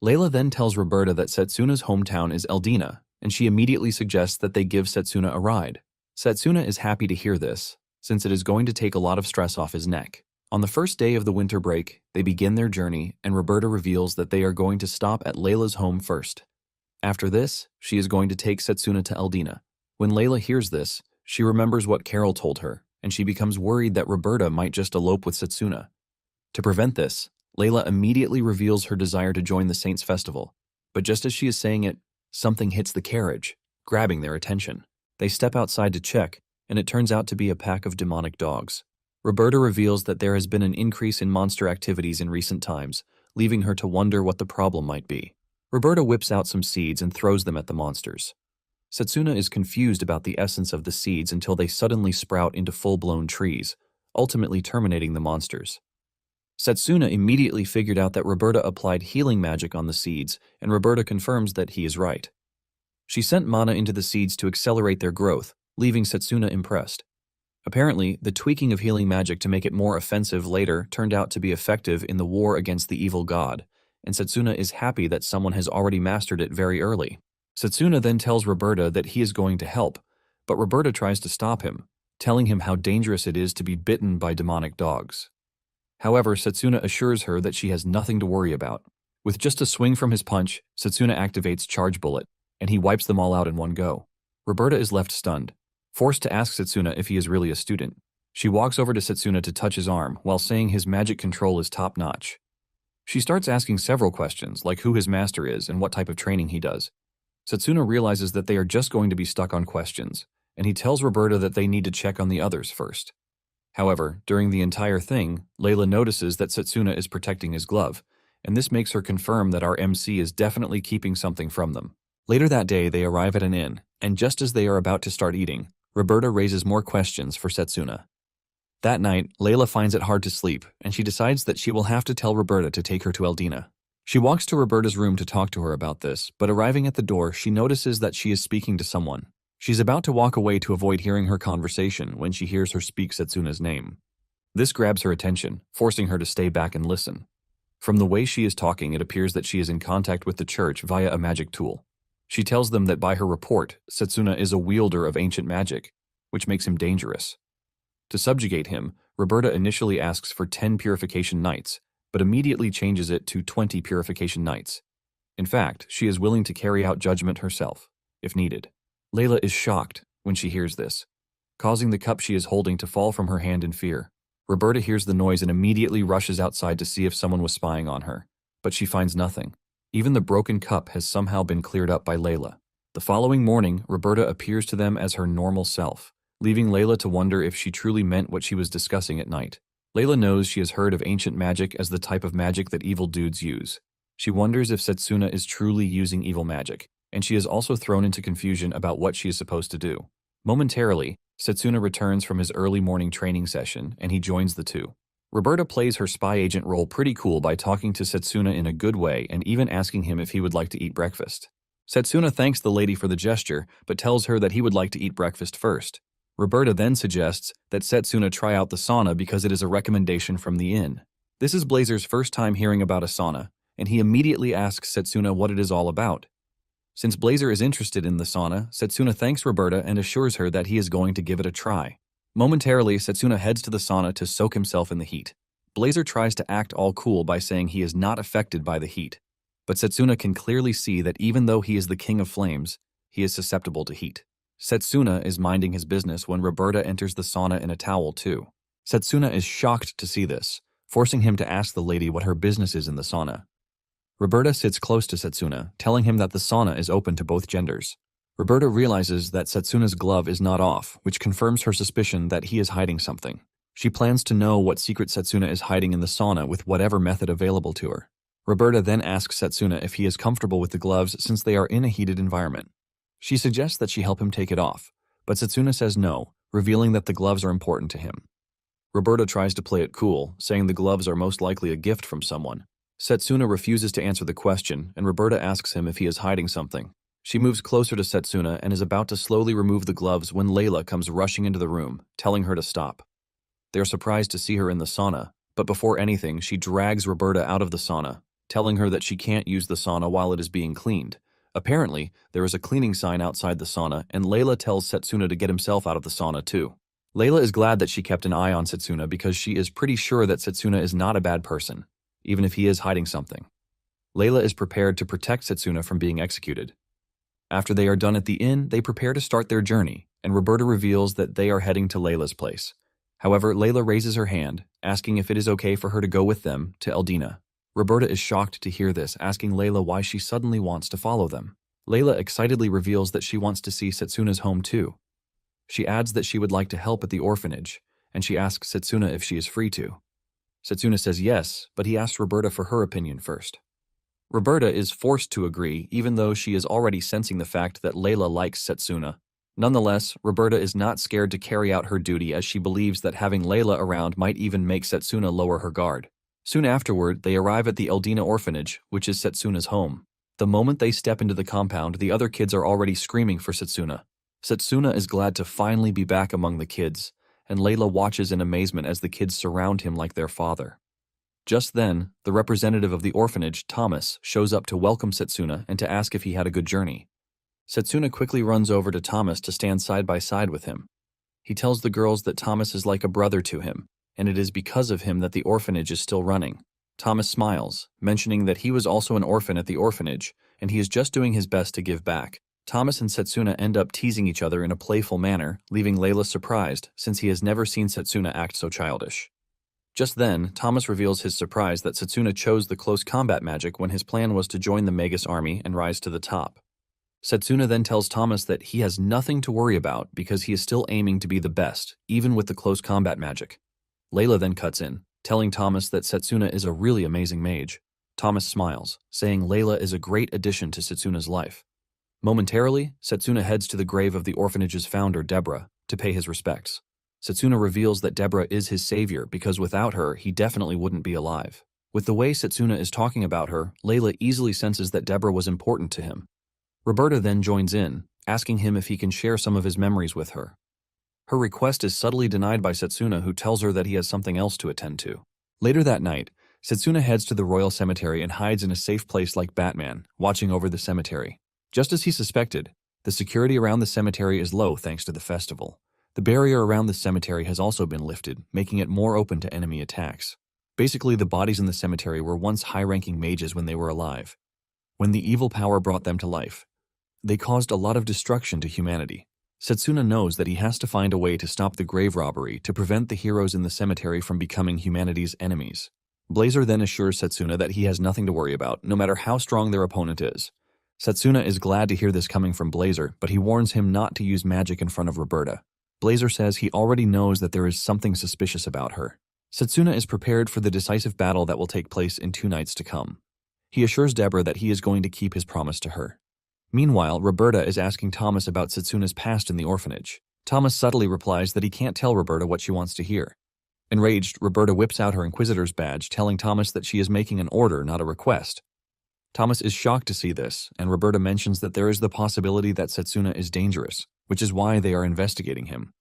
Layla then tells Roberta that Setsuna's hometown is Eldina, and she immediately suggests that they give Setsuna a ride. Setsuna is happy to hear this, since it is going to take a lot of stress off his neck. On the first day of the winter break, they begin their journey, and Roberta reveals that they are going to stop at Layla's home first. After this, she is going to take Setsuna to Eldina. When Layla hears this, she remembers what Carol told her, and she becomes worried that Roberta might just elope with Setsuna. To prevent this, Layla immediately reveals her desire to join the Saints Festival, but just as she is saying it, something hits the carriage, grabbing their attention. They step outside to check, and it turns out to be a pack of demonic dogs. Roberta reveals that there has been an increase in monster activities in recent times, leaving her to wonder what the problem might be. Roberta whips out some seeds and throws them at the monsters. Setsuna is confused about the essence of the seeds until they suddenly sprout into full-blown trees, ultimately terminating the monsters. Setsuna immediately figured out that Roberta applied healing magic on the seeds, and Roberta confirms that he is right. She sent mana into the seeds to accelerate their growth, leaving Setsuna impressed. Apparently, the tweaking of healing magic to make it more offensive later turned out to be effective in the war against the evil god, and Setsuna is happy that someone has already mastered it very early. Setsuna then tells Roberta that he is going to help, but Roberta tries to stop him, telling him how dangerous it is to be bitten by demonic dogs. However, Setsuna assures her that she has nothing to worry about. With just a swing from his punch, Setsuna activates Charge Bullet, and he wipes them all out in one go. Roberta is left stunned, forced to ask Setsuna if he is really a student. She walks over to Setsuna to touch his arm, while saying his magic control is top-notch. She starts asking several questions, like who his master is and what type of training he does. Setsuna realizes that they are just going to be stuck on questions, and he tells Roberta that they need to check on the others first. However, during the entire thing, Layla notices that Setsuna is protecting his glove, and this makes her confirm that our MC is definitely keeping something from them. Later that day, they arrive at an inn, and just as they are about to start eating, Roberta raises more questions for Setsuna. That night, Layla finds it hard to sleep, and she decides that she will have to tell Roberta to take her to Eldina. She walks to Roberta's room to talk to her about this, but arriving at the door, she notices that she is speaking to someone. She's about to walk away to avoid hearing her conversation when she hears her speak Setsuna's name. This grabs her attention, forcing her to stay back and listen. From the way she is talking, it appears that she is in contact with the church via a magic tool. She tells them that by her report, Setsuna is a wielder of ancient magic, which makes him dangerous. To subjugate him, Roberta initially asks for 10 purification nights, but immediately changes it to 20 purification nights. In fact, she is willing to carry out judgment herself, if needed. Layla is shocked when she hears this, causing the cup she is holding to fall from her hand in fear. Roberta hears the noise and immediately rushes outside to see if someone was spying on her, but she finds nothing. Even the broken cup has somehow been cleared up by Layla. The following morning, Roberta appears to them as her normal self, leaving Layla to wonder if she truly meant what she was discussing at night. Layla knows she has heard of ancient magic as the type of magic that evil dudes use. She wonders if Setsuna is truly using evil magic, and she is also thrown into confusion about what she is supposed to do. Momentarily, Setsuna returns from his early morning training session, and he joins the two. Roberta plays her spy agent role pretty cool by talking to Setsuna in a good way and even asking him if he would like to eat breakfast. Setsuna thanks the lady for the gesture, but tells her that he would like to eat breakfast first. Roberta then suggests that Setsuna try out the sauna because it is a recommendation from the inn. This is Blazer's first time hearing about a sauna, and he immediately asks Setsuna what it is all about. Since Blazer is interested in the sauna, Setsuna thanks Roberta and assures her that he is going to give it a try. Momentarily, Setsuna heads to the sauna to soak himself in the heat. Blazer tries to act all cool by saying he is not affected by the heat, but Setsuna can clearly see that even though he is the king of flames, he is susceptible to heat. Setsuna is minding his business when Roberta enters the sauna in a towel too. Setsuna is shocked to see this, forcing him to ask the lady what her business is in the sauna. Roberta sits close to Setsuna, telling him that the sauna is open to both genders. Roberta realizes that Setsuna's glove is not off, which confirms her suspicion that he is hiding something. She plans to know what secret Setsuna is hiding in the sauna with whatever method available to her. Roberta then asks Setsuna if he is comfortable with the gloves since they are in a heated environment. She suggests that she help him take it off, but Setsuna says no, revealing that the gloves are important to him. Roberta tries to play it cool, saying the gloves are most likely a gift from someone. Setsuna refuses to answer the question, and Roberta asks him if he is hiding something. She moves closer to Setsuna and is about to slowly remove the gloves when Layla comes rushing into the room, telling her to stop. They are surprised to see her in the sauna, but before anything, she drags Roberta out of the sauna, telling her that she can't use the sauna while it is being cleaned. Apparently, there is a cleaning sign outside the sauna, and Layla tells Setsuna to get himself out of the sauna too. Layla is glad that she kept an eye on Setsuna because she is pretty sure that Setsuna is not a bad person, even if he is hiding something. Layla is prepared to protect Setsuna from being executed. After they are done at the inn, they prepare to start their journey, and Roberta reveals that they are heading to Layla's place. However, Layla raises her hand, asking if it is okay for her to go with them to Eldina. Roberta is shocked to hear this, asking Layla why she suddenly wants to follow them. Layla excitedly reveals that she wants to see Setsuna's home too. She adds that she would like to help at the orphanage, and she asks Setsuna if she is free to. Setsuna says yes, but he asks Roberta for her opinion first. Roberta is forced to agree, even though she is already sensing the fact that Layla likes Setsuna. Nonetheless, Roberta is not scared to carry out her duty as she believes that having Layla around might even make Setsuna lower her guard. Soon afterward, they arrive at the Eldina orphanage, which is Setsuna's home. The moment they step into the compound, the other kids are already screaming for Setsuna. Setsuna is glad to finally be back among the kids, and Layla watches in amazement as the kids surround him like their father. Just then, the representative of the orphanage, Thomas, shows up to welcome Setsuna and to ask if he had a good journey. Setsuna quickly runs over to Thomas to stand side by side with him. He tells the girls that Thomas is like a brother to him, and it is because of him that the orphanage is still running. Thomas smiles, mentioning that he was also an orphan at the orphanage, and he is just doing his best to give back. Thomas and Setsuna end up teasing each other in a playful manner, leaving Layla surprised since he has never seen Setsuna act so childish. Just then, Thomas reveals his surprise that Setsuna chose the close combat magic when his plan was to join the Magus army and rise to the top. Setsuna then tells Thomas that he has nothing to worry about because he is still aiming to be the best, even with the close combat magic. Layla then cuts in, telling Thomas that Setsuna is a really amazing mage. Thomas smiles, saying Layla is a great addition to Setsuna's life. Momentarily, Setsuna heads to the grave of the orphanage's founder, Deborah, to pay his respects. Setsuna reveals that Deborah is his savior because without her, he definitely wouldn't be alive. With the way Setsuna is talking about her, Layla easily senses that Deborah was important to him. Roberta then joins in, asking him if he can share some of his memories with her. Her request is subtly denied by Setsuna, who tells her that he has something else to attend to. Later that night, Setsuna heads to the royal cemetery and hides in a safe place like Batman, watching over the cemetery. Just as he suspected, the security around the cemetery is low thanks to the festival. The barrier around the cemetery has also been lifted, making it more open to enemy attacks. Basically, the bodies in the cemetery were once high-ranking mages when they were alive. When the evil power brought them to life, they caused a lot of destruction to humanity. Setsuna knows that he has to find a way to stop the grave robbery to prevent the heroes in the cemetery from becoming humanity's enemies. Blazer then assures Setsuna that he has nothing to worry about, no matter how strong their opponent is. Setsuna is glad to hear this coming from Blazer, but he warns him not to use magic in front of Roberta. Blazer says he already knows that there is something suspicious about her. Setsuna is prepared for the decisive battle that will take place in 2 nights to come. He assures Deborah that he is going to keep his promise to her. Meanwhile, Roberta is asking Thomas about Setsuna's past in the orphanage. Thomas subtly replies that he can't tell Roberta what she wants to hear. Enraged, Roberta whips out her Inquisitor's badge, telling Thomas that she is making an order, not a request. Thomas is shocked to see this, and Roberta mentions that there is the possibility that Setsuna is dangerous, which is why they are investigating him.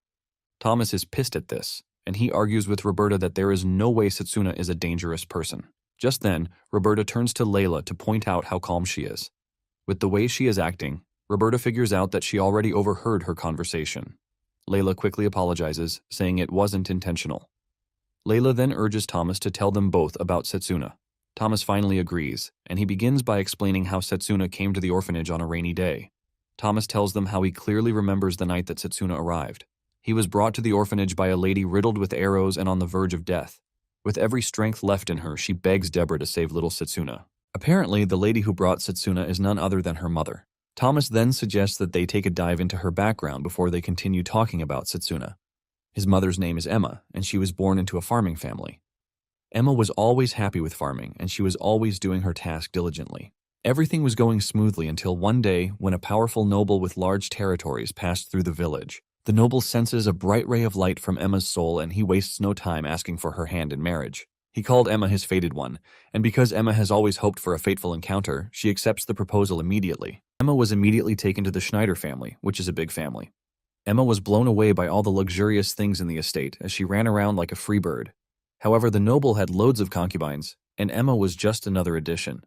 Thomas is pissed at this, and he argues with Roberta that there is no way Setsuna is a dangerous person. Just then, Roberta turns to Layla to point out how calm she is. With the way she is acting, Roberta figures out that she already overheard her conversation. Layla quickly apologizes, saying it wasn't intentional. Layla then urges Thomas to tell them both about Setsuna. Thomas finally agrees, and he begins by explaining how Setsuna came to the orphanage on a rainy day. Thomas tells them how he clearly remembers the night that Setsuna arrived. He was brought to the orphanage by a lady riddled with arrows and on the verge of death. With every strength left in her, she begs Deborah to save little Setsuna. Apparently, the lady who brought Setsuna is none other than her mother. Thomas then suggests that they take a dive into her background before they continue talking about Setsuna. His mother's name is Emma, and she was born into a farming family. Emma was always happy with farming, and she was always doing her task diligently. Everything was going smoothly until one day when a powerful noble with large territories passed through the village. The noble senses a bright ray of light from Emma's soul, and he wastes no time asking for her hand in marriage. He called Emma his fated one, and because Emma has always hoped for a fateful encounter, she accepts the proposal immediately. Emma was immediately taken to the Schneider family, which is a big family. Emma was blown away by all the luxurious things in the estate as she ran around like a free bird. However, the noble had loads of concubines, and Emma was just another addition.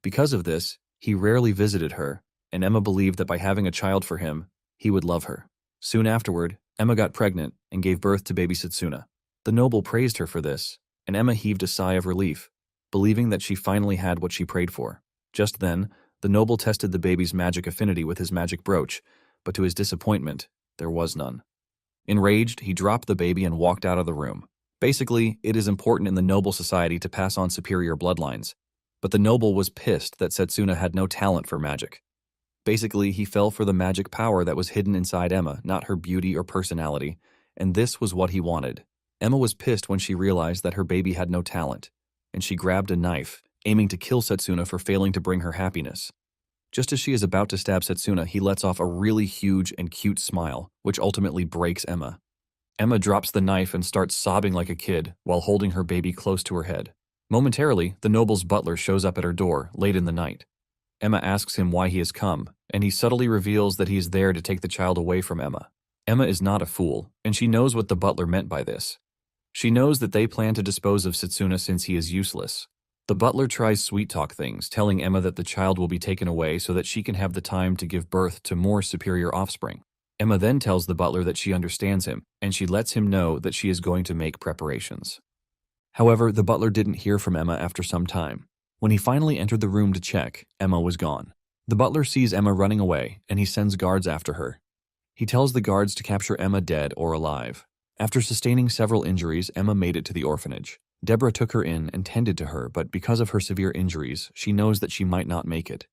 Because of this, he rarely visited her, and Emma believed that by having a child for him, he would love her. Soon afterward, Emma got pregnant and gave birth to baby Setsuna. The noble praised her for this, and Emma heaved a sigh of relief, believing that she finally had what she prayed for. Just then, the noble tested the baby's magic affinity with his magic brooch, but to his disappointment, there was none. Enraged, he dropped the baby and walked out of the room. Basically, it is important in the noble society to pass on superior bloodlines, but the noble was pissed that Setsuna had no talent for magic. Basically, he fell for the magic power that was hidden inside Emma, not her beauty or personality, and this was what he wanted. Emma was pissed when she realized that her baby had no talent, and she grabbed a knife, aiming to kill Setsuna for failing to bring her happiness. Just as she is about to stab Setsuna, he lets off a really huge and cute smile, which ultimately breaks Emma. Emma drops the knife and starts sobbing like a kid while holding her baby close to her head. Momentarily, the noble's butler shows up at her door late in the night. Emma asks him why he has come, and he subtly reveals that he is there to take the child away from Emma. Emma is not a fool, and she knows what the butler meant by this. She knows that they plan to dispose of Setsuna since he is useless. The butler tries sweet-talk things, telling Emma that the child will be taken away so that she can have the time to give birth to more superior offspring. Emma then tells the butler that she understands him, and she lets him know that she is going to make preparations. However, the butler didn't hear from Emma after some time. When he finally entered the room to check, Emma was gone. The butler sees Emma running away, and he sends guards after her. He tells the guards to capture Emma dead or alive. After sustaining several injuries, Emma made it to the orphanage. Deborah took her in and tended to her, but because of her severe injuries, she knows that she might not make it.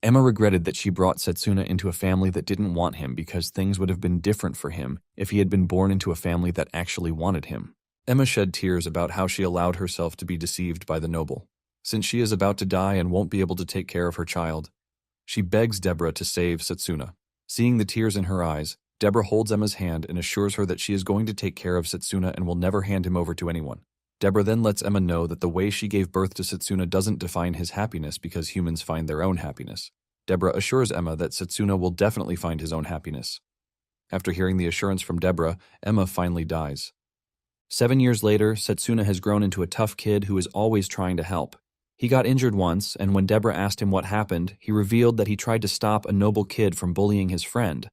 Emma regretted that she brought Setsuna into a family that didn't want him because things would have been different for him if he had been born into a family that actually wanted him. Emma shed tears about how she allowed herself to be deceived by the noble. Since she is about to die and won't be able to take care of her child, she begs Deborah to save Setsuna. Seeing the tears in her eyes, Deborah holds Emma's hand and assures her that she is going to take care of Setsuna and will never hand him over to anyone. Deborah then lets Emma know that the way she gave birth to Setsuna doesn't define his happiness because humans find their own happiness. Deborah assures Emma that Setsuna will definitely find his own happiness. After hearing the assurance from Deborah, Emma finally dies. 7 years later, Setsuna has grown into a tough kid who is always trying to help. He got injured once, and when Deborah asked him what happened, he revealed that he tried to stop a noble kid from bullying his friend,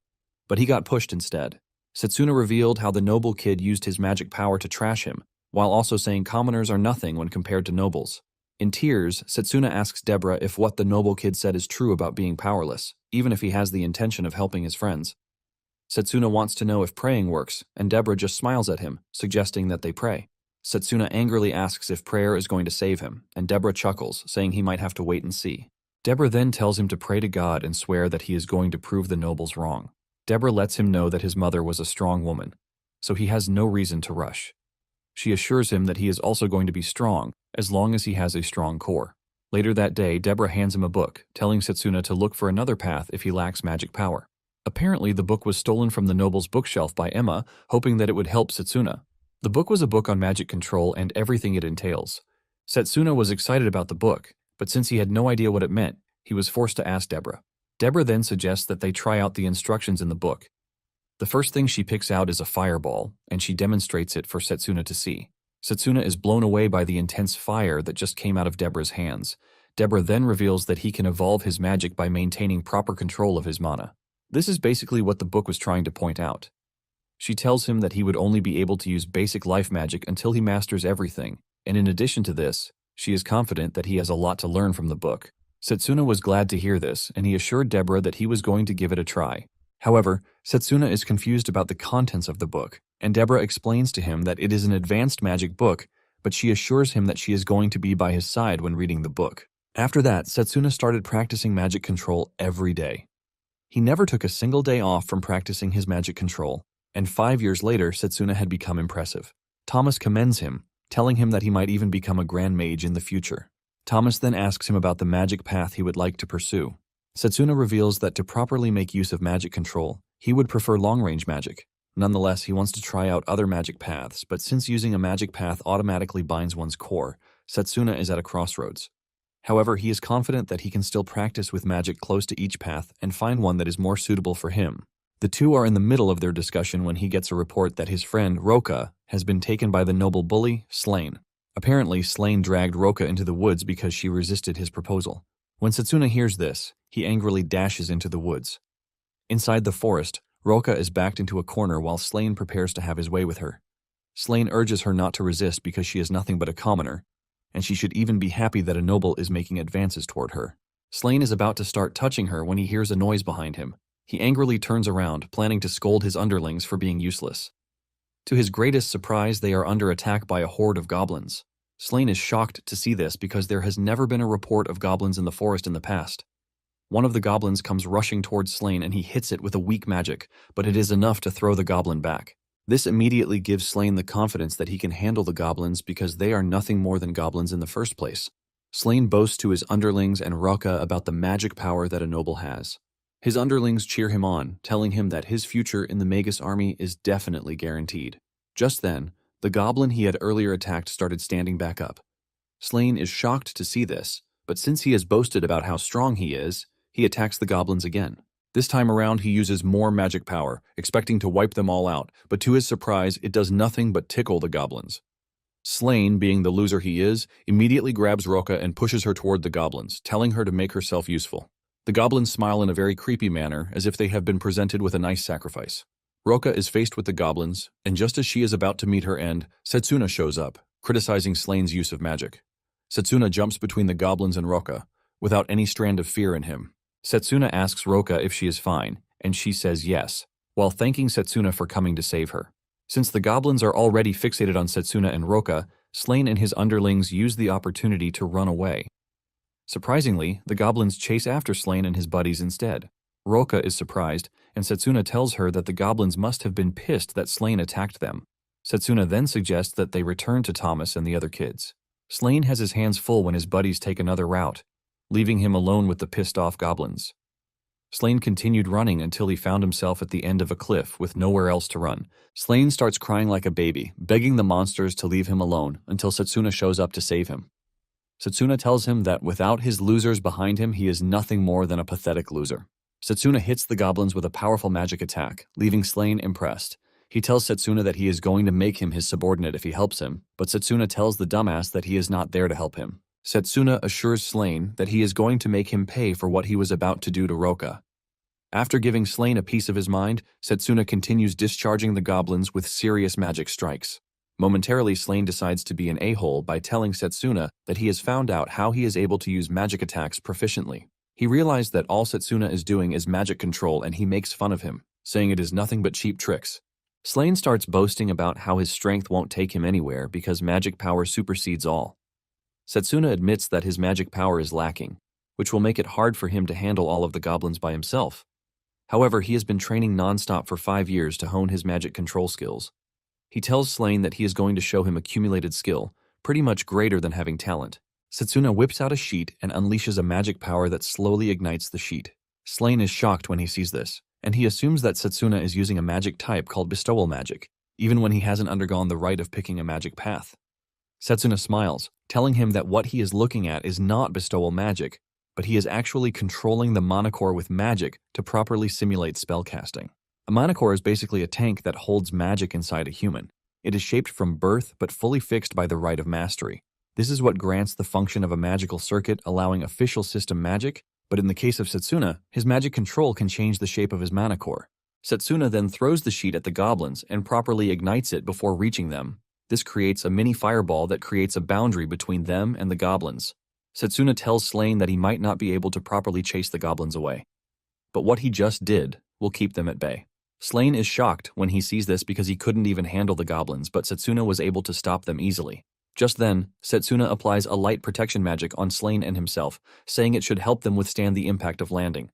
but he got pushed instead. Setsuna revealed how the noble kid used his magic power to trash him, while also saying commoners are nothing when compared to nobles. In tears, Setsuna asks Deborah if what the noble kid said is true about being powerless, even if he has the intention of helping his friends. Setsuna wants to know if praying works, and Deborah just smiles at him, suggesting that they pray. Setsuna angrily asks if prayer is going to save him, and Deborah chuckles, saying he might have to wait and see. Deborah then tells him to pray to God and swear that he is going to prove the nobles wrong. Deborah lets him know that his mother was a strong woman, so he has no reason to rush. She assures him that he is also going to be strong, as long as he has a strong core. Later that day, Deborah hands him a book, telling Setsuna to look for another path if he lacks magic power. Apparently, the book was stolen from the noble's bookshelf by Emma, hoping that it would help Setsuna. The book was a book on magic control and everything it entails. Setsuna was excited about the book, but since he had no idea what it meant, he was forced to ask Deborah. Deborah then suggests that they try out the instructions in the book. The first thing she picks out is a fireball, and she demonstrates it for Setsuna to see. Setsuna is blown away by the intense fire that just came out of Deborah's hands. Deborah then reveals that he can evolve his magic by maintaining proper control of his mana. This is basically what the book was trying to point out. She tells him that he would only be able to use basic life magic until he masters everything, and in addition to this, she is confident that he has a lot to learn from the book. Setsuna was glad to hear this, and he assured Deborah that he was going to give it a try. However, Setsuna is confused about the contents of the book, and Deborah explains to him that it is an advanced magic book, but she assures him that she is going to be by his side when reading the book. After that, Setsuna started practicing magic control every day. He never took a single day off from practicing his magic control, and 5 years later, Setsuna had become impressive. Thomas commends him, telling him that he might even become a grand mage in the future. Thomas then asks him about the magic path he would like to pursue. Setsuna reveals that to properly make use of magic control, he would prefer long-range magic. Nonetheless, he wants to try out other magic paths, but since using a magic path automatically binds one's core, Setsuna is at a crossroads. However, he is confident that he can still practice with magic close to each path and find one that is more suitable for him. The two are in the middle of their discussion when he gets a report that his friend, Roka, has been taken by the noble bully, Slain. Apparently, Slain dragged Roka into the woods because she resisted his proposal. When Setsuna hears this, he angrily dashes into the woods. Inside the forest, Roka is backed into a corner while Slain prepares to have his way with her. Slain urges her not to resist because she is nothing but a commoner, and she should even be happy that a noble is making advances toward her. Slain is about to start touching her when he hears a noise behind him. He angrily turns around, planning to scold his underlings for being useless. To his greatest surprise, they are under attack by a horde of goblins. Slain is shocked to see this because there has never been a report of goblins in the forest in the past. One of the goblins comes rushing towards Slain and he hits it with a weak magic, but it is enough to throw the goblin back. This immediately gives Slain the confidence that he can handle the goblins because they are nothing more than goblins in the first place. Slain boasts to his underlings and Roka about the magic power that a noble has. His underlings cheer him on, telling him that his future in the Magus army is definitely guaranteed. Just then, the goblin he had earlier attacked started standing back up. Slain is shocked to see this, but since he has boasted about how strong he is, he attacks the goblins again. This time around, he uses more magic power, expecting to wipe them all out, but to his surprise, it does nothing but tickle the goblins. Slain, being the loser he is, immediately grabs Roka and pushes her toward the goblins, telling her to make herself useful. The goblins smile in a very creepy manner, as if they have been presented with a nice sacrifice. Roka is faced with the goblins, and just as she is about to meet her end, Setsuna shows up, criticizing Slain's use of magic. Setsuna jumps between the goblins and Roka, without any strand of fear in him. Setsuna asks Roka if she is fine, and she says yes, while thanking Setsuna for coming to save her. Since the goblins are already fixated on Setsuna and Roka, Slain and his underlings use the opportunity to run away. Surprisingly, the goblins chase after Slain and his buddies instead. Roka is surprised, and Setsuna tells her that the goblins must have been pissed that Slain attacked them. Setsuna then suggests that they return to Thomas and the other kids. Slain has his hands full when his buddies take another route, leaving him alone with the pissed-off goblins. Slain continued running until he found himself at the end of a cliff with nowhere else to run. Slain starts crying like a baby, begging the monsters to leave him alone until Setsuna shows up to save him. Setsuna tells him that without his losers behind him, he is nothing more than a pathetic loser. Setsuna hits the goblins with a powerful magic attack, leaving Slain impressed. He tells Setsuna that he is going to make him his subordinate if he helps him, but Setsuna tells the dumbass that he is not there to help him. Setsuna assures Slain that he is going to make him pay for what he was about to do to Roka. After giving Slain a piece of his mind, Setsuna continues discharging the goblins with serious magic strikes. Momentarily, Slain decides to be an a-hole by telling Setsuna that he has found out how he is able to use magic attacks proficiently. He realized that all Setsuna is doing is magic control and he makes fun of him, saying it is nothing but cheap tricks. Slain starts boasting about how his strength won't take him anywhere because magic power supersedes all. Setsuna admits that his magic power is lacking, which will make it hard for him to handle all of the goblins by himself. However, he has been training non-stop for 5 years to hone his magic control skills. He tells Slain that he is going to show him accumulated skill, pretty much greater than having talent. Setsuna whips out a sheet and unleashes a magic power that slowly ignites the sheet. Slain is shocked when he sees this, and he assumes that Setsuna is using a magic type called bestowal magic, even when he hasn't undergone the rite of picking a magic path. Setsuna smiles, telling him that what he is looking at is not bestowal magic, but he is actually controlling the Manacore with magic to properly simulate spellcasting. A Manacore is basically a tank that holds magic inside a human. It is shaped from birth but fully fixed by the rite of mastery. This is what grants the function of a magical circuit, allowing official system magic, but in the case of Setsuna, his magic control can change the shape of his Manacore. Setsuna then throws the sheet at the goblins and properly ignites it before reaching them. This creates a mini fireball that creates a boundary between them and the goblins. Setsuna tells Slain that he might not be able to properly chase the goblins away, but what he just did will keep them at bay. Slain is shocked when he sees this because he couldn't even handle the goblins, but Setsuna was able to stop them easily. Just then, Setsuna applies a light protection magic on Slain and himself, saying it should help them withstand the impact of landing.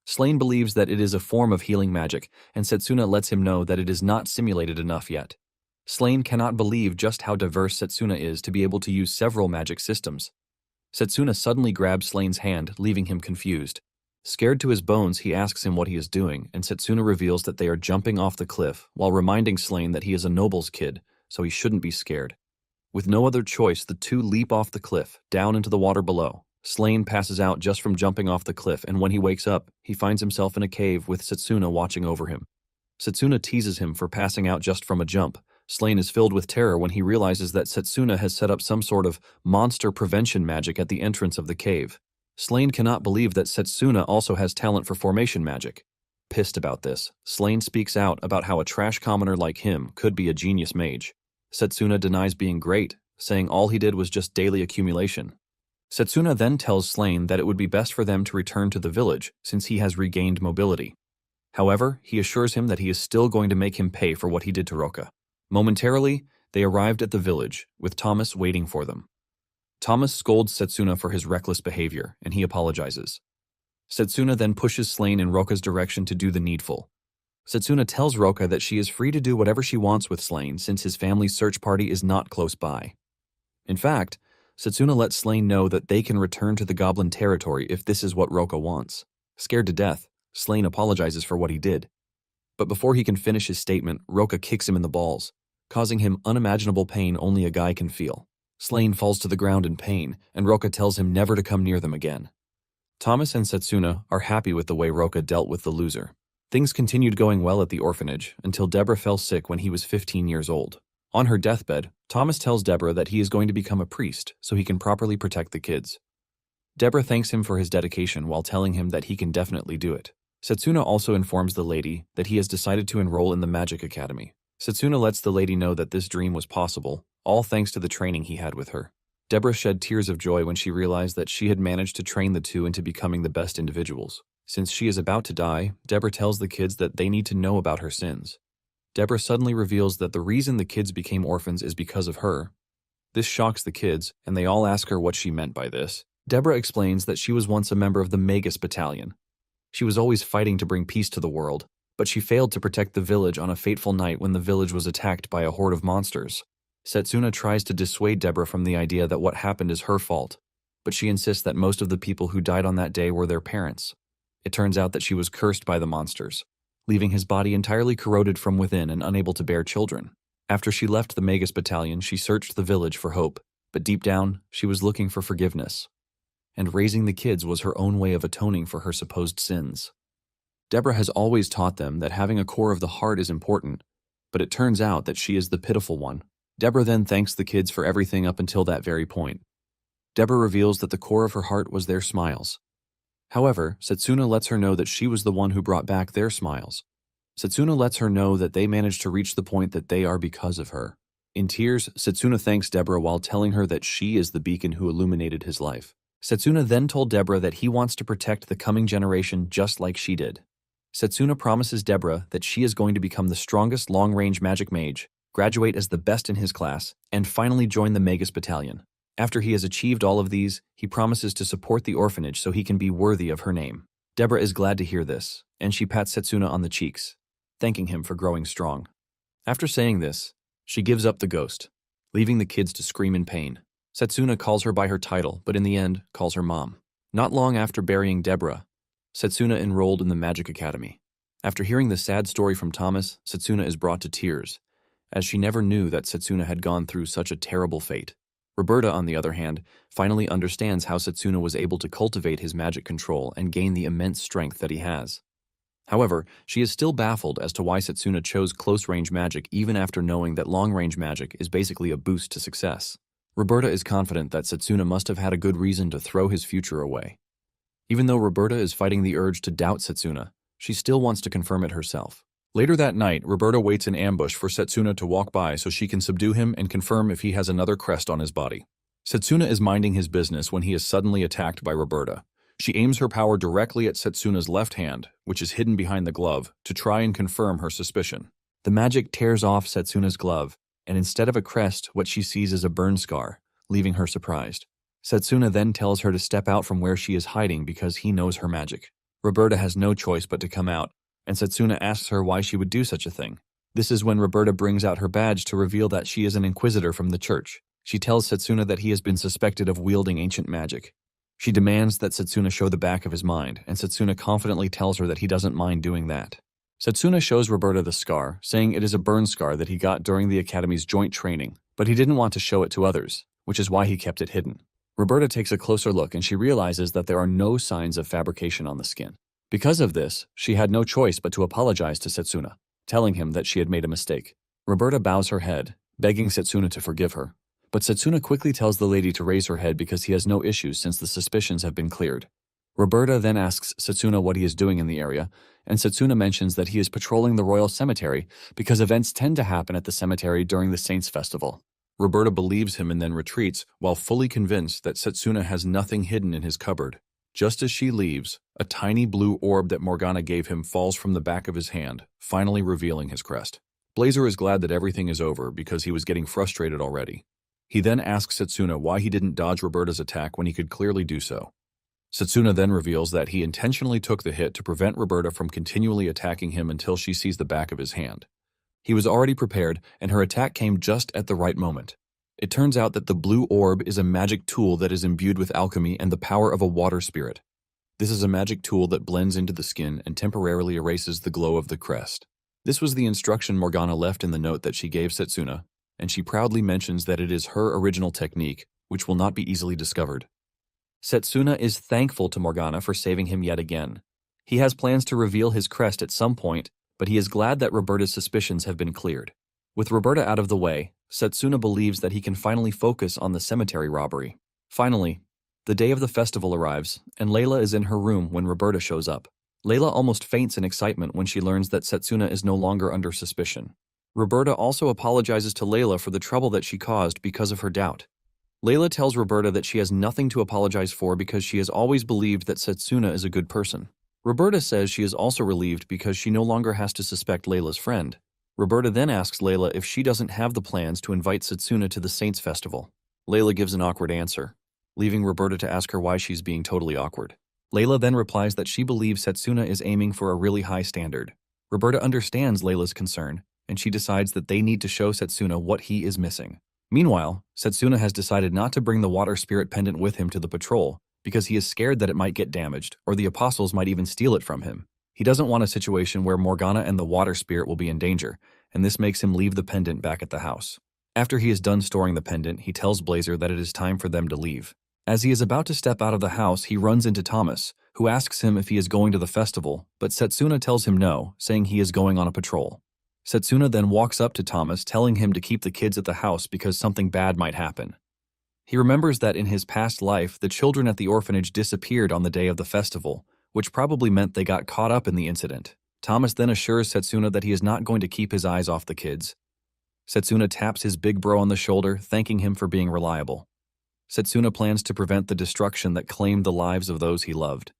Slain believes that it is a form of healing magic, and Setsuna lets him know that it is not simulated enough yet. Slain cannot believe just how diverse Setsuna is to be able to use several magic systems. Setsuna suddenly grabs Slain's hand, leaving him confused. Scared to his bones, he asks him what he is doing, and Setsuna reveals that they are jumping off the cliff, while reminding Slain that he is a noble's kid, so he shouldn't be scared. With no other choice, the two leap off the cliff, down into the water below. Slain passes out just from jumping off the cliff, and when he wakes up, he finds himself in a cave with Setsuna watching over him. Setsuna teases him for passing out just from a jump. Slain is filled with terror when he realizes that Setsuna has set up some sort of monster prevention magic at the entrance of the cave. Slain cannot believe that Setsuna also has talent for formation magic. Pissed about this, Slain speaks out about how a trash commoner like him could be a genius mage. Setsuna denies being great, saying all he did was just daily accumulation. Setsuna then tells Slain that it would be best for them to return to the village since he has regained mobility. However, he assures him that he is still going to make him pay for what he did to Roka. Momentarily, they arrived at the village, with Thomas waiting for them. Thomas scolds Setsuna for his reckless behavior, and he apologizes. Setsuna then pushes Slain in Roka's direction to do the needful. Setsuna tells Roka that she is free to do whatever she wants with Slain since his family's search party is not close by. In fact, Setsuna lets Slain know that they can return to the goblin territory if this is what Roka wants. Scared to death, Slain apologizes for what he did. But before he can finish his statement, Roka kicks him in the balls, causing him unimaginable pain only a guy can feel. Slain falls to the ground in pain, and Roka tells him never to come near them again. Thomas and Setsuna are happy with the way Roka dealt with the loser. Things continued going well at the orphanage until Deborah fell sick when he was 15 years old. On her deathbed, Thomas tells Deborah that he is going to become a priest so he can properly protect the kids. Deborah thanks him for his dedication while telling him that he can definitely do it. Setsuna also informs the lady that he has decided to enroll in the Magic Academy. Setsuna lets the lady know that this dream was possible, all thanks to the training he had with her. Deborah shed tears of joy when she realized that she had managed to train the two into becoming the best individuals. Since she is about to die, Deborah tells the kids that they need to know about her sins. Deborah suddenly reveals that the reason the kids became orphans is because of her. This shocks the kids, and they all ask her what she meant by this. Deborah explains that she was once a member of the Magus Battalion. She was always fighting to bring peace to the world, but she failed to protect the village on a fateful night when the village was attacked by a horde of monsters. Setsuna tries to dissuade Deborah from the idea that what happened is her fault, but she insists that most of the people who died on that day were their parents. It turns out that she was cursed by the monsters, leaving his body entirely corroded from within and unable to bear children. After she left the Magus Battalion, she searched the village for hope. But deep down, she was looking for forgiveness. And raising the kids was her own way of atoning for her supposed sins. Deborah has always taught them that having a core of the heart is important, but it turns out that she is the pitiful one. Deborah then thanks the kids for everything up until that very point. Deborah reveals that the core of her heart was their smiles. However, Setsuna lets her know that she was the one who brought back their smiles. Setsuna lets her know that they managed to reach the point that they are because of her. In tears, Setsuna thanks Deborah while telling her that she is the beacon who illuminated his life. Setsuna then told Deborah that he wants to protect the coming generation just like she did. Setsuna promises Deborah that she is going to become the strongest long-range magic mage, graduate as the best in his class, and finally join the Magus Battalion. After he has achieved all of these, he promises to support the orphanage so he can be worthy of her name. Deborah is glad to hear this, and she pats Setsuna on the cheeks, thanking him for growing strong. After saying this, she gives up the ghost, leaving the kids to scream in pain. Setsuna calls her by her title, but in the end, calls her mom. Not long after burying Deborah, Setsuna enrolled in the Magic Academy. After hearing the sad story from Thomas, Setsuna is brought to tears, as she never knew that Setsuna had gone through such a terrible fate. Roberta, on the other hand, finally understands how Setsuna was able to cultivate his magic control and gain the immense strength that he has. However, she is still baffled as to why Setsuna chose close-range magic even after knowing that long-range magic is basically a boost to success. Roberta is confident that Setsuna must have had a good reason to throw his future away. Even though Roberta is fighting the urge to doubt Setsuna, she still wants to confirm it herself. Later that night, Roberta waits in ambush for Setsuna to walk by so she can subdue him and confirm if he has another crest on his body. Setsuna is minding his business when he is suddenly attacked by Roberta. She aims her power directly at Setsuna's left hand, which is hidden behind the glove, to try and confirm her suspicion. The magic tears off Setsuna's glove, and instead of a crest, what she sees is a burn scar, leaving her surprised. Setsuna then tells her to step out from where she is hiding because he knows her magic. Roberta has no choice but to come out, and Setsuna asks her why she would do such a thing. This is when Roberta brings out her badge to reveal that she is an inquisitor from the church. She tells Setsuna that he has been suspected of wielding ancient magic. She demands that Setsuna show the back of his mind, and Setsuna confidently tells her that he doesn't mind doing that. Setsuna shows Roberta the scar, saying it is a burn scar that he got during the Academy's joint training, but he didn't want to show it to others, which is why he kept it hidden. Roberta takes a closer look and she realizes that there are no signs of fabrication on the skin. Because of this, she had no choice but to apologize to Setsuna, telling him that she had made a mistake. Roberta bows her head, begging Setsuna to forgive her. But Setsuna quickly tells the lady to raise her head because he has no issues since the suspicions have been cleared. Roberta then asks Setsuna what he is doing in the area, and Setsuna mentions that he is patrolling the royal cemetery because events tend to happen at the cemetery during the Saints' Festival. Roberta believes him and then retreats, while fully convinced that Setsuna has nothing hidden in his cupboard. Just as she leaves, a tiny blue orb that Morgana gave him falls from the back of his hand, finally revealing his crest. Blazer is glad that everything is over because he was getting frustrated already. He then asks Setsuna why he didn't dodge Roberta's attack when he could clearly do so. Setsuna then reveals that he intentionally took the hit to prevent Roberta from continually attacking him until she sees the back of his hand. He was already prepared, and her attack came just at the right moment. It turns out that the blue orb is a magic tool that is imbued with alchemy and the power of a water spirit. This is a magic tool that blends into the skin and temporarily erases the glow of the crest. This was the instruction Morgana left in the note that she gave Setsuna, and she proudly mentions that it is her original technique, which will not be easily discovered. Setsuna is thankful to Morgana for saving him yet again. He has plans to reveal his crest at some point, but he is glad that Roberta's suspicions have been cleared. With Roberta out of the way, Setsuna believes that he can finally focus on the cemetery robbery. Finally, the day of the festival arrives, and Layla is in her room when Roberta shows up. Layla almost faints in excitement when she learns that Setsuna is no longer under suspicion. Roberta also apologizes to Layla for the trouble that she caused because of her doubt. Layla tells Roberta that she has nothing to apologize for because she has always believed that Setsuna is a good person. Roberta says she is also relieved because she no longer has to suspect Layla's friend. Roberta then asks Layla if she doesn't have the plans to invite Setsuna to the Saints' Festival. Layla gives an awkward answer, leaving Roberta to ask her why she's being totally awkward. Layla then replies that she believes Setsuna is aiming for a really high standard. Roberta understands Layla's concern, and she decides that they need to show Setsuna what he is missing. Meanwhile, Setsuna has decided not to bring the water spirit pendant with him to the patrol because he is scared that it might get damaged or the apostles might even steal it from him. He doesn't want a situation where Morgana and the water spirit will be in danger, and this makes him leave the pendant back at the house. After he is done storing the pendant, he tells Blazer that it is time for them to leave. As he is about to step out of the house, he runs into Thomas, who asks him if he is going to the festival, but Setsuna tells him no, saying he is going on a patrol. Setsuna then walks up to Thomas, telling him to keep the kids at the house because something bad might happen. He remembers that in his past life, the children at the orphanage disappeared on the day of the festival, which probably meant they got caught up in the incident. Thomas then assures Setsuna that he is not going to keep his eyes off the kids. Setsuna taps his big bro on the shoulder, thanking him for being reliable. Setsuna plans to prevent the destruction that claimed the lives of those he loved.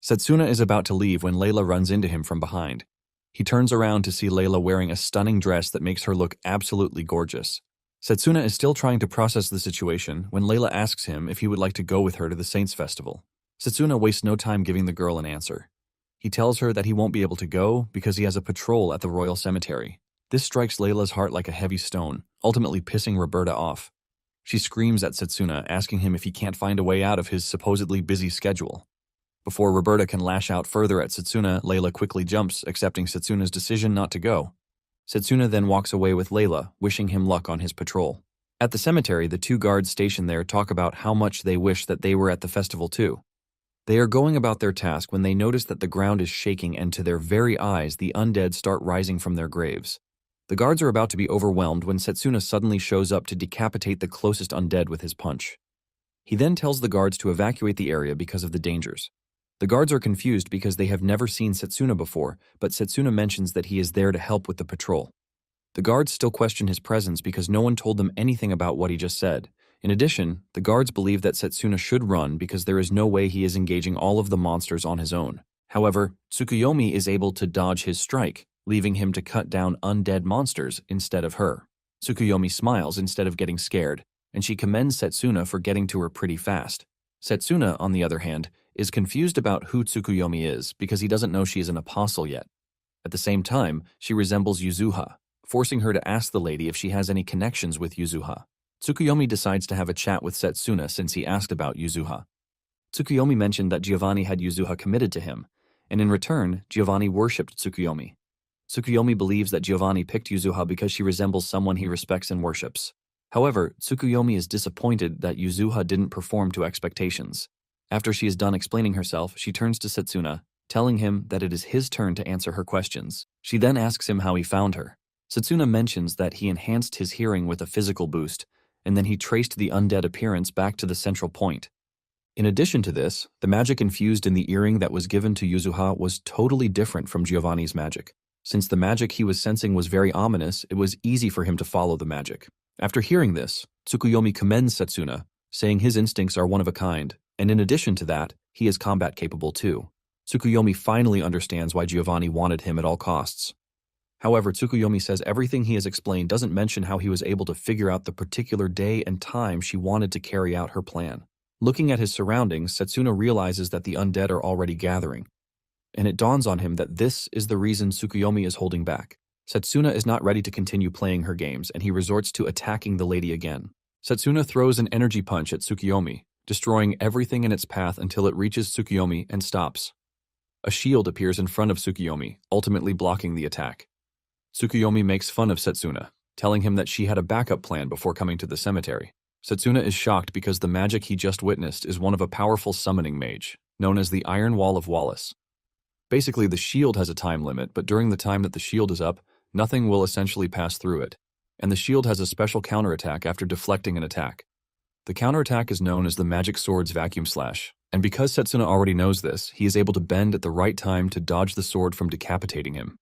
Setsuna is about to leave when Layla runs into him from behind. He turns around to see Layla wearing a stunning dress that makes her look absolutely gorgeous. Setsuna is still trying to process the situation when Layla asks him if he would like to go with her to the Saints Festival. Setsuna wastes no time giving the girl an answer. He tells her that he won't be able to go because he has a patrol at the Royal Cemetery. This strikes Layla's heart like a heavy stone, ultimately pissing Roberta off. She screams at Setsuna, asking him if he can't find a way out of his supposedly busy schedule. Before Roberta can lash out further at Setsuna, Layla quickly jumps, accepting Setsuna's decision not to go. Setsuna then walks away with Layla, wishing him luck on his patrol. At the cemetery, the two guards stationed there talk about how much they wish that they were at the festival too. They are going about their task when they notice that the ground is shaking and to their very eyes the undead start rising from their graves. The guards are about to be overwhelmed when Setsuna suddenly shows up to decapitate the closest undead with his punch. He then tells the guards to evacuate the area because of the dangers. The guards are confused because they have never seen Setsuna before, but Setsuna mentions that he is there to help with the patrol. The guards still question his presence because no one told them anything about what he just said. In addition, the guards believe that Setsuna should run because there is no way he is engaging all of the monsters on his own. However, Tsukuyomi is able to dodge his strike, leaving him to cut down undead monsters instead of her. Tsukuyomi smiles instead of getting scared, and she commends Setsuna for getting to her pretty fast. Setsuna, on the other hand, is confused about who Tsukuyomi is because he doesn't know she is an apostle yet. At the same time, she resembles Yuzuha, forcing her to ask the lady if she has any connections with Yuzuha. Tsukuyomi decides to have a chat with Setsuna since he asked about Yuzuha. Tsukuyomi mentioned that Giovanni had Yuzuha committed to him, and in return, Giovanni worshipped Tsukuyomi. Tsukuyomi believes that Giovanni picked Yuzuha because she resembles someone he respects and worships. However, Tsukuyomi is disappointed that Yuzuha didn't perform to expectations. After she is done explaining herself, she turns to Setsuna, telling him that it is his turn to answer her questions. She then asks him how he found her. Setsuna mentions that he enhanced his hearing with a physical boost, and then he traced the undead appearance back to the central point. In addition to this, the magic infused in the earring that was given to Yuzuha was totally different from Giovanni's magic. Since the magic he was sensing was very ominous, it was easy for him to follow the magic. After hearing this, Tsukuyomi commends Setsuna, saying his instincts are one of a kind, and in addition to that, he is combat capable too. Tsukuyomi finally understands why Giovanni wanted him at all costs. However, Tsukuyomi says everything he has explained doesn't mention how he was able to figure out the particular day and time she wanted to carry out her plan. Looking at his surroundings, Setsuna realizes that the undead are already gathering, and it dawns on him that this is the reason Tsukuyomi is holding back. Setsuna is not ready to continue playing her games, and he resorts to attacking the lady again. Setsuna throws an energy punch at Tsukuyomi, destroying everything in its path until it reaches Tsukuyomi and stops. A shield appears in front of Tsukuyomi, ultimately blocking the attack. Tsukuyomi makes fun of Setsuna, telling him that she had a backup plan before coming to the cemetery. Setsuna is shocked because the magic he just witnessed is one of a powerful summoning mage, known as the Iron Wall of Wallace. Basically, the shield has a time limit, but during the time that the shield is up, nothing will essentially pass through it, and the shield has a special counterattack after deflecting an attack. The counterattack is known as the Magic Sword's Vacuum Slash, and because Setsuna already knows this, he is able to bend at the right time to dodge the sword from decapitating him.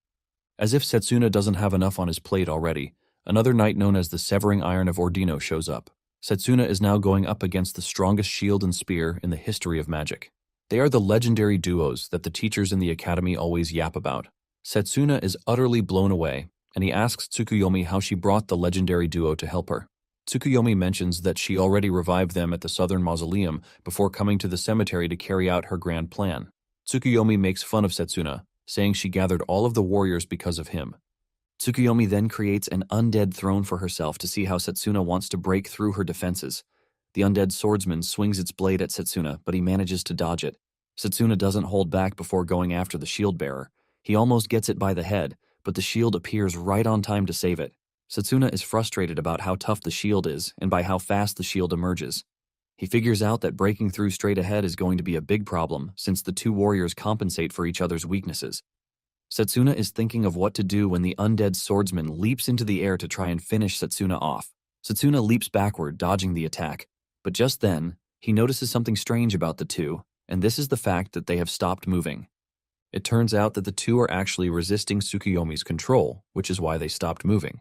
As if Setsuna doesn't have enough on his plate already, another knight known as the Severing Iron of Ordino shows up. Setsuna is now going up against the strongest shield and spear in the history of magic. They are the legendary duos that the teachers in the academy always yap about. Setsuna is utterly blown away, and he asks Tsukuyomi how she brought the legendary duo to help her. Tsukuyomi mentions that she already revived them at the Southern Mausoleum before coming to the cemetery to carry out her grand plan. Tsukuyomi makes fun of Setsuna, saying she gathered all of the warriors because of him. Tsukuyomi then creates an undead throne for herself to see how Setsuna wants to break through her defenses. The undead swordsman swings its blade at Setsuna, but he manages to dodge it. Setsuna doesn't hold back before going after the shield bearer. He almost gets it by the head, but the shield appears right on time to save it. Setsuna is frustrated about how tough the shield is and by how fast the shield emerges. He figures out that breaking through straight ahead is going to be a big problem since the two warriors compensate for each other's weaknesses. Setsuna is thinking of what to do when the undead swordsman leaps into the air to try and finish Setsuna off. Setsuna leaps backward, dodging the attack, but just then, he notices something strange about the two, and this is the fact that they have stopped moving. It turns out that the two are actually resisting Tsukuyomi's control, which is why they stopped moving.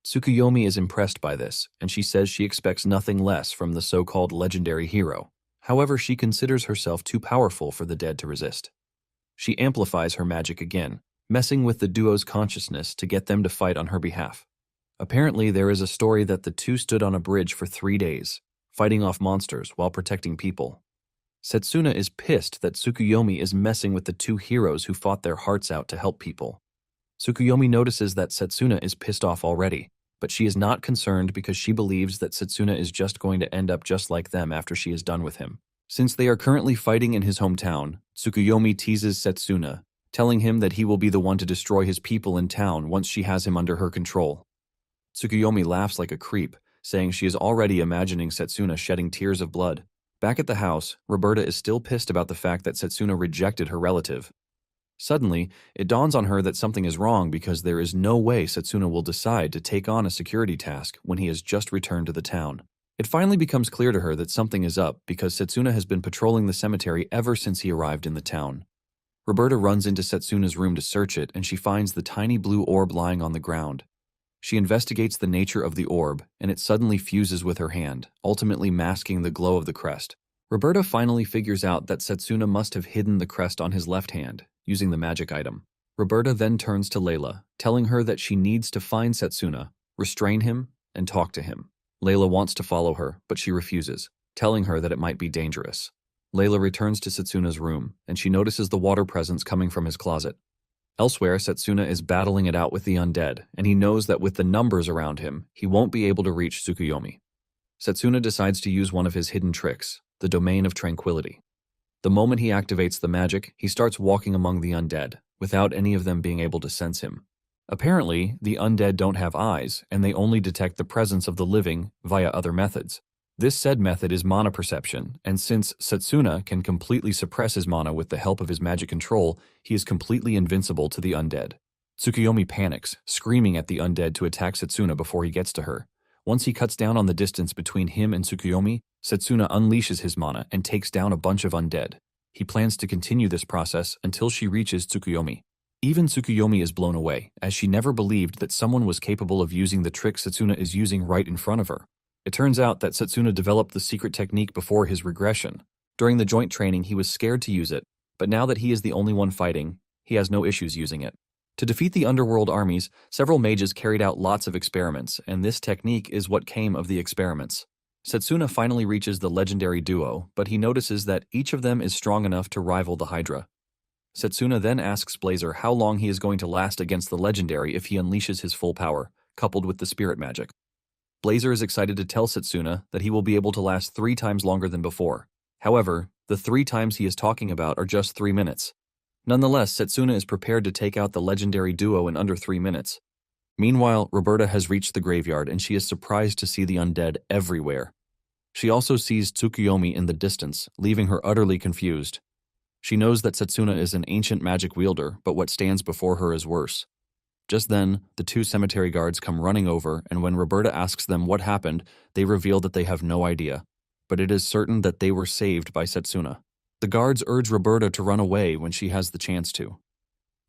Tsukuyomi is impressed by this, and she says she expects nothing less from the so-called legendary hero. However, she considers herself too powerful for the dead to resist. She amplifies her magic again, messing with the duo's consciousness to get them to fight on her behalf. Apparently, there is a story that the two stood on a bridge for 3 days, fighting off monsters while protecting people. Setsuna is pissed that Tsukuyomi is messing with the two heroes who fought their hearts out to help people. Tsukuyomi notices that Setsuna is pissed off already, but she is not concerned because she believes that Setsuna is just going to end up just like them after she is done with him. Since they are currently fighting in his hometown, Tsukuyomi teases Setsuna, telling him that he will be the one to destroy his people in town once she has him under her control. Tsukuyomi laughs like a creep, saying she is already imagining Setsuna shedding tears of blood. Back at the house, Roberta is still pissed about the fact that Setsuna rejected her relative. Suddenly, it dawns on her that something is wrong because there is no way Setsuna will decide to take on a security task when he has just returned to the town. It finally becomes clear to her that something is up because Setsuna has been patrolling the cemetery ever since he arrived in the town. Roberta runs into Setsuna's room to search it, and she finds the tiny blue orb lying on the ground. She investigates the nature of the orb, and it suddenly fuses with her hand, ultimately masking the glow of the crest. Roberta finally figures out that Setsuna must have hidden the crest on his left hand, using the magic item. Roberta then turns to Layla, telling her that she needs to find Setsuna, restrain him, and talk to him. Layla wants to follow her, but she refuses, telling her that it might be dangerous. Layla returns to Setsuna's room, and she notices the water presence coming from his closet. Elsewhere, Setsuna is battling it out with the undead, and he knows that with the numbers around him, he won't be able to reach Tsukuyomi. Setsuna decides to use one of his hidden tricks, the Domain of Tranquility. The moment he activates the magic, he starts walking among the undead, without any of them being able to sense him. Apparently, the undead don't have eyes, and they only detect the presence of the living via other methods. This said method is mana perception, and since Setsuna can completely suppress his mana with the help of his magic control, he is completely invincible to the undead. Tsukuyomi panics, screaming at the undead to attack Setsuna before he gets to her. Once he cuts down on the distance between him and Tsukuyomi, Setsuna unleashes his mana and takes down a bunch of undead. He plans to continue this process until she reaches Tsukuyomi. Even Tsukuyomi is blown away, as she never believed that someone was capable of using the trick Setsuna is using right in front of her. It turns out that Setsuna developed the secret technique before his regression. During the joint training, he was scared to use it, but now that he is the only one fighting, he has no issues using it. To defeat the underworld armies, several mages carried out lots of experiments, and this technique is what came of the experiments. Setsuna finally reaches the legendary duo, but he notices that each of them is strong enough to rival the Hydra. Setsuna then asks Blazer how long he is going to last against the legendary if he unleashes his full power, coupled with the spirit magic. Blazer is excited to tell Setsuna that he will be able to last 3 times longer than before. However, the 3 times he is talking about are just 3 minutes. Nonetheless, Setsuna is prepared to take out the legendary duo in under 3 minutes. Meanwhile, Roberta has reached the graveyard and she is surprised to see the undead everywhere. She also sees Tsukuyomi in the distance, leaving her utterly confused. She knows that Setsuna is an ancient magic wielder, but what stands before her is worse. Just then, the 2 cemetery guards come running over, and when Roberta asks them what happened, they reveal that they have no idea. But it is certain that they were saved by Setsuna. The guards urge Roberta to run away when she has the chance to.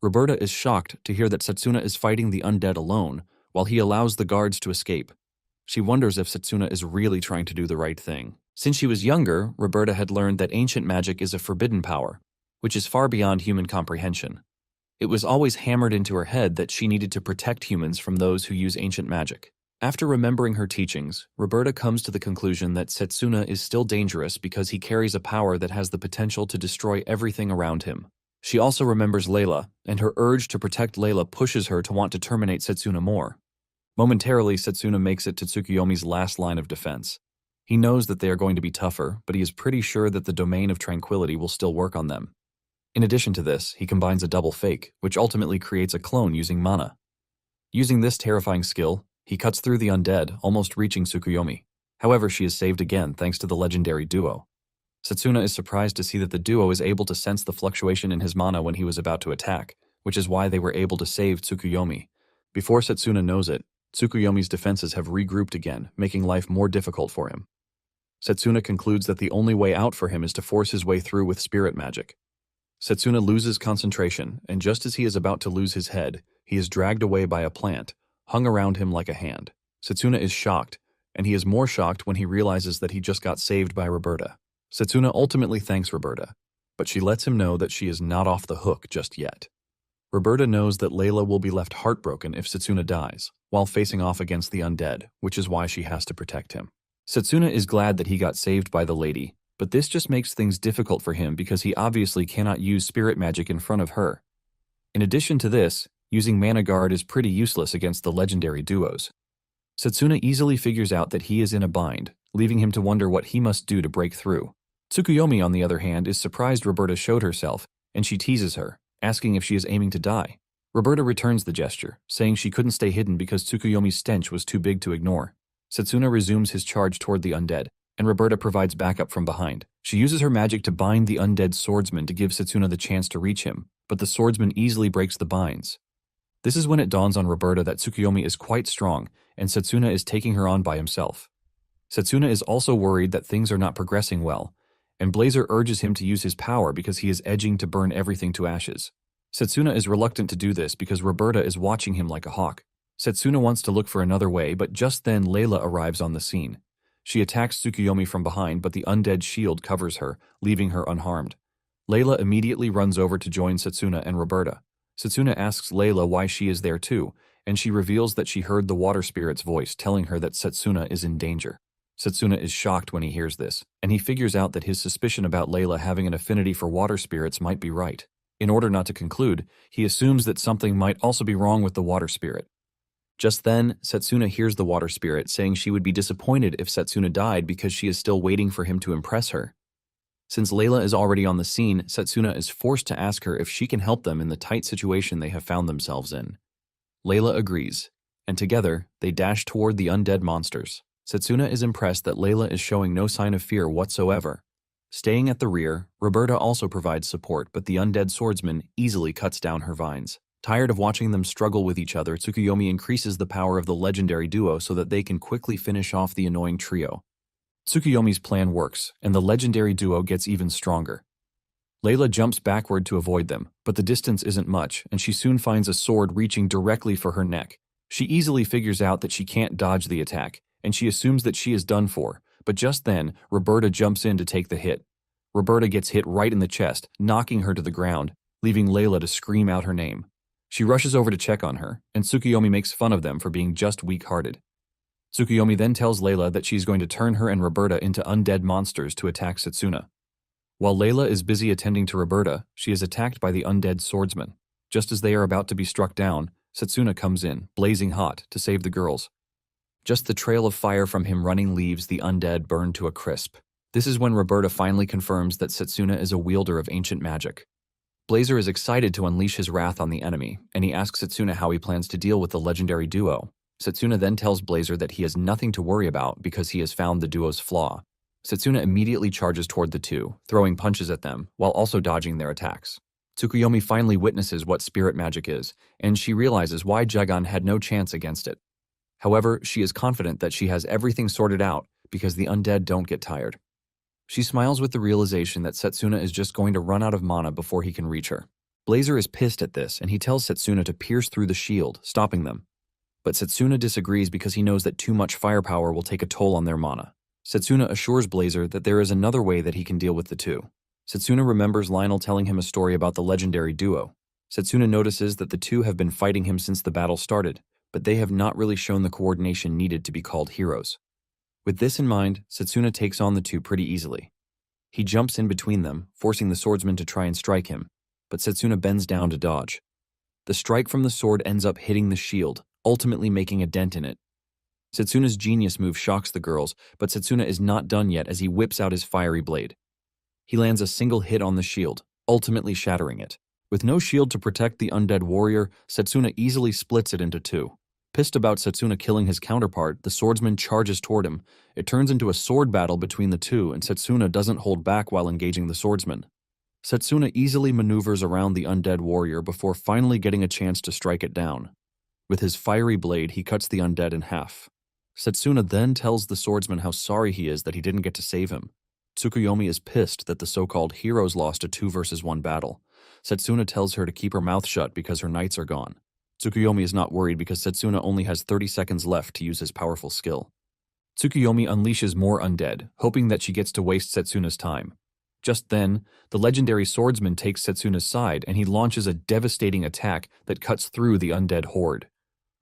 Roberta is shocked to hear that Setsuna is fighting the undead alone, while he allows the guards to escape. She wonders if Setsuna is really trying to do the right thing. Since she was younger, Roberta had learned that ancient magic is a forbidden power, which is far beyond human comprehension. It was always hammered into her head that she needed to protect humans from those who use ancient magic. After remembering her teachings, Roberta comes to the conclusion that Setsuna is still dangerous because he carries a power that has the potential to destroy everything around him. She also remembers Layla, and her urge to protect Layla pushes her to want to terminate Setsuna more. Momentarily, Setsuna makes it to Tsukuyomi's last line of defense. He knows that they are going to be tougher, but he is pretty sure that the Domain of Tranquility will still work on them. In addition to this, he combines a double fake, which ultimately creates a clone using mana. Using this terrifying skill, He cuts through the undead, almost reaching Tsukuyomi. However, she is saved again thanks to the legendary duo. Setsuna is surprised to see that the duo is able to sense the fluctuation in his mana when he was about to attack, which is why they were able to save Tsukuyomi. Before Setsuna knows it, Tsukuyomi's defenses have regrouped again, making life more difficult for him. Setsuna concludes that the only way out for him is to force his way through with spirit magic. Setsuna loses concentration, and just as he is about to lose his head, he is dragged away by a plant, hung around him like a hand. Setsuna is shocked, and he is more shocked when he realizes that he just got saved by Roberta. Setsuna ultimately thanks Roberta, but she lets him know that she is not off the hook just yet. Roberta knows that Layla will be left heartbroken if Setsuna dies, while facing off against the undead, which is why she has to protect him. Setsuna is glad that he got saved by the lady, but this just makes things difficult for him because he obviously cannot use spirit magic in front of her. In addition to this, using Mana Guard is pretty useless against the legendary duos. Setsuna easily figures out that he is in a bind, leaving him to wonder what he must do to break through. Tsukuyomi, on the other hand, is surprised Roberta showed herself, and she teases her, asking if she is aiming to die. Roberta returns the gesture, saying she couldn't stay hidden because Tsukuyomi's stench was too big to ignore. Setsuna resumes his charge toward the undead, and Roberta provides backup from behind. She uses her magic to bind the undead swordsman to give Setsuna the chance to reach him, but the swordsman easily breaks the binds. This is when it dawns on Roberta that Tsukuyomi is quite strong, and Setsuna is taking her on by himself. Setsuna is also worried that things are not progressing well, and Blazer urges him to use his power because he is edging to burn everything to ashes. Setsuna is reluctant to do this because Roberta is watching him like a hawk. Setsuna wants to look for another way, but just then Layla arrives on the scene. She attacks Tsukuyomi from behind, but the undead shield covers her, leaving her unharmed. Layla immediately runs over to join Setsuna and Roberta. Setsuna asks Layla why she is there too, and she reveals that she heard the water spirit's voice telling her that Setsuna is in danger. Setsuna is shocked when he hears this, and he figures out that his suspicion about Layla having an affinity for water spirits might be right. In order not to conclude, he assumes that something might also be wrong with the water spirit. Just then, Setsuna hears the water spirit saying she would be disappointed if Setsuna died because she is still waiting for him to impress her. Since Layla is already on the scene, Setsuna is forced to ask her if she can help them in the tight situation they have found themselves in. Layla agrees, and together, they dash toward the undead monsters. Setsuna is impressed that Layla is showing no sign of fear whatsoever. Staying at the rear, Roberta also provides support, but the undead swordsman easily cuts down her vines. Tired of watching them struggle with each other, Tsukuyomi increases the power of the legendary duo so that they can quickly finish off the annoying trio. Tsukuyomi's plan works, and the legendary duo gets even stronger. Layla jumps backward to avoid them, but the distance isn't much, and she soon finds a sword reaching directly for her neck. She easily figures out that she can't dodge the attack, and she assumes that she is done for, but just then, Roberta jumps in to take the hit. Roberta gets hit right in the chest, knocking her to the ground, leaving Layla to scream out her name. She rushes over to check on her, and Tsukuyomi makes fun of them for being just weak-hearted. Tsukuyomi then tells Layla that she's going to turn her and Roberta into undead monsters to attack Setsuna. While Layla is busy attending to Roberta, she is attacked by the undead swordsman. Just as they are about to be struck down, Setsuna comes in, blazing hot, to save the girls. Just the trail of fire from him running leaves the undead burn to a crisp. This is when Roberta finally confirms that Setsuna is a wielder of ancient magic. Blazer is excited to unleash his wrath on the enemy, and he asks Setsuna how he plans to deal with the legendary duo. Setsuna then tells Blazer that he has nothing to worry about because he has found the duo's flaw. Setsuna immediately charges toward the two, throwing punches at them, while also dodging their attacks. Tsukuyomi finally witnesses what spirit magic is, and she realizes why Jagan had no chance against it. However, she is confident that she has everything sorted out because the undead don't get tired. She smiles with the realization that Setsuna is just going to run out of mana before he can reach her. Blazer is pissed at this, and he tells Setsuna to pierce through the shield, stopping them. But Setsuna disagrees because he knows that too much firepower will take a toll on their mana. Setsuna assures Blazer that there is another way that he can deal with the two. Setsuna remembers Lionel telling him a story about the legendary duo. Setsuna notices that the two have been fighting him since the battle started, but they have not really shown the coordination needed to be called heroes. With this in mind, Setsuna takes on the two pretty easily. He jumps in between them, forcing the swordsman to try and strike him, but Setsuna bends down to dodge. The strike from the sword ends up hitting the shield, ultimately making a dent in it. Setsuna's genius move shocks the girls, but Setsuna is not done yet as he whips out his fiery blade. He lands a single hit on the shield, ultimately shattering it. With no shield to protect the undead warrior, Setsuna easily splits it into two. Pissed about Setsuna killing his counterpart, the swordsman charges toward him. It turns into a sword battle between the two, and Setsuna doesn't hold back while engaging the swordsman. Setsuna easily maneuvers around the undead warrior before finally getting a chance to strike it down. With his fiery blade, he cuts the undead in half. Setsuna then tells the swordsman how sorry he is that he didn't get to save him. Tsukuyomi is pissed that the so-called heroes lost a 2-versus-1 battle. Setsuna tells her to keep her mouth shut because her knights are gone. Tsukuyomi is not worried because Setsuna only has 30 seconds left to use his powerful skill. Tsukuyomi unleashes more undead, hoping that she gets to waste Setsuna's time. Just then, the legendary swordsman takes Setsuna's side and he launches a devastating attack that cuts through the undead horde.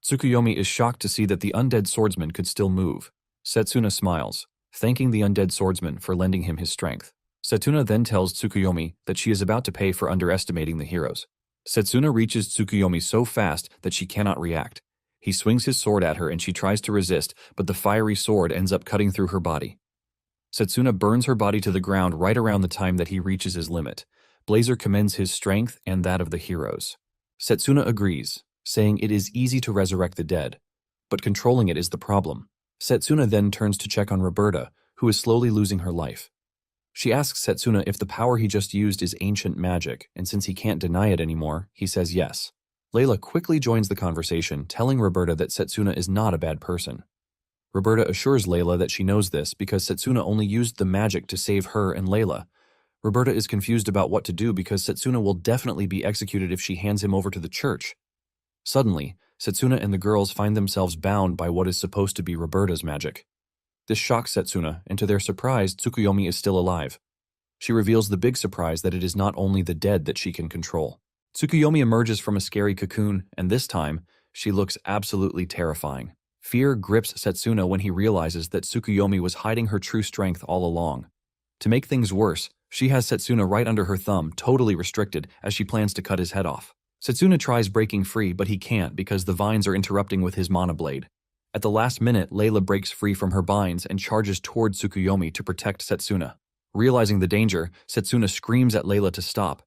Tsukuyomi is shocked to see that the undead swordsman could still move. Setsuna smiles, thanking the undead swordsman for lending him his strength. Setsuna then tells Tsukuyomi that she is about to pay for underestimating the heroes. Setsuna reaches Tsukuyomi so fast that she cannot react. He swings his sword at her and she tries to resist, but the fiery sword ends up cutting through her body. Setsuna burns her body to the ground right around the time that he reaches his limit. Blazer commends his strength and that of the heroes. Setsuna agrees, saying it is easy to resurrect the dead, but controlling it is the problem. Setsuna then turns to check on Roberta, who is slowly losing her life. She asks Setsuna if the power he just used is ancient magic, and since he can't deny it anymore, he says yes. Layla quickly joins the conversation, telling Roberta that Setsuna is not a bad person. Roberta assures Layla that she knows this because Setsuna only used the magic to save her and Layla. Roberta is confused about what to do because Setsuna will definitely be executed if she hands him over to the church. Suddenly, Setsuna and the girls find themselves bound by what is supposed to be Roberta's magic. This shocks Setsuna, and to their surprise, Tsukuyomi is still alive. She reveals the big surprise that it is not only the dead that she can control. Tsukuyomi emerges from a scary cocoon, and this time, she looks absolutely terrifying. Fear grips Setsuna when he realizes that Tsukuyomi was hiding her true strength all along. To make things worse, she has Setsuna right under her thumb, totally restricted, as she plans to cut his head off. Setsuna tries breaking free, but he can't because the vines are interrupting with his mana blade. At the last minute, Layla breaks free from her binds and charges toward Tsukuyomi to protect Setsuna. Realizing the danger, Setsuna screams at Layla to stop.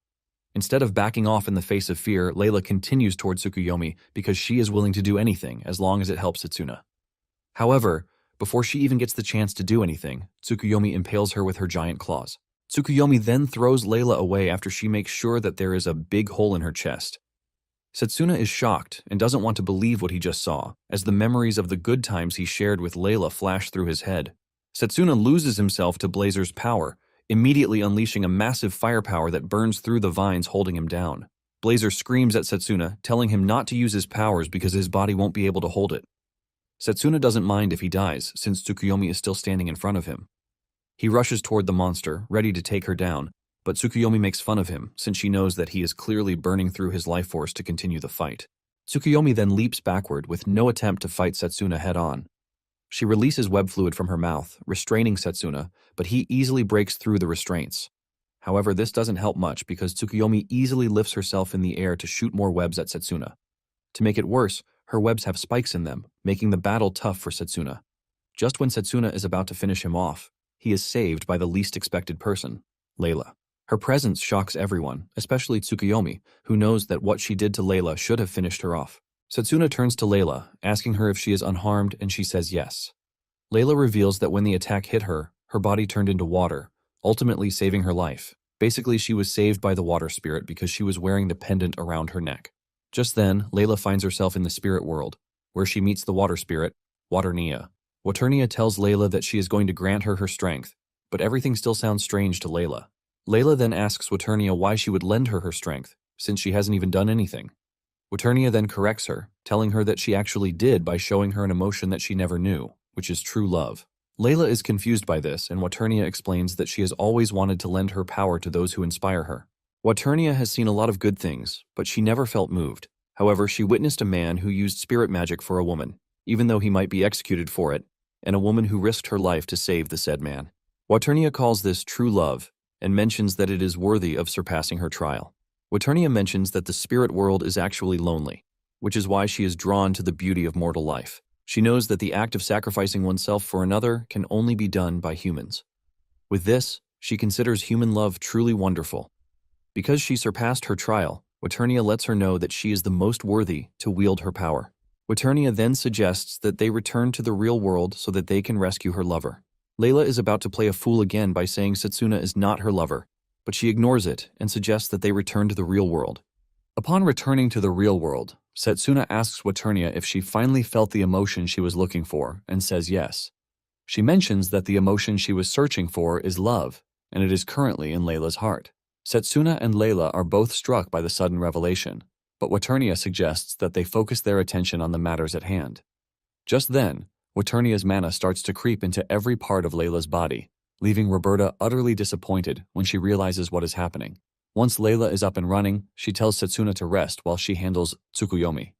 Instead of backing off in the face of fear, Layla continues toward Tsukuyomi because she is willing to do anything as long as it helps Setsuna. However, before she even gets the chance to do anything, Tsukuyomi impales her with her giant claws. Tsukuyomi then throws Layla away after she makes sure that there is a big hole in her chest. Setsuna is shocked and doesn't want to believe what he just saw, as the memories of the good times he shared with Layla flash through his head. Setsuna loses himself to Blazer's power, immediately unleashing a massive firepower that burns through the vines holding him down. Blazer screams at Setsuna, telling him not to use his powers because his body won't be able to hold it. Setsuna doesn't mind if he dies, since Tsukuyomi is still standing in front of him. He rushes toward the monster, ready to take her down, but Tsukuyomi makes fun of him, since she knows that he is clearly burning through his life force to continue the fight. Tsukuyomi then leaps backward with no attempt to fight Setsuna head-on. She releases web fluid from her mouth, restraining Setsuna, but he easily breaks through the restraints. However, this doesn't help much because Tsukuyomi easily lifts herself in the air to shoot more webs at Setsuna. To make it worse, her webs have spikes in them, making the battle tough for Setsuna. Just when Setsuna is about to finish him off, he is saved by the least expected person, Layla. Her presence shocks everyone, especially Tsukuyomi, who knows that what she did to Layla should have finished her off. Setsuna turns to Layla, asking her if she is unharmed, and she says yes. Layla reveals that when the attack hit her, her body turned into water, ultimately saving her life. Basically, she was saved by the water spirit because she was wearing the pendant around her neck. Just then, Layla finds herself in the spirit world, where she meets the water spirit, Waternia. Waternia tells Layla that she is going to grant her her strength, but everything still sounds strange to Layla. Layla then asks Waternia why she would lend her her strength, since she hasn't even done anything. Waternia then corrects her, telling her that she actually did by showing her an emotion that she never knew, which is true love. Layla is confused by this, and Waternia explains that she has always wanted to lend her power to those who inspire her. Waternia has seen a lot of good things, but she never felt moved. However, she witnessed a man who used spirit magic for a woman, even though he might be executed for it, and a woman who risked her life to save the said man. Waternia calls this true love, and mentions that it is worthy of surpassing her trial. Waternia mentions that the spirit world is actually lonely, which is why she is drawn to the beauty of mortal life. She knows that the act of sacrificing oneself for another can only be done by humans. With this, she considers human love truly wonderful. Because she surpassed her trial, Waternia lets her know that she is the most worthy to wield her power. Waternia then suggests that they return to the real world so that they can rescue her lover. Layla is about to play a fool again by saying Setsuna is not her lover, but she ignores it and suggests that they return to the real world. Upon returning to the real world, Setsuna asks Waternia if she finally felt the emotion she was looking for and says yes. She mentions that the emotion she was searching for is love, and it is currently in Layla's heart. Setsuna and Layla are both struck by the sudden revelation, but Waternia suggests that they focus their attention on the matters at hand. Just then, Waternia's mana starts to creep into every part of Layla's body, leaving Roberta utterly disappointed when she realizes what is happening. Once Layla is up and running, she tells Setsuna to rest while she handles Tsukuyomi.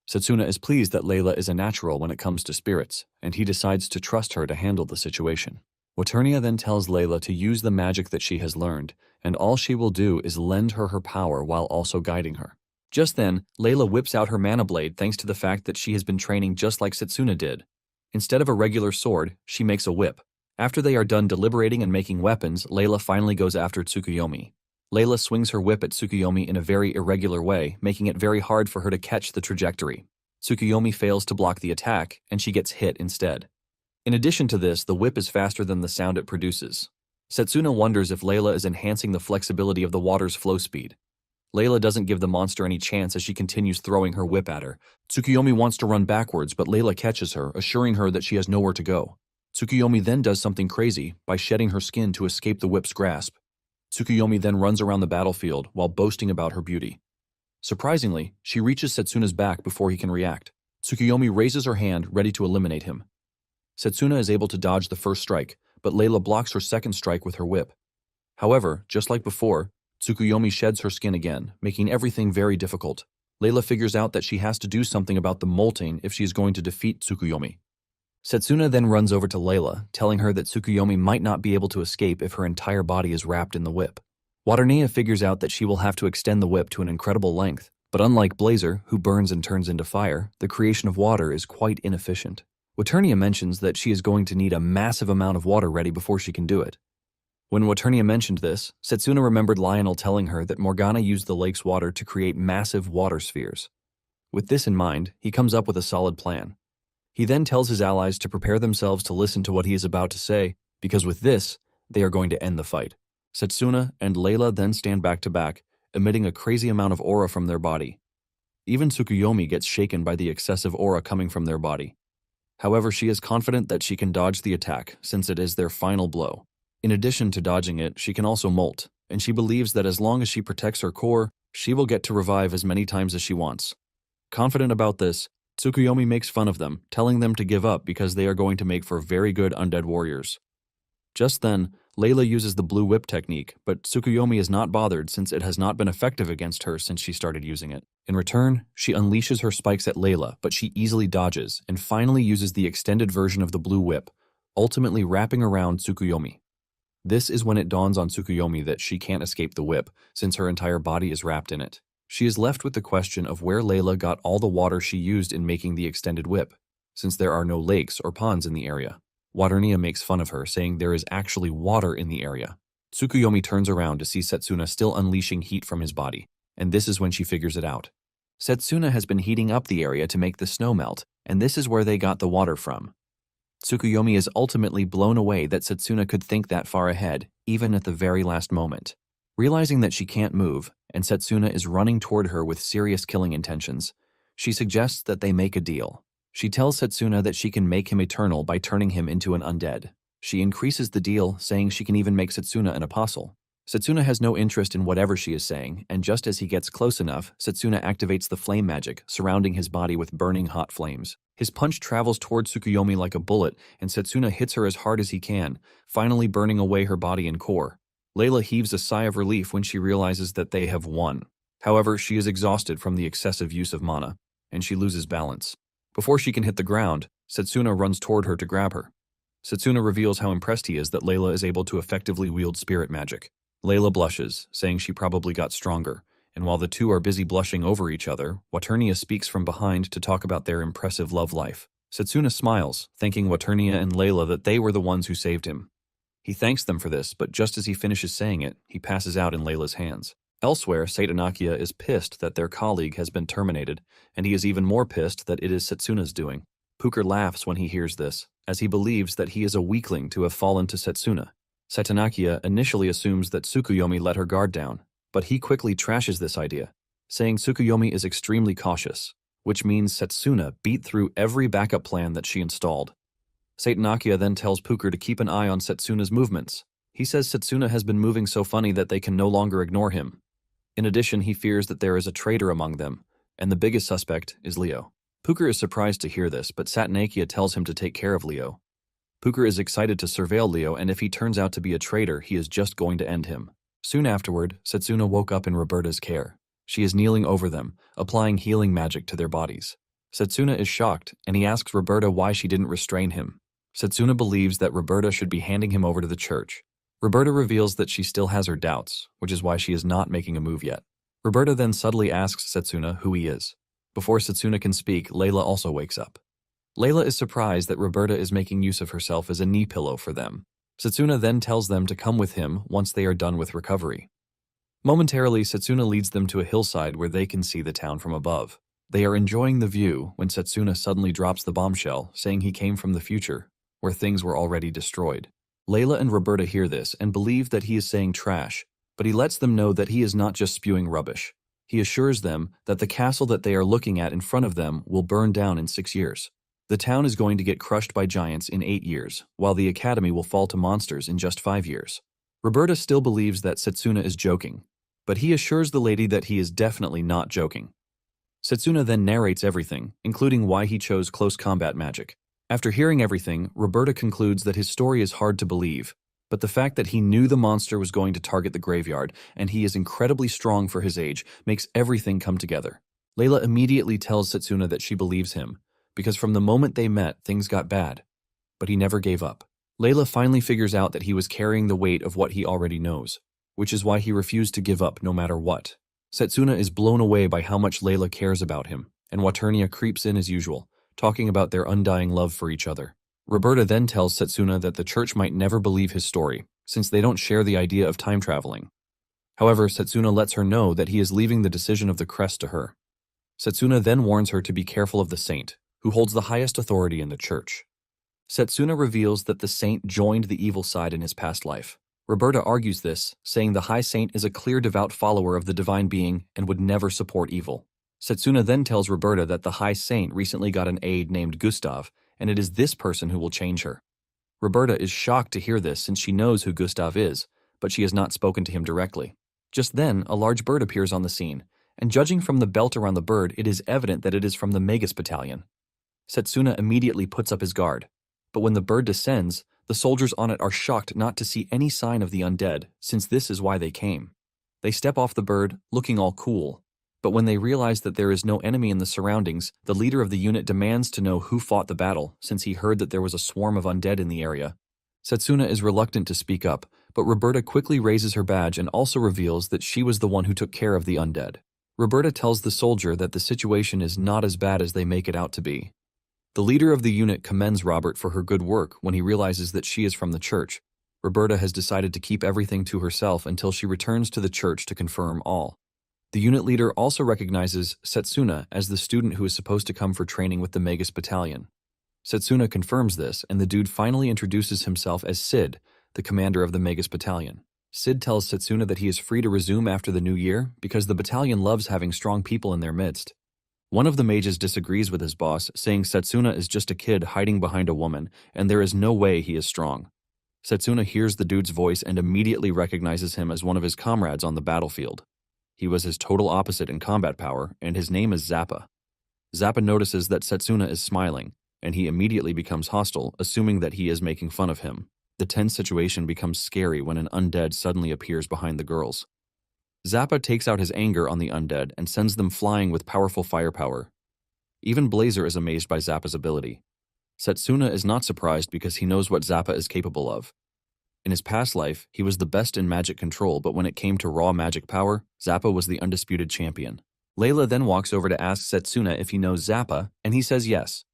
Setsuna is pleased that Layla is a natural when it comes to spirits, and he decides to trust her to handle the situation. Waternia then tells Layla to use the magic that she has learned, and all she will do is lend her her power while also guiding her. Just then, Layla whips out her mana blade thanks to the fact that she has been training just like Setsuna did. Instead of a regular sword, she makes a whip. After they are done deliberating and making weapons, Layla finally goes after Tsukuyomi. Layla swings her whip at Tsukuyomi in a very irregular way, making it very hard for her to catch the trajectory. Tsukuyomi fails to block the attack, and she gets hit instead. In addition to this, the whip is faster than the sound it produces. Setsuna wonders if Layla is enhancing the flexibility of the water's flow speed. Layla doesn't give the monster any chance as she continues throwing her whip at her. Tsukuyomi wants to run backwards, but Layla catches her, assuring her that she has nowhere to go. Tsukuyomi then does something crazy by shedding her skin to escape the whip's grasp. Tsukuyomi then runs around the battlefield while boasting about her beauty. Surprisingly, she reaches Setsuna's back before he can react. Tsukuyomi raises her hand, ready to eliminate him. Setsuna is able to dodge the first strike, but Layla blocks her second strike with her whip. However, just like before, Tsukuyomi sheds her skin again, making everything very difficult. Layla figures out that she has to do something about the molting if she is going to defeat Tsukuyomi. Setsuna then runs over to Layla, telling her that Tsukuyomi might not be able to escape if her entire body is wrapped in the whip. Waternia figures out that she will have to extend the whip to an incredible length, but unlike Blazer, who burns and turns into fire, the creation of water is quite inefficient. Waternia mentions that she is going to need a massive amount of water ready before she can do it. When Waternia mentioned this, Setsuna remembered Lionel telling her that Morgana used the lake's water to create massive water spheres. With this in mind, he comes up with a solid plan. He then tells his allies to prepare themselves to listen to what he is about to say, because with this, they are going to end the fight. Setsuna and Layla then stand back to back, emitting a crazy amount of aura from their body. Even Tsukuyomi gets shaken by the excessive aura coming from their body. However, she is confident that she can dodge the attack, since it is their final blow. In addition to dodging it, she can also molt, and she believes that as long as she protects her core, she will get to revive as many times as she wants. Confident about this, Tsukuyomi makes fun of them, telling them to give up because they are going to make for very good undead warriors. Just then, Layla uses the blue whip technique, but Tsukuyomi is not bothered since it has not been effective against her since she started using it. In return, she unleashes her spikes at Layla, but she easily dodges and finally uses the extended version of the blue whip, ultimately wrapping around Tsukuyomi. This is when it dawns on Tsukuyomi that she can't escape the whip, since her entire body is wrapped in it. She is left with the question of where Layla got all the water she used in making the extended whip, since there are no lakes or ponds in the area. Waternia makes fun of her, saying there is actually water in the area. Tsukuyomi turns around to see Setsuna still unleashing heat from his body, and this is when she figures it out. Setsuna has been heating up the area to make the snow melt, and this is where they got the water from. Tsukuyomi is ultimately blown away that Setsuna could think that far ahead, even at the very last moment. Realizing that she can't move, and Setsuna is running toward her with serious killing intentions, she suggests that they make a deal. She tells Setsuna that she can make him eternal by turning him into an undead. She increases the deal, saying she can even make Setsuna an apostle. Setsuna has no interest in whatever she is saying, and just as he gets close enough, Setsuna activates the flame magic, surrounding his body with burning hot flames. His punch travels toward Tsukuyomi like a bullet, and Setsuna hits her as hard as he can, finally burning away her body and core. Layla heaves a sigh of relief when she realizes that they have won. However, she is exhausted from the excessive use of mana, and she loses balance. Before she can hit the ground, Setsuna runs toward her to grab her. Setsuna reveals how impressed he is that Layla is able to effectively wield spirit magic. Layla blushes, saying she probably got stronger, and while the two are busy blushing over each other, Waternia speaks from behind to talk about their impressive love life. Setsuna smiles, thanking Waternia and Layla that they were the ones who saved him. He thanks them for this, but just as he finishes saying it, he passes out in Layla's hands. Elsewhere, Satanakia is pissed that their colleague has been terminated, and he is even more pissed that it is Setsuna's doing. Puker laughs when he hears this, as he believes that he is a weakling to have fallen to Setsuna. Satanakia initially assumes that Tsukuyomi let her guard down, but he quickly trashes this idea, saying Tsukuyomi is extremely cautious, which means Setsuna beat through every backup plan that she installed. Satanakia then tells Puker to keep an eye on Setsuna's movements. He says Setsuna has been moving so funny that they can no longer ignore him. In addition, he fears that there is a traitor among them, and the biggest suspect is Leo. Puker is surprised to hear this, but Satanakia tells him to take care of Leo. Puker is excited to surveil Leo, and if he turns out to be a traitor, he is just going to end him. Soon afterward, Setsuna woke up in Roberta's care. She is kneeling over them, applying healing magic to their bodies. Setsuna is shocked, and he asks Roberta why she didn't restrain him. Setsuna believes that Roberta should be handing him over to the church. Roberta reveals that she still has her doubts, which is why she is not making a move yet. Roberta then subtly asks Setsuna who he is. Before Setsuna can speak, Layla also wakes up. Layla is surprised that Roberta is making use of herself as a knee pillow for them. Setsuna then tells them to come with him once they are done with recovery. Momentarily, Setsuna leads them to a hillside where they can see the town from above. They are enjoying the view when Setsuna suddenly drops the bombshell, saying he came from the future, where things were already destroyed. Layla and Roberta hear this and believe that he is saying trash, but he lets them know that he is not just spewing rubbish. He assures them that the castle that they are looking at in front of them will burn down in 6 years. The town is going to get crushed by giants in 8 years, while the academy will fall to monsters in just 5 years. Roberta still believes that Setsuna is joking, but he assures the lady that he is definitely not joking. Setsuna then narrates everything, including why he chose close combat magic. After hearing everything, Roberta concludes that his story is hard to believe, but the fact that he knew the monster was going to target the graveyard and he is incredibly strong for his age makes everything come together. Layla immediately tells Setsuna that she believes him, because from the moment they met, things got bad. But he never gave up. Layla finally figures out that he was carrying the weight of what he already knows, which is why he refused to give up no matter what. Setsuna is blown away by how much Layla cares about him, and Waternia creeps in as usual, talking about their undying love for each other. Roberta then tells Setsuna that the church might never believe his story, since they don't share the idea of time traveling. However, Setsuna lets her know that he is leaving the decision of the crest to her. Setsuna then warns her to be careful of the saint, who holds the highest authority in the church. Setsuna reveals that the saint joined the evil side in his past life. Roberta argues this, saying the high saint is a clear devout follower of the divine being and would never support evil. Setsuna then tells Roberta that the high saint recently got an aide named Gustav, and it is this person who will change her. Roberta is shocked to hear this since she knows who Gustav is, but she has not spoken to him directly. Just then, a large bird appears on the scene, and judging from the belt around the bird, it is evident that it is from the Magus battalion. Setsuna immediately puts up his guard, but when the bird descends, the soldiers on it are shocked not to see any sign of the undead, since this is why they came. They step off the bird, looking all cool, but when they realize that there is no enemy in the surroundings, the leader of the unit demands to know who fought the battle, since he heard that there was a swarm of undead in the area. Setsuna is reluctant to speak up, but Roberta quickly raises her badge and also reveals that she was the one who took care of the undead. Roberta tells the soldier that the situation is not as bad as they make it out to be. The leader of the unit commends Robert for her good work when he realizes that she is from the church. Roberta has decided to keep everything to herself until she returns to the church to confirm all. The unit leader also recognizes Setsuna as the student who is supposed to come for training with the Magus battalion. Setsuna confirms this, and the dude finally introduces himself as Sid, the commander of the Magus battalion. Sid tells Setsuna that he is free to resume after the new year because the battalion loves having strong people in their midst. One of the mages disagrees with his boss, saying Setsuna is just a kid hiding behind a woman, and there is no way he is strong. Setsuna hears the dude's voice and immediately recognizes him as one of his comrades on the battlefield. He was his total opposite in combat power, and his name is Zappa. Zappa notices that Setsuna is smiling, and he immediately becomes hostile, assuming that he is making fun of him. The tense situation becomes scary when an undead suddenly appears behind the girls. Zappa takes out his anger on the undead and sends them flying with powerful firepower. Even Blazer is amazed by Zappa's ability. Setsuna is not surprised because he knows what Zappa is capable of. In his past life, he was the best in magic control, but when it came to raw magic power, Zappa was the undisputed champion. Layla then walks over to ask Setsuna if he knows Zappa, and he says yes.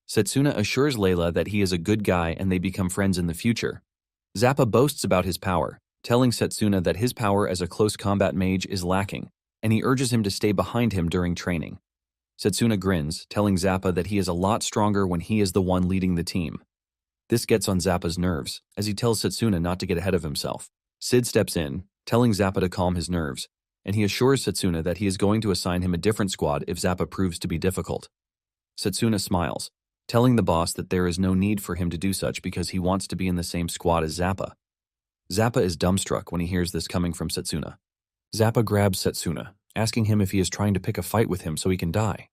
Setsuna assures Layla that he is a good guy and they become friends in the future. Zappa boasts about his power, telling Setsuna that his power as a close combat mage is lacking, and he urges him to stay behind him during training. Setsuna grins, telling Zappa that he is a lot stronger when he is the one leading the team. This gets on Zappa's nerves, as he tells Setsuna not to get ahead of himself. Sid steps in, telling Zappa to calm his nerves, and he assures Setsuna that he is going to assign him a different squad if Zappa proves to be difficult. Setsuna smiles, telling the boss that there is no need for him to do such because he wants to be in the same squad as Zappa. Zappa is dumbstruck when he hears this coming from Setsuna. Zappa grabs Setsuna, asking him if he is trying to pick a fight with him so he can die.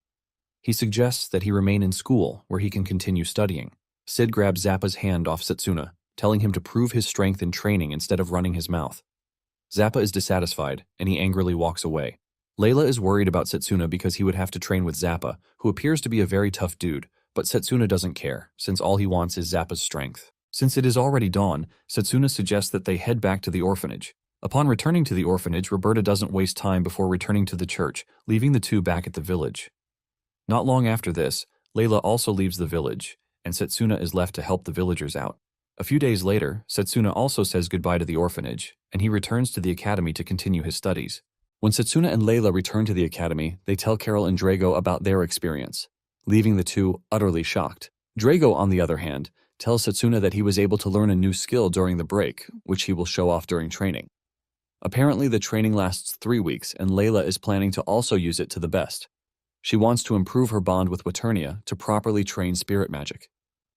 He suggests that he remain in school, where he can continue studying. Sid grabs Zappa's hand off Setsuna, telling him to prove his strength in training instead of running his mouth. Zappa is dissatisfied, and he angrily walks away. Layla is worried about Setsuna because he would have to train with Zappa, who appears to be a very tough dude, but Setsuna doesn't care, since all he wants is Zappa's strength. Since it is already dawn, Setsuna suggests that they head back to the orphanage. Upon returning to the orphanage, Roberta doesn't waste time before returning to the church, leaving the two back at the village. Not long after this, Layla also leaves the village, and Setsuna is left to help the villagers out. A few days later, Setsuna also says goodbye to the orphanage, and he returns to the academy to continue his studies. When Setsuna and Layla return to the academy, they tell Carol and Drago about their experience, leaving the two utterly shocked. Drago, on the other hand, tells Setsuna that he was able to learn a new skill during the break, which he will show off during training. Apparently, the training lasts 3 weeks, and Layla is planning to also use it to the best. She wants to improve her bond with Waternia to properly train spirit magic.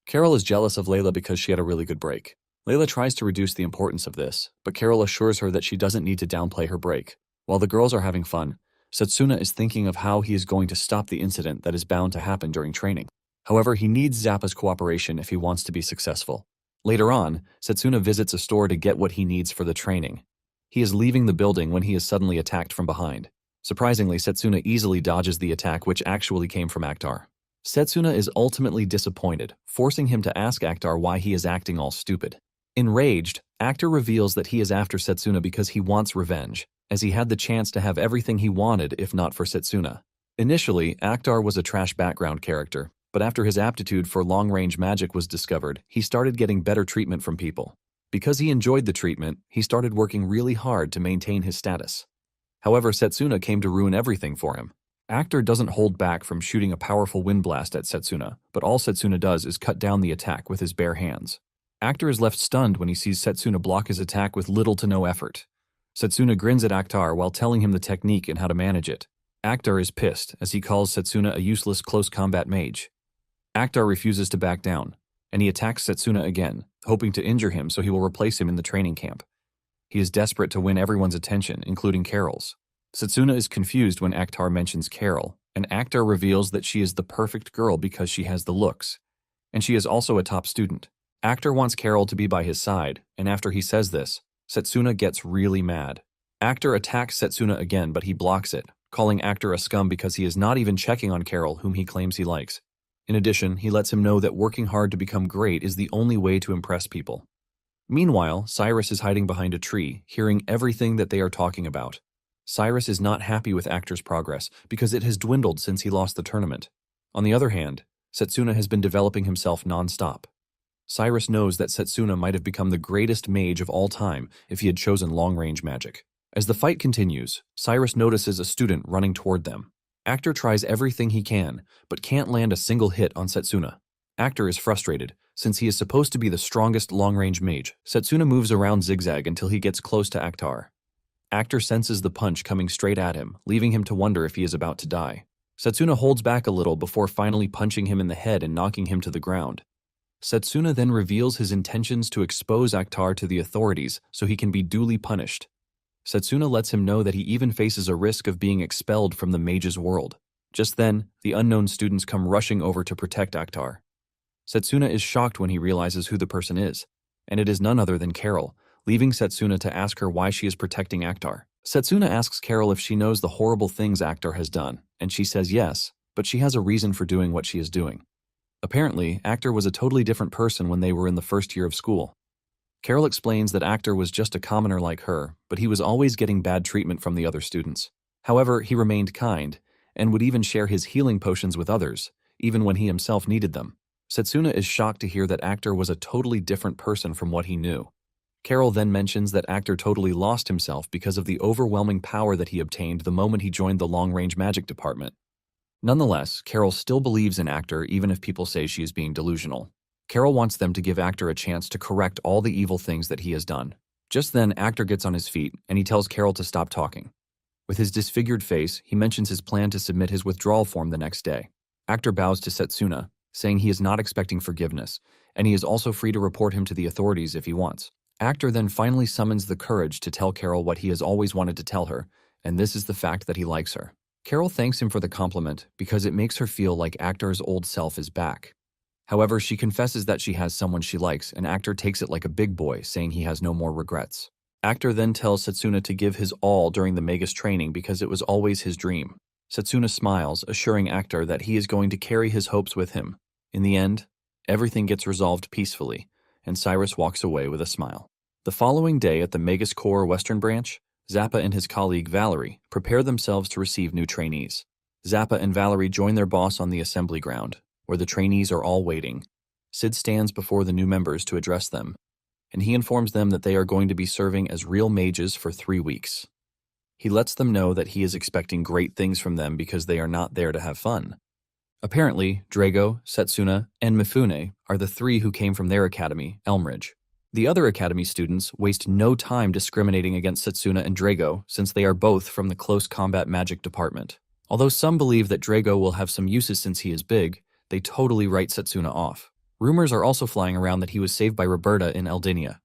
Carol is jealous of Layla because she had a really good break. Layla tries to reduce the importance of this, but Carol assures her that she doesn't need to downplay her break. While the girls are having fun, Setsuna is thinking of how he is going to stop the incident that is bound to happen during training. However, he needs Zappa's cooperation if he wants to be successful. Later on, Setsuna visits a store to get what he needs for the training. He is leaving the building when he is suddenly attacked from behind. Surprisingly, Setsuna easily dodges the attack, which actually came from Akhtar. Setsuna is ultimately disappointed, forcing him to ask Akhtar why he is acting all stupid. Enraged, Akhtar reveals that he is after Setsuna because he wants revenge, as he had the chance to have everything he wanted if not for Setsuna. Initially, Akhtar was a trash background character, but after his aptitude for long-range magic was discovered, he started getting better treatment from people. Because he enjoyed the treatment, he started working really hard to maintain his status. However, Setsuna came to ruin everything for him. Akhtar doesn't hold back from shooting a powerful wind blast at Setsuna, but all Setsuna does is cut down the attack with his bare hands. Akhtar is left stunned when he sees Setsuna block his attack with little to no effort. Setsuna grins at Akhtar while telling him the technique and how to manage it. Akhtar is pissed as he calls Setsuna a useless close combat mage. Akhtar refuses to back down, and he attacks Setsuna again, hoping to injure him so he will replace him in the training camp. He is desperate to win everyone's attention, including Carol's. Setsuna is confused when Akhtar mentions Carol, and Akhtar reveals that she is the perfect girl because she has the looks, and she is also a top student. Akhtar wants Carol to be by his side, and after he says this, Setsuna gets really mad. Akhtar attacks Setsuna again, but he blocks it, calling Akhtar a scum because he is not even checking on Carol, whom he claims he likes. In addition, he lets him know that working hard to become great is the only way to impress people. Meanwhile, Cyrus is hiding behind a tree, hearing everything that they are talking about. Cyrus is not happy with Akhtar's progress because it has dwindled since he lost the tournament. On the other hand, Setsuna has been developing himself non-stop. Cyrus knows that Setsuna might have become the greatest mage of all time if he had chosen long-range magic. As the fight continues, Cyrus notices a student running toward them. Akhtar tries everything he can, but can't land a single hit on Setsuna. Akhtar is frustrated, since he is supposed to be the strongest long-range mage. Setsuna moves around zigzag until he gets close to Akhtar. Akhtar senses the punch coming straight at him, leaving him to wonder if he is about to die. Setsuna holds back a little before finally punching him in the head and knocking him to the ground. Setsuna then reveals his intentions to expose Akhtar to the authorities so he can be duly punished. Setsuna lets him know that he even faces a risk of being expelled from the mage's world. Just then, the unknown students come rushing over to protect Akhtar. Setsuna is shocked when he realizes who the person is, and it is none other than Carol, leaving Setsuna to ask her why she is protecting Akhtar. Setsuna asks Carol if she knows the horrible things Akhtar has done, and she says yes, but she has a reason for doing what she is doing. Apparently, Akhtar was a totally different person when they were in the first year of school. Carol explains that Akhtar was just a commoner like her, but he was always getting bad treatment from the other students. However, he remained kind, and would even share his healing potions with others, even when he himself needed them. Setsuna is shocked to hear that Akhtar was a totally different person from what he knew. Carol then mentions that actor totally lost himself because of the overwhelming power that he obtained the moment he joined the long-range magic department. Nonetheless, Carol still believes in actor even if people say she is being delusional. Carol wants them to give actor a chance to correct all the evil things that he has done. Just then, actor gets on his feet and he tells Carol to stop talking. With his disfigured face, he mentions his plan to submit his withdrawal form the next day. Actor bows to Setsuna, saying he is not expecting forgiveness, and he is also free to report him to the authorities if he wants. Actor then finally summons the courage to tell Carol what he has always wanted to tell her, and this is the fact that he likes her. Carol thanks him for the compliment because it makes her feel like actor's old self is back. However, she confesses that she has someone she likes, and actor takes it like a big boy, saying he has no more regrets. Actor then tells Setsuna to give his all during the Magus training because it was always his dream. Setsuna smiles, assuring actor that he is going to carry his hopes with him. In the end, everything gets resolved peacefully, and Cyrus walks away with a smile. The following day at the Magus Corps Western Branch, Zappa and his colleague Valerie prepare themselves to receive new trainees. Zappa and Valerie join their boss on the assembly ground, where the trainees are all waiting. Sid stands before the new members to address them, and he informs them that they are going to be serving as real mages for 3 weeks. He lets them know that he is expecting great things from them because they are not there to have fun. Apparently, Drago, Setsuna, and Mifune are the 3 who came from their academy, Elmridge. The other academy students waste no time discriminating against Setsuna and Drago since they are both from the close combat magic department. Although some believe that Drago will have some uses since he is big, they totally write Setsuna off. Rumors are also flying around that he was saved by Roberta in Eldinia.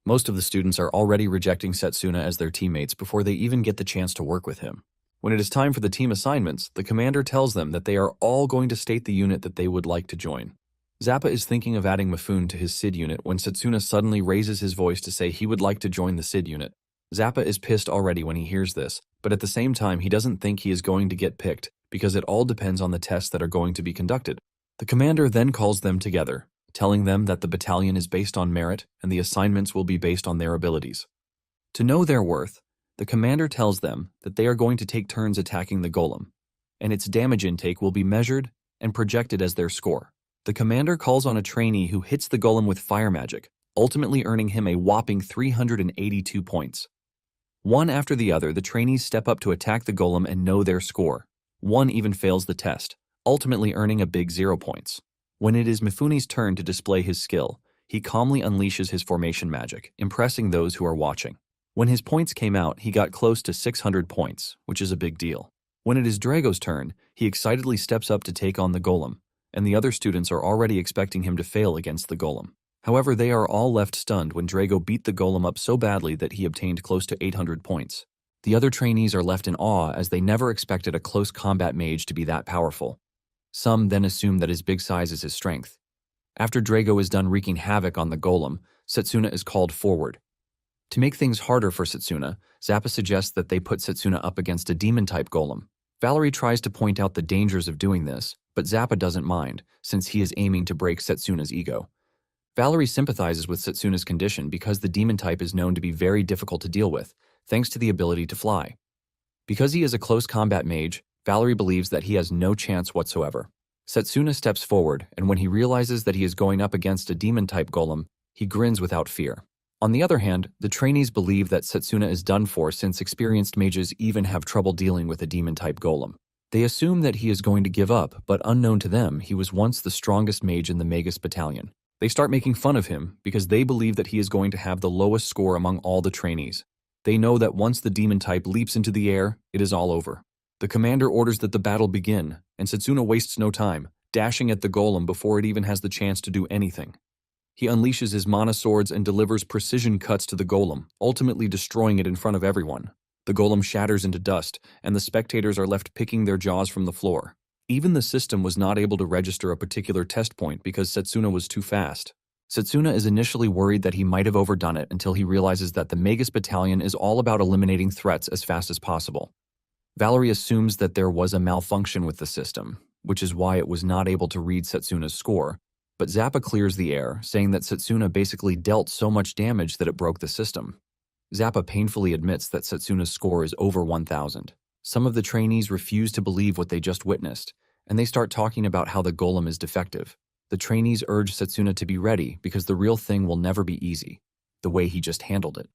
Most of the students are already rejecting Setsuna as their teammates before they even get the chance to work with him. When it is time for the team assignments, the commander tells them that they are all going to state the unit that they would like to join. Zappa is thinking of adding Mifune to his Sid unit when Setsuna suddenly raises his voice to say he would like to join the Sid unit. Zappa is pissed already when he hears this, but at the same time he doesn't think he is going to get picked because it all depends on the tests that are going to be conducted. The commander then calls them together, telling them that the battalion is based on merit and the assignments will be based on their abilities. To know their worth, the commander tells them that they are going to take turns attacking the golem, and its damage intake will be measured and projected as their score. The commander calls on a trainee who hits the golem with fire magic, ultimately earning him a whopping 382 points. One after the other, the trainees step up to attack the golem and know their score. One even fails the test, ultimately earning a big 0 points. When it is Mifune's turn to display his skill, he calmly unleashes his formation magic, impressing those who are watching. When his points came out, he got close to 600 points, which is a big deal. When it is Drago's turn, he excitedly steps up to take on the golem, and the other students are already expecting him to fail against the golem. However, they are all left stunned when Drago beat the golem up so badly that he obtained close to 800 points. The other trainees are left in awe as they never expected a close combat mage to be that powerful. Some then assume that his big size is his strength. After Drago is done wreaking havoc on the golem, Setsuna is called forward. To make things harder for Setsuna, Zappa suggests that they put Setsuna up against a demon-type golem. Valerie tries to point out the dangers of doing this, but Zappa doesn't mind, since he is aiming to break Setsuna's ego. Valerie sympathizes with Setsuna's condition because the demon type is known to be very difficult to deal with, thanks to the ability to fly. Because he is a close combat mage, Valerie believes that he has no chance whatsoever. Setsuna steps forward, and when he realizes that he is going up against a demon-type golem, he grins without fear. On the other hand, the trainees believe that Setsuna is done for since experienced mages even have trouble dealing with a demon-type golem. They assume that he is going to give up, but unknown to them, he was once the strongest mage in the Magus battalion. They start making fun of him because they believe that he is going to have the lowest score among all the trainees. They know that once the demon type leaps into the air, it is all over. The commander orders that the battle begin, and Setsuna wastes no time, dashing at the golem before it even has the chance to do anything. He unleashes his mana swords and delivers precision cuts to the golem, ultimately destroying it in front of everyone. The golem shatters into dust, and the spectators are left picking their jaws from the floor. Even the system was not able to register a particular test point because Setsuna was too fast. Setsuna is initially worried that he might have overdone it until he realizes that the Magus battalion is all about eliminating threats as fast as possible. Valerie assumes that there was a malfunction with the system, which is why it was not able to read Setsuna's score, but Zappa clears the air, saying that Setsuna basically dealt so much damage that it broke the system. Zappa painfully admits that Setsuna's score is over 1,000. Some of the trainees refuse to believe what they just witnessed, and they start talking about how the golem is defective. The trainees urge Setsuna to be ready because the real thing will never be easy. the way he just handled it.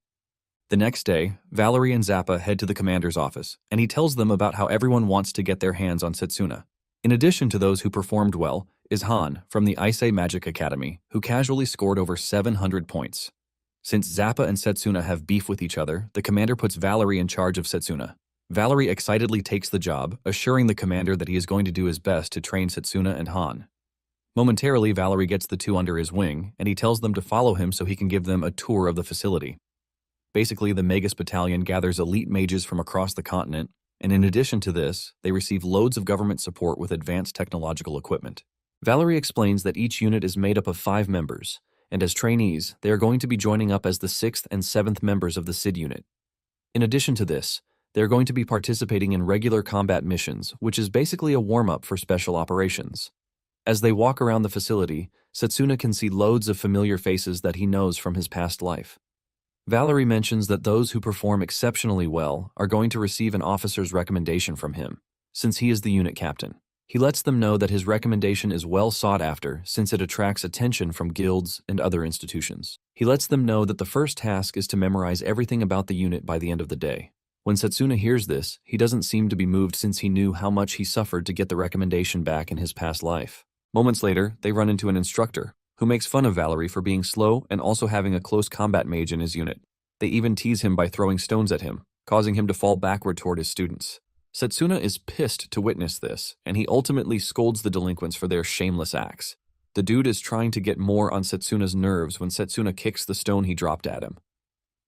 The next day, Valerie and Zappa head to the commander's office, and he tells them about how everyone wants to get their hands on Setsuna. In addition to those who performed well, is Han from the Ise Magic Academy, who casually scored over 700 points. Since Zappa and Setsuna have beef with each other, the commander puts Valerie in charge of Setsuna. Valerie excitedly takes the job, assuring the commander that he is going to do his best to train Setsuna and Han. Momentarily, Valerie gets the two under his wing, and he tells them to follow him so he can give them a tour of the facility. Basically, the Magus Battalion gathers elite mages from across the continent, and in addition to this, they receive loads of government support with advanced technological equipment. Valerie explains that each unit is made up of 5 members, and as trainees, they are going to be joining up as the 6th and 7th members of the SID unit. In addition to this, they are going to be participating in regular combat missions, which is basically a warm-up for special operations. As they walk around the facility, Setsuna can see loads of familiar faces that he knows from his past life. Valerie mentions that those who perform exceptionally well are going to receive an officer's recommendation from him, since he is the unit captain. He lets them know that his recommendation is well sought after since it attracts attention from guilds and other institutions. He lets them know that the first task is to memorize everything about the unit by the end of the day. When Setsuna hears this, he doesn't seem to be moved since he knew how much he suffered to get the recommendation back in his past life. Moments later, they run into an instructor, who makes fun of Valerie for being slow and also having a close combat mage in his unit. They even tease him by throwing stones at him, causing him to fall backward toward his students. Setsuna is pissed to witness this, and he ultimately scolds the delinquents for their shameless acts. The dude is trying to get more on Setsuna's nerves when Setsuna kicks the stone he dropped at him.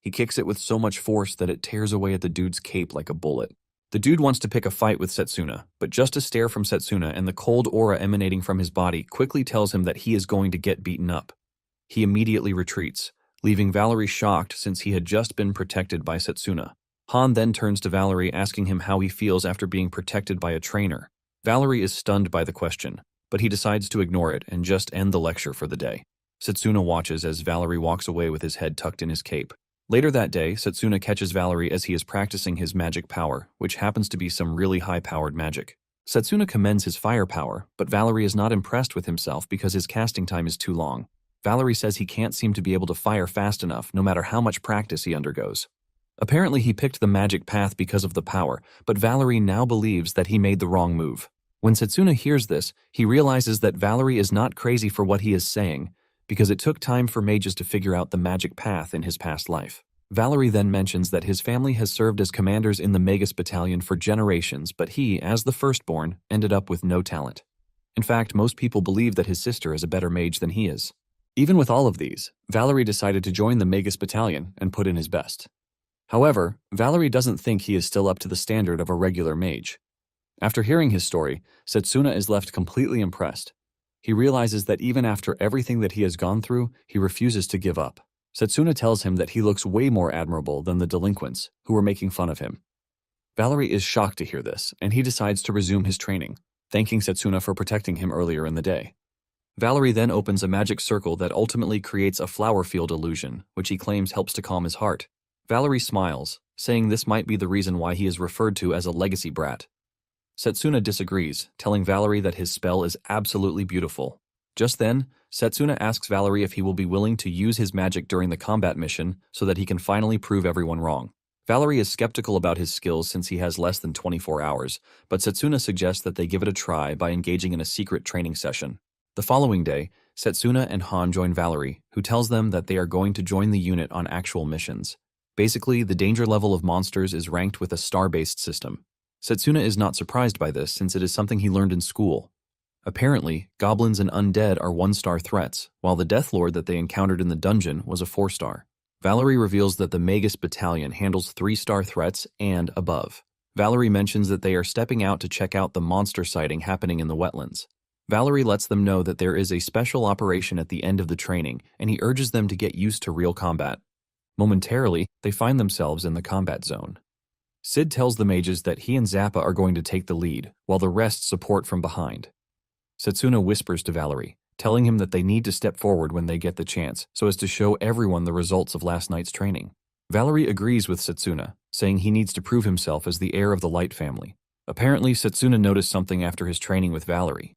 He kicks it with so much force that it tears away at the dude's cape like a bullet. The dude wants to pick a fight with Setsuna, but just a stare from Setsuna and the cold aura emanating from his body quickly tells him that he is going to get beaten up. He immediately retreats, leaving Valerie shocked since he had just been protected by Setsuna. Han then turns to Valerie asking him how he feels after being protected by a trainer. Valerie is stunned by the question, but he decides to ignore it and just end the lecture for the day. Setsuna watches as Valerie walks away with his head tucked in his cape. Later that day, Setsuna catches Valerie as he is practicing his magic power, which happens to be some really high-powered magic. Setsuna commends his firepower, but Valerie is not impressed with himself because his casting time is too long. Valerie says he can't seem to be able to fire fast enough no matter how much practice he undergoes. Apparently he picked the magic path because of the power, but Valerie now believes that he made the wrong move. When Setsuna hears this, he realizes that Valerie is not crazy for what he is saying, because it took time for mages to figure out the magic path in his past life. Valerie then mentions that his family has served as commanders in the Magus Battalion for generations, but he, as the firstborn, ended up with no talent. In fact, most people believe that his sister is a better mage than he is. Even with all of these, Valerie decided to join the Magus Battalion and put in his best. However, Valerie doesn't think he is still up to the standard of a regular mage. After hearing his story, Setsuna is left completely impressed. He realizes that even after everything that he has gone through, he refuses to give up. Setsuna tells him that he looks way more admirable than the delinquents who were making fun of him. Valerie is shocked to hear this, and he decides to resume his training, thanking Setsuna for protecting him earlier in the day. Valerie then opens a magic circle that ultimately creates a flower field illusion, which he claims helps to calm his heart. Valerie smiles, saying this might be the reason why he is referred to as a legacy brat. Setsuna disagrees, telling Valerie that his spell is absolutely beautiful. Just then, Setsuna asks Valerie if he will be willing to use his magic during the combat mission so that he can finally prove everyone wrong. Valerie is skeptical about his skills since he has less than 24 hours, but Setsuna suggests that they give it a try by engaging in a secret training session. The following day, Setsuna and Han join Valerie, who tells them that they are going to join the unit on actual missions. Basically, the danger level of monsters is ranked with a star-based system. Setsuna is not surprised by this since it is something he learned in school. Apparently, goblins and undead are 1-star threats, while the Death Lord that they encountered in the dungeon was a 4-star. Valerie reveals that the Magus Battalion handles 3-star threats and above. Valerie mentions that they are stepping out to check out the monster sighting happening in the wetlands. Valerie lets them know that there is a special operation at the end of the training, and he urges them to get used to real combat. Momentarily, they find themselves in the combat zone. Sid tells the mages that he and Zappa are going to take the lead, while the rest support from behind. Setsuna whispers to Valerie, telling him that they need to step forward when they get the chance so as to show everyone the results of last night's training. Valerie agrees with Setsuna, saying he needs to prove himself as the heir of the Light family. Apparently, Setsuna noticed something after his training with Valerie.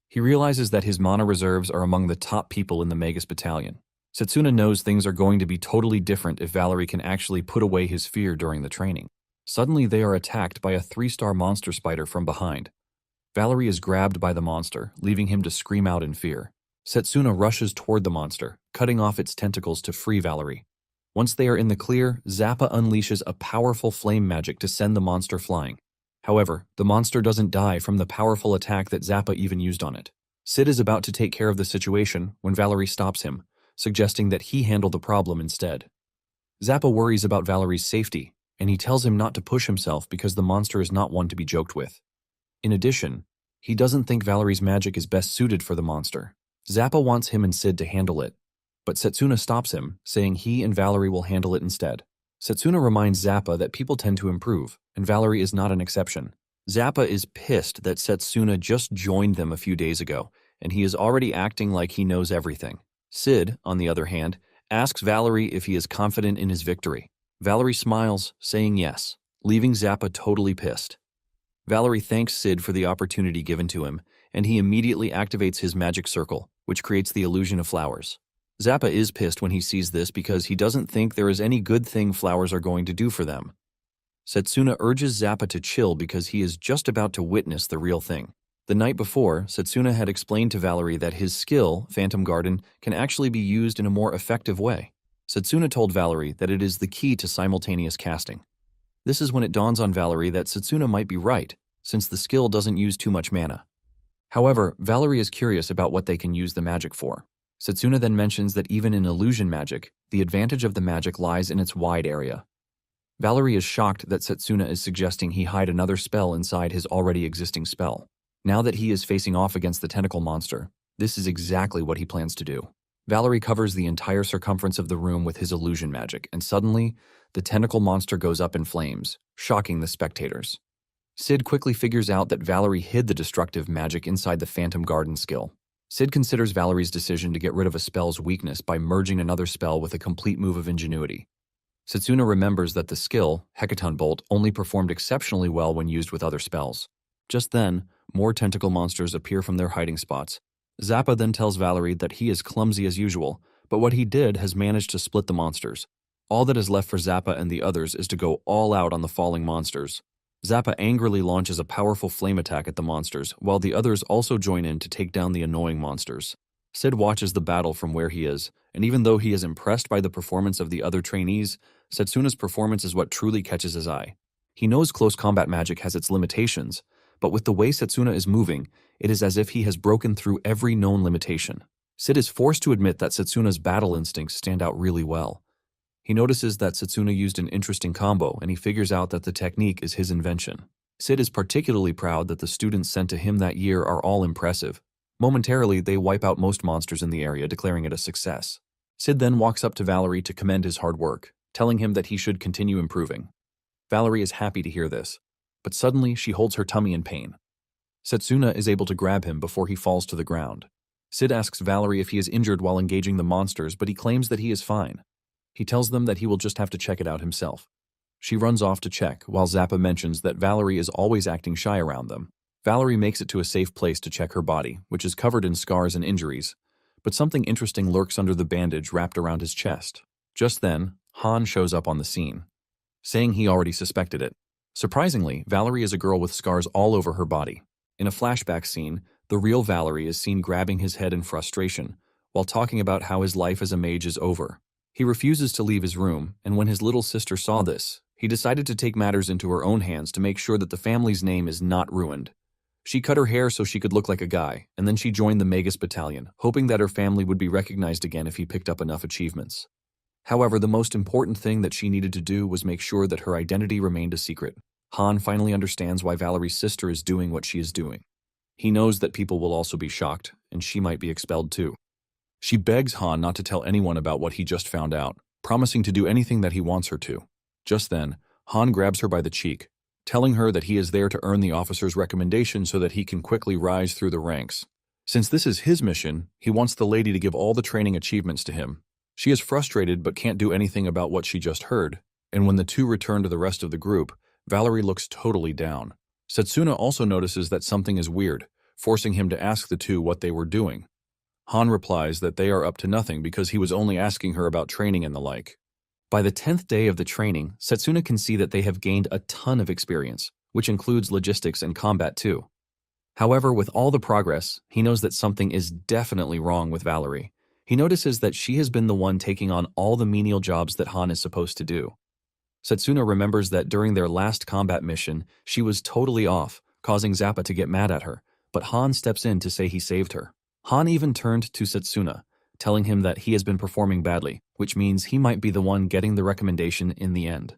He realizes that his mana reserves are among the top people in the Magus Battalion. Setsuna knows things are going to be totally different if Valerie can actually put away his fear during the training. Suddenly, they are attacked by a 3-star monster spider from behind. Valerie is grabbed by the monster, leaving him to scream out in fear. Setsuna rushes toward the monster, cutting off its tentacles to free Valerie. Once they are in the clear, Zappa unleashes a powerful flame magic to send the monster flying. However, the monster doesn't die from the powerful attack that Zappa even used on it. Sid is about to take care of the situation when Valerie stops him, suggesting that he handle the problem instead. Zappa worries about Valerie's safety, and he tells him not to push himself because the monster is not one to be joked with. In addition, he doesn't think Valerie's magic is best suited for the monster. Zappa wants him and Sid to handle it, but Setsuna stops him, saying he and Valerie will handle it instead. Setsuna reminds Zappa that people tend to improve, and Valerie is not an exception. Zappa is pissed that Setsuna just joined them a few days ago, and he is already acting like he knows everything. Sid, on the other hand, asks Valerie if he is confident in his victory. Valerie smiles, saying yes, leaving Zappa totally pissed. Valerie thanks Sid for the opportunity given to him, and he immediately activates his magic circle, which creates the illusion of flowers. Zappa is pissed when he sees this because he doesn't think there is any good thing flowers are going to do for them. Setsuna urges Zappa to chill because he is just about to witness the real thing. The night before, Setsuna had explained to Valerie that his skill, Phantom Garden, can actually be used in a more effective way. Setsuna told Valerie that it is the key to simultaneous casting. This is when it dawns on Valerie that Setsuna might be right, since the skill doesn't use too much mana. However, Valerie is curious about what they can use the magic for. Setsuna then mentions that even in illusion magic, the advantage of the magic lies in its wide area. Valerie is shocked that Setsuna is suggesting he hide another spell inside his already existing spell. Now that he is facing off against the tentacle monster, this is exactly what he plans to do. Valerie covers the entire circumference of the room with his illusion magic, and suddenly, the tentacle monster goes up in flames, shocking the spectators. Sid quickly figures out that Valerie hid the destructive magic inside the Phantom Garden skill. Sid considers Valerie's decision to get rid of a spell's weakness by merging another spell with a complete move of ingenuity. Setsuna remembers that the skill, Hecaton Bolt, only performed exceptionally well when used with other spells. Just then, more tentacle monsters appear from their hiding spots. Zappa then tells Valerie that he is clumsy as usual, but what he did has managed to split the monsters. All that is left for Zappa and the others is to go all out on the falling monsters. Zappa angrily launches a powerful flame attack at the monsters, while the others also join in to take down the annoying monsters. Sid watches the battle from where he is, and even though he is impressed by the performance of the other trainees, Setsuna's performance is what truly catches his eye. He knows close combat magic has its limitations, but with the way Setsuna is moving, it is as if he has broken through every known limitation. Sid is forced to admit that Setsuna's battle instincts stand out really well. He notices that Setsuna used an interesting combo, and he figures out that the technique is his invention. Sid is particularly proud that the students sent to him that year are all impressive. Momentarily, they wipe out most monsters in the area, declaring it a success. Sid then walks up to Valerie to commend his hard work, telling him that he should continue improving. Valerie is happy to hear this, but suddenly she holds her tummy in pain. Setsuna is able to grab him before he falls to the ground. Sid asks Valerie if he is injured while engaging the monsters, but he claims that he is fine. He tells them that he will just have to check it out himself. She runs off to check, while Zappa mentions that Valerie is always acting shy around them. Valerie makes it to a safe place to check her body, which is covered in scars and injuries, but something interesting lurks under the bandage wrapped around his chest. Just then, Han shows up on the scene, saying he already suspected it. Surprisingly, Valerie is a girl with scars all over her body. In a flashback scene, the real Valerie is seen grabbing his head in frustration, while talking about how his life as a mage is over. He refuses to leave his room, and when his little sister saw this, he decided to take matters into her own hands to make sure that the family's name is not ruined. She cut her hair so she could look like a guy, and then she joined the Magus Battalion, hoping that her family would be recognized again if he picked up enough achievements. However, the most important thing that she needed to do was make sure that her identity remained a secret. Han finally understands why Valerie's sister is doing what she is doing. He knows that people will also be shocked, and she might be expelled too. She begs Han not to tell anyone about what he just found out, promising to do anything that he wants her to. Just then, Han grabs her by the cheek, telling her that he is there to earn the officer's recommendation so that he can quickly rise through the ranks. Since this is his mission, he wants the lady to give all the training achievements to him. She is frustrated but can't do anything about what she just heard, and when the two return to the rest of the group, Valerie looks totally down. Setsuna also notices that something is weird, forcing him to ask the two what they were doing. Han replies that they are up to nothing because he was only asking her about training and the like. By the 10th day of the training, Setsuna can see that they have gained a ton of experience, which includes logistics and combat too. However, with all the progress, he knows that something is definitely wrong with Valerie. He notices that she has been the one taking on all the menial jobs that Han is supposed to do. Setsuna remembers that during their last combat mission, she was totally off, causing Zappa to get mad at her, but Han steps in to say he saved her. Han even turned to Setsuna, telling him that he has been performing badly, which means he might be the one getting the recommendation in the end.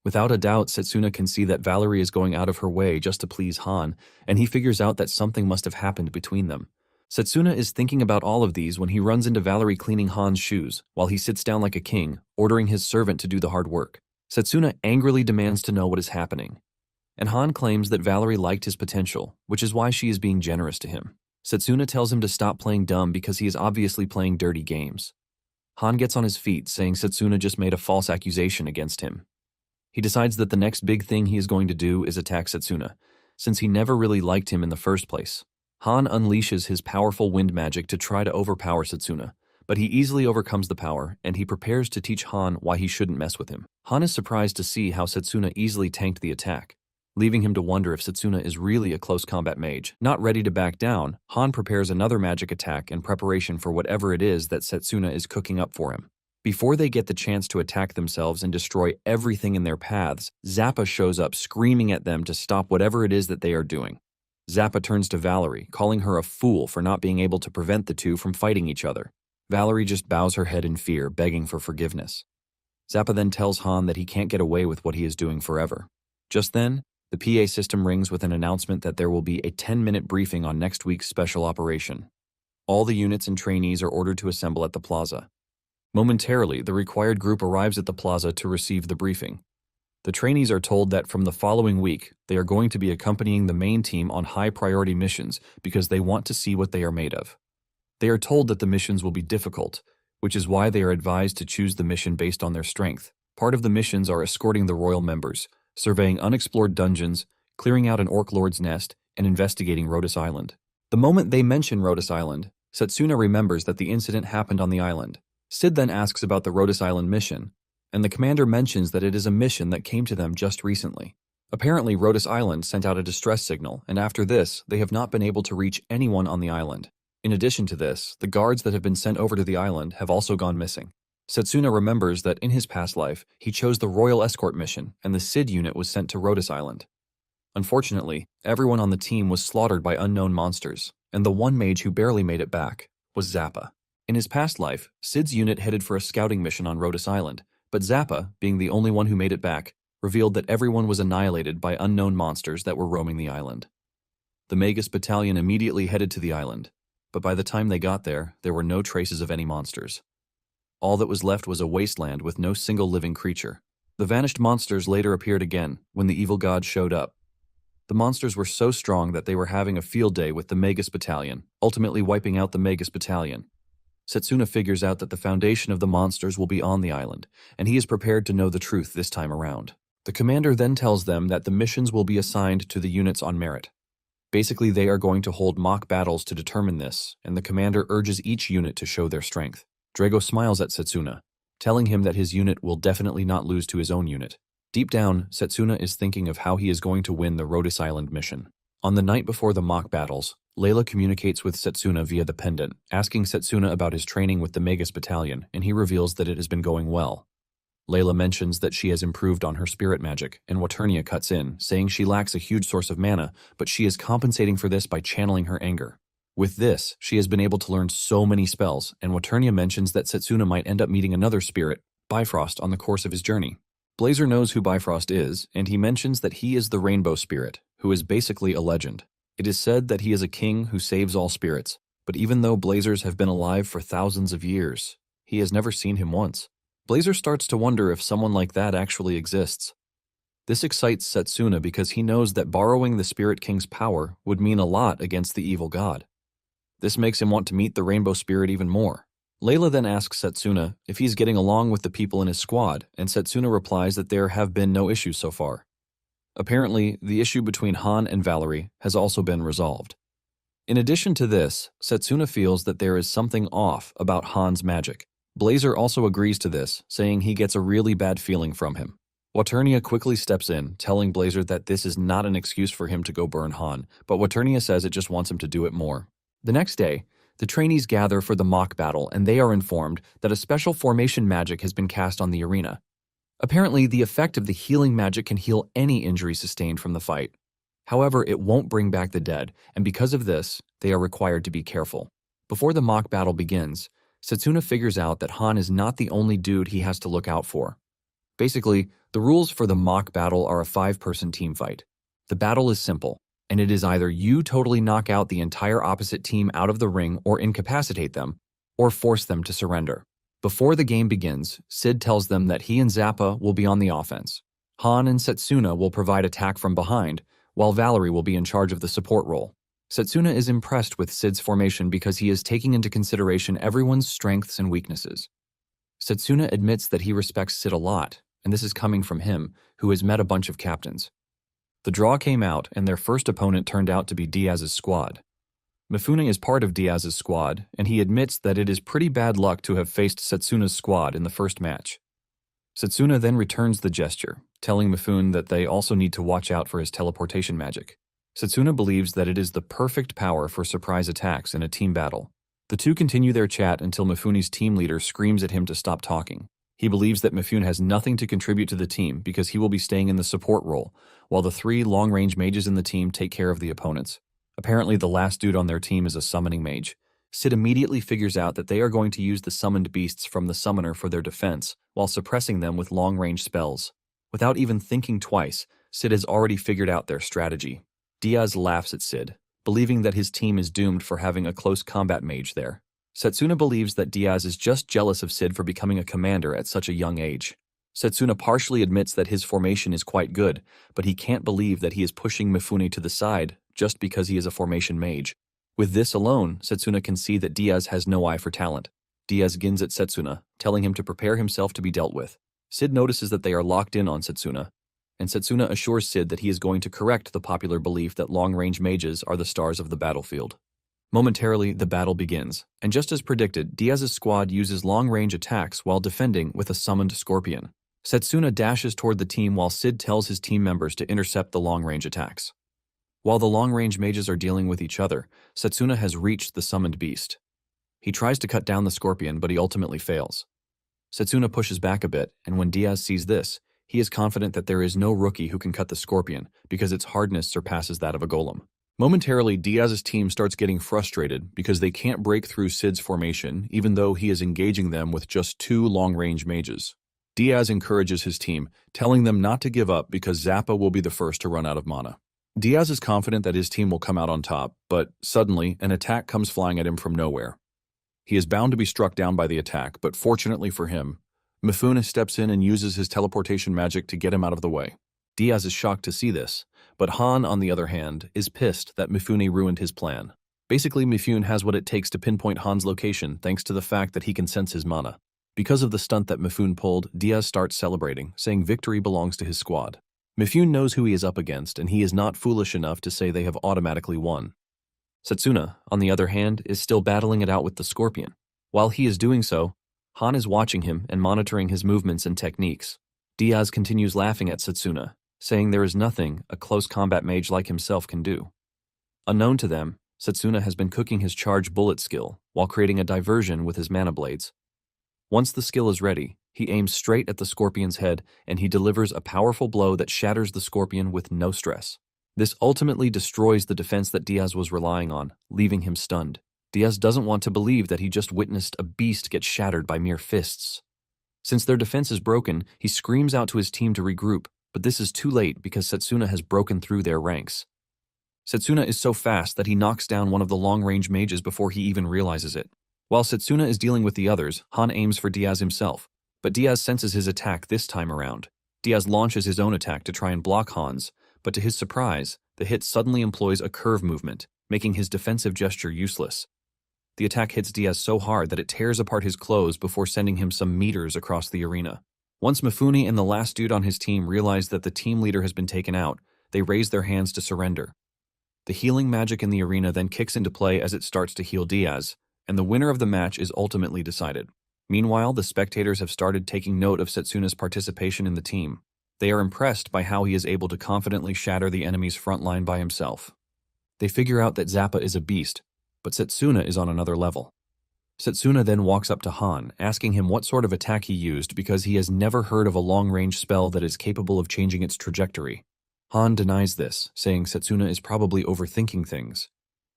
Without a doubt, Setsuna can see that Valerie is going out of her way just to please Han, and he figures out that something must have happened between them. Setsuna is thinking about all of these when he runs into Valerie cleaning Han's shoes, while he sits down like a king, ordering his servant to do the hard work. Setsuna angrily demands to know what is happening. And Han claims that Valerie liked his potential, which is why she is being generous to him. Setsuna tells him to stop playing dumb because he is obviously playing dirty games. Han gets on his feet, saying Setsuna just made a false accusation against him. He decides that the next big thing he is going to do is attack Setsuna, since he never really liked him in the first place. Han unleashes his powerful wind magic to try to overpower Setsuna, but he easily overcomes the power, and he prepares to teach Han why he shouldn't mess with him. Han is surprised to see how Setsuna easily tanked the attack, leaving him to wonder if Setsuna is really a close combat mage. Not ready to back down, Han prepares another magic attack in preparation for whatever it is that Setsuna is cooking up for him. Before they get the chance to attack themselves and destroy everything in their paths, Zappa shows up screaming at them to stop whatever it is that they are doing. Zappa turns to Valerie, calling her a fool for not being able to prevent the two from fighting each other. Valerie just bows her head in fear, begging for forgiveness. Zappa then tells Han that he can't get away with what he is doing forever. Just then, the PA system rings with an announcement that there will be a 10-minute briefing on next week's special operation. All the units and trainees are ordered to assemble at the plaza. Momentarily, the required group arrives at the plaza to receive the briefing. The trainees are told that from the following week, they are going to be accompanying the main team on high-priority missions because they want to see what they are made of. They are told that the missions will be difficult, which is why they are advised to choose the mission based on their strength. Part of the missions are escorting the royal members, surveying unexplored dungeons, clearing out an orc lord's nest, and investigating Rhodes Island. The moment they mention Rhodes Island, Setsuna remembers that the incident happened on the island. Sid then asks about the Rhodes Island mission, and the commander mentions that it is a mission that came to them just recently. Apparently, Rhodes Island sent out a distress signal, and after this, they have not been able to reach anyone on the island. In addition to this, the guards that have been sent over to the island have also gone missing. Setsuna remembers that in his past life, he chose the Royal Escort mission, and the Sid unit was sent to Rhodes Island. Unfortunately, everyone on the team was slaughtered by unknown monsters, and the one mage who barely made it back was Zappa. In his past life, Sid's unit headed for a scouting mission on Rhodes Island, but Zappa, being the only one who made it back, revealed that everyone was annihilated by unknown monsters that were roaming the island. The Magus battalion immediately headed to the island, but by the time they got there were no traces of any monsters. All that was left was a wasteland with no single living creature. The vanished monsters later appeared again when the evil god showed up. The monsters were so strong that they were having a field day with the Magus battalion, ultimately wiping out the Magus battalion. Setsuna figures out that the foundation of the monsters will be on the island, and he is prepared to know the truth this time around. The commander then tells them that the missions will be assigned to the units on merit. Basically, they are going to hold mock battles to determine this, and the commander urges each unit to show their strength. Drago smiles at Setsuna, telling him that his unit will definitely not lose to his own unit. Deep down, Setsuna is thinking of how he is going to win the Rhodes Island mission. On the night before the mock battles, Layla communicates with Setsuna via the pendant, asking Setsuna about his training with the Magus battalion, and he reveals that it has been going well. Layla mentions that she has improved on her spirit magic, and Waternia cuts in, saying she lacks a huge source of mana, but she is compensating for this by channeling her anger. With this, she has been able to learn so many spells, and Waternia mentions that Setsuna might end up meeting another spirit, Bifrost, on the course of his journey. Blazer knows who Bifrost is, and he mentions that he is the Rainbow Spirit, who is basically a legend. It is said that he is a king who saves all spirits, but even though Blazers have been alive for thousands of years, he has never seen him once. Blazer starts to wonder if someone like that actually exists. This excites Setsuna because he knows that borrowing the Spirit King's power would mean a lot against the evil god. This makes him want to meet the Rainbow Spirit even more. Layla then asks Setsuna if he's getting along with the people in his squad, and Setsuna replies that there have been no issues so far. Apparently, the issue between Han and Valerie has also been resolved. In addition to this, Setsuna feels that there is something off about Han's magic. Blazer also agrees to this, saying he gets a really bad feeling from him. Waternia quickly steps in, telling Blazer that this is not an excuse for him to go burn Han, but Waternia says it just wants him to do it more. The next day, the trainees gather for the mock battle, and they are informed that a special formation magic has been cast on the arena. Apparently, the effect of the healing magic can heal any injury sustained from the fight. However, it won't bring back the dead, and because of this, they are required to be careful. Before the mock battle begins, Setsuna figures out that Han is not the only dude he has to look out for. Basically, the rules for the mock battle are a 5-person team fight. The battle is simple, and it is either you totally knock out the entire opposite team out of the ring or incapacitate them, or force them to surrender. Before the game begins, Sid tells them that he and Zappa will be on the offense. Han and Setsuna will provide attack from behind, while Valerie will be in charge of the support role. Setsuna is impressed with Sid's formation because he is taking into consideration everyone's strengths and weaknesses. Setsuna admits that he respects Sid a lot, and this is coming from him, who has met a bunch of captains. The draw came out, and their first opponent turned out to be Diaz's squad. Mifune is part of Diaz's squad, and he admits that it is pretty bad luck to have faced Setsuna's squad in the first match. Setsuna then returns the gesture, telling Mifune that they also need to watch out for his teleportation magic. Setsuna believes that it is the perfect power for surprise attacks in a team battle. The two continue their chat until Mifune's team leader screams at him to stop talking. He believes that Mifune has nothing to contribute to the team because he will be staying in the support role, while the 3 long-range mages in the team take care of the opponents. Apparently, the last dude on their team is a summoning mage. Sid immediately figures out that they are going to use the summoned beasts from the summoner for their defense, while suppressing them with long-range spells. Without even thinking twice, Sid has already figured out their strategy. Diaz laughs at Sid, believing that his team is doomed for having a close combat mage there. Setsuna believes that Diaz is just jealous of Sid for becoming a commander at such a young age. Setsuna partially admits that his formation is quite good, but he can't believe that he is pushing Mifune to the side just because he is a formation mage. With this alone, Setsuna can see that Diaz has no eye for talent. Diaz gins at Setsuna, telling him to prepare himself to be dealt with. Sid notices that they are locked in on Setsuna, and Setsuna assures Sid that he is going to correct the popular belief that long-range mages are the stars of the battlefield. Momentarily, the battle begins, and just as predicted, Diaz's squad uses long-range attacks while defending with a summoned scorpion. Setsuna dashes toward the team while Sid tells his team members to intercept the long-range attacks. While the long-range mages are dealing with each other, Setsuna has reached the summoned beast. He tries to cut down the scorpion, but he ultimately fails. Setsuna pushes back a bit, and when Diaz sees this, he is confident that there is no rookie who can cut the scorpion because its hardness surpasses that of a golem. Momentarily, Diaz's team starts getting frustrated because they can't break through Sid's formation even though he is engaging them with just 2 long-range mages. Diaz encourages his team, telling them not to give up because Zappa will be the first to run out of mana. Diaz is confident that his team will come out on top, but suddenly, an attack comes flying at him from nowhere. He is bound to be struck down by the attack, but fortunately for him, Mifune steps in and uses his teleportation magic to get him out of the way. Diaz is shocked to see this, but Han, on the other hand, is pissed that Mifune ruined his plan. Basically, Mifune has what it takes to pinpoint Han's location thanks to the fact that he can sense his mana. Because of the stunt that Mifune pulled, Diaz starts celebrating, saying victory belongs to his squad. Mifune knows who he is up against, and he is not foolish enough to say they have automatically won. Setsuna, on the other hand, is still battling it out with the scorpion. While he is doing so, Han is watching him and monitoring his movements and techniques. Diaz continues laughing at Setsuna, saying there is nothing a close combat mage like himself can do. Unknown to them, Setsuna has been cooking his charge bullet skill while creating a diversion with his mana blades. Once the skill is ready, he aims straight at the scorpion's head and he delivers a powerful blow that shatters the scorpion with no stress. This ultimately destroys the defense that Diaz was relying on, leaving him stunned. Diaz doesn't want to believe that he just witnessed a beast get shattered by mere fists. Since their defense is broken, he screams out to his team to regroup, but this is too late because Setsuna has broken through their ranks. Setsuna is so fast that he knocks down one of the long-range mages before he even realizes it. While Setsuna is dealing with the others, Han aims for Diaz himself, but Diaz senses his attack this time around. Diaz launches his own attack to try and block Han's, but to his surprise, the hit suddenly employs a curve movement, making his defensive gesture useless. The attack hits Diaz so hard that it tears apart his clothes before sending him some meters across the arena. Once Mifune and the last dude on his team realize that the team leader has been taken out, they raise their hands to surrender. The healing magic in the arena then kicks into play as it starts to heal Diaz, and the winner of the match is ultimately decided. Meanwhile, the spectators have started taking note of Setsuna's participation in the team. They are impressed by how he is able to confidently shatter the enemy's front line by himself. They figure out that Zappa is a beast, but Setsuna is on another level. Setsuna then walks up to Han, asking him what sort of attack he used because he has never heard of a long-range spell that is capable of changing its trajectory. Han denies this, saying Setsuna is probably overthinking things.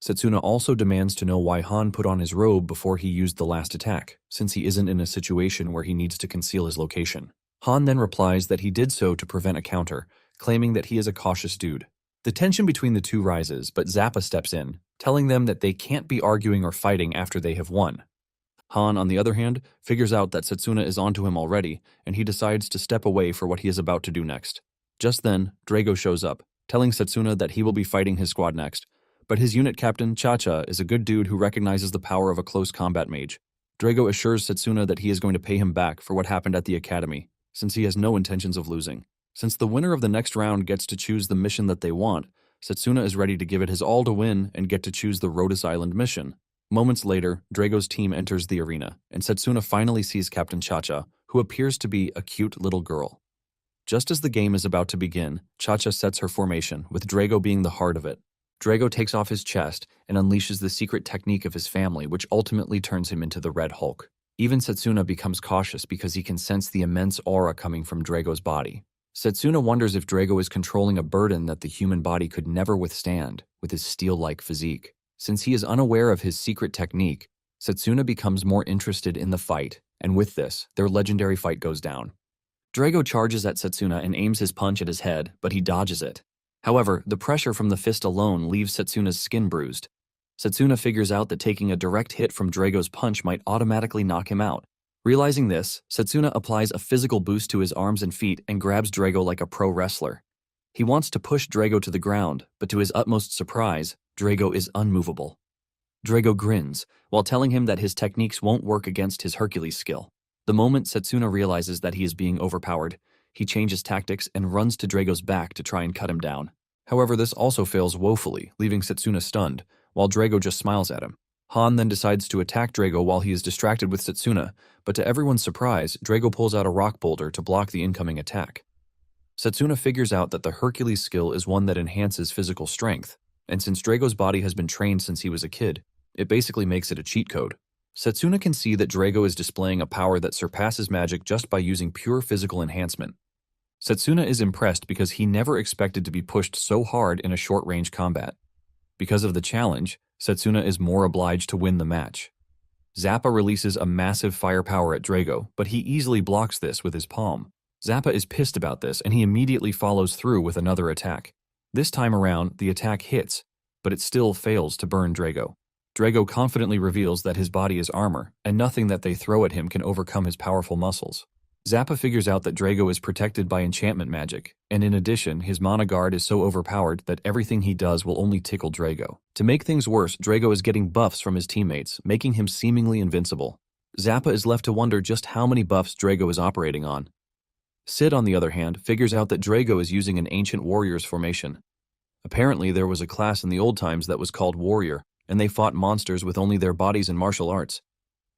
Setsuna also demands to know why Han put on his robe before he used the last attack, since he isn't in a situation where he needs to conceal his location. Han then replies that he did so to prevent a counter, claiming that he is a cautious dude. The tension between the two rises, but Zappa steps in, telling them that they can't be arguing or fighting after they have won. Han, on the other hand, figures out that Setsuna is onto him already, and he decides to step away for what he is about to do next. Just then, Drago shows up, telling Setsuna that he will be fighting his squad next, but his unit captain, Cha-Cha, is a good dude who recognizes the power of a close combat mage. Drago assures Setsuna that he is going to pay him back for what happened at the academy, since he has no intentions of losing. Since the winner of the next round gets to choose the mission that they want, Setsuna is ready to give it his all to win and get to choose the Rhodes Island mission. Moments later, Drago's team enters the arena, and Setsuna finally sees Captain Cha-Cha, who appears to be a cute little girl. Just as the game is about to begin, Cha-Cha sets her formation, with Drago being the heart of it. Drago takes off his chest and unleashes the secret technique of his family, which ultimately turns him into the Red Hulk. Even Setsuna becomes cautious because he can sense the immense aura coming from Drago's body. Setsuna wonders if Drago is controlling a burden that the human body could never withstand with his steel-like physique. Since he is unaware of his secret technique, Setsuna becomes more interested in the fight, and with this, their legendary fight goes down. Drago charges at Setsuna and aims his punch at his head, but he dodges it. However, the pressure from the fist alone leaves Setsuna's skin bruised. Setsuna figures out that taking a direct hit from Drago's punch might automatically knock him out. Realizing this, Setsuna applies a physical boost to his arms and feet and grabs Drago like a pro wrestler. He wants to push Drago to the ground, but to his utmost surprise, Drago is unmovable. Drago grins, while telling him that his techniques won't work against his Hercules skill. The moment Setsuna realizes that he is being overpowered, he changes tactics and runs to Drago's back to try and cut him down. However, this also fails woefully, leaving Setsuna stunned, while Drago just smiles at him. Han then decides to attack Drago while he is distracted with Setsuna, but to everyone's surprise, Drago pulls out a rock boulder to block the incoming attack. Setsuna figures out that the Hercules skill is one that enhances physical strength, and since Drago's body has been trained since he was a kid, it basically makes it a cheat code. Setsuna can see that Drago is displaying a power that surpasses magic just by using pure physical enhancement. Setsuna is impressed because he never expected to be pushed so hard in a short-range combat. Because of the challenge, Setsuna is more obliged to win the match. Zappa releases a massive firepower at Drago, but he easily blocks this with his palm. Zappa is pissed about this, and he immediately follows through with another attack. This time around, the attack hits, but it still fails to burn Drago. Drago confidently reveals that his body is armor, and nothing that they throw at him can overcome his powerful muscles. Zappa figures out that Drago is protected by enchantment magic, and in addition, his mana guard is so overpowered that everything he does will only tickle Drago. To make things worse, Drago is getting buffs from his teammates, making him seemingly invincible. Zappa is left to wonder just how many buffs Drago is operating on. Sid, on the other hand, figures out that Drago is using an ancient warrior's formation. Apparently, there was a class in the old times that was called warrior, and they fought monsters with only their bodies in martial arts.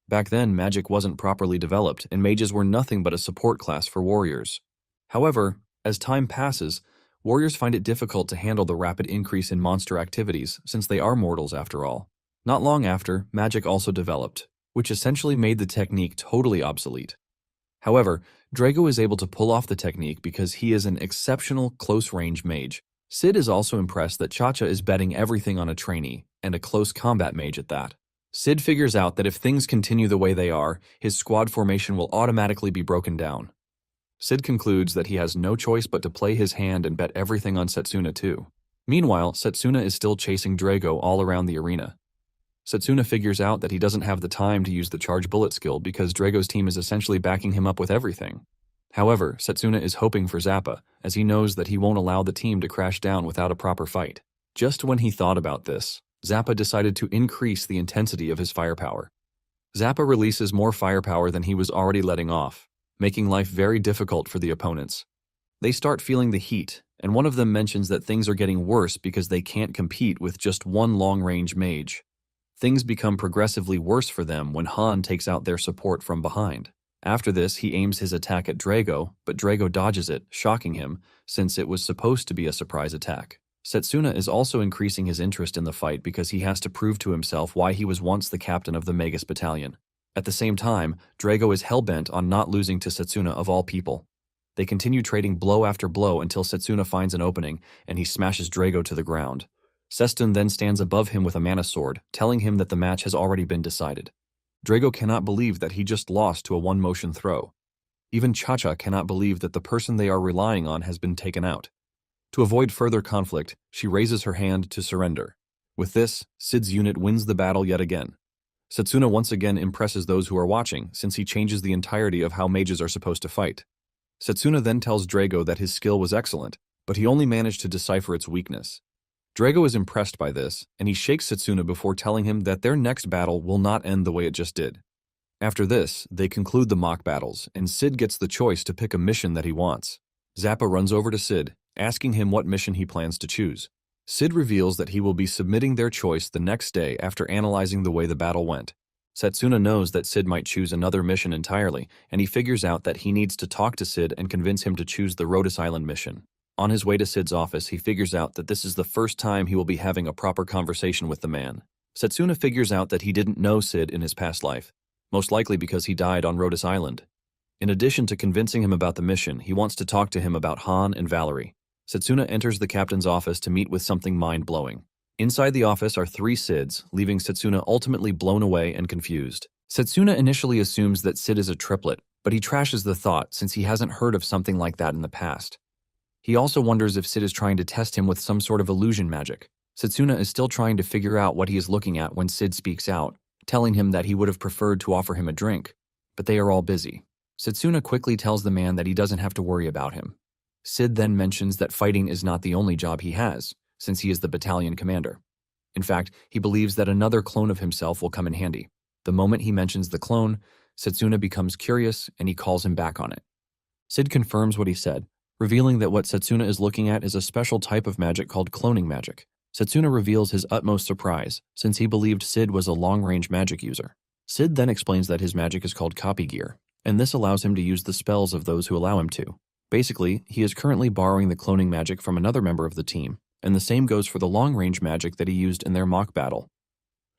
Back then, magic wasn't properly developed, and mages were nothing but a support class for warriors. However, as time passes, warriors find it difficult to handle the rapid increase in monster activities, since they are mortals after all. Not long after, magic also developed, which essentially made the technique totally obsolete. However, Drago is able to pull off the technique because he is an exceptional close-range mage. Sid is also impressed that Cha-Cha is betting everything on a trainee, and a close combat mage at that. Sid figures out that if things continue the way they are, his squad formation will automatically be broken down. Sid concludes that he has no choice but to play his hand and bet everything on Setsuna too. Meanwhile, Setsuna is still chasing Drago all around the arena. Setsuna figures out that he doesn't have the time to use the charge bullet skill because Drago's team is essentially backing him up with everything. However, Setsuna is hoping for Zappa, as he knows that he won't allow the team to crash down without a proper fight. Just when he thought about this, Zappa decided to increase the intensity of his firepower. Zappa releases more firepower than he was already letting off, making life very difficult for the opponents. They start feeling the heat, and one of them mentions that things are getting worse because they can't compete with just one long-range mage. Things become progressively worse for them when Han takes out their support from behind. After this, he aims his attack at Drago, but Drago dodges it, shocking him, since it was supposed to be a surprise attack. Setsuna is also increasing his interest in the fight because he has to prove to himself why he was once the captain of the Magus Battalion. At the same time, Drago is hell-bent on not losing to Setsuna of all people. They continue trading blow after blow until Setsuna finds an opening, and he smashes Drago to the ground. Sestun then stands above him with a mana sword, telling him that the match has already been decided. Drago cannot believe that he just lost to a one-motion throw. Even Cha-Cha cannot believe that the person they are relying on has been taken out. To avoid further conflict, she raises her hand to surrender. With this, Sid's unit wins the battle yet again. Setsuna once again impresses those who are watching, since he changes the entirety of how mages are supposed to fight. Setsuna then tells Drago that his skill was excellent, but he only managed to decipher its weakness. Drago is impressed by this, and he shakes Setsuna before telling him that their next battle will not end the way it just did. After this, they conclude the mock battles, and Sid gets the choice to pick a mission that he wants. Zappa runs over to Sid, asking him what mission he plans to choose. Sid reveals that he will be submitting their choice the next day after analyzing the way the battle went. Setsuna knows that Sid might choose another mission entirely, and he figures out that he needs to talk to Sid and convince him to choose the Rhodes Island mission. On his way to Sid's office, he figures out that this is the first time he will be having a proper conversation with the man. Setsuna figures out that he didn't know Sid in his past life, most likely because he died on Rhodes Island. In addition to convincing him about the mission, he wants to talk to him about Han and Valerie. Setsuna enters the captain's office to meet with something mind-blowing. Inside the office are 3 Sids, leaving Setsuna ultimately blown away and confused. Setsuna initially assumes that Sid is a triplet, but he trashes the thought since he hasn't heard of something like that in the past. He also wonders if Sid is trying to test him with some sort of illusion magic. Setsuna is still trying to figure out what he is looking at when Sid speaks out, telling him that he would have preferred to offer him a drink, but they are all busy. Setsuna quickly tells the man that he doesn't have to worry about him. Sid then mentions that fighting is not the only job he has, since he is the battalion commander. In fact, he believes that another clone of himself will come in handy. The moment he mentions the clone, Setsuna becomes curious and he calls him back on it. Sid confirms what he said, revealing that what Setsuna is looking at is a special type of magic called cloning magic. Setsuna reveals his utmost surprise, since he believed Sid was a long-range magic user. Sid then explains that his magic is called copy gear, and this allows him to use the spells of those who allow him to. Basically, he is currently borrowing the cloning magic from another member of the team, and the same goes for the long-range magic that he used in their mock battle.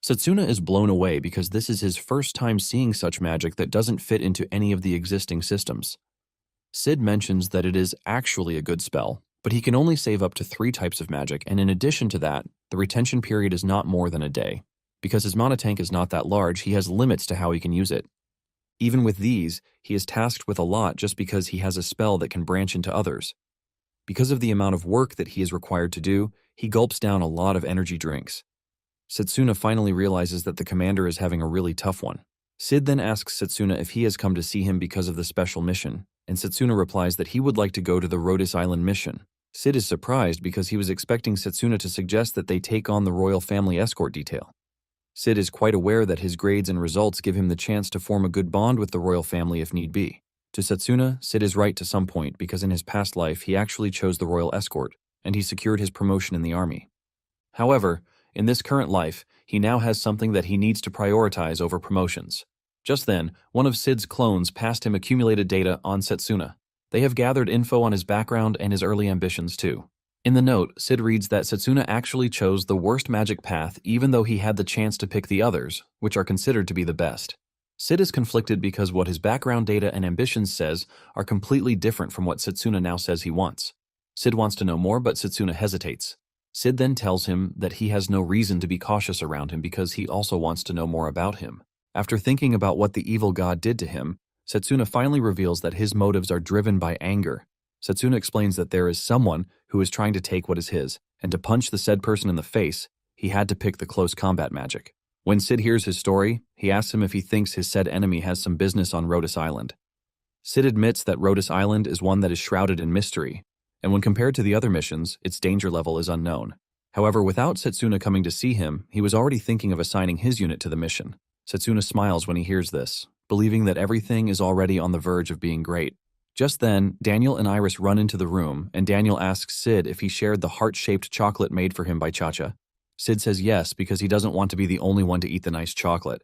Setsuna is blown away because this is his first time seeing such magic that doesn't fit into any of the existing systems. Sid mentions that it is actually a good spell, but he can only save up to 3 types of magic, and in addition to that, the retention period is not more than a day. Because his mana tank is not that large, he has limits to how he can use it. Even with these, he is tasked with a lot just because he has a spell that can branch into others. Because of the amount of work that he is required to do, he gulps down a lot of energy drinks. Setsuna finally realizes that the commander is having a really tough one. Sid then asks Setsuna if he has come to see him because of the special mission, and Setsuna replies that he would like to go to the Rhodes Island mission. Sid is surprised because he was expecting Setsuna to suggest that they take on the royal family escort detail. Sid is quite aware that his grades and results give him the chance to form a good bond with the royal family if need be. To Setsuna, Sid is right to some point because in his past life he actually chose the royal escort, and he secured his promotion in the army. However, in this current life, he now has something that he needs to prioritize over promotions. Just then, one of Sid's clones passed him accumulated data on Setsuna. They have gathered info on his background and his early ambitions too. In the note, Sid reads that Setsuna actually chose the worst magic path even though he had the chance to pick the others, which are considered to be the best. Sid is conflicted because what his background data and ambitions says are completely different from what Setsuna now says he wants. Sid wants to know more, but Setsuna hesitates. Sid then tells him that he has no reason to be cautious around him because he also wants to know more about him. After thinking about what the evil god did to him, Setsuna finally reveals that his motives are driven by anger. Setsuna explains that there is someone who is trying to take what is his, and to punch the said person in the face, he had to pick the close combat magic. When Sid hears his story, he asks him if he thinks his said enemy has some business on Rhodes Island. Sid admits that Rhodes Island is one that is shrouded in mystery, and when compared to the other missions, its danger level is unknown. However, without Setsuna coming to see him, he was already thinking of assigning his unit to the mission. Setsuna smiles when he hears this, believing that everything is already on the verge of being great. Just then, Daniel and Iris run into the room, and Daniel asks Sid if he shared the heart-shaped chocolate made for him by Cha-Cha. Sid says yes because he doesn't want to be the only one to eat the nice chocolate.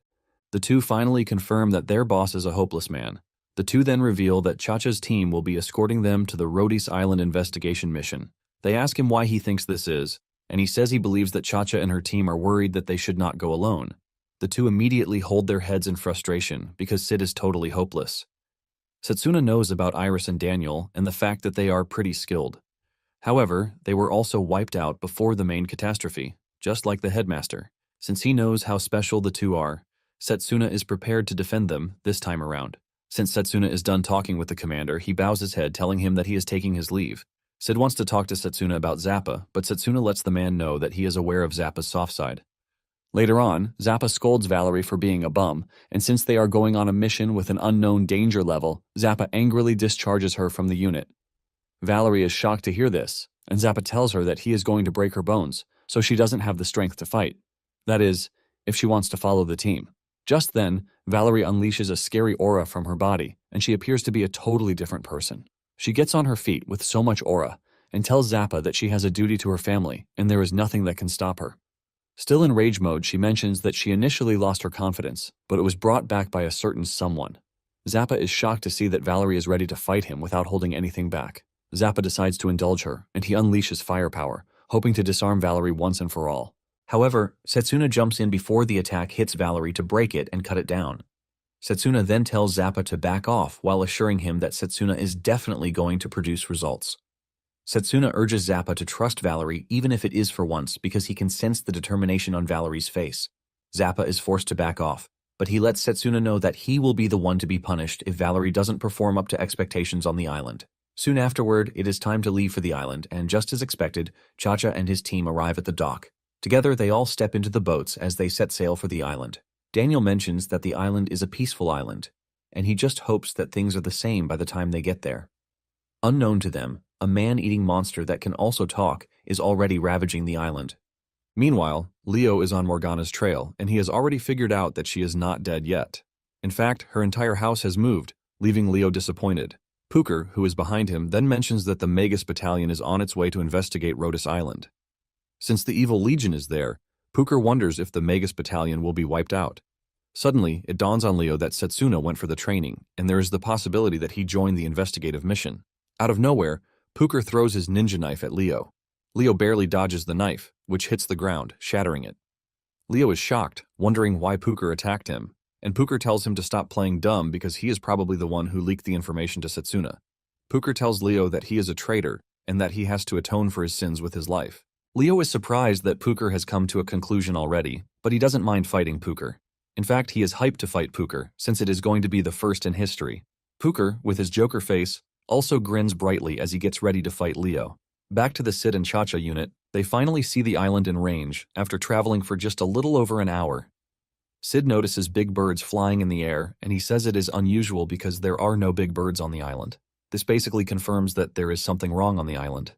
The two finally confirm that their boss is a hopeless man. The two then reveal that Cha-Cha's team will be escorting them to the Rhodys Island investigation mission. They ask him why he thinks this is, and he says he believes that Cha-Cha and her team are worried that they should not go alone. The two immediately hold their heads in frustration because Sid is totally hopeless. Setsuna knows about Iris and Daniel and the fact that they are pretty skilled. However, they were also wiped out before the main catastrophe, just like the headmaster. Since he knows how special the two are, Setsuna is prepared to defend them this time around. Since Setsuna is done talking with the commander, he bows his head, telling him that he is taking his leave. Sid wants to talk to Setsuna about Zappa, but Setsuna lets the man know that he is aware of Zappa's soft side. Later on, Zappa scolds Valerie for being a bum, and since they are going on a mission with an unknown danger level, Zappa angrily discharges her from the unit. Valerie is shocked to hear this, and Zappa tells her that he is going to break her bones, so she doesn't have the strength to fight. That is, if she wants to follow the team. Just then, Valerie unleashes a scary aura from her body, and she appears to be a totally different person. She gets on her feet with so much aura, and tells Zappa that she has a duty to her family, and there is nothing that can stop her. Still in rage mode, she mentions that she initially lost her confidence, but it was brought back by a certain someone. Zappa is shocked to see that Valerie is ready to fight him without holding anything back. Zappa decides to indulge her, and he unleashes firepower, hoping to disarm Valerie once and for all. However, Setsuna jumps in before the attack hits Valerie to break it and cut it down. Setsuna then tells Zappa to back off while assuring him that Setsuna is definitely going to produce results. Setsuna urges Zappa to trust Valerie even if it is for once because he can sense the determination on Valerie's face. Zappa is forced to back off, but he lets Setsuna know that he will be the one to be punished if Valerie doesn't perform up to expectations on the island. Soon afterward, it is time to leave for the island, and just as expected, Cha-Cha and his team arrive at the dock. Together, they all step into the boats as they set sail for the island. Daniel mentions that the island is a peaceful island, and he just hopes that things are the same by the time they get there. Unknown to them, a man-eating monster that can also talk is already ravaging the island. Meanwhile, Leo is on Morgana's trail, and he has already figured out that she is not dead yet. In fact, her entire house has moved, leaving Leo disappointed. Pooker, who is behind him, then mentions that the Magus battalion is on its way to investigate Rhodys Island. Since the evil legion is there, Pooker wonders if the Magus battalion will be wiped out. Suddenly, it dawns on Leo that Setsuna went for the training, and there is the possibility that he joined the investigative mission. Out of nowhere, Pooker throws his ninja knife at Leo. Leo barely dodges the knife, which hits the ground, shattering it. Leo is shocked, wondering why Pooker attacked him, and Pooker tells him to stop playing dumb because he is probably the one who leaked the information to Setsuna. Pooker tells Leo that he is a traitor and that he has to atone for his sins with his life. Leo is surprised that Pooker has come to a conclusion already, but he doesn't mind fighting Pooker. In fact, he is hyped to fight Pooker, since it is going to be the first in history. Pooker, with his Joker face, also grins brightly as he gets ready to fight Leo. Back to the Sid and Cha-Cha unit, they finally see the island in range after traveling for just a little over an hour. Sid notices big birds flying in the air, and he says it is unusual because there are no big birds on the island. This basically confirms that there is something wrong on the island.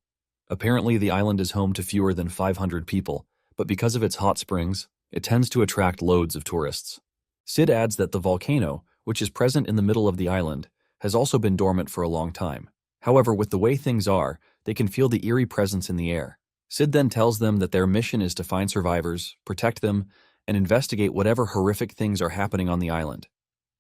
Apparently, the island is home to fewer than 500 people, but because of its hot springs, it tends to attract loads of tourists. Sid adds that the volcano, which is present in the middle of the island, has also been dormant for a long time. However, with the way things are, they can feel the eerie presence in the air. Sid then tells them that their mission is to find survivors, protect them, and investigate whatever horrific things are happening on the island.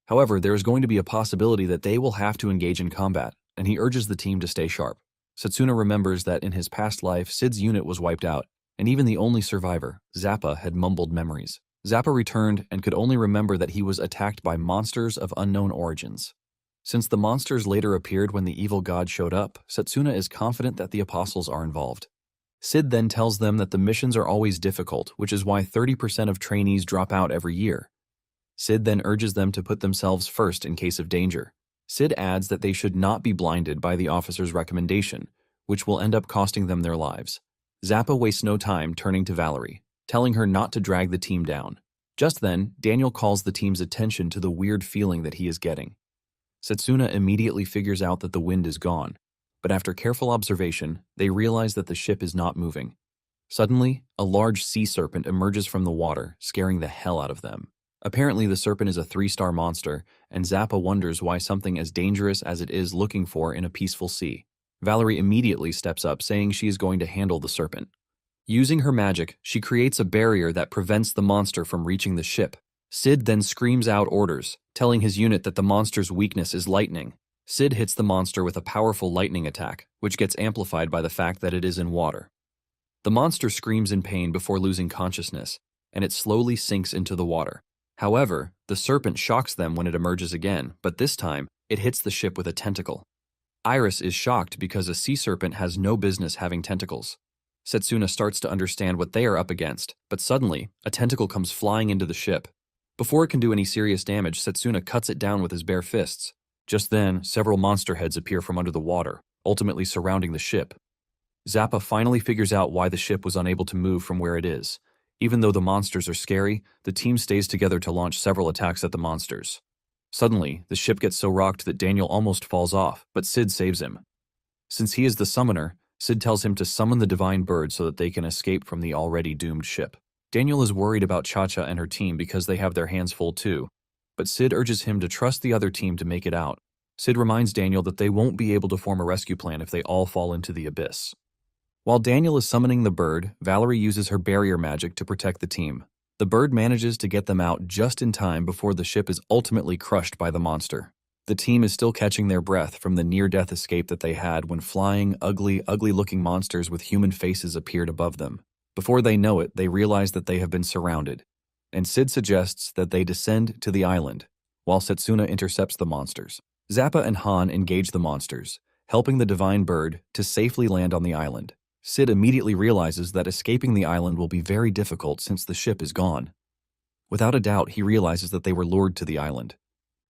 However, there is going to be a possibility that they will have to engage in combat, and he urges the team to stay sharp. Setsuna remembers that in his past life, Sid's unit was wiped out, and even the only survivor, Zappa, had mumbled memories. Zappa returned and could only remember that he was attacked by monsters of unknown origins. Since the monsters later appeared when the evil god showed up, Setsuna is confident that the apostles are involved. Sid then tells them that the missions are always difficult, which is why 30% of trainees drop out every year. Sid then urges them to put themselves first in case of danger. Sid adds that they should not be blinded by the officer's recommendation, which will end up costing them their lives. Zappa wastes no time turning to Valerie, telling her not to drag the team down. Just then, Daniel calls the team's attention to the weird feeling that he is getting. Setsuna immediately figures out that the wind is gone, but after careful observation, they realize that the ship is not moving. Suddenly, a large sea serpent emerges from the water, scaring the hell out of them. Apparently, the serpent is a 3-star monster, and Zappa wonders why something as dangerous as it is looking for in a peaceful sea. Valerie immediately steps up, saying she is going to handle the serpent. Using her magic, she creates a barrier that prevents the monster from reaching the ship. Sid then screams out orders, telling his unit that the monster's weakness is lightning. Sid hits the monster with a powerful lightning attack, which gets amplified by the fact that it is in water. The monster screams in pain before losing consciousness, and it slowly sinks into the water. However, the serpent shocks them when it emerges again, but this time, it hits the ship with a tentacle. Iris is shocked because a sea serpent has no business having tentacles. Setsuna starts to understand what they are up against, but suddenly, a tentacle comes flying into the ship. Before it can do any serious damage, Setsuna cuts it down with his bare fists. Just then, several monster heads appear from under the water, ultimately surrounding the ship. Zappa finally figures out why the ship was unable to move from where it is. Even though the monsters are scary, the team stays together to launch several attacks at the monsters. Suddenly, the ship gets so rocked that Daniel almost falls off, but Sid saves him. Since he is the summoner, Sid tells him to summon the divine bird so that they can escape from the already doomed ship. Daniel is worried about Cha-Cha and her team because they have their hands full too, but Sid urges him to trust the other team to make it out. Sid reminds Daniel that they won't be able to form a rescue plan if they all fall into the abyss. While Daniel is summoning the bird, Valerie uses her barrier magic to protect the team. The bird manages to get them out just in time before the ship is ultimately crushed by the monster. The team is still catching their breath from the near-death escape that they had when flying, ugly-looking monsters with human faces appeared above them. Before they know it, they realize that they have been surrounded, and Sid suggests that they descend to the island, while Setsuna intercepts the monsters. Zappa and Han engage the monsters, helping the divine bird to safely land on the island. Sid immediately realizes that escaping the island will be very difficult since the ship is gone. Without a doubt, he realizes that they were lured to the island.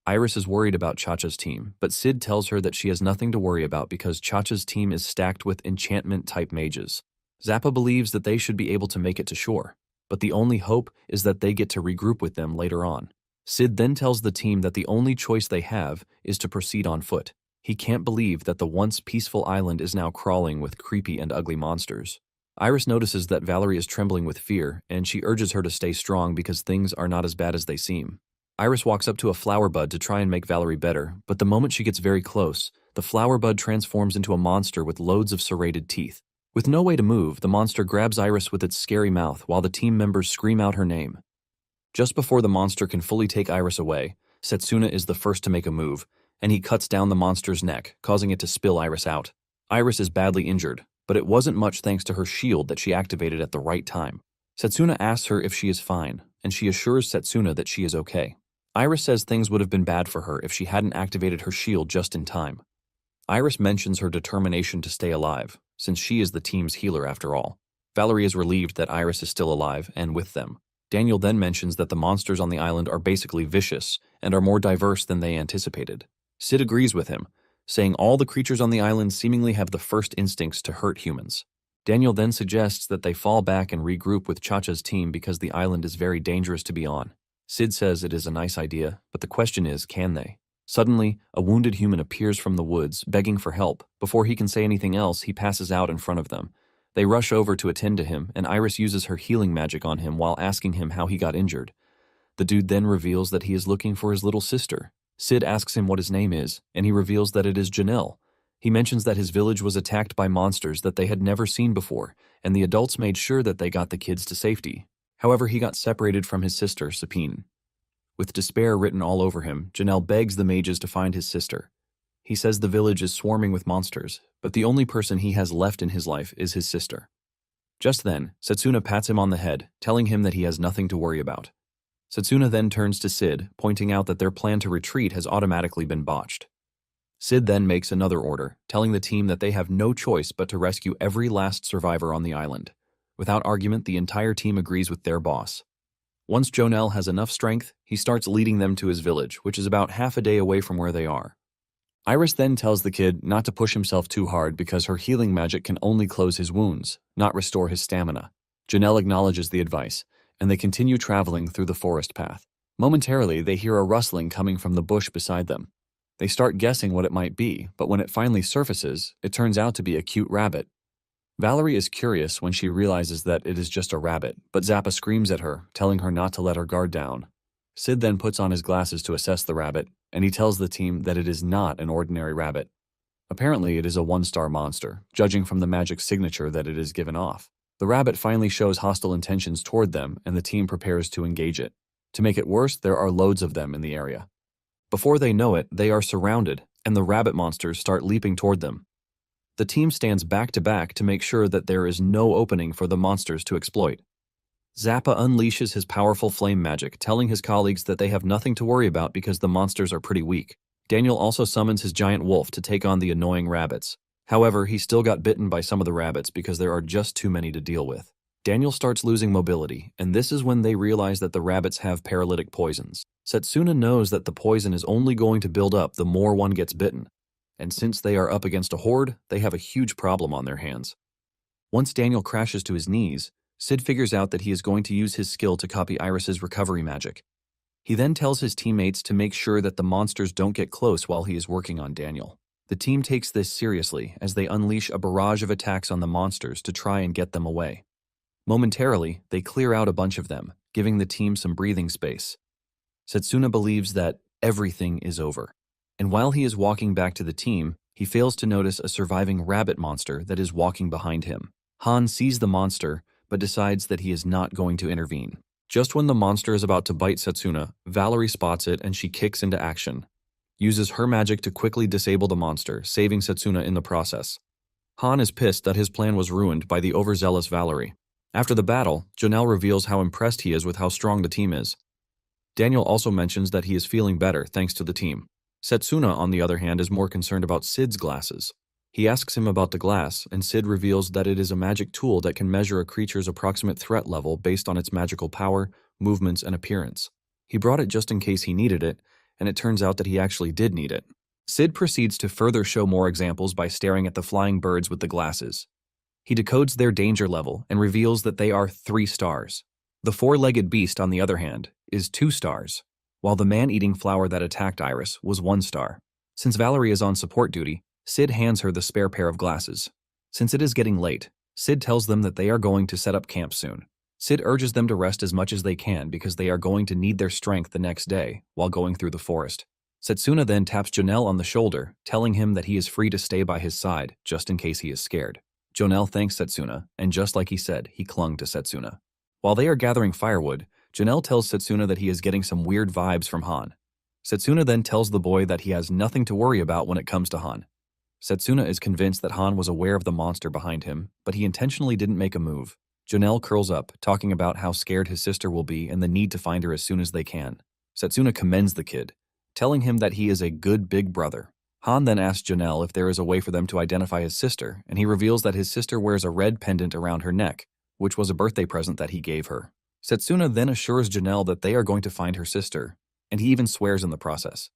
Iris is worried about Cha-Cha's team, but Sid tells her that she has nothing to worry about because Cha-Cha's team is stacked with enchantment-type mages. Zappa believes that they should be able to make it to shore, but the only hope is that they get to regroup with them later on. Sid then tells the team that the only choice they have is to proceed on foot. He can't believe that the once peaceful island is now crawling with creepy and ugly monsters. Iris notices that Valerie is trembling with fear, and she urges her to stay strong because things are not as bad as they seem. Iris walks up to a flower bud to try and make Valerie better, but the moment she gets very close, the flower bud transforms into a monster with loads of serrated teeth. With no way to move, the monster grabs Iris with its scary mouth while the team members scream out her name. Just before the monster can fully take Iris away, Setsuna is the first to make a move, and he cuts down the monster's neck, causing it to spill Iris out. Iris is badly injured, but it wasn't much thanks to her shield that she activated at the right time. Setsuna asks her if she is fine, and she assures Setsuna that she is okay. Iris says things would have been bad for her if she hadn't activated her shield just in time. Iris mentions her determination to stay alive, since she is the team's healer after all. Valerie is relieved that Iris is still alive and with them. Daniel then mentions that the monsters on the island are basically vicious and are more diverse than they anticipated. Sid agrees with him, saying all the creatures on the island seemingly have the first instincts to hurt humans. Daniel then suggests that they fall back and regroup with Cha-Cha's team because the island is very dangerous to be on. Sid says it is a nice idea, but the question is, can they? Suddenly, a wounded human appears from the woods, begging for help. Before he can say anything else, he passes out in front of them. They rush over to attend to him, and Iris uses her healing magic on him while asking him how he got injured. The dude then reveals that he is looking for his little sister. Sid asks him what his name is, and he reveals that it is Janelle. He mentions that his village was attacked by monsters that they had never seen before, and the adults made sure that they got the kids to safety. However, he got separated from his sister, Sapine. With despair written all over him, Janelle begs the mages to find his sister. He says the village is swarming with monsters, but the only person he has left in his life is his sister. Just then, Setsuna pats him on the head, telling him that he has nothing to worry about. Setsuna then turns to Sid, pointing out that their plan to retreat has automatically been botched. Sid then makes another order, telling the team that they have no choice but to rescue every last survivor on the island. Without argument, the entire team agrees with their boss. Once Jonelle has enough strength, he starts leading them to his village, which is about half a day away from where they are. Iris then tells the kid not to push himself too hard because her healing magic can only close his wounds, not restore his stamina. Janelle acknowledges the advice, and they continue traveling through the forest path. Momentarily, they hear a rustling coming from the bush beside them. They start guessing what it might be, but when it finally surfaces, it turns out to be a cute rabbit. Valerie is curious when she realizes that it is just a rabbit, but Zappa screams at her, telling her not to let her guard down. Sid then puts on his glasses to assess the rabbit, and he tells the team that it is not an ordinary rabbit. Apparently, it is a one-star monster, judging from the magic signature that it is given off. The rabbit finally shows hostile intentions toward them, and the team prepares to engage it. To make it worse, there are loads of them in the area. Before they know it, they are surrounded, and the rabbit monsters start leaping toward them. The team stands back to back to make sure that there is no opening for the monsters to exploit. Zappa unleashes his powerful flame magic, telling his colleagues that they have nothing to worry about because the monsters are pretty weak. Daniel also summons his giant wolf to take on the annoying rabbits. However, he still got bitten by some of the rabbits because there are just too many to deal with. Daniel starts losing mobility, and this is when they realize that the rabbits have paralytic poisons. Setsuna knows that the poison is only going to build up the more one gets bitten, and since they are up against a horde, they have a huge problem on their hands. Once Daniel crashes to his knees, Sid figures out that he is going to use his skill to copy Iris's recovery magic. He then tells his teammates to make sure that the monsters don't get close while he is working on Daniel. The team takes this seriously as they unleash a barrage of attacks on the monsters to try and get them away. Momentarily, they clear out a bunch of them, giving the team some breathing space. Setsuna believes that everything is over, and while he is walking back to the team, he fails to notice a surviving rabbit monster that is walking behind him. Han sees the monster, but decides that he is not going to intervene. Just when the monster is about to bite Setsuna, Valerie spots it and she kicks into action, uses her magic to quickly disable the monster, saving Setsuna in the process. Han is pissed that his plan was ruined by the overzealous Valerie. After the battle, Jonelle reveals how impressed he is with how strong the team is. Daniel also mentions that he is feeling better thanks to the team. Setsuna, on the other hand, is more concerned about Sid's glasses. He asks him about the glass, and Sid reveals that it is a magic tool that can measure a creature's approximate threat level based on its magical power, movements, and appearance. He brought it just in case he needed it, and it turns out that he actually did need it. Sid proceeds to further show more examples by staring at the flying birds with the glasses. He decodes their danger level and reveals that they are 3 stars. The 4-legged beast, on the other hand, is 2 stars, while the man-eating flower that attacked Iris was 1 star. Since Valerie is on support duty, Sid hands her the spare pair of glasses. Since it is getting late, Sid tells them that they are going to set up camp soon. Sid urges them to rest as much as they can because they are going to need their strength the next day while going through the forest. Setsuna then taps Jonelle on the shoulder, telling him that he is free to stay by his side just in case he is scared. Jonelle thanks Setsuna, and just like he said, he clung to Setsuna. While they are gathering firewood, Jonelle tells Setsuna that he is getting some weird vibes from Han. Setsuna then tells the boy that he has nothing to worry about when it comes to Han. Setsuna is convinced that Han was aware of the monster behind him, but he intentionally didn't make a move. Jonelle curls up, talking about how scared his sister will be and the need to find her as soon as they can. Setsuna commends the kid, telling him that he is a good big brother. Han then asks Jonelle if there is a way for them to identify his sister, and he reveals that his sister wears a red pendant around her neck, which was a birthday present that he gave her. Setsuna then assures Jonelle that they are going to find her sister, and he even swears in the process.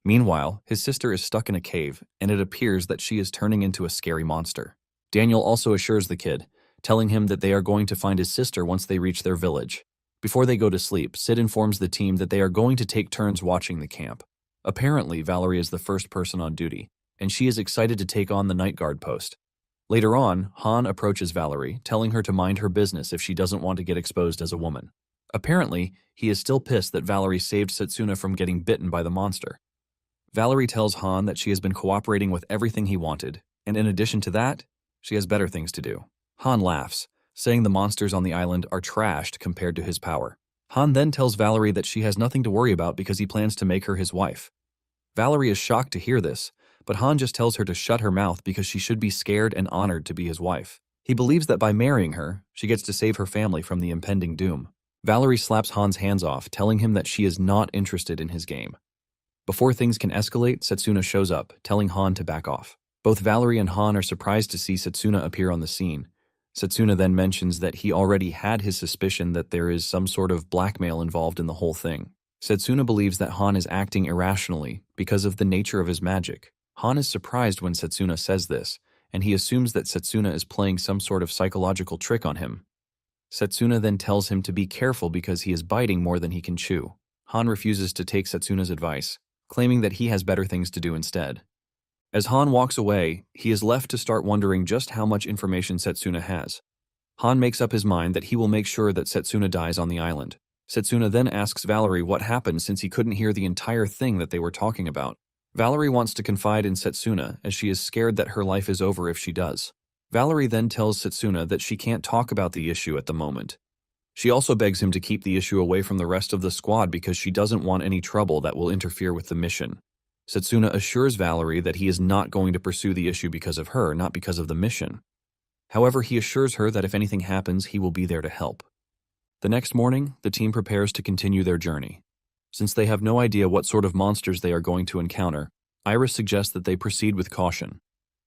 Meanwhile, his sister is stuck in a cave, and it appears that she is turning into a scary monster. Daniel also assures the kid, telling him that they are going to find his sister once they reach their village. Before they go to sleep, Sid informs the team that they are going to take turns watching the camp. Apparently, Valerie is the first person on duty, and she is excited to take on the night guard post. Later on, Han approaches Valerie, telling her to mind her business if she doesn't want to get exposed as a woman. Apparently, he is still pissed that Valerie saved Setsuna from getting bitten by the monster. Valerie tells Han that she has been cooperating with everything he wanted, and in addition to that, she has better things to do. Han laughs, saying the monsters on the island are trashed compared to his power. Han then tells Valerie that she has nothing to worry about because he plans to make her his wife. Valerie is shocked to hear this, but Han just tells her to shut her mouth because she should be scared and honored to be his wife. He believes that by marrying her, she gets to save her family from the impending doom. Valerie slaps Han's hands off, telling him that she is not interested in his game. Before things can escalate, Setsuna shows up, telling Han to back off. Both Valerie and Han are surprised to see Setsuna appear on the scene. Setsuna then mentions that he already had his suspicion that there is some sort of blackmail involved in the whole thing. Setsuna believes that Han is acting irrationally because of the nature of his magic. Han is surprised when Setsuna says this, and he assumes that Setsuna is playing some sort of psychological trick on him. Setsuna then tells him to be careful because he is biting more than he can chew. Han refuses to take Setsuna's advice, claiming that he has better things to do instead. As Han walks away, he is left to start wondering just how much information Setsuna has. Han makes up his mind that he will make sure that Setsuna dies on the island. Setsuna then asks Valerie what happened since he couldn't hear the entire thing that they were talking about. Valerie wants to confide in Setsuna as she is scared that her life is over if she does. Valerie then tells Setsuna that she can't talk about the issue at the moment. She also begs him to keep the issue away from the rest of the squad because she doesn't want any trouble that will interfere with the mission. Setsuna assures Valerie that he is not going to pursue the issue because of her, not because of the mission. However, he assures her that if anything happens, he will be there to help. The next morning, the team prepares to continue their journey. Since they have no idea what sort of monsters they are going to encounter, Iris suggests that they proceed with caution.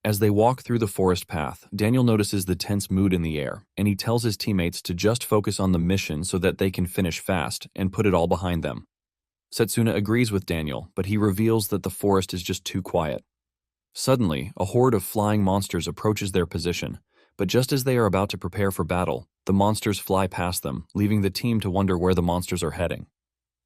As they walk through the forest path, Daniel notices the tense mood in the air, and he tells his teammates to just focus on the mission so that they can finish fast and put it all behind them. Setsuna agrees with Daniel, but he reveals that the forest is just too quiet. Suddenly, a horde of flying monsters approaches their position, but just as they are about to prepare for battle, the monsters fly past them, leaving the team to wonder where the monsters are heading.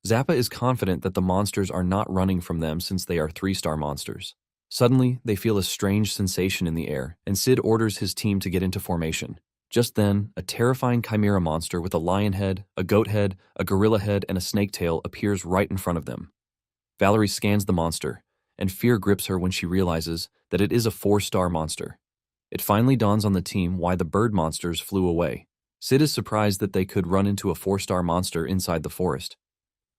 Zappa is confident that the monsters are not running from them since they are 3-star monsters. Suddenly, they feel a strange sensation in the air, and Sid orders his team to get into formation. Just then, a terrifying chimera monster with a lion head, a goat head, a gorilla head, and a snake tail appears right in front of them. Valerie scans the monster, and fear grips her when she realizes that it is a 4-star monster. It finally dawns on the team why the bird monsters flew away. Sid is surprised that they could run into a 4-star monster inside the forest.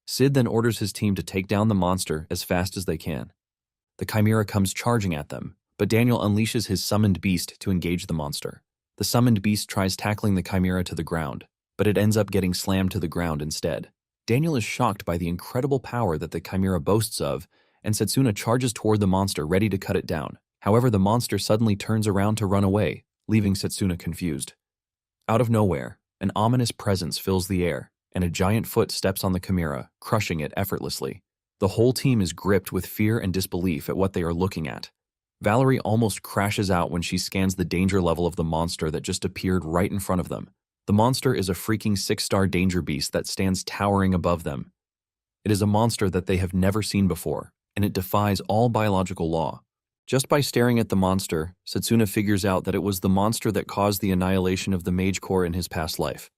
Sid then orders his team to take down the monster as fast as they can. The chimera comes charging at them, but Daniel unleashes his summoned beast to engage the monster. The summoned beast tries tackling the chimera to the ground, but it ends up getting slammed to the ground instead. Daniel is shocked by the incredible power that the chimera boasts of, and Setsuna charges toward the monster ready to cut it down. However, the monster suddenly turns around to run away, leaving Setsuna confused. Out of nowhere, an ominous presence fills the air, and a giant foot steps on the chimera, crushing it effortlessly. The whole team is gripped with fear and disbelief at what they are looking at. Valerie almost crashes out when she scans the danger level of the monster that just appeared right in front of them. The monster is a freaking 6-star danger beast that stands towering above them. It is a monster that they have never seen before, and it defies all biological law. Just by staring at the monster, Setsuna figures out that it was the monster that caused the annihilation of the Mage Corps in his past life.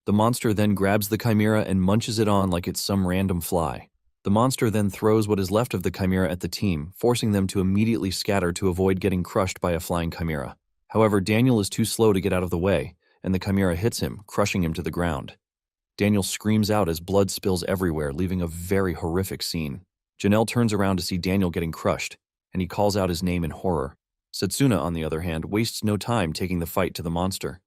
The monster then grabs the chimera and munches it on like it's some random fly. The monster then throws what is left of the chimera at the team, forcing them to immediately scatter to avoid getting crushed by a flying chimera. However, Daniel is too slow to get out of the way, and the chimera hits him, crushing him to the ground. Daniel screams out as blood spills everywhere, leaving a very horrific scene. Janelle turns around to see Daniel getting crushed, and he calls out his name in horror. Setsuna, on the other hand, wastes no time taking the fight to the monster.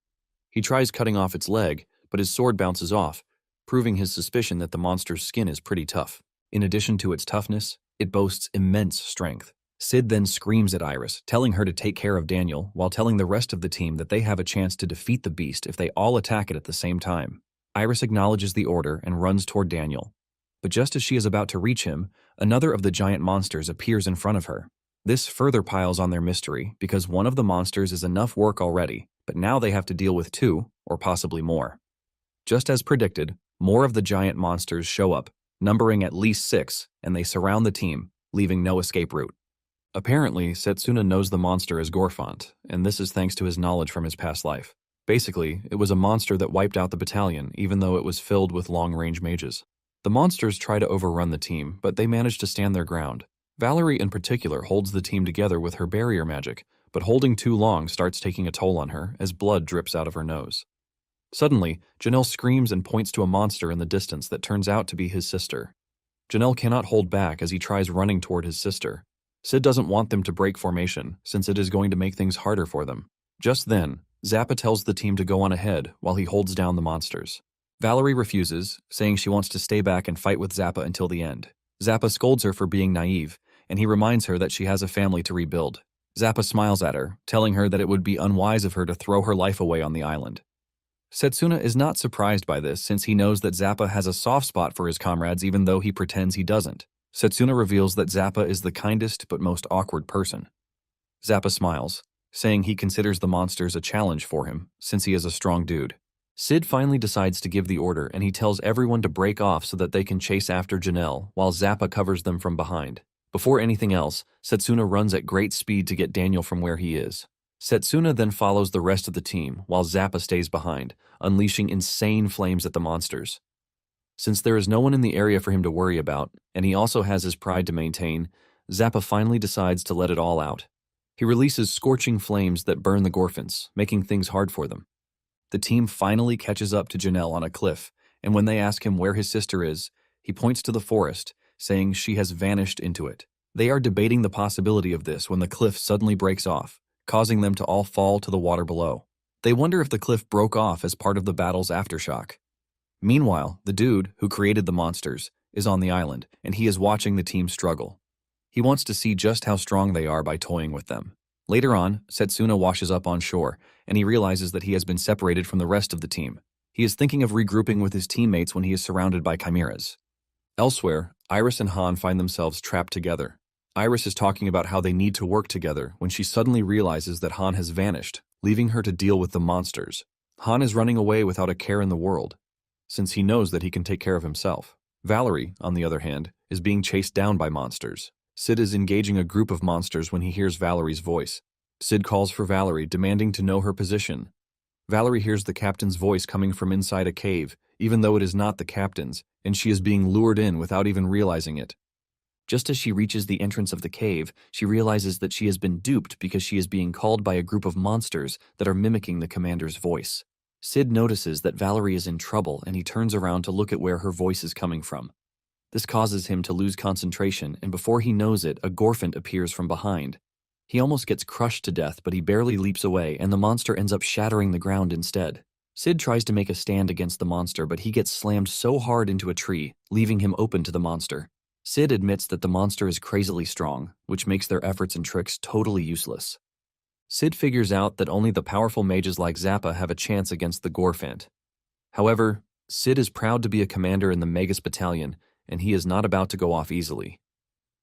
He tries cutting off its leg, but his sword bounces off, proving his suspicion that the monster's skin is pretty tough. In addition to its toughness, it boasts immense strength. Sid then screams at Iris, telling her to take care of Daniel, while telling the rest of the team that they have a chance to defeat the beast if they all attack it at the same time. Iris acknowledges the order and runs toward Daniel. But just as she is about to reach him, another of the giant monsters appears in front of her. This further piles on their mystery because one of the monsters is enough work already, but now they have to deal with 2, or possibly more. Just as predicted, more of the giant monsters show up, numbering at least 6, and they surround the team, leaving no escape route. Apparently, Setsuna knows the monster as Gorfont, and this is thanks to his knowledge from his past life. Basically, it was a monster that wiped out the battalion, even though it was filled with long-range mages. The monsters try to overrun the team, but they manage to stand their ground. Valerie in particular holds the team together with her barrier magic, but holding too long starts taking a toll on her as blood drips out of her nose. Suddenly, Janelle screams and points to a monster in the distance that turns out to be his sister. Janelle cannot hold back as he tries running toward his sister. Sid doesn't want them to break formation, since it is going to make things harder for them. Just then, Zappa tells the team to go on ahead while he holds down the monsters. Valerie refuses, saying she wants to stay back and fight with Zappa until the end. Zappa scolds her for being naive, and he reminds her that she has a family to rebuild. Zappa smiles at her, telling her that it would be unwise of her to throw her life away on the island. Setsuna is not surprised by this since he knows that Zappa has a soft spot for his comrades even though he pretends he doesn't. Setsuna reveals that Zappa is the kindest but most awkward person. Zappa smiles, saying he considers the monsters a challenge for him since he is a strong dude. Sid finally decides to give the order and he tells everyone to break off so that they can chase after Janelle while Zappa covers them from behind. Before anything else, Setsuna runs at great speed to get Daniel from where he is. Setsuna then follows the rest of the team while Zappa stays behind, unleashing insane flames at the monsters. Since there is no one in the area for him to worry about, and he also has his pride to maintain, Zappa finally decides to let it all out. He releases scorching flames that burn the Gorfins, making things hard for them. The team finally catches up to Janelle on a cliff, and when they ask him where his sister is, he points to the forest, saying she has vanished into it. They are debating the possibility of this when the cliff suddenly breaks off, causing them to all fall to the water below. They wonder if the cliff broke off as part of the battle's aftershock. Meanwhile, the dude, who created the monsters, is on the island, and he is watching the team struggle. He wants to see just how strong they are by toying with them. Later on, Setsuna washes up on shore, and he realizes that he has been separated from the rest of the team. He is thinking of regrouping with his teammates when he is surrounded by chimeras. Elsewhere, Iris and Han find themselves trapped together. Iris is talking about how they need to work together when she suddenly realizes that Han has vanished, leaving her to deal with the monsters. Han is running away without a care in the world, since he knows that he can take care of himself. Valerie, on the other hand, is being chased down by monsters. Sid is engaging a group of monsters when he hears Valerie's voice. Sid calls for Valerie, demanding to know her position. Valerie hears the captain's voice coming from inside a cave, even though it is not the captain's, and she is being lured in without even realizing it. Just as she reaches the entrance of the cave, she realizes that she has been duped because she is being called by a group of monsters that are mimicking the commander's voice. Sid notices that Valerie is in trouble, and he turns around to look at where her voice is coming from. This causes him to lose concentration, and before he knows it, a Gorfint appears from behind. He almost gets crushed to death, but he barely leaps away, and the monster ends up shattering the ground instead. Sid tries to make a stand against the monster, but he gets slammed so hard into a tree, leaving him open to the monster. Sid admits that the monster is crazily strong, which makes their efforts and tricks totally useless. Sid figures out that only the powerful mages like Zappa have a chance against the Gorfint. However, Sid is proud to be a commander in the Magus Battalion, and he is not about to go off easily.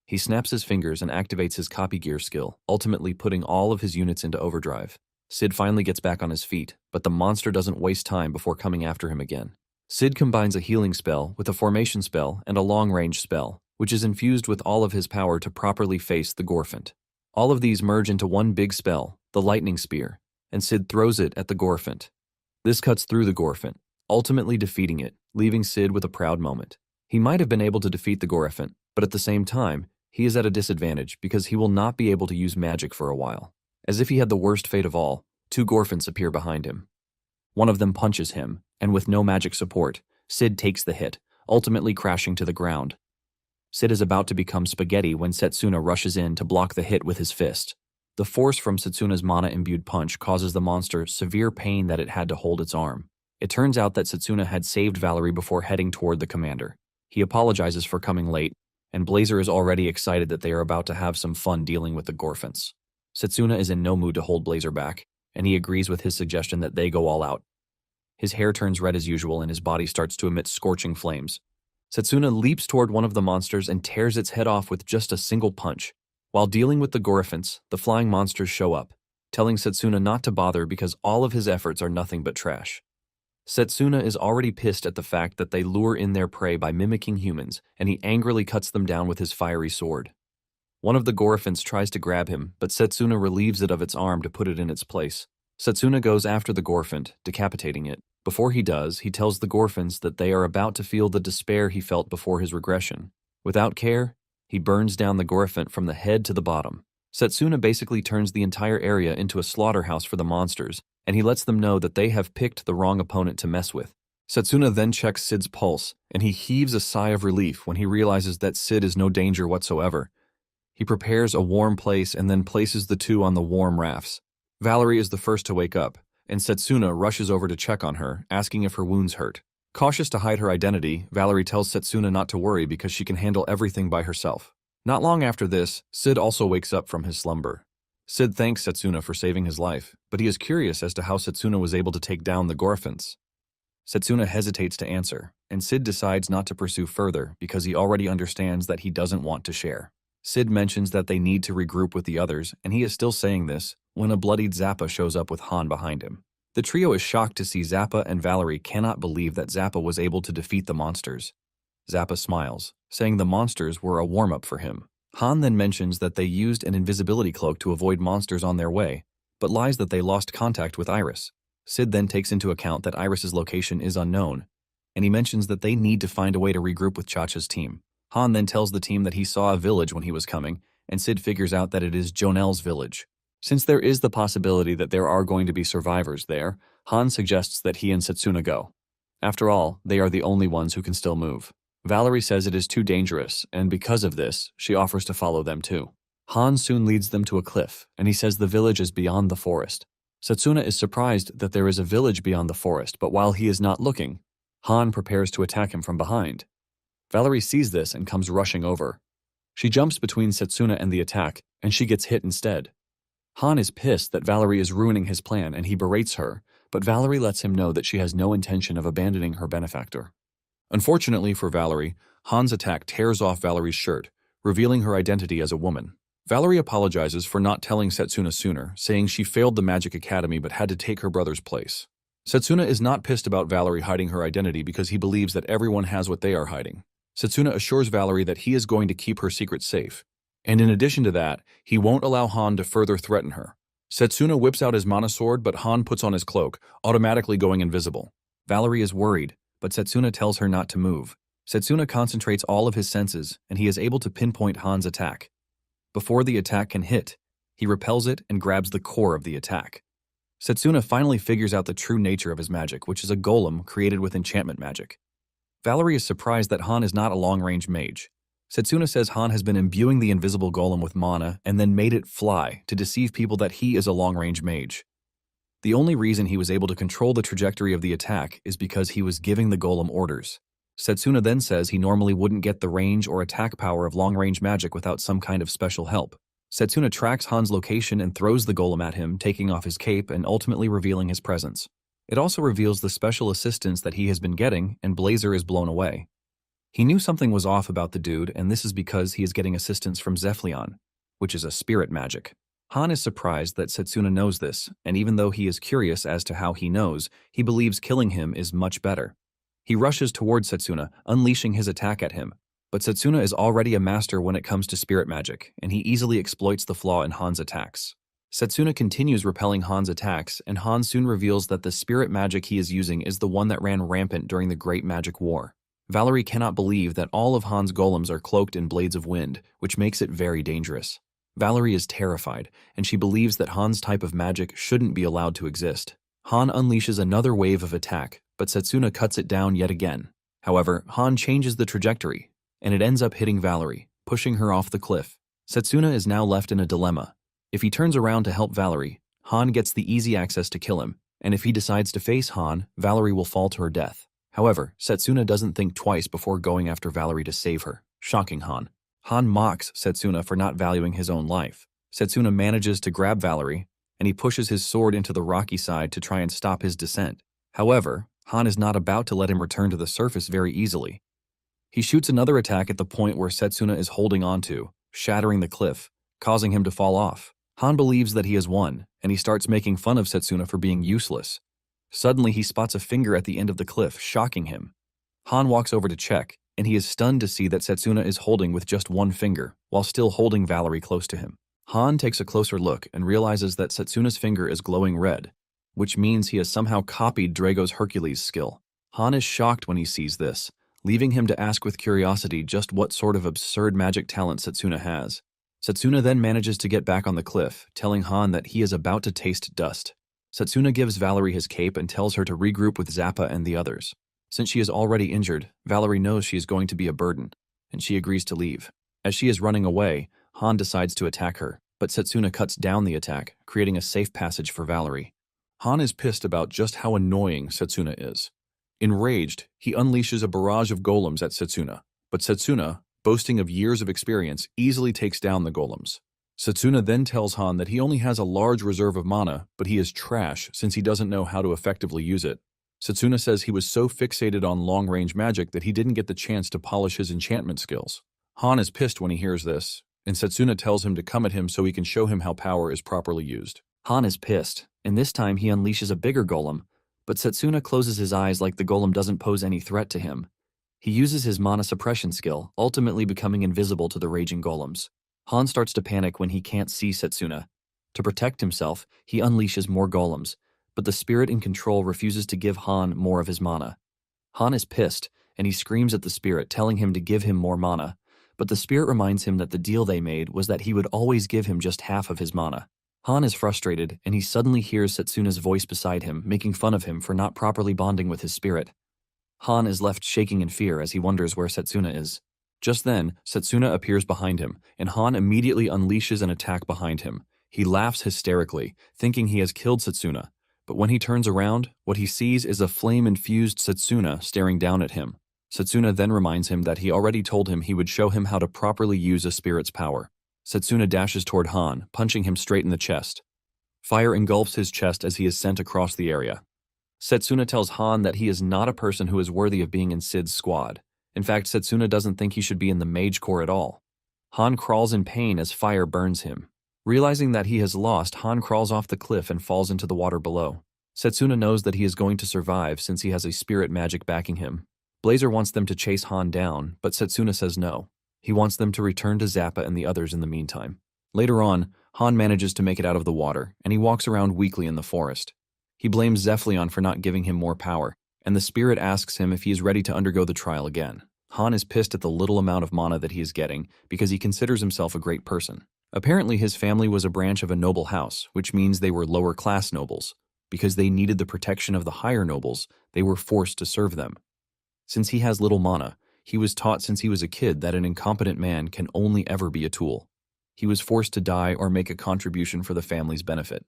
He snaps his fingers and activates his copy gear skill, ultimately putting all of his units into overdrive. Sid finally gets back on his feet, but the monster doesn't waste time before coming after him again. Sid combines a healing spell with a formation spell and a long-range spell, which is infused with all of his power to properly face the Gorfint. All of these merge into one big spell, the Lightning Spear, and Sid throws it at the Gorfint. This cuts through the Gorfint, ultimately defeating it, leaving Sid with a proud moment. He might have been able to defeat the Gorfint, but at the same time, he is at a disadvantage because he will not be able to use magic for a while. As if he had the worst fate of all, two Gorfints appear behind him. One of them punches him, and with no magic support, Sid takes the hit, ultimately crashing to the ground. Sid is about to become spaghetti when Setsuna rushes in to block the hit with his fist. The force from Setsuna's mana-imbued punch causes the monster severe pain that it had to hold its arm. It turns out that Setsuna had saved Valerie before heading toward the commander. He apologizes for coming late, and Blazer is already excited that they are about to have some fun dealing with the Gorfints. Setsuna is in no mood to hold Blazer back, and he agrees with his suggestion that they go all out. His hair turns red as usual and his body starts to emit scorching flames. Setsuna leaps toward one of the monsters and tears its head off with just a single punch. While dealing with the Gorfints, the flying monsters show up, telling Setsuna not to bother because all of his efforts are nothing but trash. Setsuna is already pissed at the fact that they lure in their prey by mimicking humans, and he angrily cuts them down with his fiery sword. One of the Gorfints tries to grab him, but Setsuna relieves it of its arm to put it in its place. Setsuna goes after the Gorfint, decapitating it. Before he does, he tells the Gorfints that they are about to feel the despair he felt before his regression. Without care, he burns down the Gorfint from the head to the bottom. Setsuna basically turns the entire area into a slaughterhouse for the monsters, and he lets them know that they have picked the wrong opponent to mess with. Setsuna then checks Sid's pulse, and he heaves a sigh of relief when he realizes that Sid is no danger whatsoever. He prepares a warm place and then places the two on the warm rafts. Valerie is the first to wake up, and Setsuna rushes over to check on her, asking if her wounds hurt. Cautious to hide her identity, Valerie tells Setsuna not to worry because she can handle everything by herself. Not long after this, Sid also wakes up from his slumber. Sid thanks Setsuna for saving his life, but he is curious as to how Setsuna was able to take down the Gorfints. Setsuna hesitates to answer, and Sid decides not to pursue further because he already understands that he doesn't want to share. Sid mentions that they need to regroup with the others, and he is still saying this when a bloodied Zappa shows up with Han behind him. The trio is shocked to see Zappa, and Valerie cannot believe that Zappa was able to defeat the monsters. Zappa smiles, saying the monsters were a warm-up for him. Han then mentions that they used an invisibility cloak to avoid monsters on their way, but lies that they lost contact with Iris. Sid then takes into account that Iris's location is unknown. and he mentions that they need to find a way to regroup with Chacha's team. Han then tells the team that he saw a village when he was coming, and Sid figures out that it is Jonel's village. Since there is the possibility that there are going to be survivors there, Han suggests that he and Setsuna go. After all, they are the only ones who can still move. Valerie says it is too dangerous, and because of this, she offers to follow them too. Han soon leads them to a cliff, and he says the village is beyond the forest. Setsuna is surprised that there is a village beyond the forest, but while he is not looking, Han prepares to attack him from behind. Valerie sees this and comes rushing over. She jumps between Setsuna and the attack, and she gets hit instead. Han is pissed that Valerie is ruining his plan and he berates her, but Valerie lets him know that she has no intention of abandoning her benefactor. Unfortunately for Valerie, Han's attack tears off Valerie's shirt, revealing her identity as a woman. Valerie apologizes for not telling Setsuna sooner, saying she failed the Magic Academy but had to take her brother's place. Setsuna is not pissed about Valerie hiding her identity because he believes that everyone has what they are hiding. Setsuna assures Valerie that he is going to keep her secret safe, and in addition to that, he won't allow Han to further threaten her. Setsuna whips out his mana sword, but Han puts on his cloak, automatically going invisible. Valerie is worried, but Setsuna tells her not to move. Setsuna concentrates all of his senses, and he is able to pinpoint Han's attack. Before the attack can hit, he repels it and grabs the core of the attack. Setsuna finally figures out the true nature of his magic, which is a golem created with enchantment magic. Valerie is surprised that Han is not a long-range mage. Setsuna says Han has been imbuing the invisible golem with mana and then made it fly to deceive people that he is a long-range mage. The only reason he was able to control the trajectory of the attack is because he was giving the golem orders. Setsuna then says he normally wouldn't get the range or attack power of long-range magic without some kind of special help. Setsuna tracks Han's location and throws the golem at him, taking off his cape and ultimately revealing his presence. It also reveals the special assistance that he has been getting, and Blazer is blown away. He knew something was off about the dude, and this is because he is getting assistance from Zephylion, which is a spirit magic. Han is surprised that Setsuna knows this, and even though he is curious as to how he knows, he believes killing him is much better. He rushes towards Setsuna, unleashing his attack at him, but Setsuna is already a master when it comes to spirit magic, and he easily exploits the flaw in Han's attacks. Setsuna continues repelling Han's attacks, and Han soon reveals that the spirit magic he is using is the one that ran rampant during the Great Magic War. Valerie cannot believe that all of Han's golems are cloaked in blades of wind, which makes it very dangerous. Valerie is terrified, and she believes that Han's type of magic shouldn't be allowed to exist. Han unleashes another wave of attack, but Setsuna cuts it down yet again. However, Han changes the trajectory, and it ends up hitting Valerie, pushing her off the cliff. Setsuna is now left in a dilemma. If he turns around to help Valerie, Han gets the easy access to kill him, and if he decides to face Han, Valerie will fall to her death. However, Setsuna doesn't think twice before going after Valerie to save her, shocking Han. Han mocks Setsuna for not valuing his own life. Setsuna manages to grab Valerie, and he pushes his sword into the rocky side to try and stop his descent. However, Han is not about to let him return to the surface very easily. He shoots another attack at the point where Setsuna is holding onto, shattering the cliff, causing him to fall off. Han believes that he has won, and he starts making fun of Setsuna for being useless. Suddenly, he spots a finger at the end of the cliff, shocking him. Han walks over to check, and he is stunned to see that Setsuna is holding with just one finger, while still holding Valerie close to him. Han takes a closer look and realizes that Setsuna's finger is glowing red, which means he has somehow copied Drago's Hercules skill. Han is shocked when he sees this, leaving him to ask with curiosity just what sort of absurd magic talent Setsuna has. Setsuna then manages to get back on the cliff, telling Han that he is about to taste dust. Setsuna gives Valerie his cape and tells her to regroup with Zappa and the others. Since she is already injured, Valerie knows she is going to be a burden, and she agrees to leave. As she is running away, Han decides to attack her, but Setsuna cuts down the attack, creating a safe passage for Valerie. Han is pissed about just how annoying Setsuna is. Enraged, he unleashes a barrage of golems at Setsuna, but Setsuna, boasting of years of experience, easily takes down the golems. Setsuna then tells Han that he only has a large reserve of mana, but he is trash since he doesn't know how to effectively use it. Setsuna says he was so fixated on long-range magic that he didn't get the chance to polish his enchantment skills. Han is pissed when he hears this, and Setsuna tells him to come at him so he can show him how power is properly used. Han is pissed, and this time he unleashes a bigger golem, but Setsuna closes his eyes like the golem doesn't pose any threat to him. He uses his mana suppression skill, ultimately becoming invisible to the raging golems. Han starts to panic when he can't see Setsuna. To protect himself, he unleashes more golems, but the spirit in control refuses to give Han more of his mana. Han is pissed, and he screams at the spirit, telling him to give him more mana. But the spirit reminds him that the deal they made was that he would always give him just half of his mana. Han is frustrated, and he suddenly hears Setsuna's voice beside him, making fun of him for not properly bonding with his spirit. Han is left shaking in fear as he wonders where Setsuna is. Just then, Setsuna appears behind him, and Han immediately unleashes an attack behind him. He laughs hysterically, thinking he has killed Setsuna. But when he turns around, what he sees is a flame-infused Setsuna staring down at him. Setsuna then reminds him that he already told him he would show him how to properly use a spirit's power. Setsuna dashes toward Han, punching him straight in the chest. Fire engulfs his chest as he is sent across the area. Setsuna tells Han that he is not a person who is worthy of being in Sid's squad. In fact, Setsuna doesn't think he should be in the Mage Corps at all. Han crawls in pain as fire burns him. Realizing that he has lost, Han crawls off the cliff and falls into the water below. Setsuna knows that he is going to survive since he has a spirit magic backing him. Blazer wants them to chase Han down, but Setsuna says no. He wants them to return to Zappa and the others in the meantime. Later on, Han manages to make it out of the water, and he walks around weakly in the forest. He blames Zephylion for not giving him more power, and the spirit asks him if he is ready to undergo the trial again. Han is pissed at the little amount of mana that he is getting because he considers himself a great person. Apparently his family was a branch of a noble house, which means they were lower-class nobles. Because they needed the protection of the higher nobles, they were forced to serve them. Since he has little mana, he was taught since he was a kid that an incompetent man can only ever be a tool. He was forced to die or make a contribution for the family's benefit.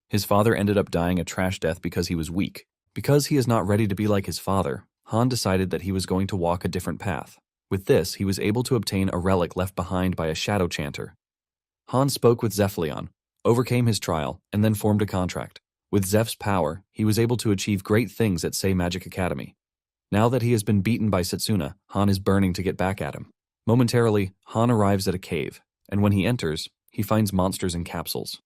His father ended up dying a trash death because he was weak. Because he is not ready to be like his father, Han decided that he was going to walk a different path. With this, he was able to obtain a relic left behind by a shadow chanter. Han spoke with Zephylion, overcame his trial, and then formed a contract. With Zeph's power, he was able to achieve great things at Sei Magic Academy. Now that he has been beaten by Setsuna, Han is burning to get back at him. Momentarily, Han arrives at a cave, and when he enters, he finds monsters in capsules.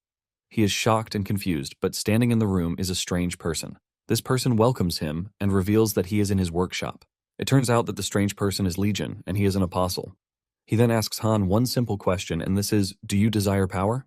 He is shocked and confused, but standing in the room is a strange person. This person welcomes him and reveals that he is in his workshop. It turns out that the strange person is Legion, and he is an apostle. He then asks Han one simple question, and this is, "Do you desire power?"